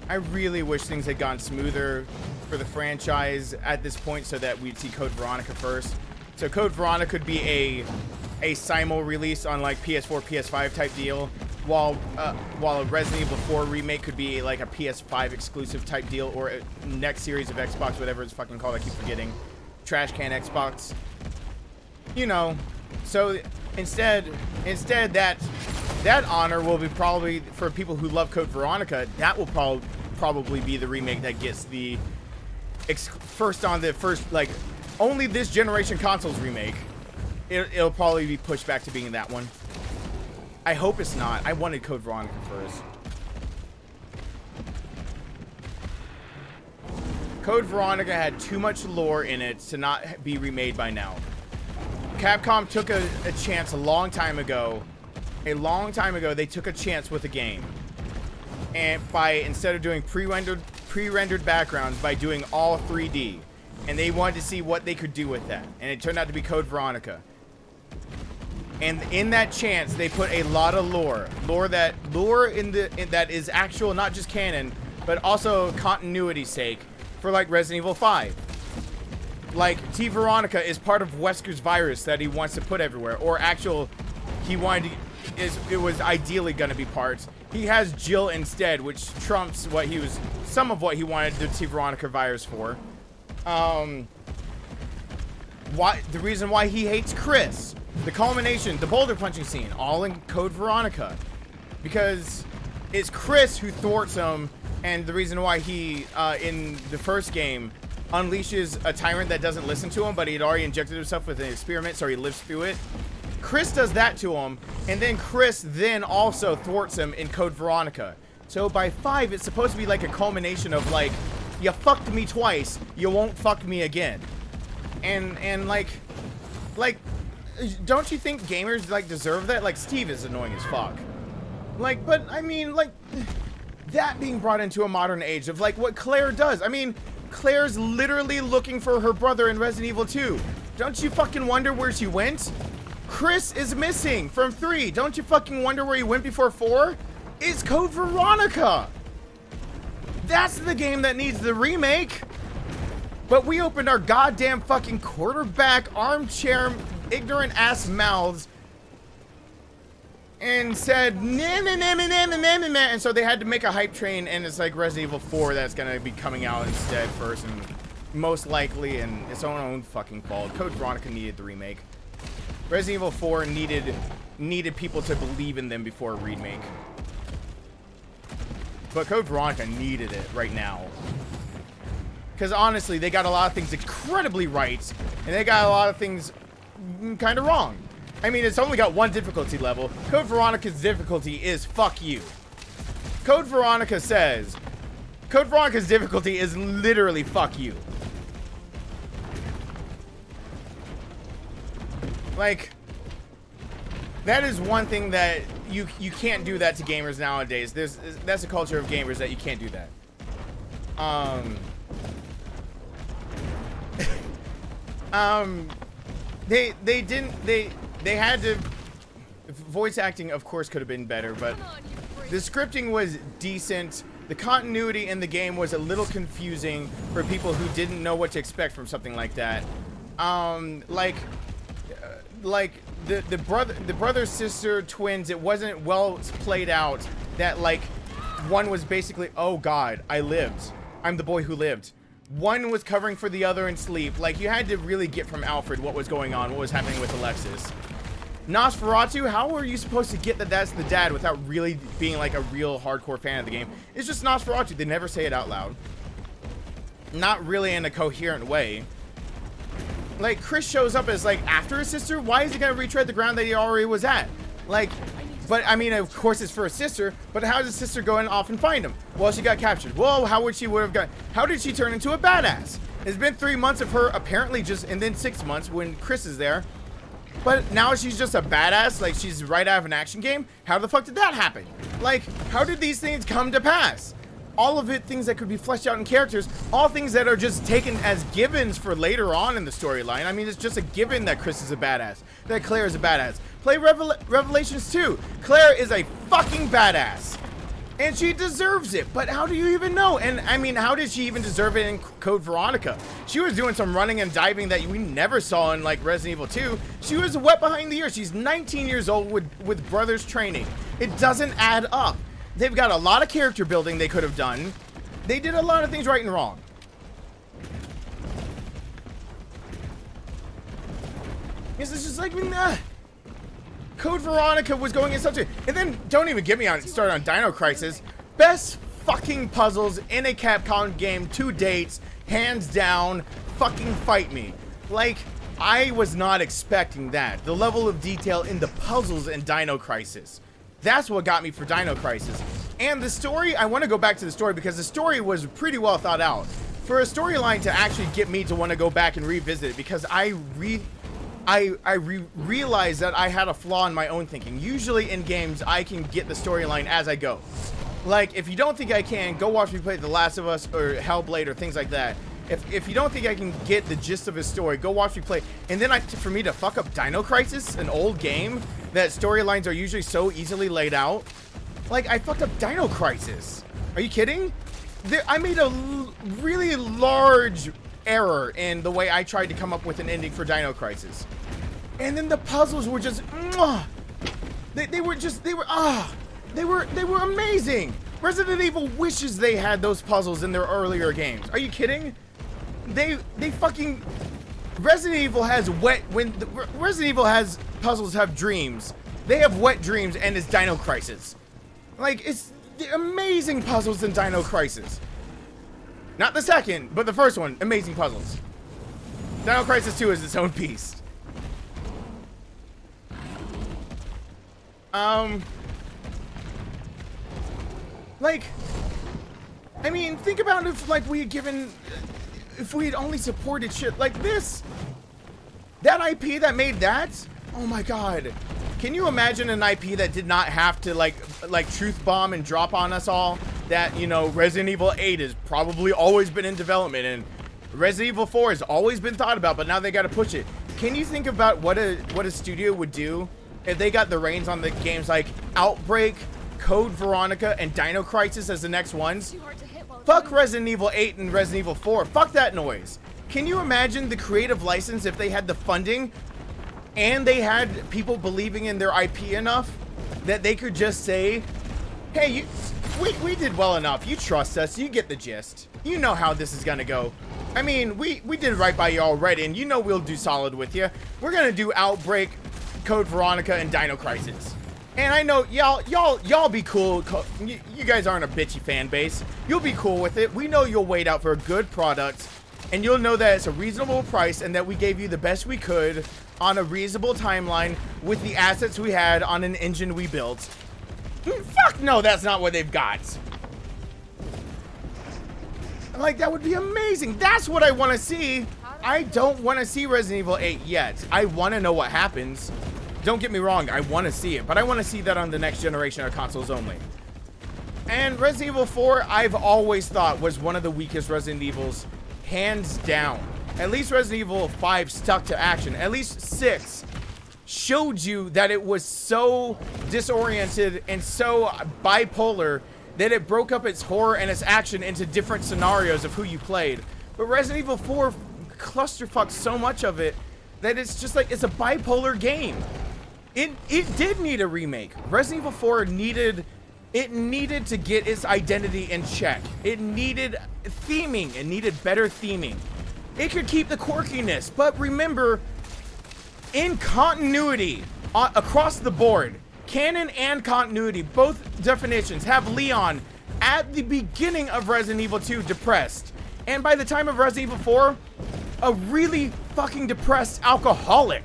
I really wish things had gone smoother for the franchise at this point so that we'd see Code Veronica first. So Code Veronica could be a simul release on like PS4, PS5 type deal, while a Resident Evil 4 remake could be like a PS5 exclusive type deal, or a next series of Xbox, whatever it's fucking called, I keep forgetting. Trash can Xbox. You know, so instead that honor will be probably for people who love Code Veronica. That will probably be the remake that gets the first like only this generation consoles remake. It'll probably be pushed back to being that one. I hope it's not. I wanted Code Veronica first. Code Veronica had too much lore in it to not be remade by now. Capcom took a chance a long time ago. They took a chance with a game, and instead of doing pre-rendered backgrounds, by doing all 3D, and they wanted to see what they could do with that, and it turned out to be Code Veronica. And in that chance, they put a lot of lore that is actual, not just canon, but also continuity's sake for like Resident Evil 5. Like T Veronica is part of Wesker's virus that he wants to put everywhere, or it was ideally going to be parts. He has Jill instead, which trumps some of what he wanted the T Veronica virus for. The reason why he hates Chris, the culmination, the boulder punching scene, all in Code Veronica, because it's Chris who thwarts him, and the reason why he in the first game unleashes a tyrant that doesn't listen to him, but he'd already injected himself with an experiment, so he lives through it. Chris does that to him, and then Chris also thwarts him in Code Veronica. So by 5, it's supposed to be like a culmination of like, you fucked me twice, you won't fuck me again. And like, don't you think gamers like deserve that? Like, Steve is annoying as fuck. Like, but I mean, like, that being brought into a modern age of like what Claire does. I mean, Claire's literally looking for her brother in Resident Evil 2. Don't you fucking wonder where she went? Chris is missing from 3. Don't you fucking wonder where he went before 4? It's Code Veronica. That's the game that needs the remake. But we opened our goddamn fucking quarterback, armchair, ignorant ass mouths and said, nah, nah, nah, nah, nah, nah, nah, nah. And so they had to make a hype train, and it's like Resident Evil 4 that's gonna be coming out instead first, and most likely, and its own fucking fault. Code Veronica needed the remake. Resident Evil 4 needed people to believe in them before a remake. But Code Veronica needed it right now. Because honestly, they got a lot of things incredibly right, and they got a lot of things kind of wrong. I mean, it's only got 1 difficulty level. Code Veronica's difficulty is fuck you. Code Veronica says, Code Veronica's difficulty is literally fuck you. Like, that is one thing that you can't do that to gamers nowadays. That's a culture of gamers that you can't do that. They had to, voice acting of course could have been better, but the scripting was decent. The continuity in the game was a little confusing for people who didn't know what to expect from something like that. Like the brother sister twins, it wasn't well played out that like one was basically, oh god, I lived, I'm the boy who lived. One was covering for the other in sleep. Like, you had to really get from Alfred what was going on, what was happening with Alexis. Nosferatu, how are you supposed to get that that's the dad without really being like a real hardcore fan of the game? It's just Nosferatu. They never say it out loud. Not really in a coherent way. Like, Chris shows up as like after his sister. Why is he gonna retread the ground that he already was at? Like, but I mean, of course it's for his sister, but how does his sister go and off and find him? Well, she got captured. Well, how did she turn into a badass? It's been 3 months of her apparently just, and then 6 months when Chris is there. But now she's just a badass, like she's right out of an action game? How the fuck did that happen? Like, how did these things come to pass? All of it, things that could be fleshed out in characters, all things that are just taken as givens for later on in the storyline. I mean, it's just a given that Chris is a badass, that Claire is a badass. Play Revelations 2. Claire is a fucking badass. And she deserves it, but how do you even know? And I mean, how did she even deserve it in Code Veronica? She was doing some running and diving that we never saw in like Resident Evil 2. She was wet behind the ears. She's 19 years old with brothers training. It doesn't add up. They've got a lot of character building they could have done. They did a lot of things right and wrong. It's just like, nah. Code Veronica was going in such a... And then, don't even get me started on Dino Crisis. Best fucking puzzles in a Capcom game to date. Hands down. Fucking fight me. Like, I was not expecting that. The level of detail in the puzzles in Dino Crisis. That's what got me for Dino Crisis. And the story, I want to go back to the story because the story was pretty well thought out. For a storyline to actually get me to want to go back and revisit it, because I realized that I had a flaw in my own thinking. Usually in games, I can get the storyline as I go. Like, if you don't think I can, go watch me play The Last of Us or Hellblade or things like that. If you don't think I can get the gist of his story, go watch me play. And then for me to fuck up Dino Crisis, an old game that storylines are usually so easily laid out. Like, I fucked up Dino Crisis. Are you kidding? I made a really large error in the way I tried to come up with an ending for Dino Crisis. And then the puzzles were just, they were amazing. Resident Evil wishes they had those puzzles in their earlier games. Are you kidding? They fucking, Resident Evil has Resident Evil has puzzles have dreams. They have wet dreams, and it's Dino Crisis. Like, it's the amazing puzzles in Dino Crisis. Not the second, but the first one. Amazing puzzles. Dino Crisis 2 is its own beast. Like, I mean, think about if, like, if we had only supported shit like this. That IP that made that? Oh my god. Can you imagine an IP that did not have to, like truth bomb and drop on us all? That, you know, Resident Evil 8 has probably always been in development, and Resident Evil 4 has always been thought about, but now they gotta push it. can you think about what a studio would do if they got the reins on the games like Outbreak, Code Veronica, and Dino Crisis as the next ones? Fuck Resident Evil 8 and Resident Evil 4. Fuck that noise. Can you imagine the creative license if they had the funding and they had people believing in their IP enough that they could just say, hey, we did well enough. You trust us. You get the gist. You know how this is gonna go. I mean, we did right by you already, and you know we'll do solid with you. We're gonna do Outbreak, Code Veronica, and Dino Crisis. And I know y'all be cool. You guys aren't a bitchy fan base. You'll be cool with it. We know you'll wait out for a good product, and you'll know that it's a reasonable price and that we gave you the best we could on a reasonable timeline with the assets we had on an engine we built. Fuck no, that's not what they've got. Like, that would be amazing. That's what I want to see. I don't want to see Resident Evil 8 yet. I want to know what happens. Don't get me wrong, I want to see it, but I want to see that on the next generation of consoles only. And Resident Evil 4, I've always thought was one of the weakest Resident Evils, hands down. At least Resident Evil 5 stuck to action. At least 6 showed you that it was so disoriented and so bipolar that it broke up its horror and its action into different scenarios of who you played. But Resident Evil 4 clusterfucked so much of it that it's just like, it's a bipolar game. It did need a remake. Resident Evil 4 needed to get its identity in check. It needed theming. It needed better theming. It could keep the quirkiness, but remember, in continuity, across the board, canon and continuity, both definitions have Leon at the beginning of Resident Evil 2 depressed. And by the time of Resident Evil 4, a really fucking depressed alcoholic.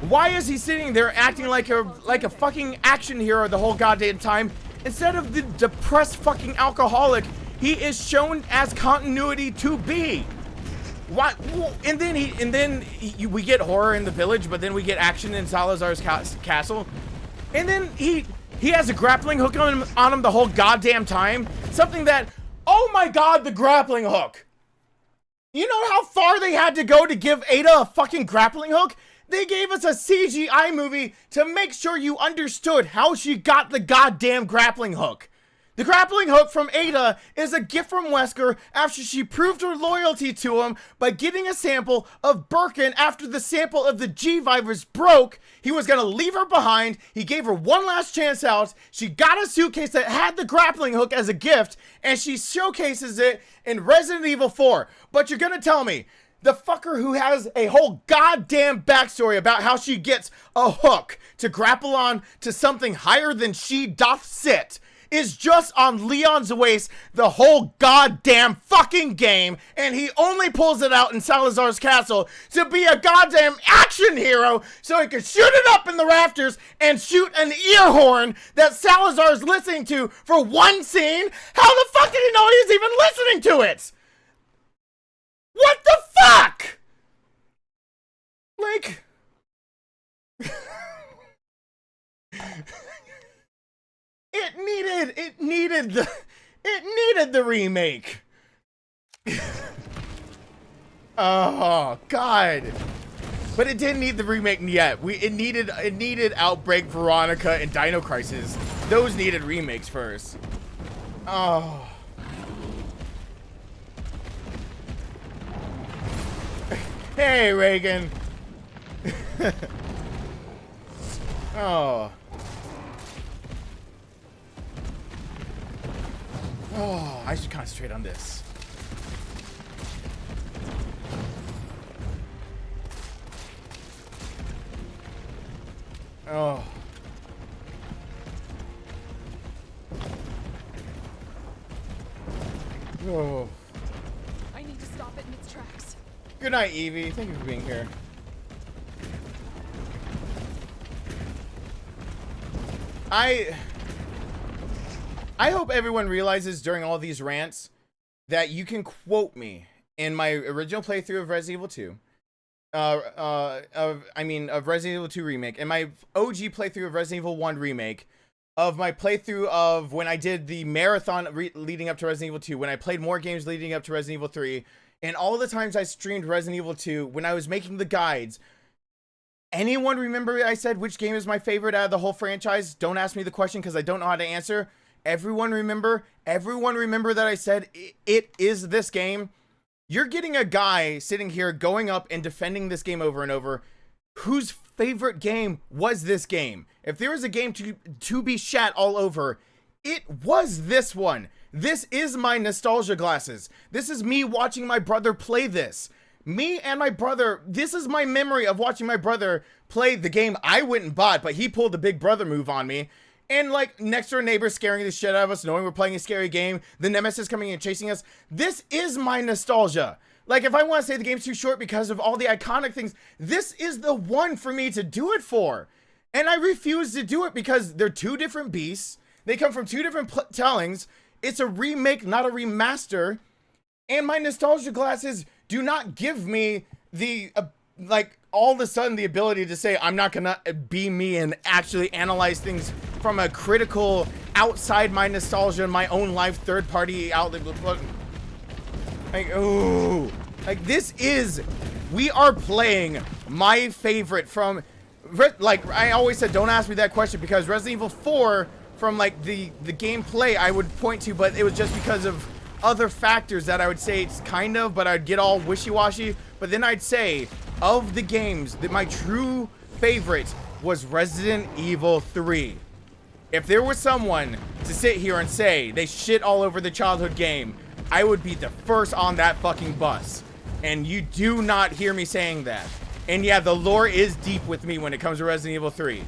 Why is he sitting there acting like a fucking action hero the whole goddamn time? Instead of the depressed fucking alcoholic, he is shown as continuity to be. What? And then we get horror in the village, but then we get action in Salazar's castle. And then he has a grappling hook on him the whole goddamn time. Something that, oh my god, the grappling hook. You know how far they had to go to give Ada a fucking grappling hook? They gave us a CGI movie to make sure you understood how she got the goddamn grappling hook. The grappling hook from Ada is a gift from Wesker after she proved her loyalty to him by getting a sample of Birkin after the sample of the G-Virus broke. He was gonna leave her behind. He gave her one last chance out. She got a suitcase that had the grappling hook as a gift, and she showcases it in Resident Evil 4. But you're gonna tell me, the fucker who has a whole goddamn backstory about how she gets a hook to grapple on to something higher than she doth sit is just on Leon's waist the whole goddamn fucking game, and he only pulls it out in Salazar's castle to be a goddamn action hero so he can shoot it up in the rafters and shoot an ear horn that Salazar's listening to for one scene. How the fuck did he know he was even listening to it? What the fuck? Like... It needed the remake. Oh god. But it didn't need the remake yet. It needed Outbreak, Veronica, and Dino Crisis. Those needed remakes first. Oh. Hey, Reagan. Oh. Oh, I should concentrate on this. Oh. Oh. I need to stop it in its tracks. Good night, Evie. Thank you for being here. I hope everyone realizes during all these rants that you can quote me in my original playthrough of Resident Evil 2. Of Resident Evil 2 Remake, and my OG playthrough of Resident Evil 1 Remake, of my playthrough of when I did the marathon leading up to Resident Evil 2, when I played more games leading up to Resident Evil 3, and all the times I streamed Resident Evil 2 when I was making the guides, anyone remember I said which game is my favorite out of the whole franchise? Don't ask me the question because I don't know how to answer. Everyone remember that I said it is this game? You're getting a guy sitting here going up and defending this game over and over whose favorite game was this game. If there was a game to be shat all over, it was this one. This is my nostalgia glasses. This is me watching my brother play this. Me and my brother, this is my memory of watching my brother play the game I went and bought, but he pulled the big brother move on me. And like next door neighbors scaring the shit out of us, knowing we're playing a scary game, the nemesis coming and chasing us. This is my nostalgia. Like if I want to say the game's too short because of all the iconic things, this is the one for me to do it for. And I refuse to do it because they're two different beasts. They come from two different tellings. It's a remake, not a remaster. And my nostalgia glasses do not give me the, like, all of a sudden the ability to say I'm not gonna be me and actually analyze things from a critical, outside my nostalgia, my own life, third-party outlet. Like, ooh. Like, this is, we are playing my favorite from, like, I always said don't ask me that question because Resident Evil 4, from, like, the gameplay I would point to, but it was just because of other factors that I would say it's kind of, but I'd get all wishy-washy. But then I'd say, of the games, that my true favorite was Resident Evil 3. If there was someone to sit here and say they shit all over the childhood game, I would be the first on that fucking bus. And you do not hear me saying that. And yeah, the lore is deep with me when it comes to Resident Evil 3.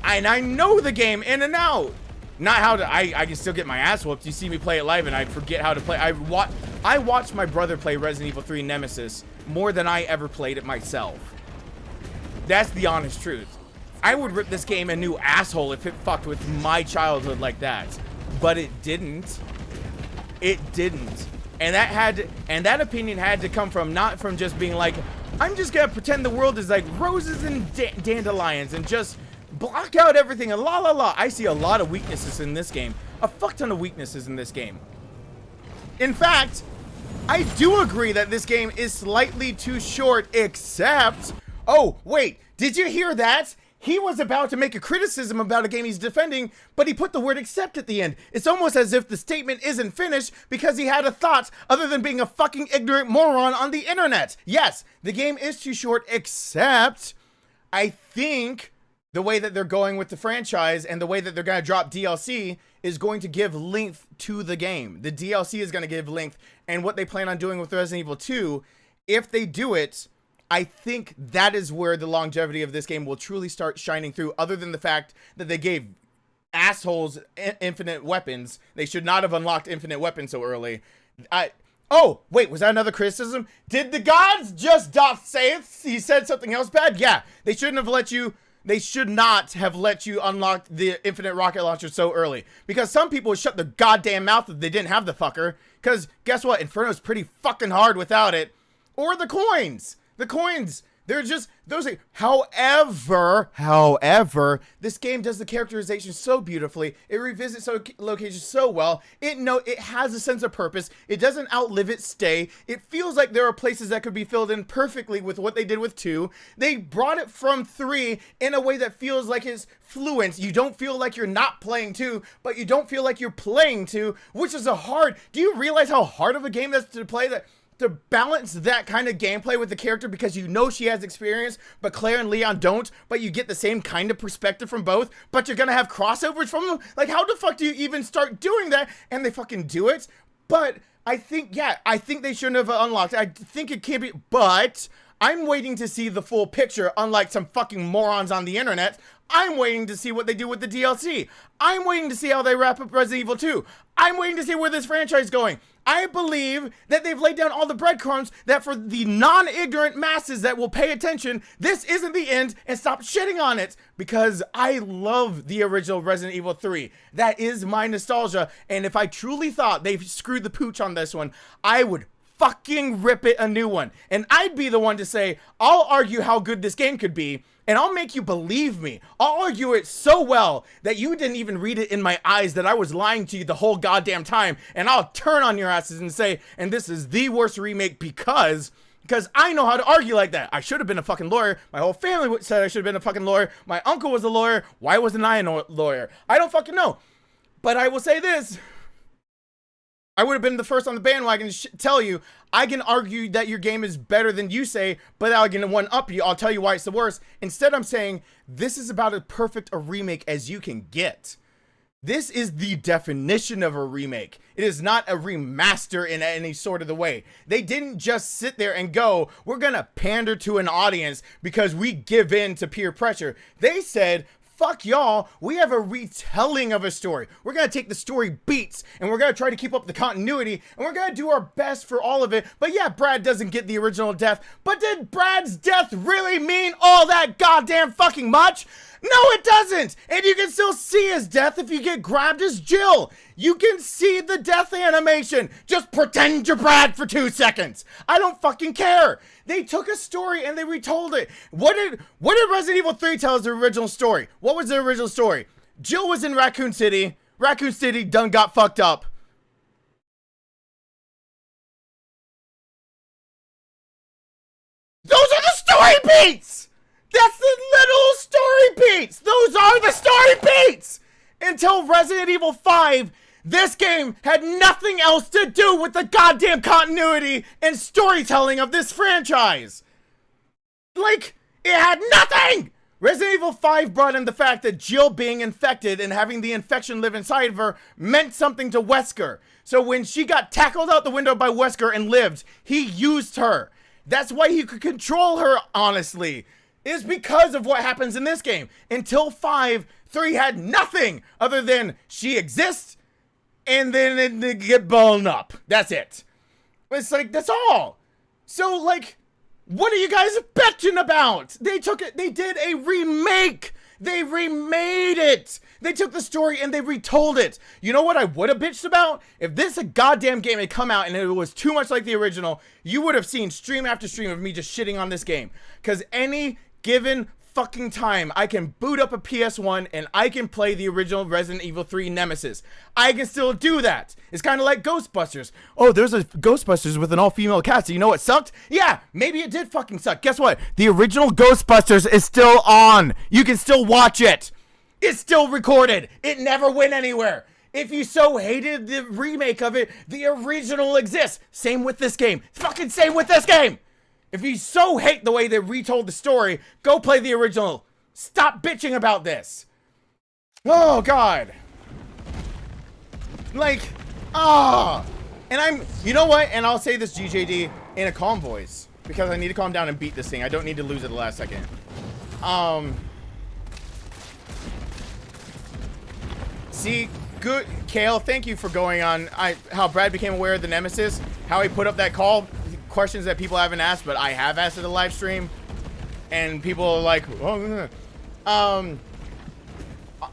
And I know the game in and out. Not how to, I can still get my ass whooped. You see me play it live and I forget how to play. I watched my brother play Resident Evil 3 Nemesis more than I ever played it myself. That's the honest truth. I would rip this game a new asshole if it fucked with my childhood like that. But it didn't. It didn't. And that opinion had to come from, not from just being like, I'm just gonna pretend the world is like roses and dandelions and just block out everything and la la la. I see a lot of weaknesses in this game. A fuck ton of weaknesses in this game. In fact, I do agree that this game is slightly too short, except... Oh, wait, did you hear that? He was about to make a criticism about a game he's defending, but he put the word except at the end. It's almost as if the statement isn't finished because he had a thought other than being a fucking ignorant moron on the internet. Yes, the game is too short, except I think the way that they're going with the franchise and the way that they're going to drop DLC is going to give length to the game. The DLC is going to give length, and what they plan on doing with Resident Evil 2, if they do it, I think that is where the longevity of this game will truly start shining through, other than the fact that they gave assholes infinite weapons. They should not have unlocked infinite weapons so early. Oh, wait, was that another criticism? Did the gods just doth saith he said something else bad? Yeah, they should not have let you unlock the infinite rocket launcher so early. Because some people would shut their goddamn mouth if they didn't have the fucker. Because guess what? Inferno's pretty fucking hard without it. Or the coins. The coins, they're just, those are, however, this game does the characterization so beautifully. It revisits locations so well. It has a sense of purpose. It doesn't outlive its stay. It feels like there are places that could be filled in perfectly with what they did with 2. They brought it from 3 in a way that feels like it's fluent. You don't feel like you're not playing 2, but you don't feel like you're playing 2, which is do you realize how hard of a game that's to play, that to balance that kind of gameplay with the character, because you know she has experience, but Claire and Leon don't, but you get the same kind of perspective from both, but you're gonna have crossovers from them? Like, how the fuck do you even start doing that? And they fucking do it. But I think they shouldn't have unlocked it. I think it can be, but I'm waiting to see the full picture, unlike some fucking morons on the internet. I'm waiting to see what they do with the DLC. I'm waiting to see how they wrap up Resident Evil 2. I'm waiting to see where this franchise is going. I believe that they've laid down all the breadcrumbs that for the non-ignorant masses that will pay attention, this isn't the end, and stop shitting on it, because I love the original Resident Evil 3. That is my nostalgia, and if I truly thought they've screwed the pooch on this one, I would fucking rip it a new one. And I'd be the one to say, I'll argue how good this game could be, and I'll make you believe me. I'll argue it so well that you didn't even read it in my eyes that I was lying to you the whole goddamn time, and I'll turn on your asses and say, and this is the worst remake because I know how to argue like that. I should have been a fucking lawyer. My whole family said I should have been a fucking lawyer. My uncle was a lawyer. Why wasn't I a lawyer? I don't fucking know. But I will say this. I would have been the first on the bandwagon to tell you, I can argue that your game is better than you say, but I'm going to one-up you. I'll tell you why it's the worst. Instead, I'm saying, this is about as perfect a remake as you can get. This is the definition of a remake. It is not a remaster in any sort of the way. They didn't just sit there and go, we're going to pander to an audience because we give in to peer pressure. They said, fuck y'all, we have a retelling of a story. We're going to take the story beats and we're going to try to keep up the continuity and we're going to do our best for all of it. But yeah, Brad doesn't get the original death. But did Brad's death really mean all that goddamn fucking much? No, it doesn't. And you can still see his death if you get grabbed as Jill. You can see the death animation. Just pretend you're Brad for 2 seconds. I don't fucking care. They took a story and they retold it. What did Resident Evil 3 tell us the original story? What was the original story? Jill was in Raccoon City. Raccoon City done got fucked up. Those are the story beats! That's the little story beats! Those are the story beats! Until Resident Evil 5, this game had nothing else to do with the goddamn continuity and storytelling of this franchise. Like, it had nothing! Resident Evil 5 brought in the fact that Jill being infected and having the infection live inside of her meant something to Wesker. So when she got tackled out the window by Wesker and lived, he used her. That's why he could control her, honestly. Is because of what happens in this game. Until 5, 3 had nothing other than she exists and then it get blown up. That's it. It's like, that's all. So, like, what are you guys bitching about? They took it, they did a remake. They remade it. They took the story and they retold it. You know what I would have bitched about? If this a goddamn game had come out and it was too much like the original, you would have seen stream after stream of me just shitting on this game. Because any given fucking time, I can boot up a PS1 and I can play the original Resident Evil 3 Nemesis. I can still do that. It's kind of like Ghostbusters. Oh, there's a Ghostbusters with an all-female cast. You know what sucked? Yeah, maybe it did fucking suck. Guess what? The original Ghostbusters is still on. You can still watch it. It's still recorded. It never went anywhere. If you so hated the remake of it, the original exists. Same with this game. Fucking same with this game. If you so hate the way they retold the story, go play the original. Stop bitching about this. Oh, God. Like, and you know what? And I'll say this, GJD, in a calm voice. Because I need to calm down and beat this thing. I don't need to lose at the last second. See, good, Kale, thank you for going on how Brad became aware of the Nemesis. How he put up that call. Questions that people haven't asked, but I have asked at the live stream, and people are like, oh,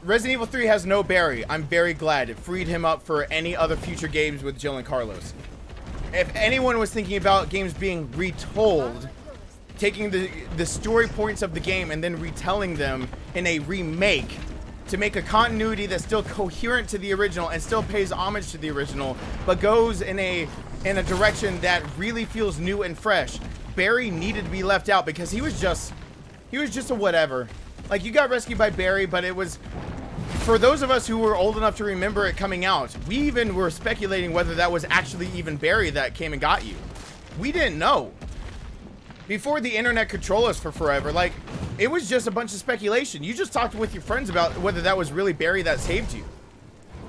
Resident Evil 3 has no Barry. I'm very glad it freed him up for any other future games with Jill and Carlos. If anyone was thinking about games being retold, taking the story points of the game and then retelling them in a remake to make a continuity that's still coherent to the original and still pays homage to the original, but goes in a direction that really feels new and fresh. Barry needed to be left out because he was just a whatever. Like, you got rescued by Barry, but it was, for those of us who were old enough to remember it coming out, we even were speculating whether that was actually even Barry that came and got you. We didn't know. Before the internet controlled us for forever, like, it was just a bunch of speculation. You just talked with your friends about whether that was really Barry that saved you.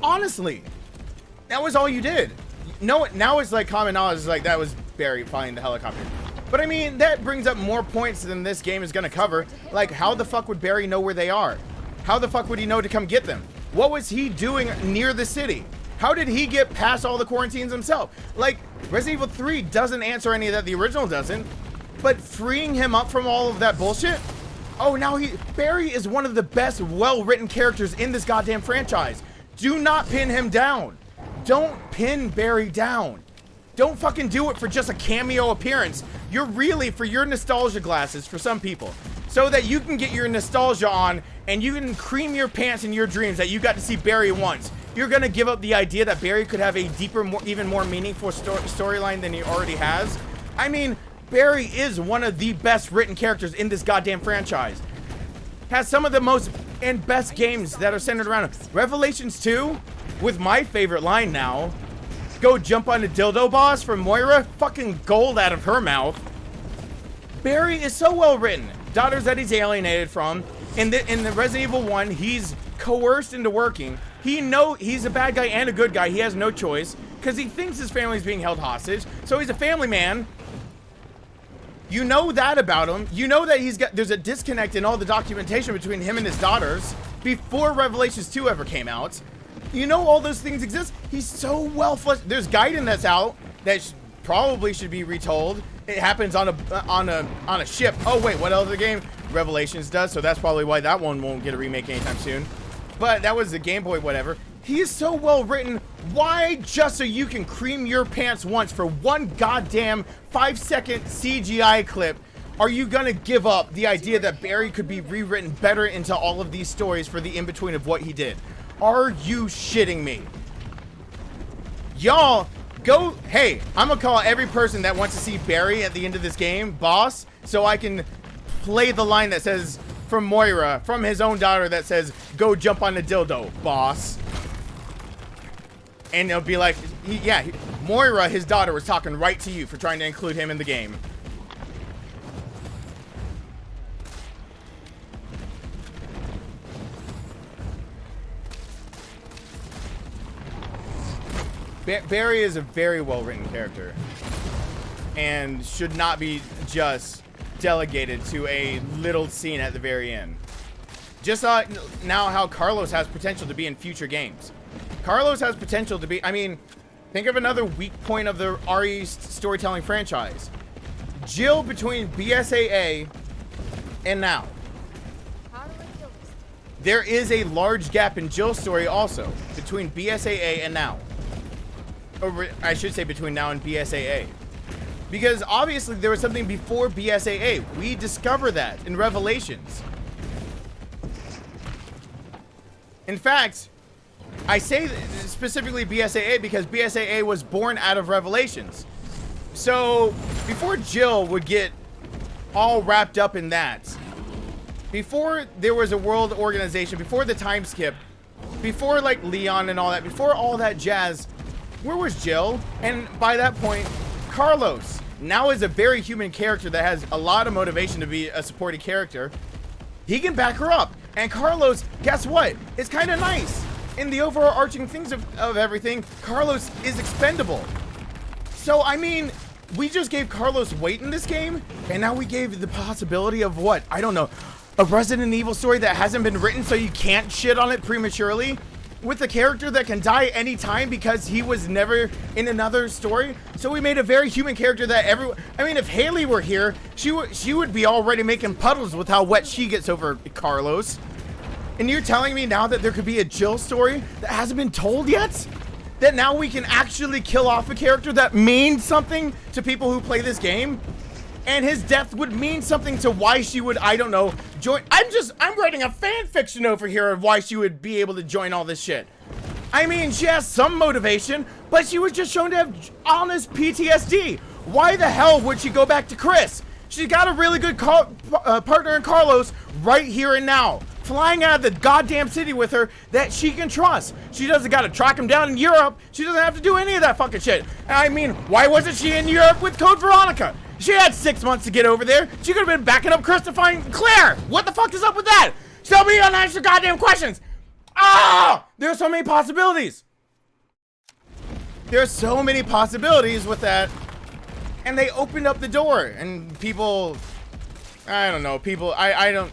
Honestly, that was all you did. No, now it's like common knowledge is like that was Barry flying the helicopter. But I mean, that brings up more points than this game is gonna cover. Like, how the fuck would Barry know where they are? How the fuck would he know to come get them? What was he doing near the city? How did he get past all the quarantines himself? Like, Resident Evil 3 doesn't answer any of that, the original doesn't. But freeing him up from all of that bullshit? Oh, now Barry is one of the best well-written characters in this goddamn franchise. Do not pin him down. Don't pin Barry down. Don't fucking do it for just a cameo appearance. You're really for your nostalgia glasses for some people. So that you can get your nostalgia on and you can cream your pants in your dreams that you got to see Barry once. You're gonna give up the idea that Barry could have a deeper, even more meaningful storyline than he already has. I mean, Barry is one of the best written characters in this goddamn franchise. Has some of the most and best games that are centered around him. Revelations 2, with my favorite line now, go jump on the dildo boss from Moira, fucking gold out of her mouth. Barry is so well written. Daughters that he's alienated from. In the Resident Evil 1, he's coerced into working. He's a bad guy and a good guy. He has no choice because he thinks his family's being held hostage. So he's a family man. You know that about him. You know that there's a disconnect in all the documentation between him and his daughters before Revelations 2 ever came out. You know all those things exist. He's so well fleshed. There's Gaiden that's out that probably should be retold. It happens on a ship. Oh wait, what other game? Revelations does, so that's probably why that one won't get a remake anytime soon. But that was the Game Boy whatever. He is so well written. Why, just so you can cream your pants once for one goddamn 5-second CGI clip, are you gonna give up the idea that Barry could be rewritten better into all of these stories for the in-between of what he did? Are you shitting me? Y'all go, hey, I'm gonna call every person that wants to see Barry at the end of this game boss, so I can play the line that says from Moira, from his own daughter, that says, go jump on the dildo, boss. And it'll be like, Moira, his daughter, was talking right to you for trying to include him in the game. Barry is a very well-written character and should not be just delegated to a little scene at the very end. Just now how Carlos has potential to be in future games. Carlos has potential to be, I mean, think of another weak point of the RE storytelling franchise. Jill between BSAA and now. There is a large gap in Jill's story also between BSAA and now. Or I should say between now and BSAA. Because obviously there was something before BSAA. We discover that in Revelations. In fact, I say specifically BSAA because BSAA was born out of Revelations. So before Jill would get all wrapped up in that, before there was a world organization, before the time skip, before like Leon and all that, before all that jazz, where was Jill? And by that point, Carlos now is a very human character that has a lot of motivation to be a supporting character. He can back her up. And Carlos, guess what? It's kind of nice. In the overarching things of everything, Carlos is expendable. So, I mean, we just gave Carlos weight in this game, and now we gave the possibility of what? I don't know. A Resident Evil story that hasn't been written so you can't shit on it prematurely? With a character that can die anytime because he was never in another story. So we made a very human character that everyone, I mean, if Haley were here, she would be already making puddles with how wet she gets over Carlos. And you're telling me now that there could be a Jill story that hasn't been told yet? That now we can actually kill off a character that means something to people who play this game? And his death would mean something to why she would, I don't know, join. I'm writing a fan fiction over here of why she would be able to join all this shit. I mean, she has some motivation, but she was just shown to have honest PTSD. Why the hell would she go back to Chris? She's got a really good partner in Carlos right here and now. Flying out of the goddamn city with her that she can trust. She doesn't gotta track him down in Europe. She doesn't have to do any of that fucking shit. I mean, why wasn't she in Europe with Code Veronica? She had 6 months to get over there. She could have been backing up Chris to find Claire. What the fuck is up with that? So many unanswered goddamn questions. Ah! There's so many possibilities. There's so many possibilities with that. And they opened up the door. And people, I don't know, I don't,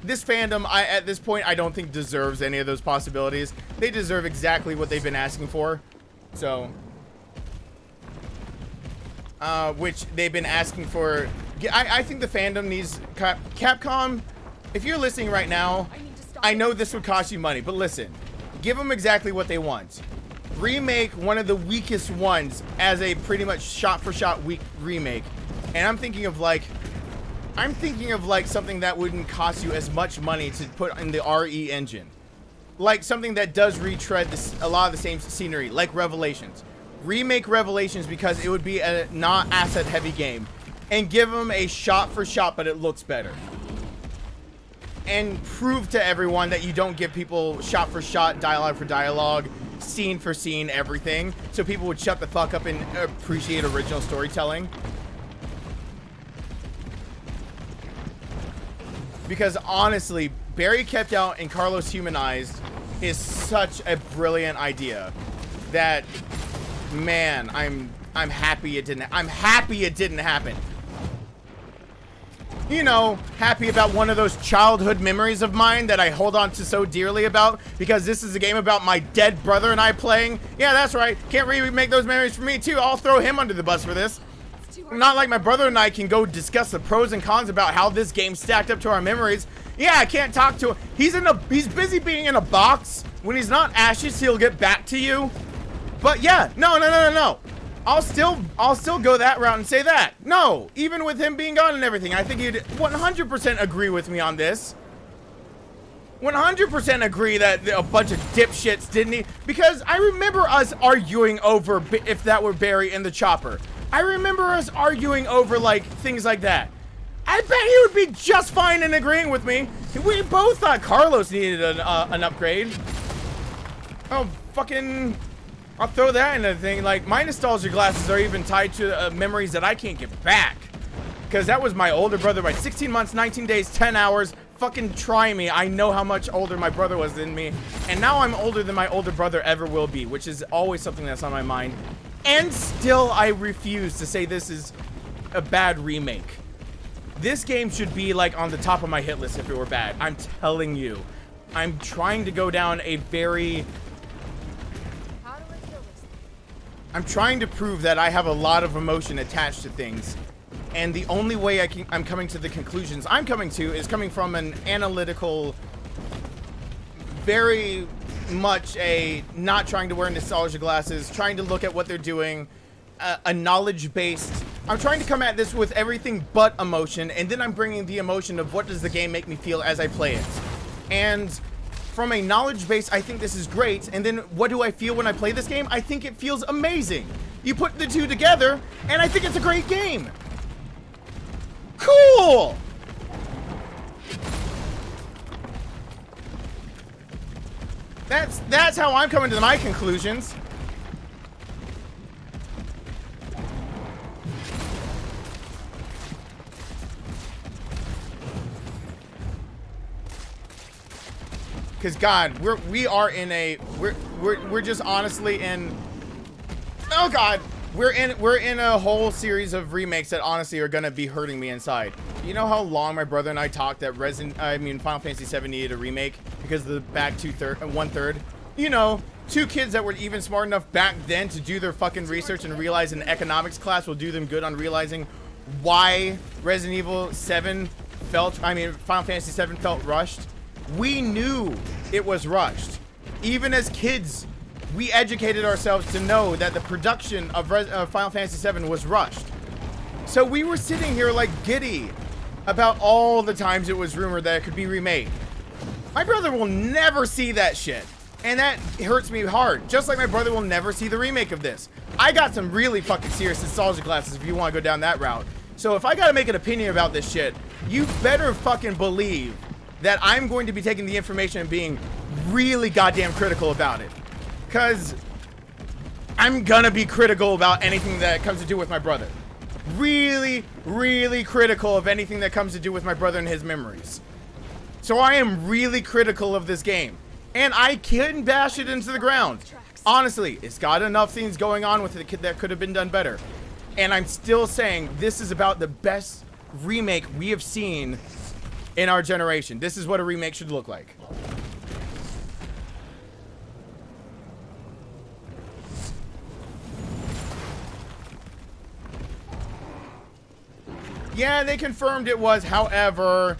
this fandom, at this point, I don't think deserves any of those possibilities. They deserve exactly what they've been asking for. So, which they've been asking for. I think the fandom needs, Capcom, if you're listening right now, I know this would cost you money, but listen, give them exactly what they want. remake one of the weakest ones as a pretty much shot-for-shot weak remake, and I'm thinking of like something that wouldn't cost you as much money to put in the RE engine, like something that does retread a lot of the same scenery, like Revelations. Remake Revelations because it would be a not asset heavy game, and give them a shot-for-shot, but it looks better. And prove to everyone that you don't give people shot-for-shot, dialogue-for-dialogue, scene-for-scene, everything, so people would shut the fuck up and appreciate original storytelling. Because honestly, Barry Kept Out and Carlos Humanized is such a brilliant idea that, man, I'm happy it didn't. I'm happy it didn't happen. You know, happy about one of those childhood memories of mine that I hold on to so dearly about, because this is a game about my dead brother and I playing. Yeah, that's right. Can't remake those memories for me too. I'll throw him under the bus for this. Not like my brother and I can go discuss the pros and cons about how this game stacked up to our memories. Yeah, I can't talk to him. He's busy being in a box. When he's not Ashes, he'll get back to you. But yeah, no. I'll still go that route and say that. No, even with him being gone and everything, I think he'd 100% agree with me on this. 100% agree that a bunch of dipshits didn't because I remember us arguing over if that were Barry in the chopper. I remember us arguing over like things like that. I bet he would be just fine in agreeing with me. We both thought Carlos needed an upgrade. Oh, fucking... I'll throw that in the thing. Like, my nostalgia glasses are even tied to memories that I can't get back. Because that was my older brother by 16 months, 19 days, 10 hours. Fucking try me. I know how much older my brother was than me. And now I'm older than my older brother ever will be, which is always something that's on my mind. And still, I refuse to say this is a bad remake. This game should be, like, on the top of my hit list if it were bad. I'm telling you. I'm trying to go down a very... I'm trying to prove that I have a lot of emotion attached to things, and the only way I'm coming to the conclusions I'm coming to is coming from an analytical, very much a not trying to wear nostalgia glasses, trying to look at what they're doing, a knowledge-based. I'm trying to come at this with everything but emotion, and then I'm bringing the emotion of what does the game make me feel as I play it. And from a knowledge base, I think this is great. And then what do I feel when I play this game? I think it feels amazing. You put the two together, and I think it's a great game. Cool! That's how I'm coming to my conclusions. Because God, we're just honestly in, oh God, we're in a whole series of remakes that honestly are gonna be hurting me inside. You know how long my brother and I talked that Final Fantasy VII needed a remake because of the back 1/3. You know, two kids that were even smart enough back then to do their fucking research and realize an economics class will do them good on realizing why Resident Evil 7 Final Fantasy 7 felt rushed. We knew it was rushed. Even as kids, we educated ourselves to know that the production of Final Fantasy VII was rushed. So we were sitting here like giddy about all the times it was rumored that it could be remade. My brother will never see that shit. And that hurts me hard. Just like my brother will never see the remake of this. I got some really fucking serious nostalgia glasses if you want to go down that route. So if I gotta make an opinion about this shit, you better fucking believe that I'm going to be taking the information and being really goddamn critical about it. Because I'm gonna be critical about anything that comes to do with my brother. Really, really critical of anything that comes to do with my brother and his memories. So I am really critical of this game. And I can bash it into the ground. Honestly, it's got enough things going on with it that could have been done better. And I'm still saying this is about the best remake we have seen in our generation. This is what a remake should look like. Yeah, they confirmed it was, however,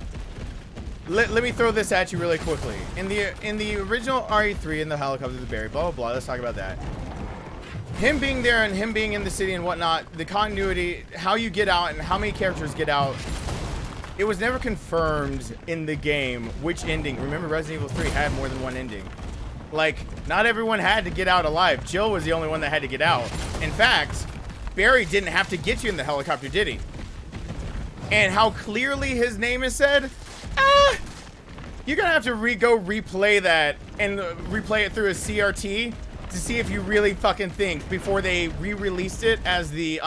let me throw this at you really quickly. In the original RE3 in the helicopter, the Barry, blah blah blah. Let's talk about that. Him being there and him being in the city and whatnot, the continuity, how you get out and how many characters get out, it was never confirmed in the game which ending. Remember, Resident Evil 3 had more than one ending. Like, not everyone had to get out alive. Jill was the only one that had to get out. In fact, Barry didn't have to get you in the helicopter, did he? And how clearly his name is said, you're gonna have to go replay that and replay it through a CRT to see if you really fucking think before they re-released it as the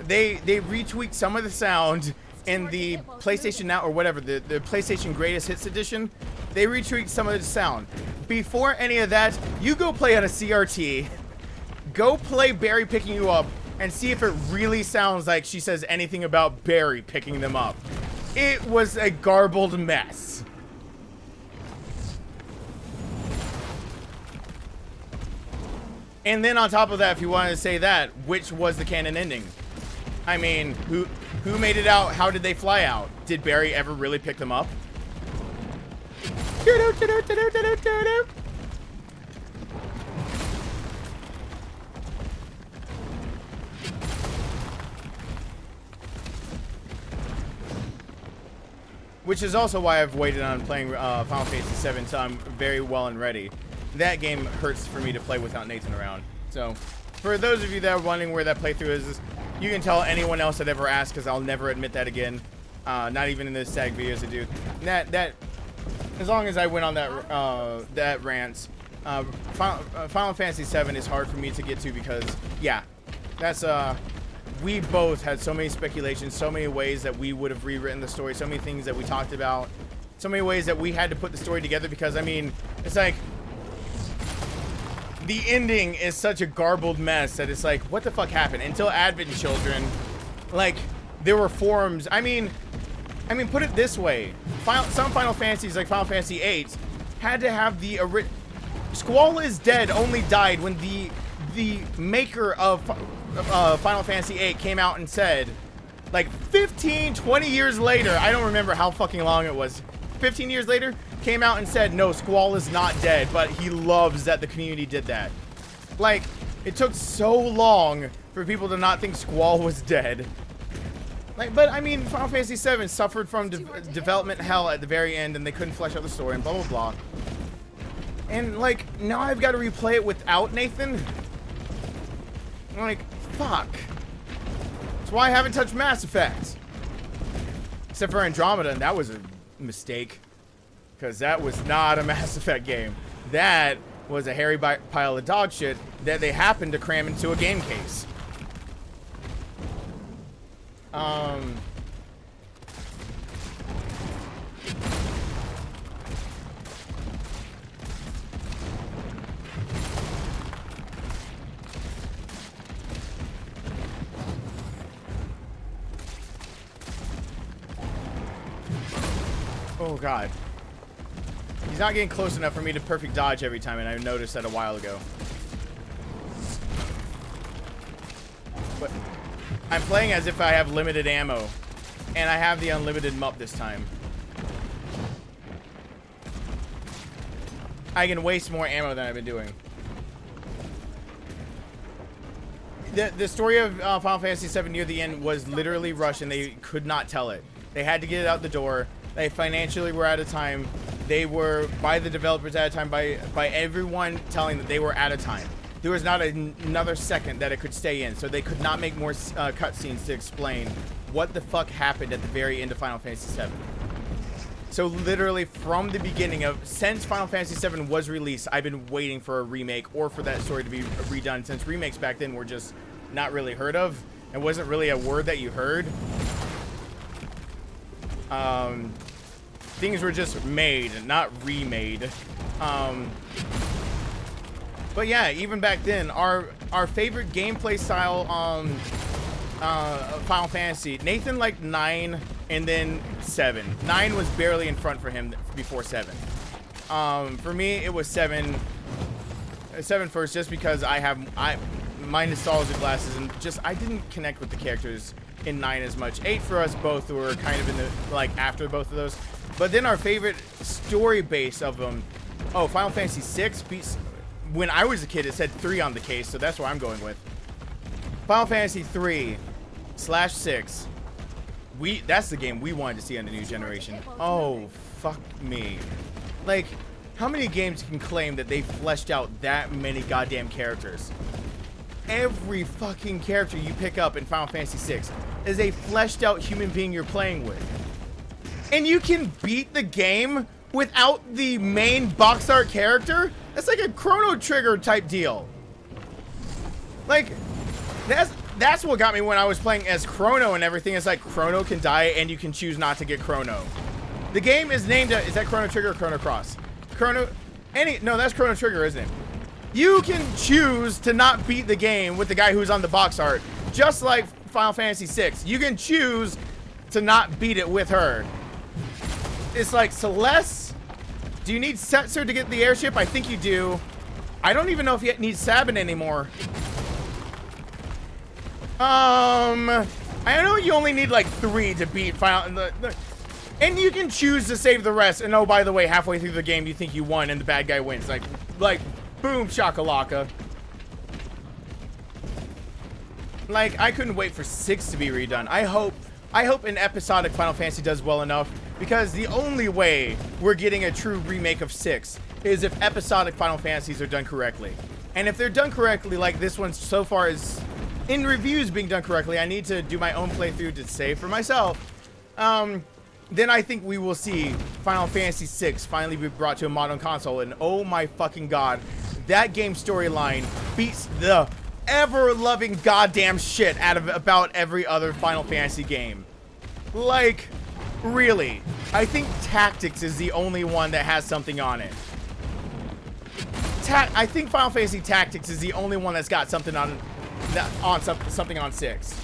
they retweaked some of the sound in the PlayStation Now or whatever, the PlayStation Greatest Hits edition. They retweaked some of the sound. Before any of that, you go play on a CRT, go play Barry picking you up, and see if it really sounds like she says anything about Barry picking them up. It was a garbled mess. And then on top of that, if you wanted to say that, which was the canon ending? I mean, who made it out? How did they fly out? Did Barry ever really pick them up? Which is also why I've waited on playing Final Fantasy VII until I'm very well and ready. That game hurts for me to play without Nathan around. So, for those of you that are wondering where that playthrough is, you can tell anyone else that ever asked, because I'll never admit that again. Not even in the stag videos I do. That as long as I went on that rant, Final Fantasy VII is hard for me to get to because, yeah, that's we both had so many speculations, so many ways that we would have rewritten the story, so many things that we talked about, so many ways that we had to put the story together because, I mean, it's like, the ending is such a garbled mess that it's like, what the fuck happened? Until Advent Children, like, there were forums. I mean, put it this way. Some Final Fantasies, like Final Fantasy VIII, had to have the Squall is Dead only died when the maker of Final Fantasy VIII came out and said, like 15, 20 years later, I don't remember how fucking long it was, 15 years later, came out and said, no, Squall is not dead, but he loves that the community did that. Like, it took so long for people to not think Squall was dead. Like, but I mean, Final Fantasy VII suffered from development hell at the very end, and they couldn't flesh out the story, and blah, blah, blah. And, like, now I've got to replay it without Nathan? I'm like, fuck. That's why I haven't touched Mass Effect. Except for Andromeda, and that was a mistake. Because that was not a Mass Effect game. That was a hairy pile of dog shit that they happened to cram into a game case. Oh god. He's not getting close enough for me to perfect dodge every time, and I noticed that a while ago. But I'm playing as if I have limited ammo, and I have the unlimited MUP this time. I can waste more ammo than I've been doing. The story of Final Fantasy VII near the end was literally rushed, and they could not tell it. They had to get it out the door. They financially were out of time. They were, by the developers, out of time, by everyone telling that they were out of time. There was not another second that it could stay in, so they could not make more cutscenes to explain what the fuck happened at the very end of Final Fantasy VII. So literally from the beginning of, since Final Fantasy VII was released, I've been waiting for a remake or for that story to be redone, since remakes back then were just not really heard of. It wasn't really a word that you heard. Things were just made, not remade. But yeah, even back then, our favorite gameplay style Final Fantasy, Nathan liked 9 and then 7. 9 was barely in front for him before 7. For me, it was 7 first, just because my nostalgia glasses, and just I didn't connect with the characters in 9 as much. 8 for us both were kind of in the, like, after both of those. But then our favorite story base of them, oh, Final Fantasy 6 beats. When I was a kid, it said 3 on the case, so that's what I'm going with. Final Fantasy 3/6. That's the game we wanted to see on the new generation. Oh, fuck me. Like, how many games can claim that they fleshed out that many goddamn characters? Every fucking character you pick up in Final Fantasy 6 is a fleshed out human being you're playing with. And you can beat the game without the main box art character? That's like a Chrono Trigger type deal. Like, that's what got me when I was playing as Chrono and everything. It's like Chrono can die and you can choose not to get Chrono. The game is named, is that Chrono Trigger or Chrono Cross? No, that's Chrono Trigger, isn't it? You can choose to not beat the game with the guy who's on the box art. Just like Final Fantasy 6. You can choose to not beat it with her. It's like, Celeste, do you need Setzer to get the airship? I think you do. I don't even know if you need Sabin anymore. I know you only need like 3 to beat Final... And you can choose to save the rest. And oh, by the way, halfway through the game, you think you won and the bad guy wins. Like boom, shakalaka. Like, I couldn't wait for 6 to be redone. I hope an episodic Final Fantasy does well enough, because the only way we're getting a true remake of 6 is if episodic Final Fantasies are done correctly. And if they're done correctly, like this one so far is in reviews being done correctly, I need to do my own playthrough to save for myself. Then I think we will see Final Fantasy 6 finally be brought to a modern console. And oh my fucking god, that game storyline beats the ever-loving goddamn shit out of about every other Final Fantasy game. Like, really. I think Tactics is the only one that has something on it. I think Final Fantasy Tactics is the only one that's got something on something on 6.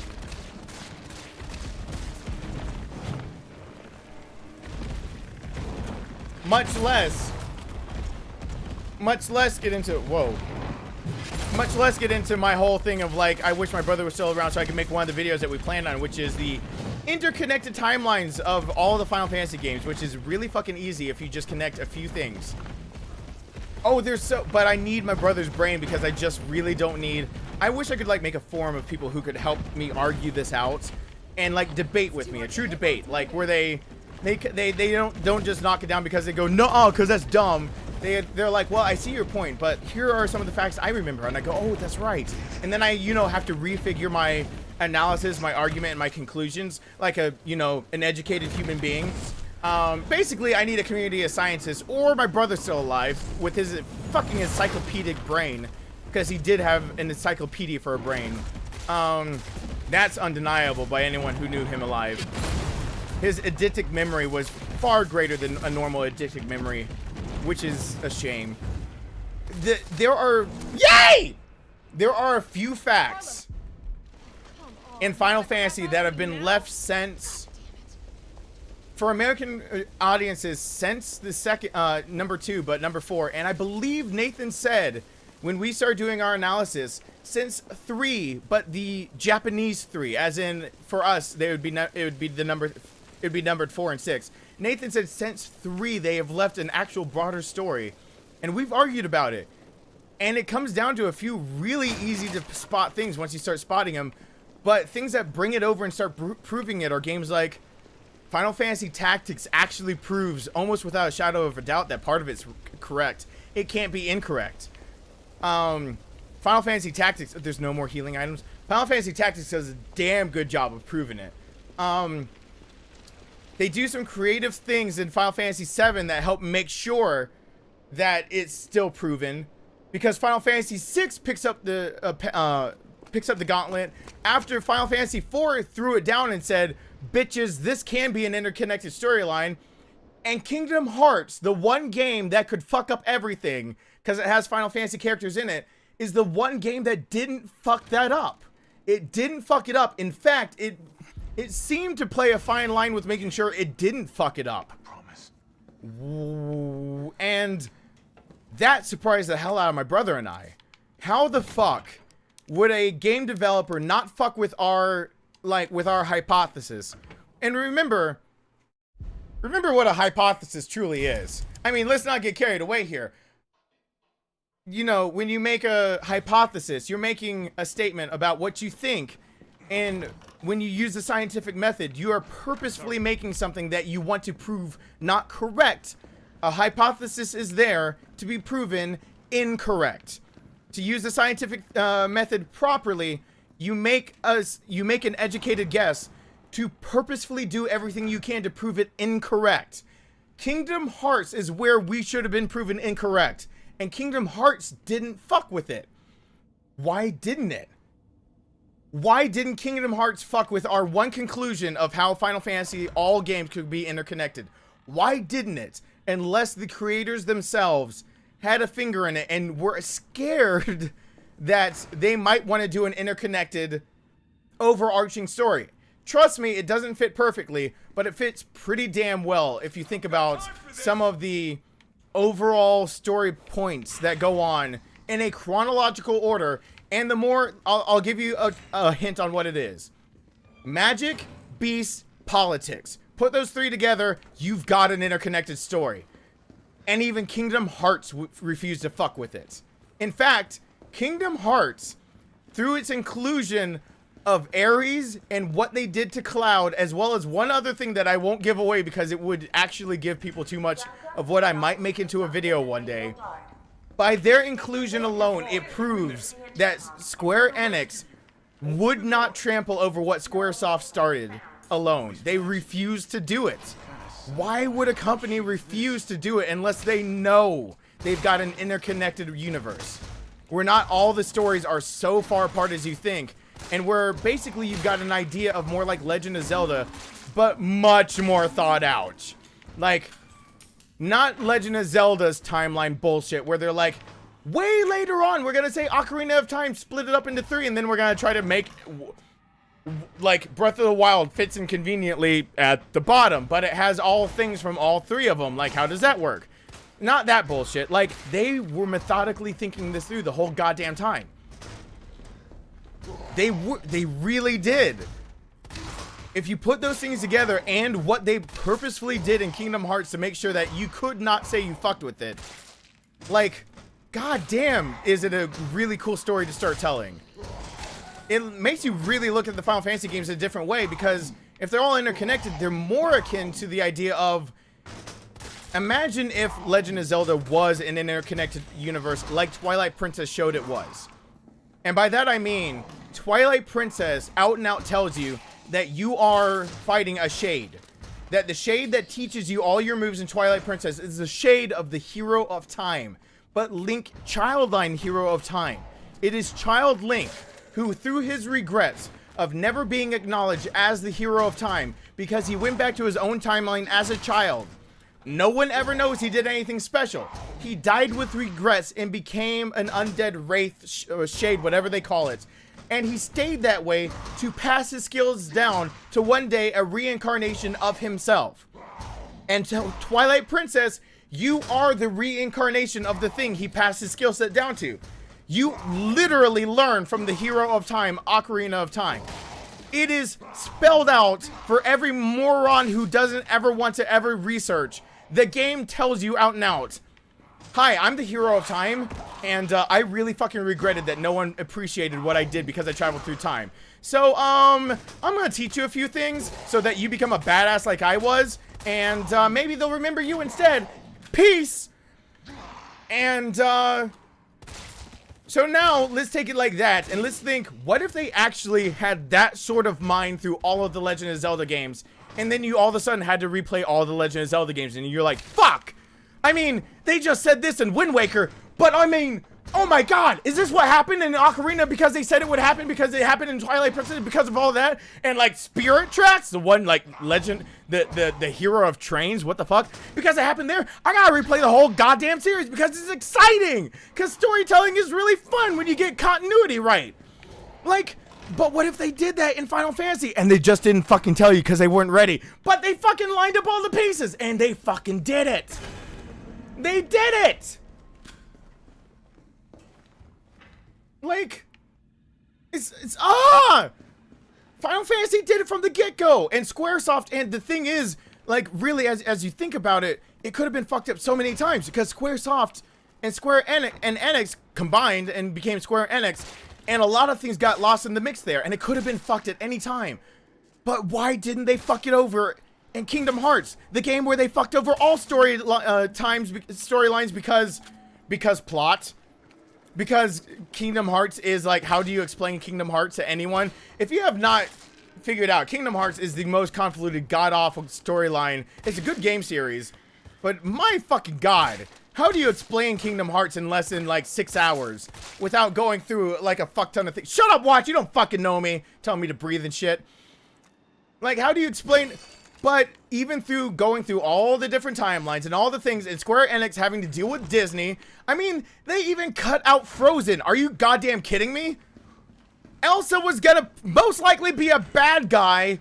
Much less get into my whole thing of like, I wish my brother was still around so I could make one of the videos that we planned on, which is the interconnected timelines of all the Final Fantasy games, which is really fucking easy if you just connect a few things. Oh, but I need my brother's brain because I just really don't need. I wish I could like make a forum of people who could help me argue this out and like debate with me, a true debate, like where they don't just knock it down because they go, no, because that's dumb. They're like, well, I see your point, but here are some of the facts I remember. And I go, oh, that's right. And then I, have to refigure my analysis, my argument, and my conclusions like an educated human being. Basically, I need a community of scientists, or my brother's still alive with his fucking encyclopedic brain, because he did have an encyclopedia for a brain. That's undeniable by anyone who knew him alive. His eidetic memory was far greater than a normal eidetic memory, which is a shame. There are a few facts in Final Fantasy that have been left since, for American audiences, since the second, number 2, but number 4. And I believe Nathan said, when we started doing our analysis, since 3, but the Japanese 3, as in, for us, it would be numbered 4 and 6. Nathan said since 3, they have left an actual broader story. And we've argued about it. And it comes down to a few really easy to spot things once you start spotting them. But things that bring it over and start proving it are games like Final Fantasy Tactics actually proves, almost without a shadow of a doubt, that part of it's correct. It can't be incorrect. Final Fantasy Tactics, there's no more healing items. Final Fantasy Tactics does a damn good job of proving it. They do some creative things in Final Fantasy VII that help make sure that it's still proven, because Final Fantasy VI picks up the gauntlet after Final Fantasy IV threw it down and said, "Bitches, this can be an interconnected storyline." And Kingdom Hearts, the one game that could fuck up everything because it has Final Fantasy characters in it, is the one game that didn't fuck that up. It didn't fuck it up. In fact, it seemed to play a fine line with making sure it didn't fuck it up. I promise. And that surprised the hell out of my brother and I. How the fuck would a game developer not fuck with our hypothesis? And remember, Remember what a hypothesis truly is. I mean, let's not get carried away here. You know, when you make a hypothesis, you're making a statement about what you think. And when you use the scientific method, you are purposefully making something that you want to prove not correct. A hypothesis is there to be proven incorrect. To use the scientific method properly, you make an educated guess to purposefully do everything you can to prove it incorrect. Kingdom Hearts is where we should have been proven incorrect. And Kingdom Hearts didn't fuck with it. Why didn't it? Why didn't Kingdom Hearts fuck with our one conclusion of how Final Fantasy, all games could be interconnected? Why didn't it? Unless the creators themselves had a finger in it and were scared that they might want to do an interconnected, overarching story. Trust me, it doesn't fit perfectly, but it fits pretty damn well if you think about some of the overall story points that go on in a chronological order. And the more, I'll give you a hint on what it is. Magic, beast, politics. Put those three together, you've got an interconnected story. And even Kingdom Hearts refused to fuck with it. In fact, Kingdom Hearts, through its inclusion of Ares and what they did to Cloud, as well as one other thing that I won't give away because it would actually give people too much of what I might make into a video one day. By their inclusion alone, it proves that Square Enix would not trample over what Squaresoft started alone. They refused to do it. Why would a company refuse to do it unless they know they've got an interconnected universe? Where not all the stories are so far apart as you think, and where basically you've got an idea of more like Legend of Zelda, but much more thought out. Like, not Legend of Zelda's timeline bullshit, where they're like, way later on, we're gonna say Ocarina of Time, split it up into 3, and then we're gonna try to make, like, Breath of the Wild fits in conveniently at the bottom, but it has all things from all 3 of them. Like, how does that work? Not that bullshit. Like, they were methodically thinking this through the whole goddamn time. They really did. If you put those things together and what they purposefully did in Kingdom Hearts to make sure that you could not say you fucked with it, like, goddamn, is it a really cool story to start telling. It makes you really look at the Final Fantasy games in a different way, because if they're all interconnected, they're more akin to the idea of, imagine if Legend of Zelda was an interconnected universe like Twilight Princess showed it was. And by that I mean, Twilight Princess out and out tells you that you are fighting a shade. That the shade that teaches you all your moves in Twilight Princess is the shade of the Hero of Time. But Link, childline Hero of Time. It is Child Link who, through his regrets of never being acknowledged as the Hero of Time because he went back to his own timeline as a child. No one ever knows he did anything special. He died with regrets and became an undead wraith shade, whatever they call it. And he stayed that way to pass his skills down to one day a reincarnation of himself. And to Twilight Princess, you are the reincarnation of the thing he passed his skill set down to. You literally learn from the Hero of Time, Ocarina of Time. It is spelled out for every moron who doesn't ever want to ever research. The game tells you out and out, hi, I'm the Hero of Time, and I really fucking regretted that no one appreciated what I did because I traveled through time. So, I'm gonna teach you a few things so that you become a badass like I was, and maybe they'll remember you instead. Peace! And, so now, let's take it like that, and let's think, what if they actually had that sort of mind through all of the Legend of Zelda games, and then you all of a sudden had to replay all the Legend of Zelda games, and you're like, fuck! I mean, they just said this in Wind Waker, but I mean, oh my god, is this what happened in Ocarina because they said it would happen because it happened in Twilight Princess because of all that? And like Spirit Tracks, the one like Legend, the Hero of Trains, what the fuck? Because it happened there, I gotta replay the whole goddamn series because it's exciting! Because storytelling is really fun when you get continuity right. Like, but what if they did that in Final Fantasy and they just didn't fucking tell you because they weren't ready? But they fucking lined up all the pieces and they fucking did it! They did it! Like, Final Fantasy did it from the get-go, and Squaresoft, and the thing is, Like, really, as you think about it, it could have been fucked up so many times because Squaresoft and Square Enix combined and became Square Enix, and a lot of things got lost in the mix there, and it could have been fucked at any time. But why didn't they fuck it over in Kingdom Hearts, the game where they fucked over all storylines because plot? Because Kingdom Hearts is like, how do you explain Kingdom Hearts to anyone? If you have not figured out, Kingdom Hearts is the most convoluted, god-awful storyline. It's a good game series, but my fucking god, how do you explain Kingdom Hearts in less than like 6 hours without going through like a fuck ton of things? Shut up, Watch, you don't fucking know me, telling me to breathe and shit. Like, how do you explain? But even through going through all the different timelines and all the things, and Square Enix having to deal with Disney, I mean, they even cut out Frozen. Are you goddamn kidding me? Elsa was gonna most likely be a bad guy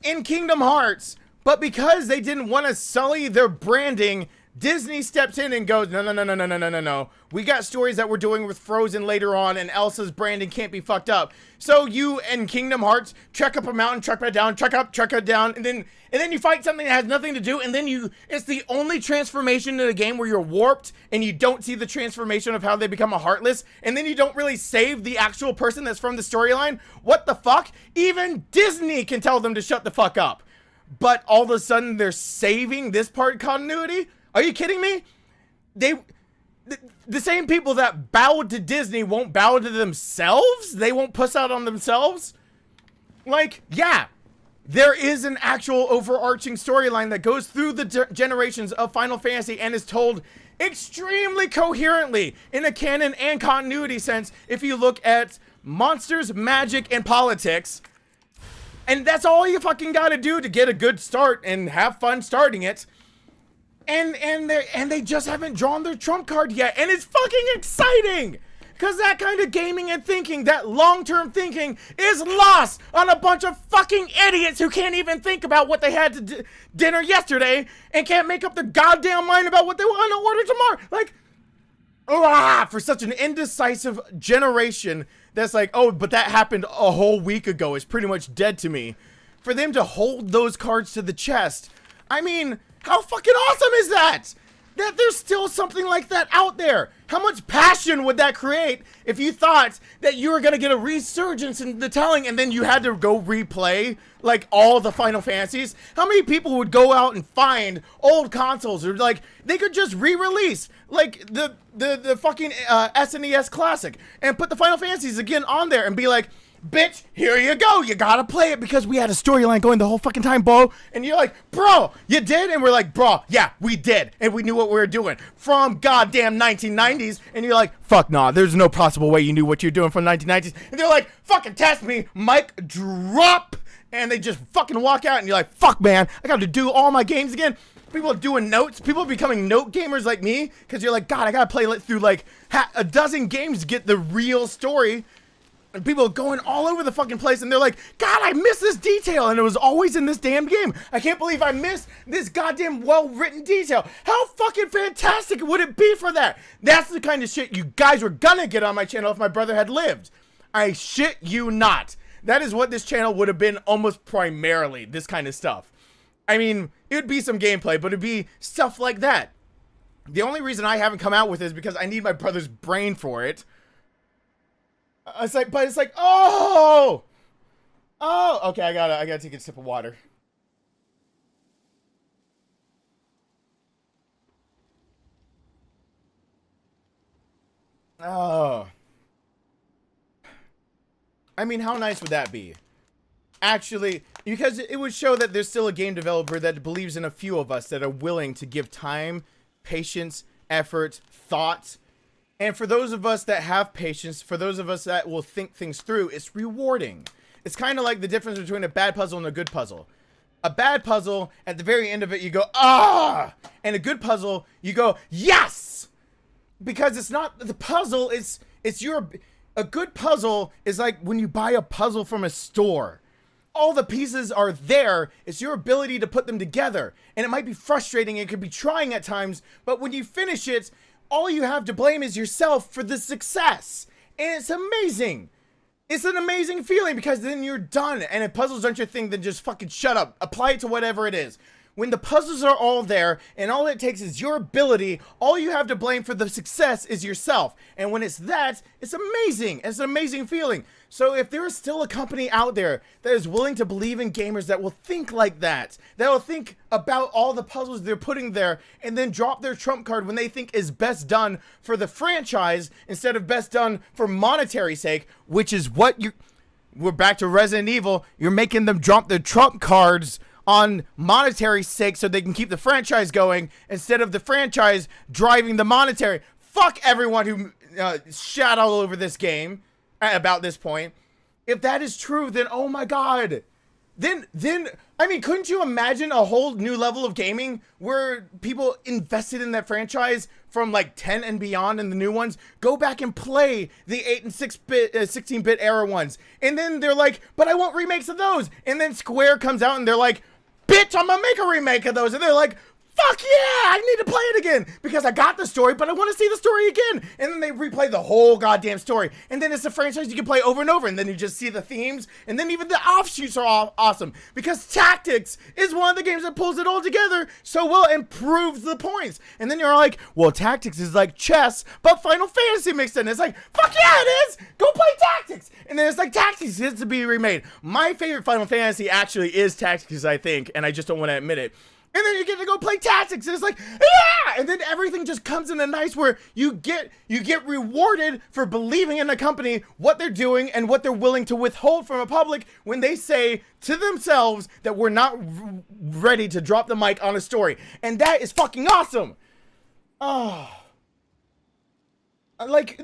in Kingdom Hearts, but because they didn't want to sully their branding, Disney steps in and goes, no. We got stories that we're doing with Frozen later on, and Elsa's branding can't be fucked up. So you and Kingdom Hearts trek up a mountain, trek back down, trek up, trek down, and then you fight something that has nothing to do, and then it's the only transformation in the game where you're warped and you don't see the transformation of how they become a Heartless, and then you don't really save the actual person that's from the storyline. What the fuck? Even Disney can tell them to shut the fuck up. But all of a sudden they're saving this part of continuity? Are you kidding me? The same people that bowed to Disney won't bow to themselves? They won't puss out on themselves? Like, yeah, there is an actual overarching storyline that goes through the generations of Final Fantasy and is told extremely coherently in a canon and continuity sense if you look at monsters, magic, and politics. And that's all you fucking gotta do to get a good start and have fun starting it. And they just haven't drawn their trump card yet, and it's fucking exciting, because that kind of gaming and thinking, that long-term thinking, is lost on a bunch of fucking idiots who can't even think about what they had to dinner yesterday and can't make up their goddamn mind about what they want to order tomorrow. Like, for such an indecisive generation that's like, oh, but that happened a whole week ago, is pretty much dead to me. For them to hold those cards to the chest, I mean, how fucking awesome is that? That there's still something like that out there. How much passion would that create if you thought that you were gonna get a resurgence in the telling and then you had to go replay like all the Final Fantasies? How many people would go out and find old consoles, or like they could just re-release like the fucking SNES Classic and put the Final Fantasies again on there and be like, bitch, here you go. You gotta play it because we had a storyline going the whole fucking time, bro. And you're like, bro, you did? And we're like, bro, yeah, we did. And we knew what we were doing from goddamn 1990s. And you're like, fuck nah, there's no possible way you knew what you're doing from 1990s. And they're like, fucking test me, mic drop. And they just fucking walk out and you're like, fuck man, I gotta do all my games again. People are doing notes. People are becoming note gamers like me because you're like, God, I gotta play through like a dozen games to get the real story. And people are going all over the fucking place, and they're like, God, I missed this detail, and it was always in this damn game. I can't believe I missed this goddamn well-written detail. How fucking fantastic would it be for that? That's the kind of shit you guys were gonna get on my channel if my brother had lived. I shit you not. That is what this channel would have been almost primarily, this kind of stuff. I mean, it would be some gameplay, but it'd be stuff like that. The only reason I haven't come out with it is because I need my brother's brain for it. It's like, oh, okay, I gotta take a sip of water. Oh. I mean, how nice would that be? Actually, because it would show that there's still a game developer that believes in a few of us that are willing to give time, patience, effort, thought. And for those of us that have patience, for those of us that will think things through, it's rewarding. It's kind of like the difference between a bad puzzle and a good puzzle. A bad puzzle, at the very end of it, you go, ah! And a good puzzle, you go, yes! Because it's not the puzzle, a good puzzle is like when you buy a puzzle from a store. All the pieces are there. It's your ability to put them together. And it might be frustrating, it could be trying at times, but when you finish it, all you have to blame is yourself for the success. And it's amazing. It's an amazing feeling because then you're done. And if puzzles aren't your thing, then just fucking shut up. Apply it to whatever it is. when the puzzles are all there and all it takes is your ability, all you have to blame for the success is yourself. And when it's that, it's amazing. It's an amazing feeling. So if there is still a company out there that is willing to believe in gamers that will think like that will think about all the puzzles they're putting there and then drop their trump card when they think is best done for the franchise instead of best done for monetary sake, which is what we're back to Resident Evil. You're making them drop their trump cards on monetary sake so they can keep the franchise going instead of the franchise driving the monetary. Fuck everyone who shat all over this game about this point. If that is true, then oh my god. Then I mean, couldn't you imagine a whole new level of gaming where people invested in that franchise from like 10 and beyond and the new ones? Go back and play the 8 and 16-bit era ones. And then they're like, but I want remakes of those. And then Square comes out and they're like, bitch, I'm gonna make a remake of those. And they're like, fuck yeah, I need to play it again because I got the story, but I want to see the story again. And then they replay the whole goddamn story. And then it's a franchise you can play over and over. And then you just see the themes. And then even the offshoots are awesome because Tactics is one of the games that pulls it all together so well and proves the points. And then you're like, well, Tactics is like chess, but Final Fantasy mixed in. It's like, fuck yeah, it is. Go play Tactics. And then it's like Tactics is to be remade. My favorite Final Fantasy actually is Tactics, I think, and I just don't want to admit it. And then you get to go play Tactics, and it's like, yeah! And then everything just comes in a nice where you get rewarded for believing in a company, what they're doing, and what they're willing to withhold from a public when they say to themselves that we're not ready to drop the mic on a story. And that is fucking awesome! Oh. Like,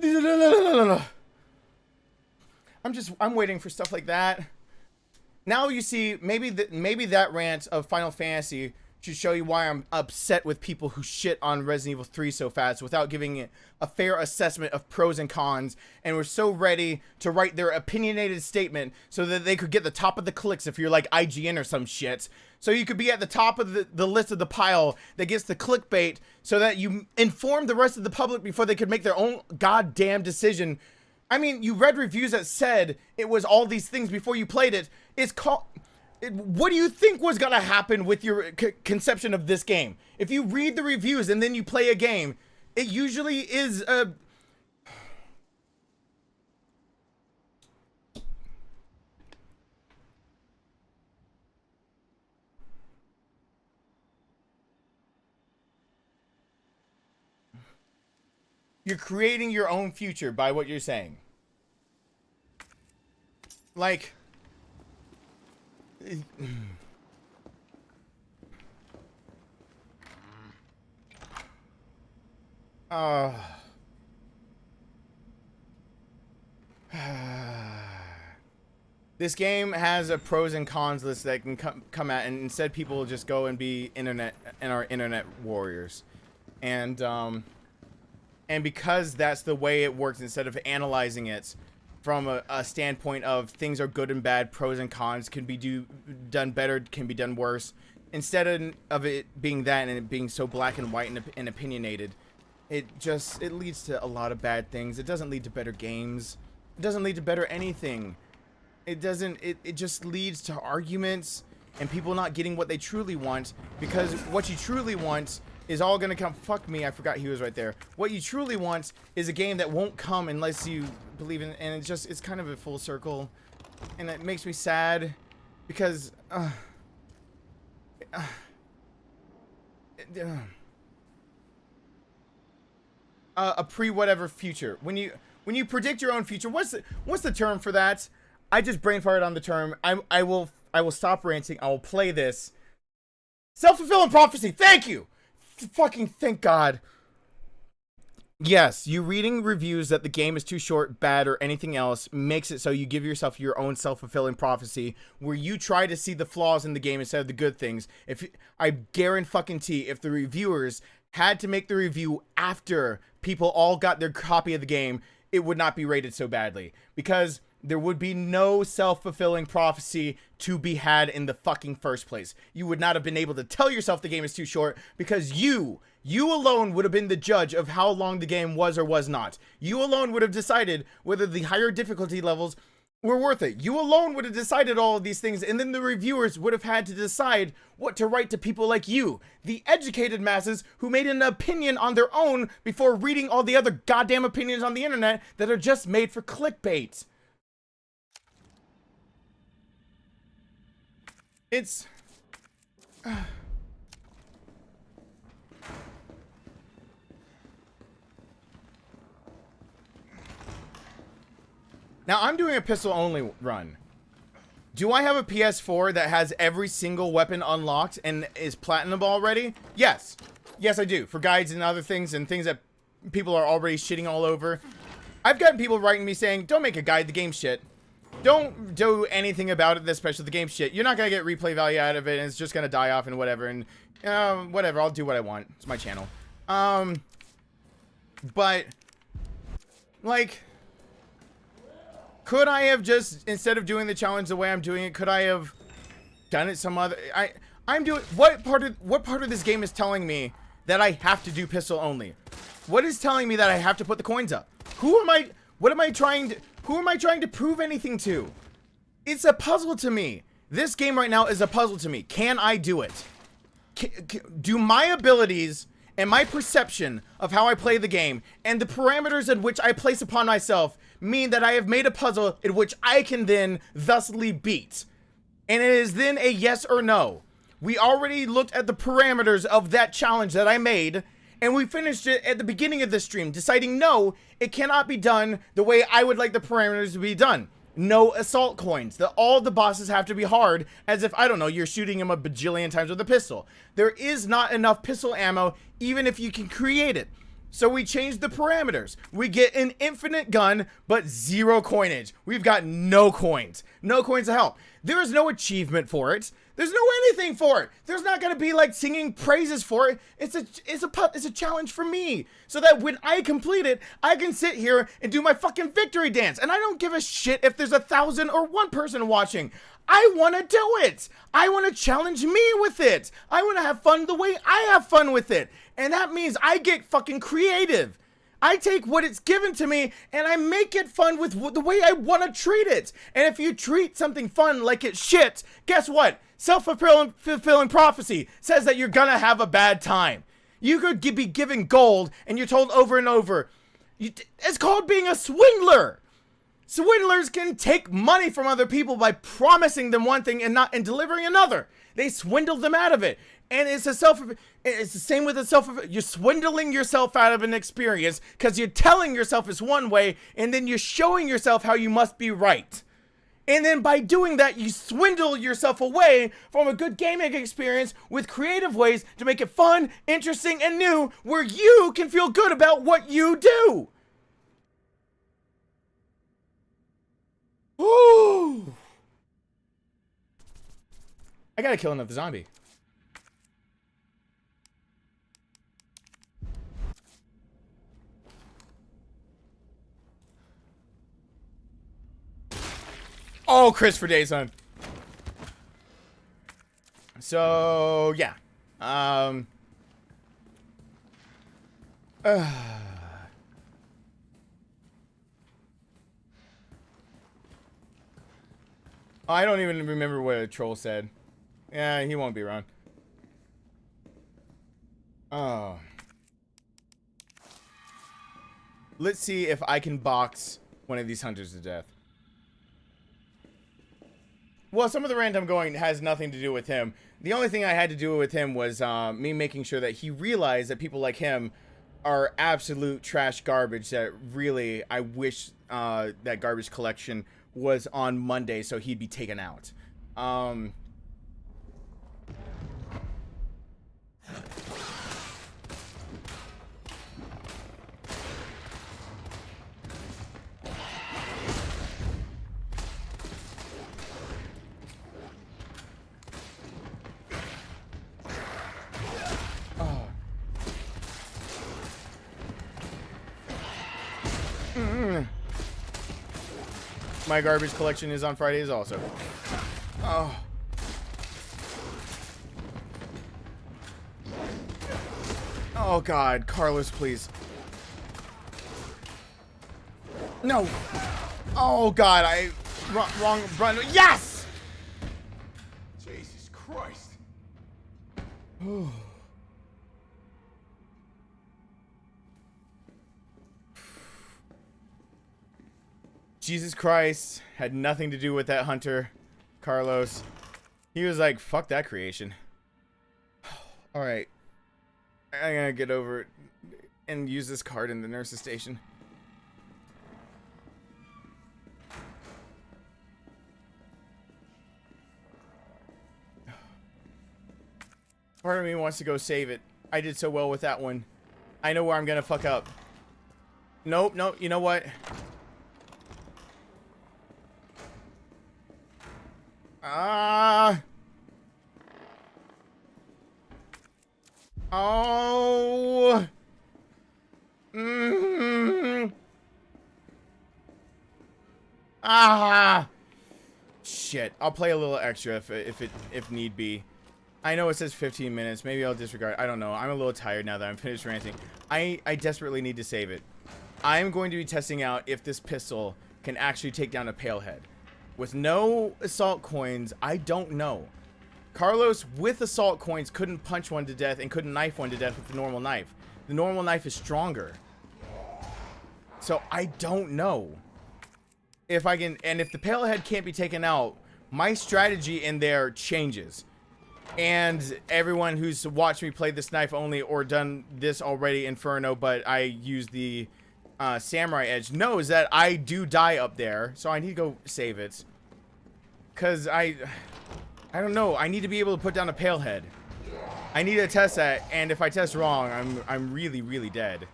I'm waiting for stuff like that. Now you see, maybe that rant of Final Fantasy should show you why I'm upset with people who shit on Resident Evil 3 so fast without giving it a fair assessment of pros and cons, and were so ready to write their opinionated statement so that they could get the top of the clicks if you're like IGN or some shit. So you could be at the top of the list of the pile that gets the clickbait so that you inform the rest of the public before they could make their own goddamn decision. I mean, you read reviews that said it was all these things before you played it. It's called... What do you think was going to happen with your conception of this game? If you read the reviews and then you play a game, it usually is a... You're creating your own future by what you're saying. Like... This game has a pros and cons list that can come at, and instead people will just go and be our internet warriors, and because that's the way it works, instead of analyzing it from a standpoint of things are good and bad, pros and cons, can be done better, can be done worse. Instead of it being that and it being so black and white and opinionated, it leads to a lot of bad things. It doesn't lead to better games. It doesn't lead to better anything. It just leads to arguments and people not getting what they truly want, because what you truly want is all gonna come. Fuck me, I forgot he was right there. What you truly want is a game that won't come unless you believe in, and it's kind of a full circle, and it makes me sad because a pre-whatever future. When you predict your own future, what's the term for that? I just brain farted on the term. I will stop ranting. I will play this. Self-fulfilling prophecy. Thank you. Fucking thank God. Yes, you reading reviews that the game is too short, bad, or anything else makes it so you give yourself your own self-fulfilling prophecy where you try to see the flaws in the game instead of the good things. I guarantee if the reviewers had to make the review after people all got their copy of the game, it would not be rated so badly, because there would be no self-fulfilling prophecy to be had in the fucking first place. You would not have been able to tell yourself the game is too short, because you alone would have been the judge of how long the game was or was not. You alone would have decided whether the higher difficulty levels were worth it. You alone would have decided all of these things, and then the reviewers would have had to decide what to write to people like you, the educated masses who made an opinion on their own before reading all the other goddamn opinions on the internet that are just made for clickbait. It's... Now, I'm doing a pistol-only run. Do I have a PS4 that has every single weapon unlocked and is platinum already? Yes. Yes, I do. For guides and other things and things that people are already shitting all over. I've gotten people writing me saying, don't make a guide, the game shit. Don't do anything about it, especially the game shit. You're not going to get replay value out of it, and it's just going to die off and whatever. And, whatever, I'll do what I want. It's my channel. But, like... Could I have just, instead of doing the challenge the way I'm doing it, could I have done it some other... I'm doing... What part of this game is telling me that I have to do pistol only? What is telling me that I have to put the coins up? Who am I... What am I trying to... Who am I trying to prove anything to? It's a puzzle to me. This game right now is a puzzle to me. Can I do it? Do my abilities and my perception of how I play the game and the parameters in which I place upon myself mean that I have made a puzzle in which I can then thusly beat? And it is then a yes or no. We already looked at the parameters of that challenge that I made, and we finished it at the beginning of the stream, deciding no, it cannot be done the way I would like the parameters to be done. No assault coins. All the bosses have to be hard, as if, I don't know, you're shooting them a bajillion times with a pistol. There is not enough pistol ammo, even if you can create it. So we changed the parameters. We get an infinite gun, but 0 coinage. We've got no coins. No coins to help. There is no achievement for it. There's no anything for it. There's not gonna be like singing praises for it. It's a challenge for me, so that when I complete it, I can sit here and do my fucking victory dance. And I don't give a shit if there's 1,000 or 1 person watching. I want to do it. I want to challenge me with it. I want to have fun the way I have fun with it. And that means I get fucking creative. I take what it's given to me and I make it fun with the way I want to treat it. And if you treat something fun like it's shit, guess what? Self-fulfilling prophecy says that you're gonna have a bad time. You could be given gold and you're told over and over, it's called being a swindler. Swindlers can take money from other people by promising them one thing and delivering another. They swindle them out of it. And it's the same with you're swindling yourself out of an experience because you're telling yourself it's one way and then you're showing yourself how you must be right. And then by doing that, you swindle yourself away from a good gaming experience with creative ways to make it fun, interesting, and new, where you can feel good about what you do. Ooh. I gotta kill another zombie. Oh, Chris for days, son. So, yeah. I don't even remember what a troll said. Yeah, he won't be around. Oh. Let's see if I can box one of these hunters to death. Well, some of the random going has nothing to do with him. The only thing I had to do with him was me making sure that he realized that people like him are absolute trash garbage that really I wish that garbage collection was on Monday so he'd be taken out. My garbage collection is on Fridays also. Oh. Oh God, Carlos, please. No. Oh God, Wrong run. Yes! Jesus Christ. Jesus Christ had nothing to do with that hunter, Carlos. He was like, fuck that creation. Alright. I'm gonna get over it and use this card in the nurse's station. Part of me wants to go save it. I did so well with that one. I know where I'm gonna fuck up. Nope, nope, you know what? Oh. Shit. I'll play a little extra if need be. I know it says 15 minutes. Maybe I'll disregard. I don't know. I'm a little tired now that I'm finished ranting. I desperately need to save it. I'm going to be testing out if this pistol can actually take down a palehead. With no assault coins, I don't know. Carlos, with assault coins, couldn't punch one to death and couldn't knife one to death with the normal knife. The normal knife is stronger. So I don't know if I can, and if the palehead can't be taken out, my strategy in there changes. And everyone who's watched me play this knife only or done this already, Inferno, but I use the Samurai Edge, knows that I do die up there. So I need to go save it. Because I don't know. I need to be able to put down a palehead. I need to test that, and if I test wrong, I'm really, really dead.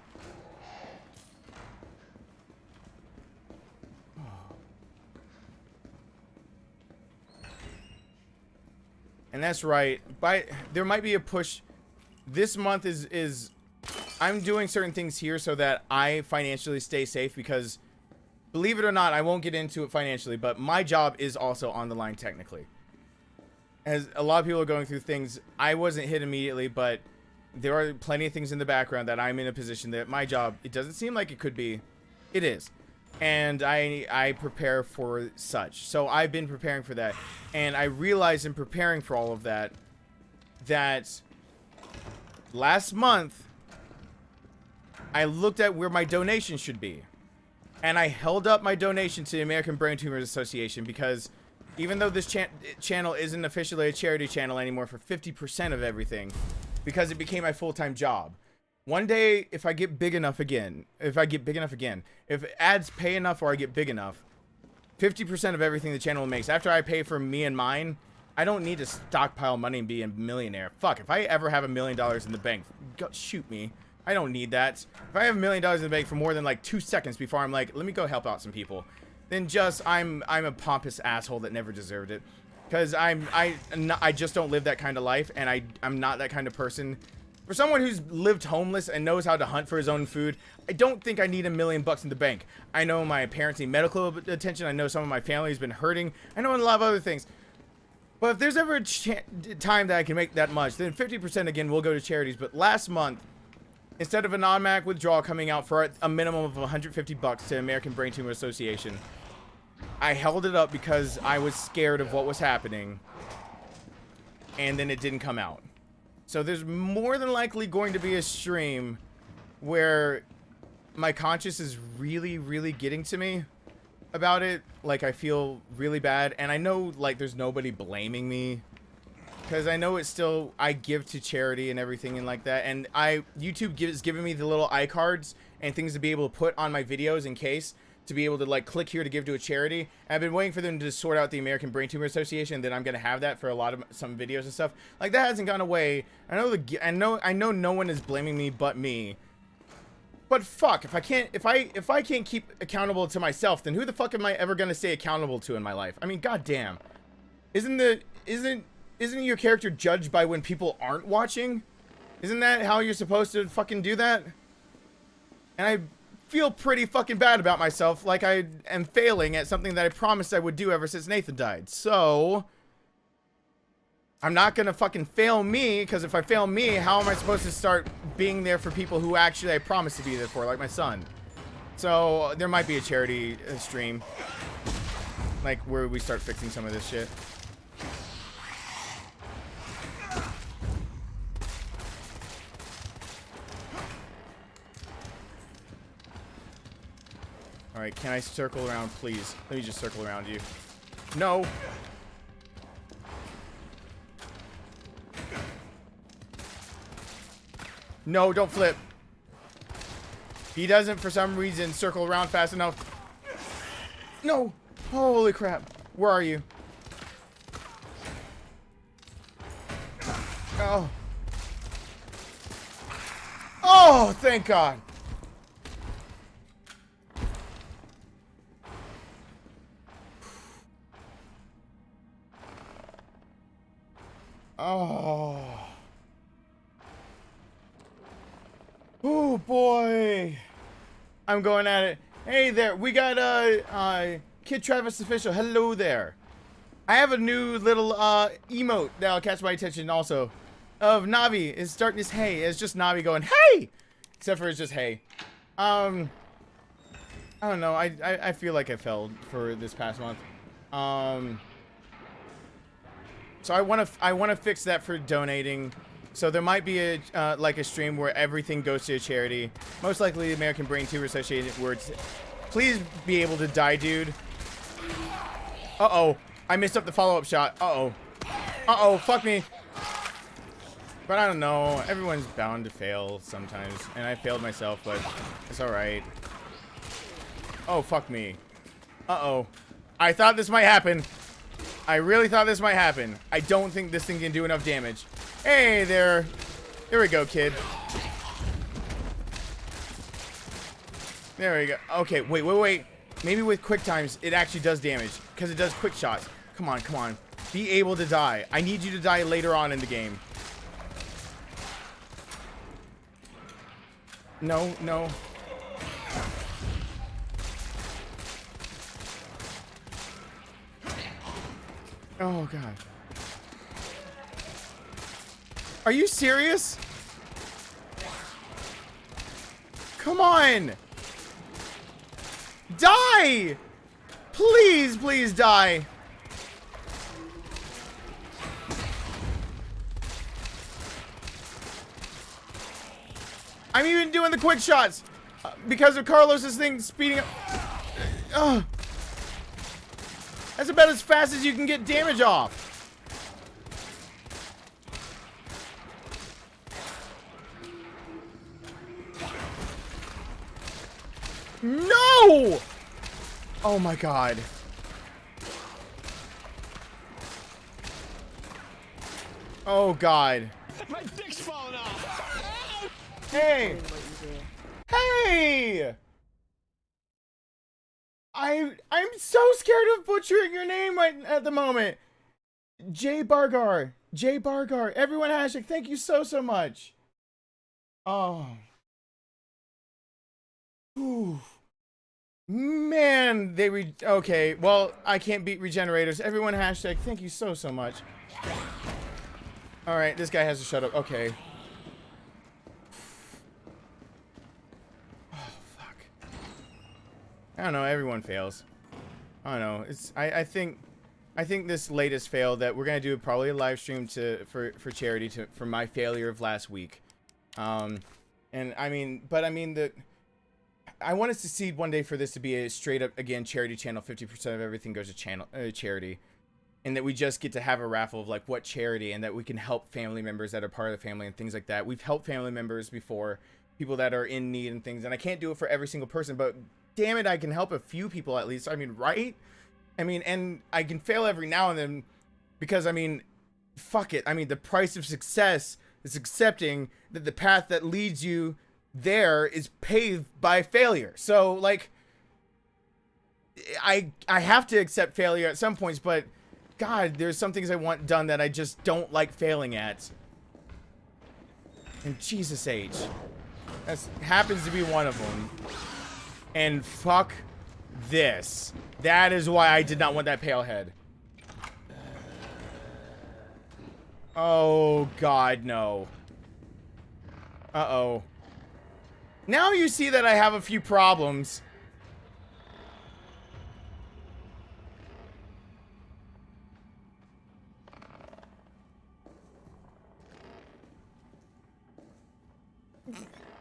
And that's right. There might be a push. This month is I'm doing certain things here so that I financially stay safe because, believe it or not, I won't get into it financially, but my job is also on the line technically. As a lot of people are going through things, I wasn't hit immediately, but there are plenty of things in the background that I'm in a position that my job, it doesn't seem like it could be. It is. And I prepare for such. So I've been preparing for that. And I realized in preparing for all of that, that last month, I looked at where my donation should be. And I held up my donation to the American Brain Tumors Association because even though this channel isn't officially a charity channel anymore for 50% of everything, because it became my full-time job. One day, if I get big enough again, if ads pay enough or I get big enough, 50% of everything the channel makes, after I pay for me and mine, I don't need to stockpile money and be a millionaire. Fuck, if I ever have $1 million in the bank, shoot me. I don't need that. If I have $1 million in the bank for more than like 2 seconds before I'm like, let me go help out some people, then just I'm a pompous asshole that never deserved it. Because I just don't live that kind of life, and I'm not that kind of person. For someone who's lived homeless and knows how to hunt for his own food, I don't think I need $1 million in the bank. I know my parents need medical attention. I know some of my family has been hurting. I know a lot of other things. But if there's ever a time that I can make that much, then 50% again will go to charities. But last month, instead of an automatic withdrawal coming out for a minimum of $150 to American Brain Tumor Association, I held it up because I was scared of what was happening. And then it didn't come out. So there's more than likely going to be a stream where my conscience is really, really getting to me about it. Like, I feel really bad. And I know, like, there's nobody blaming me. Because I know it's still, I give to charity and everything and like that. And YouTube is giving me the little iCards and things to be able to put on my videos in case. To be able to like click here to give to a charity. And I've been waiting for them to sort out the American Brain Tumor Association. Then I'm gonna have that for a lot of some videos and stuff. Like that hasn't gone away. I know no one is blaming me but me. But fuck, if I can't keep accountable to myself, then who the fuck am I ever gonna stay accountable to in my life? I mean, goddamn. Isn't your character judged by when people aren't watching? Isn't that how you're supposed to fucking do that? And I feel pretty fucking bad about myself, like I am failing at something that I promised I would do ever since Nathan died. So I'm not gonna fucking fail me, because if I fail me, how am I supposed to start being there for people who actually I promised to be there for, like my son? So there might be a charity stream. like where we start fixing some of this shit. All right, can I circle around, please? Let me just circle around you. No. No, don't flip. He doesn't, for some reason, circle around fast enough. No. Holy crap. Where are you? Oh. Oh, thank God. Oh. Oh boy. I'm going at it. Hey there, we got Kid Travis official. Hello there. I have a new little emote that'll catch my attention also. Of Navi. It's Darkness Hey. It's just Navi going, hey! Except for it's just hey. I don't know. I feel like I failed for this past month. So I wanna fix that for donating. So there might be a like a stream where everything goes to a charity. Most likely the American Brain Tumor Association, where it's, please be able to die, dude. Uh-oh. I missed up the follow-up shot. Uh-oh. Uh-oh, fuck me. But I don't know. Everyone's bound to fail sometimes. And I failed myself, but it's alright. Oh, fuck me. Uh-oh. I thought this might happen. I really thought this might happen. I don't think this thing can do enough damage. Hey there. There we go, kid. There we go. Okay, wait. Maybe with quick times, it actually does damage. Because it does quick shots. Come on, come on. Be able to die. I need you to die later on in the game. No, no. Oh, God. Are you serious? Come on! Die! Please, please die. I'm even doing the quick shots because of Carlos's thing speeding up. That's about as fast as you can get damage off. No! Oh my God. Oh God. My dick's falling off. Hey! Hey! I'm so scared of butchering your name right at the moment. Jay Bargar. Jay Bargar. Everyone hashtag, thank you so much. Oh. Ooh. Man, okay, well, I can't beat regenerators. Everyone hashtag, thank you so much. Alright, this guy has to shut up. Okay. Oh, fuck. I don't know, everyone fails. I don't know. It's I think this latest fail that we're gonna do probably a live stream for charity for my failure of last week. And I mean I want us to see one day for this to be a straight up, again, charity channel. 50% of everything goes to charity. And that we just get to have a raffle of like what charity, and that we can help family members that are part of the family and things like that. We've helped family members before, people that are in need and things. And I can't do it for every single person, but damn it, I can help a few people at least. I mean, right? I mean, and I can fail every now and then because, I mean, fuck it. I mean, the price of success is accepting that the path that leads you there is paved by failure. So like I have to accept failure at some points, but God, there's some things I want done that I just don't like failing at. And Jesus H, that happens to be one of them. And fuck this. That is why I did not want that pale head. Oh God, no. Uh-oh. Now you see that I have a few problems.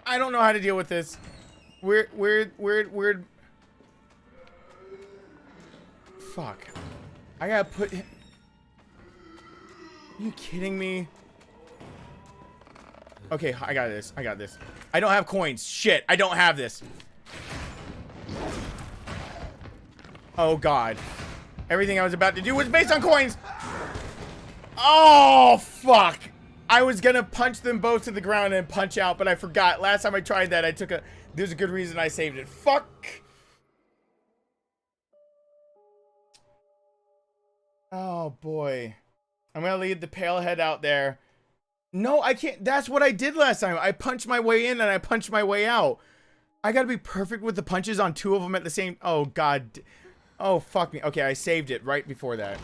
I don't know how to deal with this. Weird. Fuck. I gotta put... Are you kidding me? Okay, I got this. I don't have coins. Shit, I don't have this. Oh, God. Everything I was about to do was based on coins. Oh, fuck. I was gonna punch them both to the ground and punch out, but I forgot. Last time I tried that, I took a... There's a good reason I saved it. Fuck. Oh, boy. I'm gonna leave the pale head out there. No, I can't. That's what I did last time. I punched my way in and I punched my way out. I gotta be perfect with the punches on 2 of them at the same... Oh, God. Oh, fuck me. Okay, I saved it right before that.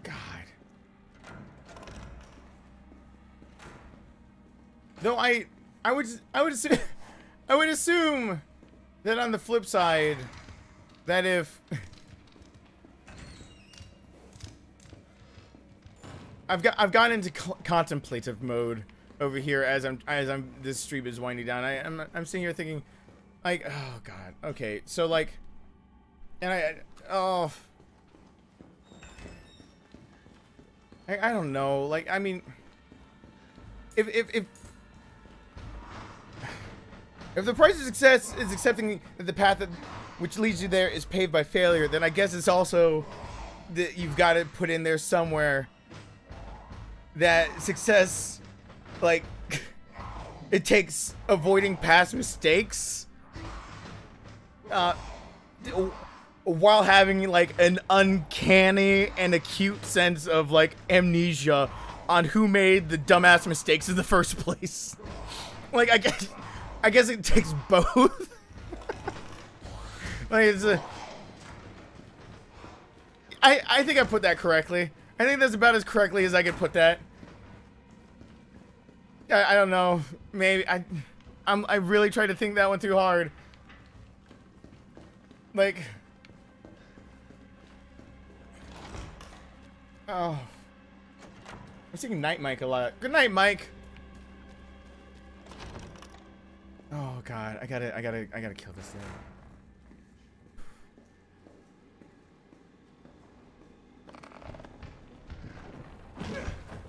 God. Though I would assume that on the flip side, that if... I've gone into contemplative mode over here as this stream is winding down. I'm sitting here thinking, like, oh God, okay, so like, and I don't know, like, I mean, if the price of success is accepting that the path which leads you there is paved by failure, then I guess it's also that you've got to put in there somewhere that success, like, it takes avoiding past mistakes, while having, like, an uncanny and acute sense of, like, amnesia on who made the dumbass mistakes in the first place. Like, I guess it takes both. Like, it's I think I put that correctly. I think that's about as correctly as I could put that. I don't know. Maybe I really tried to think that one through hard. Like, oh, I'm seeing Night Mike a lot. Good night, Mike. Oh God, I gotta kill this thing.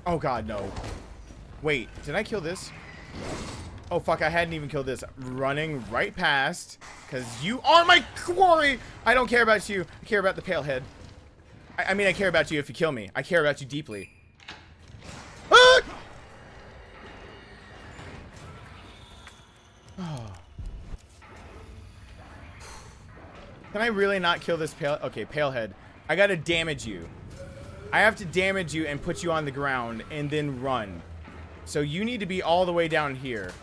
Oh God, no. Wait, did I kill this? Oh fuck, I hadn't even killed this. Running right past, because you are my quarry! I don't care about you. I care about the pale head. I mean, I care about you if you kill me. I care about you deeply. Ah! Oh. Can I really not kill this pale? Okay, pale head. I gotta damage you. I have to damage you and put you on the ground and then run. So you need to be all the way down here.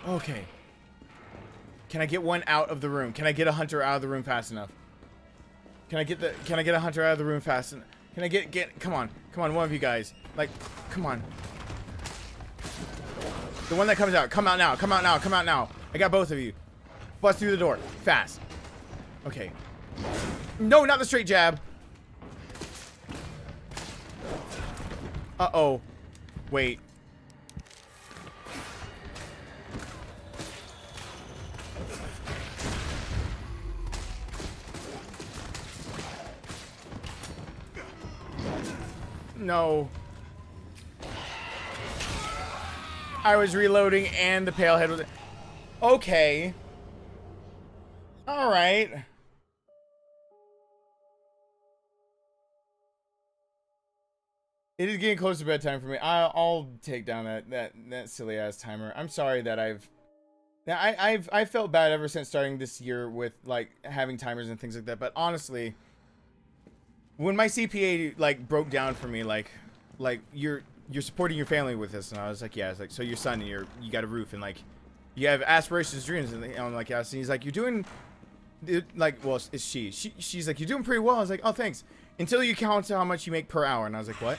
Okay. Can I get one out of the room? Can I get a hunter out of the room fast enough? Can I get a hunter out of the room fast enough? Can I get, come on, one of you guys. Like, come on. The one that comes out, come out now. I got both of you. Bust through the door, fast. Okay. No, not the straight jab. Uh-oh. Wait. No. I was reloading and the pale head was... Okay. Alright. It is getting close to bedtime for me. I'll take down that silly ass timer. I'm sorry that I've felt bad ever since starting this year with like having timers and things like that. But honestly, when my CPA like broke down for me, like you're supporting your family with this, and I was like, yeah. It's like, so your son, and you got a roof, and like you have aspirations, dreams, and I'm like, yes. And he's like, you're doing, like, well, it's she's like, you're doing pretty well. I was like, oh, thanks. Until you count how much you make per hour, and I was like, what?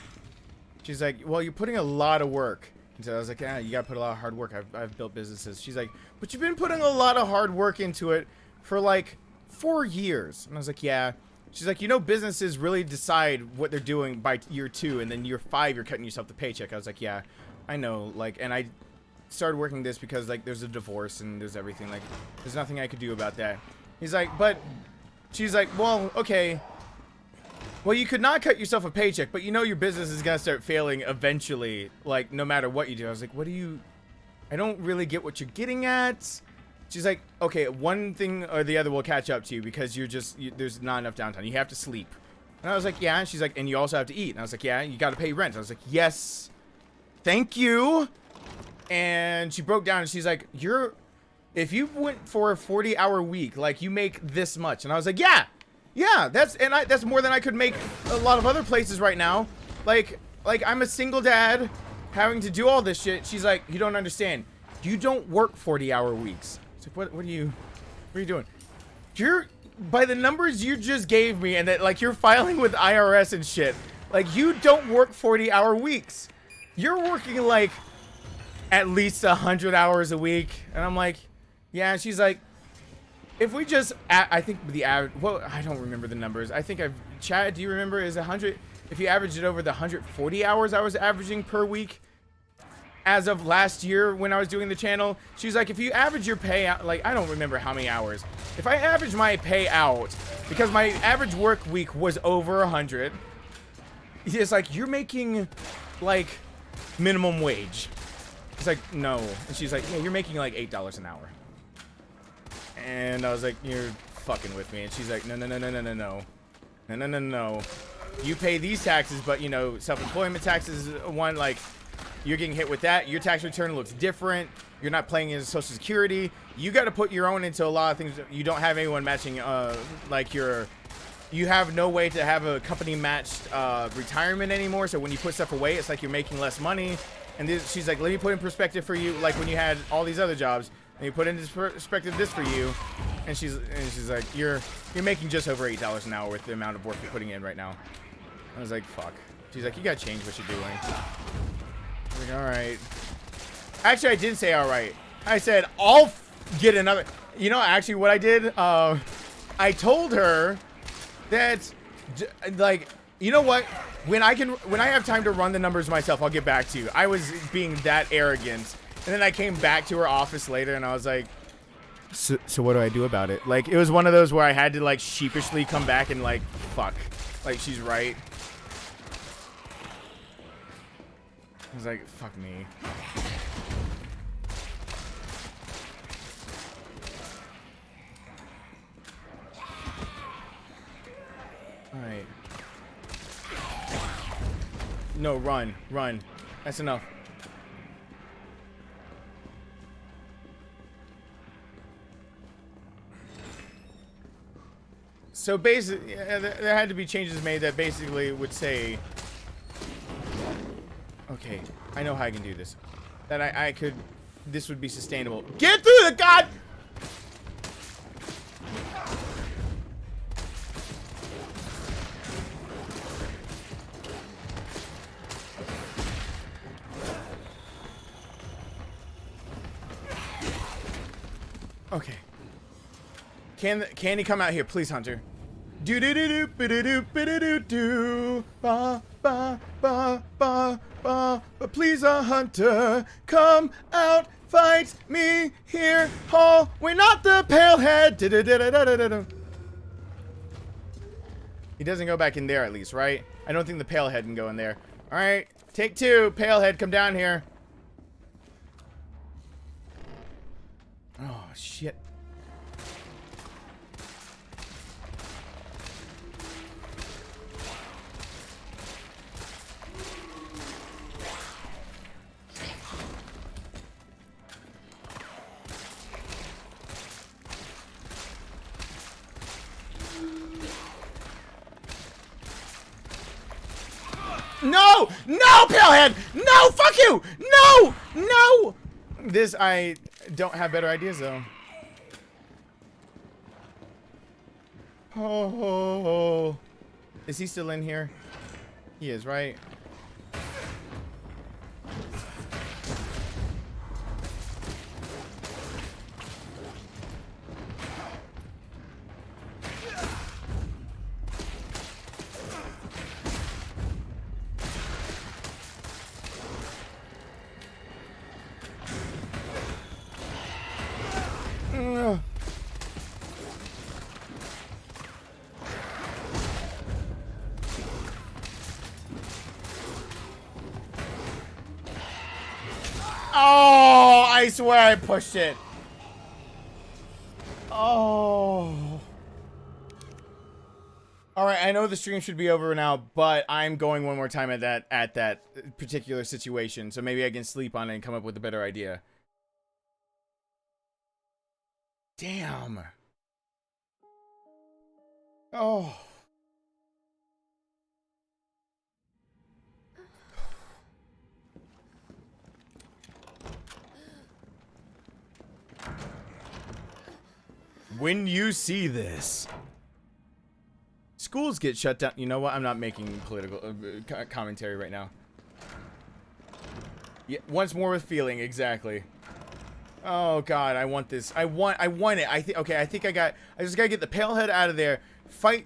She's like, well, you're putting a lot of work. And so I was like, yeah, you gotta put a lot of hard work. I've built businesses. She's like, but you've been putting a lot of hard work into it for like 4 years. And I was like, yeah. She's like, you know, businesses really decide what they're doing by year 2, and then year 5, you're cutting yourself the paycheck. I was like, yeah, I know. Like, and I started working this because like there's a divorce and there's everything. Like, there's nothing I could do about that. He's like, but she's like, well, okay. Well, you could not cut yourself a paycheck, but you know your business is gonna start failing eventually, like no matter what you do. I was like, what do you? I don't really get what you're getting at. She's like, okay, one thing or the other will catch up to you because there's not enough downtime. You have to sleep. And I was like, yeah. And she's like, and you also have to eat. And I was like, yeah, you got to pay rent. I was like, yes, thank you. And she broke down and she's like, if you went for a 40-hour week, like you make this much. And I was like, yeah, that's more than I could make a lot of other places right now. Like I'm a single dad having to do all this shit. She's like, you don't understand. You don't work 40-hour weeks. So what are you doing? You're, by the numbers you just gave me and that like you're filing with IRS and shit, like you don't work 40-hour weeks. You're working like at least 100 hours a week. And I'm like, yeah. She's like, if we just, I think the average, well, I don't remember the numbers. I think Chad, do you remember, is 100, if you average it over the 140 hours I was averaging per week, as of last year when I was doing the channel, she's like, if you average your payout, like, I don't remember how many hours. If I average my payout, because my average work week was over 100, it's like, you're making, like, minimum wage. It's like, no. And she's like, yeah, you're making, like, $8 an hour. And I was like, you're fucking with me. And she's like, no. You pay these taxes, but, you know, self-employment taxes, one, like, you're getting hit with that. Your tax return looks different. You're not playing in Social Security. You got to put your own into a lot of things. You don't have anyone matching, like you have no way to have a company matched retirement anymore. So when you put stuff away, it's like you're making less money. And she's like, let me put in perspective for you. Like when you had all these other jobs, and you put into perspective this for you. And she's like, you're making just over $8 an hour with the amount of work you're putting in right now. I was like, fuck. She's like, you got to change what you're doing. Like, all right. Actually, I didn't say all right. I said I'll get another. You know, actually, what I did, I told her that, like, you know what? When I have time to run the numbers myself, I'll get back to you. I was being that arrogant, and then I came back to her office later, and I was like, so what do I do about it? Like, it was one of those where I had to like sheepishly come back and like, fuck, like she's right. I was like, fuck me. Alright. No, run. That's enough. So basically, yeah, there had to be changes made that basically would say, okay, I know how I can do this. That I could, this would be sustainable. Get through the god! Okay. Can he come out here, please, Hunter? Do do do do do do do do do ba ba ba ba ba. But please, Hunter, come out, fight me here. Oh, we're not the palehead. He doesn't go back in there, at least, right? I don't think the palehead can go in there. All right, take 2. Palehead, come down here. Oh shit. No! No, Palehead! No! Fuck you! No! No! This, I don't have better ideas, though. Oh. Is he still in here? He is, right? I swear I pushed it. Oh. All right, I know the stream should be over now, but I'm going one more time at that particular situation, so maybe I can sleep on it and come up with a better idea. Damn. Oh. When you see this, schools get shut down. You know what? I'm not making political commentary right now. Yeah, once more with feeling, exactly. Oh God, I want this. I want it. I think. Okay, I think I just gotta get the palehead out of there. Fight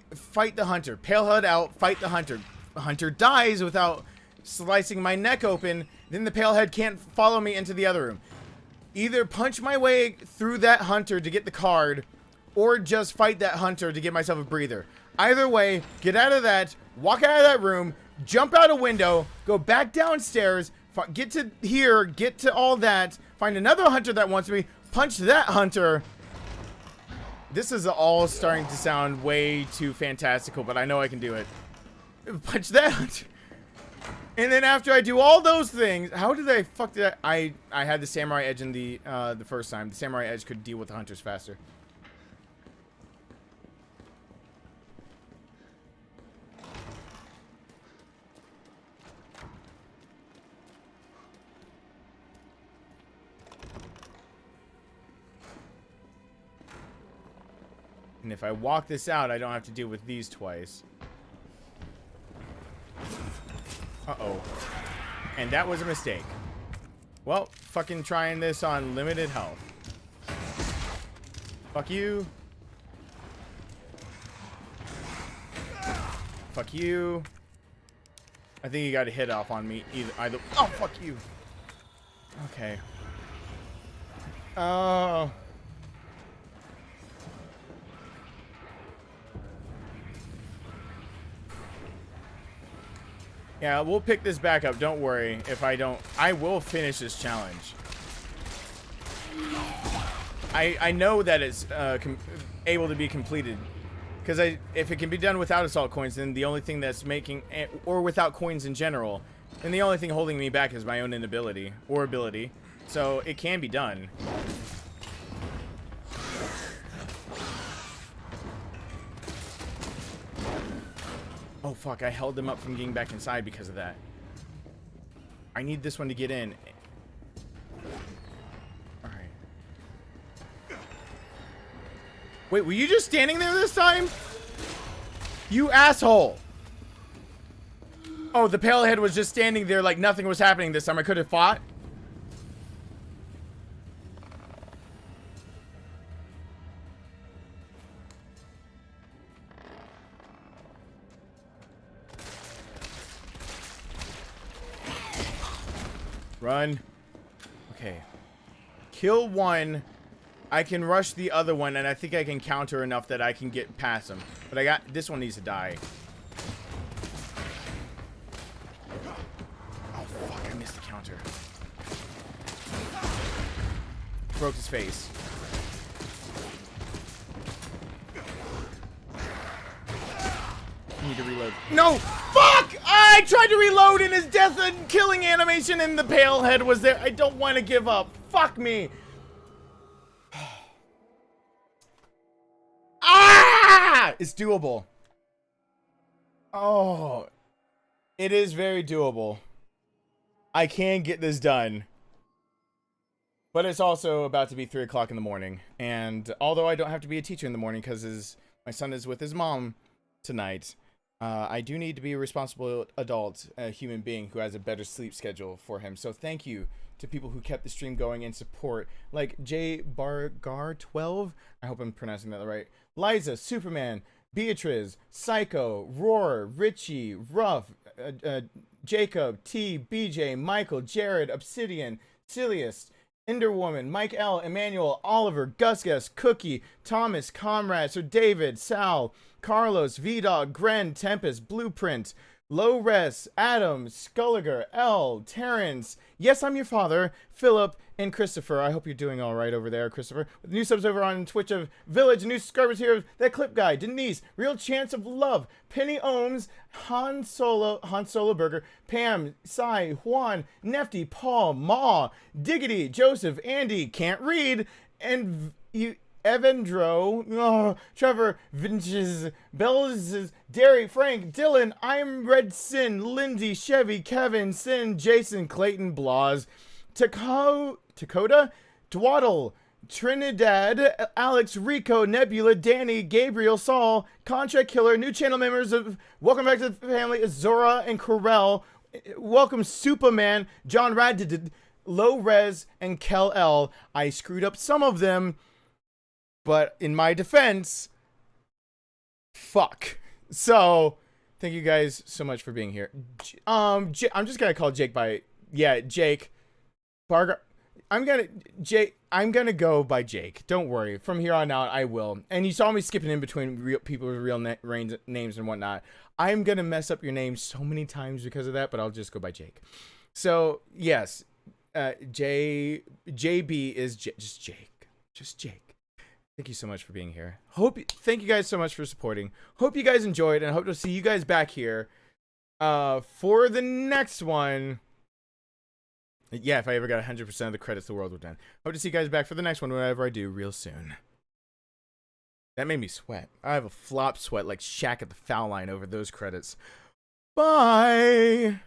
the hunter. Palehead out. Fight the hunter. Hunter dies without slicing my neck open. Then the palehead can't follow me into the other room. Either punch my way through that hunter to get the card, or just fight that hunter to get myself a breather. Either way, get out of that, walk out of that room, jump out a window, go back downstairs, get to here, get to all that, find another hunter that wants me, punch that hunter. This is all starting to sound way too fantastical, but I know I can do it. Punch that hunter. And then after I do all those things, how did I had the samurai edge in the first time. The samurai edge could deal with the hunters faster. And if I walk this out, I don't have to deal with these twice. Uh-oh. And that was a mistake. Well, fucking trying this on limited health. Fuck you. Fuck you. I think you got a hit off on me. Either. Oh, fuck you. Okay. Oh. Yeah, we'll pick this back up. Don't worry. If I don't, I will finish this challenge. I know that it's able to be completed. Because if it can be done without assault coins, then the only thing that's making, or without coins in general, then the only thing holding me back is my own inability, or ability. So it can be done. Oh fuck, I held them up from getting back inside because of that. I need this one to get in. Alright. Wait, were you just standing there this time? You asshole! Oh, the palehead was just standing there like nothing was happening this time. I could have fought. Run. Okay. Kill one. I can rush the other one, and I think I can counter enough that I can get past him. But this one needs to die. Oh, fuck. I missed the counter. Broke his face. I need to reload. No! Fuck! I tried to reload in his death and killing animation and the palehead was there. I don't want to give up. Fuck me. Ah! It's doable. Oh. It is very doable. I can get this done. But it's also about to be 3 o'clock in the morning. And although I don't have to be a teacher in the morning because my son is with his mom tonight, I do need to be a responsible adult, a human being who has a better sleep schedule for him. So thank you to people who kept the stream going and support, like J Bargar 12. I hope I'm pronouncing that right. Liza, Superman, Beatrice, Psycho, Roar, Richie, Ruff, Jacob, T, BJ, Michael, Jared, Obsidian, Silius, Enderwoman, Mike L, Emmanuel, Oliver, Gus, Cookie, Thomas, Comrade, Sir David, Sal, Carlos, V-Dog, Gren, Tempest, Blueprint, Low Res, Adam, Skulliger, L, Terrence. Yes, I'm your father, Philip, and Christopher. I hope you're doing all right over there, Christopher. With new subs over on Twitch of Village, new subscribers here of That Clip Guy, Denise, Real Chance of Love, Penny Ohms, Han Solo Burger, Pam, Sai, Juan, Nefty, Paul, Ma, Diggity, Joseph, Andy, Can't Read, and Evandro, Trevor, Vinces, Bells, Derry, Frank, Dylan, I'm Red Sin, Lindsay, Chevy, Kevin, Sin, Jason, Clayton, Blas, Dakota, Dwaddle, Trinidad, Alex, Rico, Nebula, Danny, Gabriel, Saul, Contract Killer, new channel members of Welcome Back to the Family, Zora and Corell, welcome Superman, John Rad, Low Res, and Kel L. I screwed up some of them. But in my defense, fuck. So, thank you guys so much for being here. I'm just gonna call Jake by, Jake. Barger. I'm gonna go by Jake. Don't worry. From here on out, I will. And you saw me skipping in between people with real names and whatnot. I'm gonna mess up your name so many times because of that, but I'll just go by Jake. So yes, JB is just Jake. Just Jake. Thank you so much for being here. Thank you guys so much for supporting. Hope you guys enjoyed, and I hope to see you guys back here for the next one. Yeah, if I ever got 100% of the credits the world would done. Hope to see you guys back for the next one whenever I do real soon. That made me sweat. I have a flop sweat like Shaq at the foul line over those credits. Bye!